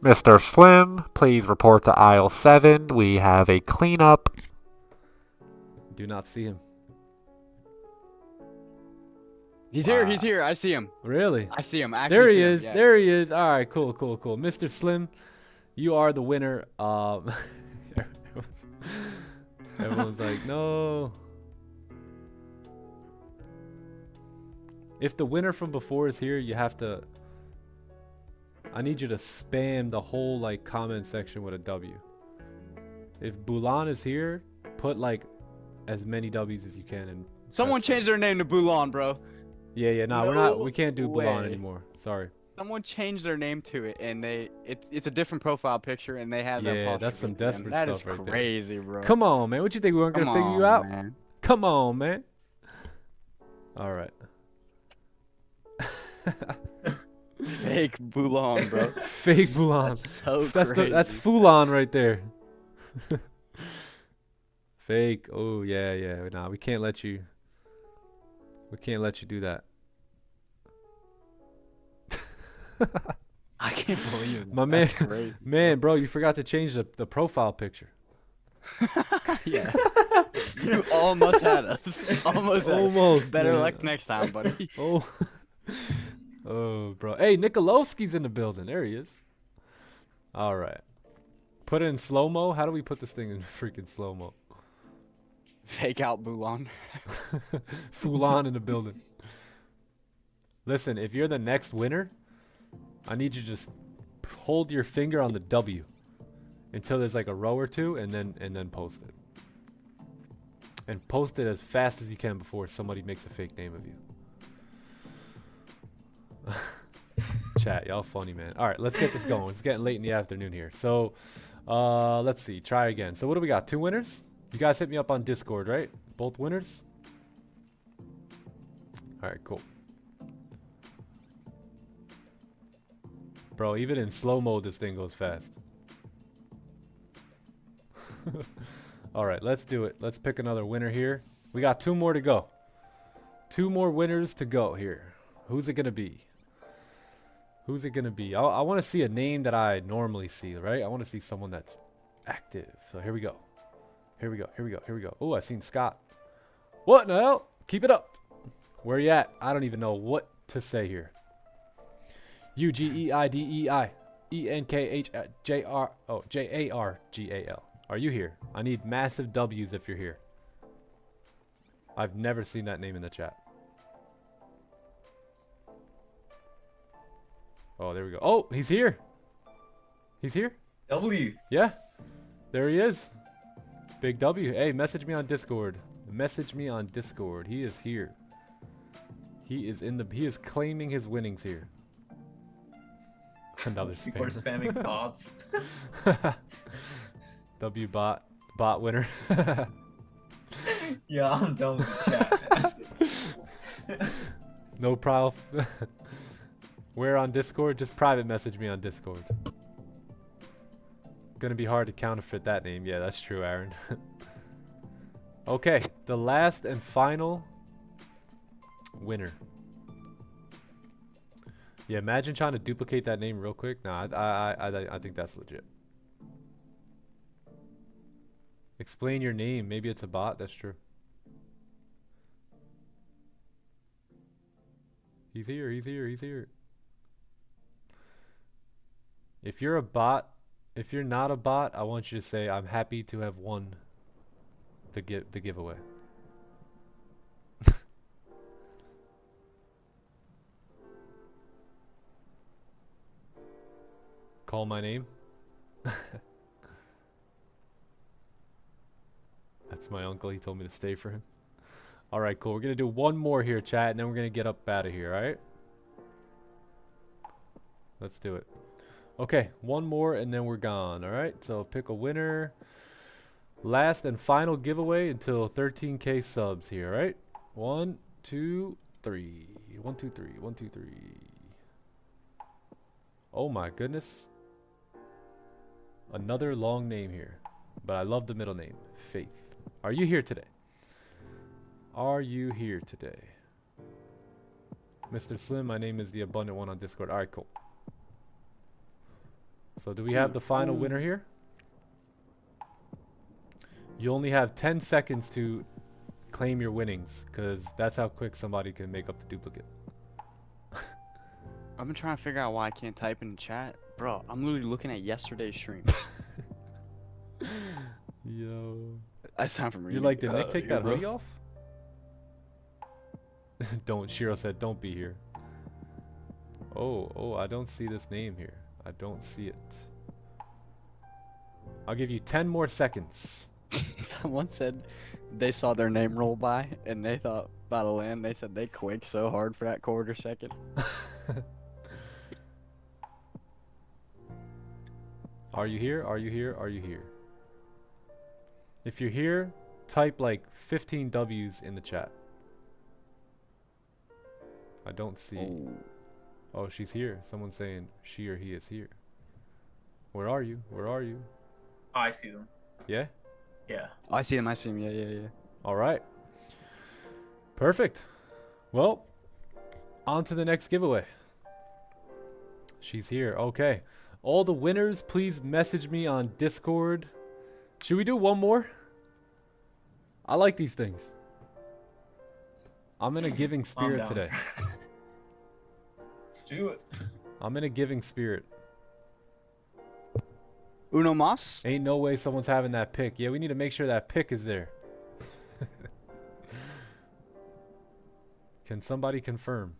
Speaker 8: Mr. Slim, please report to aisle 7. We have a cleanup.
Speaker 1: Do not see him.
Speaker 4: He's
Speaker 1: Wow.
Speaker 4: here. He's here. I see him.
Speaker 1: Really?
Speaker 4: I see him. I actually
Speaker 1: There he
Speaker 4: see him,
Speaker 1: is.
Speaker 4: yeah.
Speaker 1: There he is. All right, cool. Mr. Slim, you are the winner. Everyone's like, no. If the winner from before is here, you have to. I need you to spam the whole like comment section with a W. If Bulan is here, put like as many W's as you can and.
Speaker 4: Someone
Speaker 1: press
Speaker 4: changed their name to Bulan, bro.
Speaker 1: Yeah, nah, we're not. We can't do Bulan
Speaker 4: way.
Speaker 1: anymore. Sorry.
Speaker 4: Someone changed their name to it, and it's a different profile picture, and they had
Speaker 1: Yeah,
Speaker 4: that.
Speaker 1: that's some desperate
Speaker 4: That
Speaker 1: stuff
Speaker 4: is
Speaker 1: right there.
Speaker 4: crazy, bro.
Speaker 1: Come on, man. What you think we weren't gonna
Speaker 4: Come
Speaker 1: figure you
Speaker 4: on,
Speaker 1: out?
Speaker 4: man.
Speaker 1: Come on, man. All right.
Speaker 4: Fake Bulan, bro.
Speaker 1: Fake Bulan.
Speaker 4: That's so crazy.
Speaker 1: That's Fulan right there. Fake. Oh yeah. Nah, we can't let you. We can't let you do that.
Speaker 4: I can't believe it.
Speaker 1: My man,
Speaker 4: That's crazy.
Speaker 1: man, bro, you forgot to change the profile picture.
Speaker 4: Yeah. You almost had us. Almost. Had us.
Speaker 1: Almost.
Speaker 4: Better
Speaker 1: man.
Speaker 4: luck next time, buddy.
Speaker 1: Oh. Oh, bro. Hey, Nikolovsky's in the building. There he is. All right. Put it in slow-mo. How do we put this thing in freaking slow-mo?
Speaker 4: Fake out Bulan.
Speaker 1: Fulan in the building. Listen, if you're the next winner, I need you to just hold your finger on the W until there's like a row or two, and then post it. And post it as fast as you can before somebody makes a fake name of you. Chat, y'all funny, man. All right, let's get this going. It's getting late in the afternoon here. So, let's see. Try again. So what do we got? 2 winners? You guys hit me up on Discord, right? Both winners? All right, cool. Bro, even in slow mode, this thing goes fast. All right, let's do it. Let's pick another winner here. We got 2 more to go. 2 more winners to go here. Who's it going to be? Who's it going to be? I want to see a name that I normally see, right? I want to see someone that's active. So here we go. Here we go. Oh, I seen Scott. What the hell? Keep it up. Where you at? I don't even know what to say here. UGEIDEIENKHJR Are you here? I need massive W's if you're here. I've never seen that name in the chat. Oh, there we go. Oh, he's here. He's here.
Speaker 3: W.
Speaker 1: Yeah. There he is. Big W. Hey, message me on Discord. Message me on Discord. He is here. He is claiming his winnings here. Another
Speaker 3: People are
Speaker 1: spammer.
Speaker 3: spamming bots.
Speaker 1: W bot winner.
Speaker 3: Yeah, I'm done with the chat.
Speaker 1: No problem. Where on Discord? Just private message me on Discord. Gonna be hard to counterfeit that name. Yeah, that's true, Aaron. Okay, the last and final winner. Yeah, imagine trying to duplicate that name real quick. Nah, I think that's legit. Explain your name. Maybe it's a bot. That's true. He's here. He's here. He's here. If you're a bot, if you're not a bot, I want you to say, I'm happy to have won the giveaway. Call my name. That's my uncle. He told me to stay for him. All right, cool. We're going to do one more here, chat, and then we're going to get up out of here, all right? Let's do it. Okay, one more, and then we're gone, all right? So pick a winner. Last and final giveaway until 13K subs here, all right? 1, 2, 3. 1, 2, 3. 1, 2, 3. Oh, my goodness. Another long name here, but I love the middle name, Faith. Are you here today? Are you here today? Mr. Slim, my name is the Abundant One on Discord. All right, cool. So do we have the final winner here? You only have 10 seconds to claim your winnings, because that's how quick somebody can make up the duplicate.
Speaker 4: I've been trying to figure out why I can't type in the chat. Bro, I'm literally looking at yesterday's stream.
Speaker 1: Yo.
Speaker 4: That's time for me.
Speaker 1: You're like, did Nick take that hoodie off? Don't. Shiro said, don't be here. Oh, I don't see this name here. I don't see it. I'll give you 10 more seconds.
Speaker 4: Someone said they saw their name roll by and they thought about to land. They said they quaked so hard for that quarter second. Are you here? Are you here? Are you here? If you're here, type like 15 W's in the chat. I don't see. Oh, she's here. Someone's saying she or he is here. Where are you? Where are you?
Speaker 3: Oh, I see them.
Speaker 1: Yeah?
Speaker 3: Yeah.
Speaker 4: Oh, I see him. I see him. Yeah.
Speaker 1: All right. Perfect. Well, on to the next giveaway. She's here. Okay. All the winners, please message me on Discord. Should we do one more? I like these things. I'm in a giving spirit today.
Speaker 3: Let's do it.
Speaker 1: I'm in a giving spirit.
Speaker 4: Uno mas?
Speaker 1: Ain't no way someone's having that pick. Yeah, we need to make sure that pick is there. Can somebody confirm?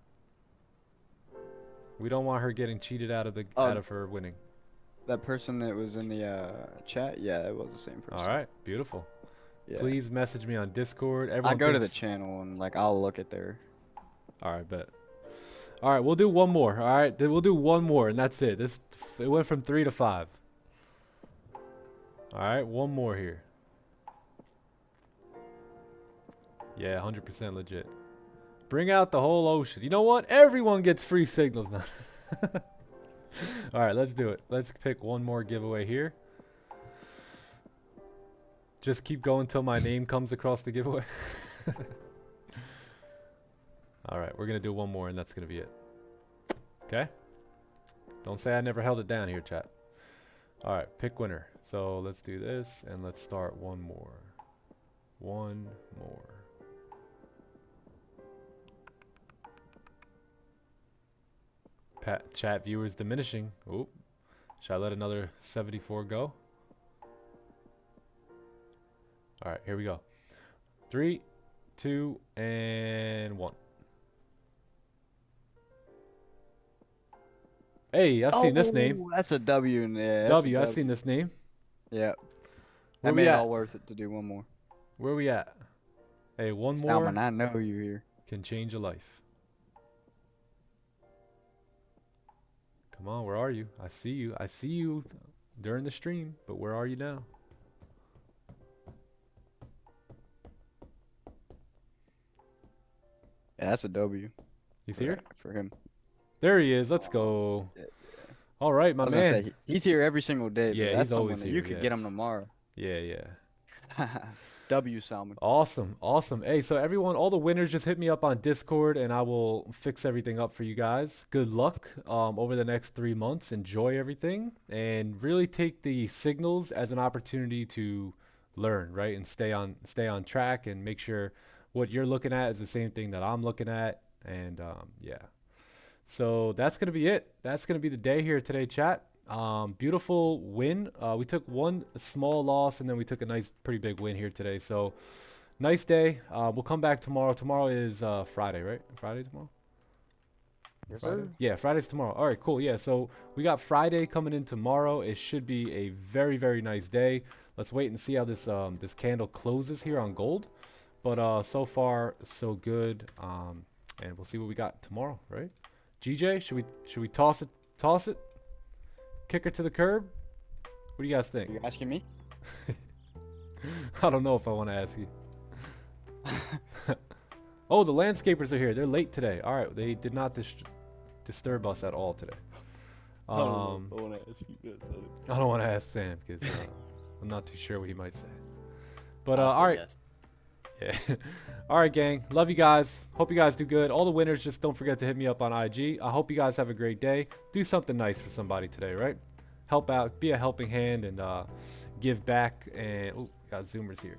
Speaker 1: We don't want her getting cheated out of the out of her winning.
Speaker 4: That person that was in the chat, yeah, it was the same person.
Speaker 1: All right, beautiful.
Speaker 4: Yeah.
Speaker 1: Please message me on Discord.
Speaker 4: I
Speaker 1: Everyone
Speaker 4: go to the
Speaker 1: thinks...
Speaker 4: channel and like I'll look at there.
Speaker 1: All right, bet. All right, we'll do one more. All right, we'll do one more, and that's it. It went from 3 to 5. All right, one more here. Yeah, 100% legit. Bring out the whole ocean. You know what? Everyone gets free signals now. All right, let's do it. Let's pick one more giveaway here. Just keep going till my name comes across the giveaway. All right, we're going to do one more, and that's going to be it. Okay? Don't say I never held it down here, chat. All right, pick winner. So let's do this, and let's start one more. One more. Chat viewers diminishing. Oh, should I let another 74 go? All right, here we go. 3, 2, and 1. Hey, I've seen this name.
Speaker 4: That's a W. Yeah,
Speaker 1: W, I've seen this name.
Speaker 4: Yeah.
Speaker 1: Where
Speaker 4: That
Speaker 1: we
Speaker 4: made it
Speaker 1: at?
Speaker 4: all worth it to do one more.
Speaker 1: Where we at? Hey, one
Speaker 4: Salmon,
Speaker 1: more
Speaker 4: I know you here.
Speaker 1: can change a life. Come on, where are you? I see you. I see you during the stream, but where are you now?
Speaker 4: Yeah, that's a W.
Speaker 1: He's here?
Speaker 4: For him.
Speaker 1: There he is. Let's go. All right, my
Speaker 4: I was gonna
Speaker 1: man.
Speaker 4: say, he's here every single day.
Speaker 1: Yeah,
Speaker 4: That's
Speaker 1: he's always
Speaker 4: someone that
Speaker 1: here,
Speaker 4: you could
Speaker 1: yeah.
Speaker 4: get him tomorrow.
Speaker 1: Yeah, yeah.
Speaker 4: W Salmon.
Speaker 1: Awesome, awesome. Hey, so everyone, all the winners, just hit me up on Discord and I will fix everything up for you guys. Good luck over the next 3 months. Enjoy everything and really take the signals as an opportunity to learn, right? And stay on track and make sure what you're looking at is the same thing that I'm looking at. And yeah. So that's going to be it. That's going to be the day here today, chat. Beautiful win. We took one small loss and then we took a nice pretty big win here today. So nice day. We'll come back tomorrow. Tomorrow is Friday, right? Friday tomorrow?
Speaker 4: Yes,
Speaker 1: Friday?
Speaker 4: sir.
Speaker 1: Yeah, Friday's tomorrow. All right, cool. Yeah, so we got Friday coming in tomorrow. It should be a very, very nice day. Let's wait and see how this this candle closes here on gold. But so far so good. And we'll see what we got tomorrow, right? GJ, should we toss it? Kick her to the curb? What do you guys think?
Speaker 4: You asking me?
Speaker 1: I don't know if I want to ask you. Oh, the landscapers are here. They're late today. All right, they did not disturb us at all today.
Speaker 4: I want to ask you this.
Speaker 1: I don't want to ask Sam because I'm not too sure what he might say. But all right.
Speaker 4: Yes.
Speaker 1: Yeah. All right, gang. Love you guys. Hope you guys do good. All the winners, just don't forget to hit me up on IG. I hope you guys have a great day. Do something nice for somebody today, right? Help out. Be a helping hand and give back. And oh, got Zoomers here.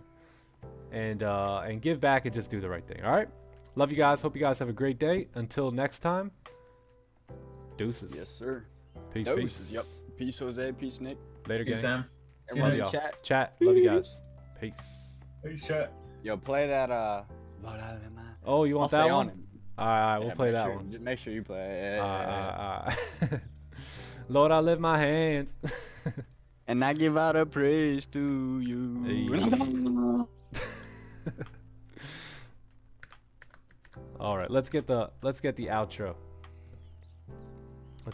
Speaker 1: And give back and just do the right thing. All right. Love you guys. Hope you guys have a great day. Until next time. Deuces.
Speaker 4: Yes, sir.
Speaker 1: Peace.
Speaker 4: Deuces,
Speaker 1: Peace.
Speaker 4: Yep. Peace, Jose. Peace, Nick.
Speaker 1: Later, gang.
Speaker 3: Sam.
Speaker 1: Love
Speaker 4: Everybody
Speaker 1: y'all.
Speaker 4: chat.
Speaker 1: Chat. Love you guys. Peace.
Speaker 3: Peace, chat.
Speaker 4: Yo, play that.
Speaker 1: Oh, you
Speaker 4: I'll
Speaker 1: want
Speaker 4: stay
Speaker 1: that
Speaker 4: on
Speaker 1: one?
Speaker 4: it.
Speaker 1: All right, we'll
Speaker 4: Yeah,
Speaker 1: play
Speaker 4: make
Speaker 1: that
Speaker 4: sure-
Speaker 1: one.
Speaker 4: Just make sure you play it.
Speaker 1: Lord, I lift my hands.
Speaker 4: And I give out a praise to you.
Speaker 1: All right, let's get the outro.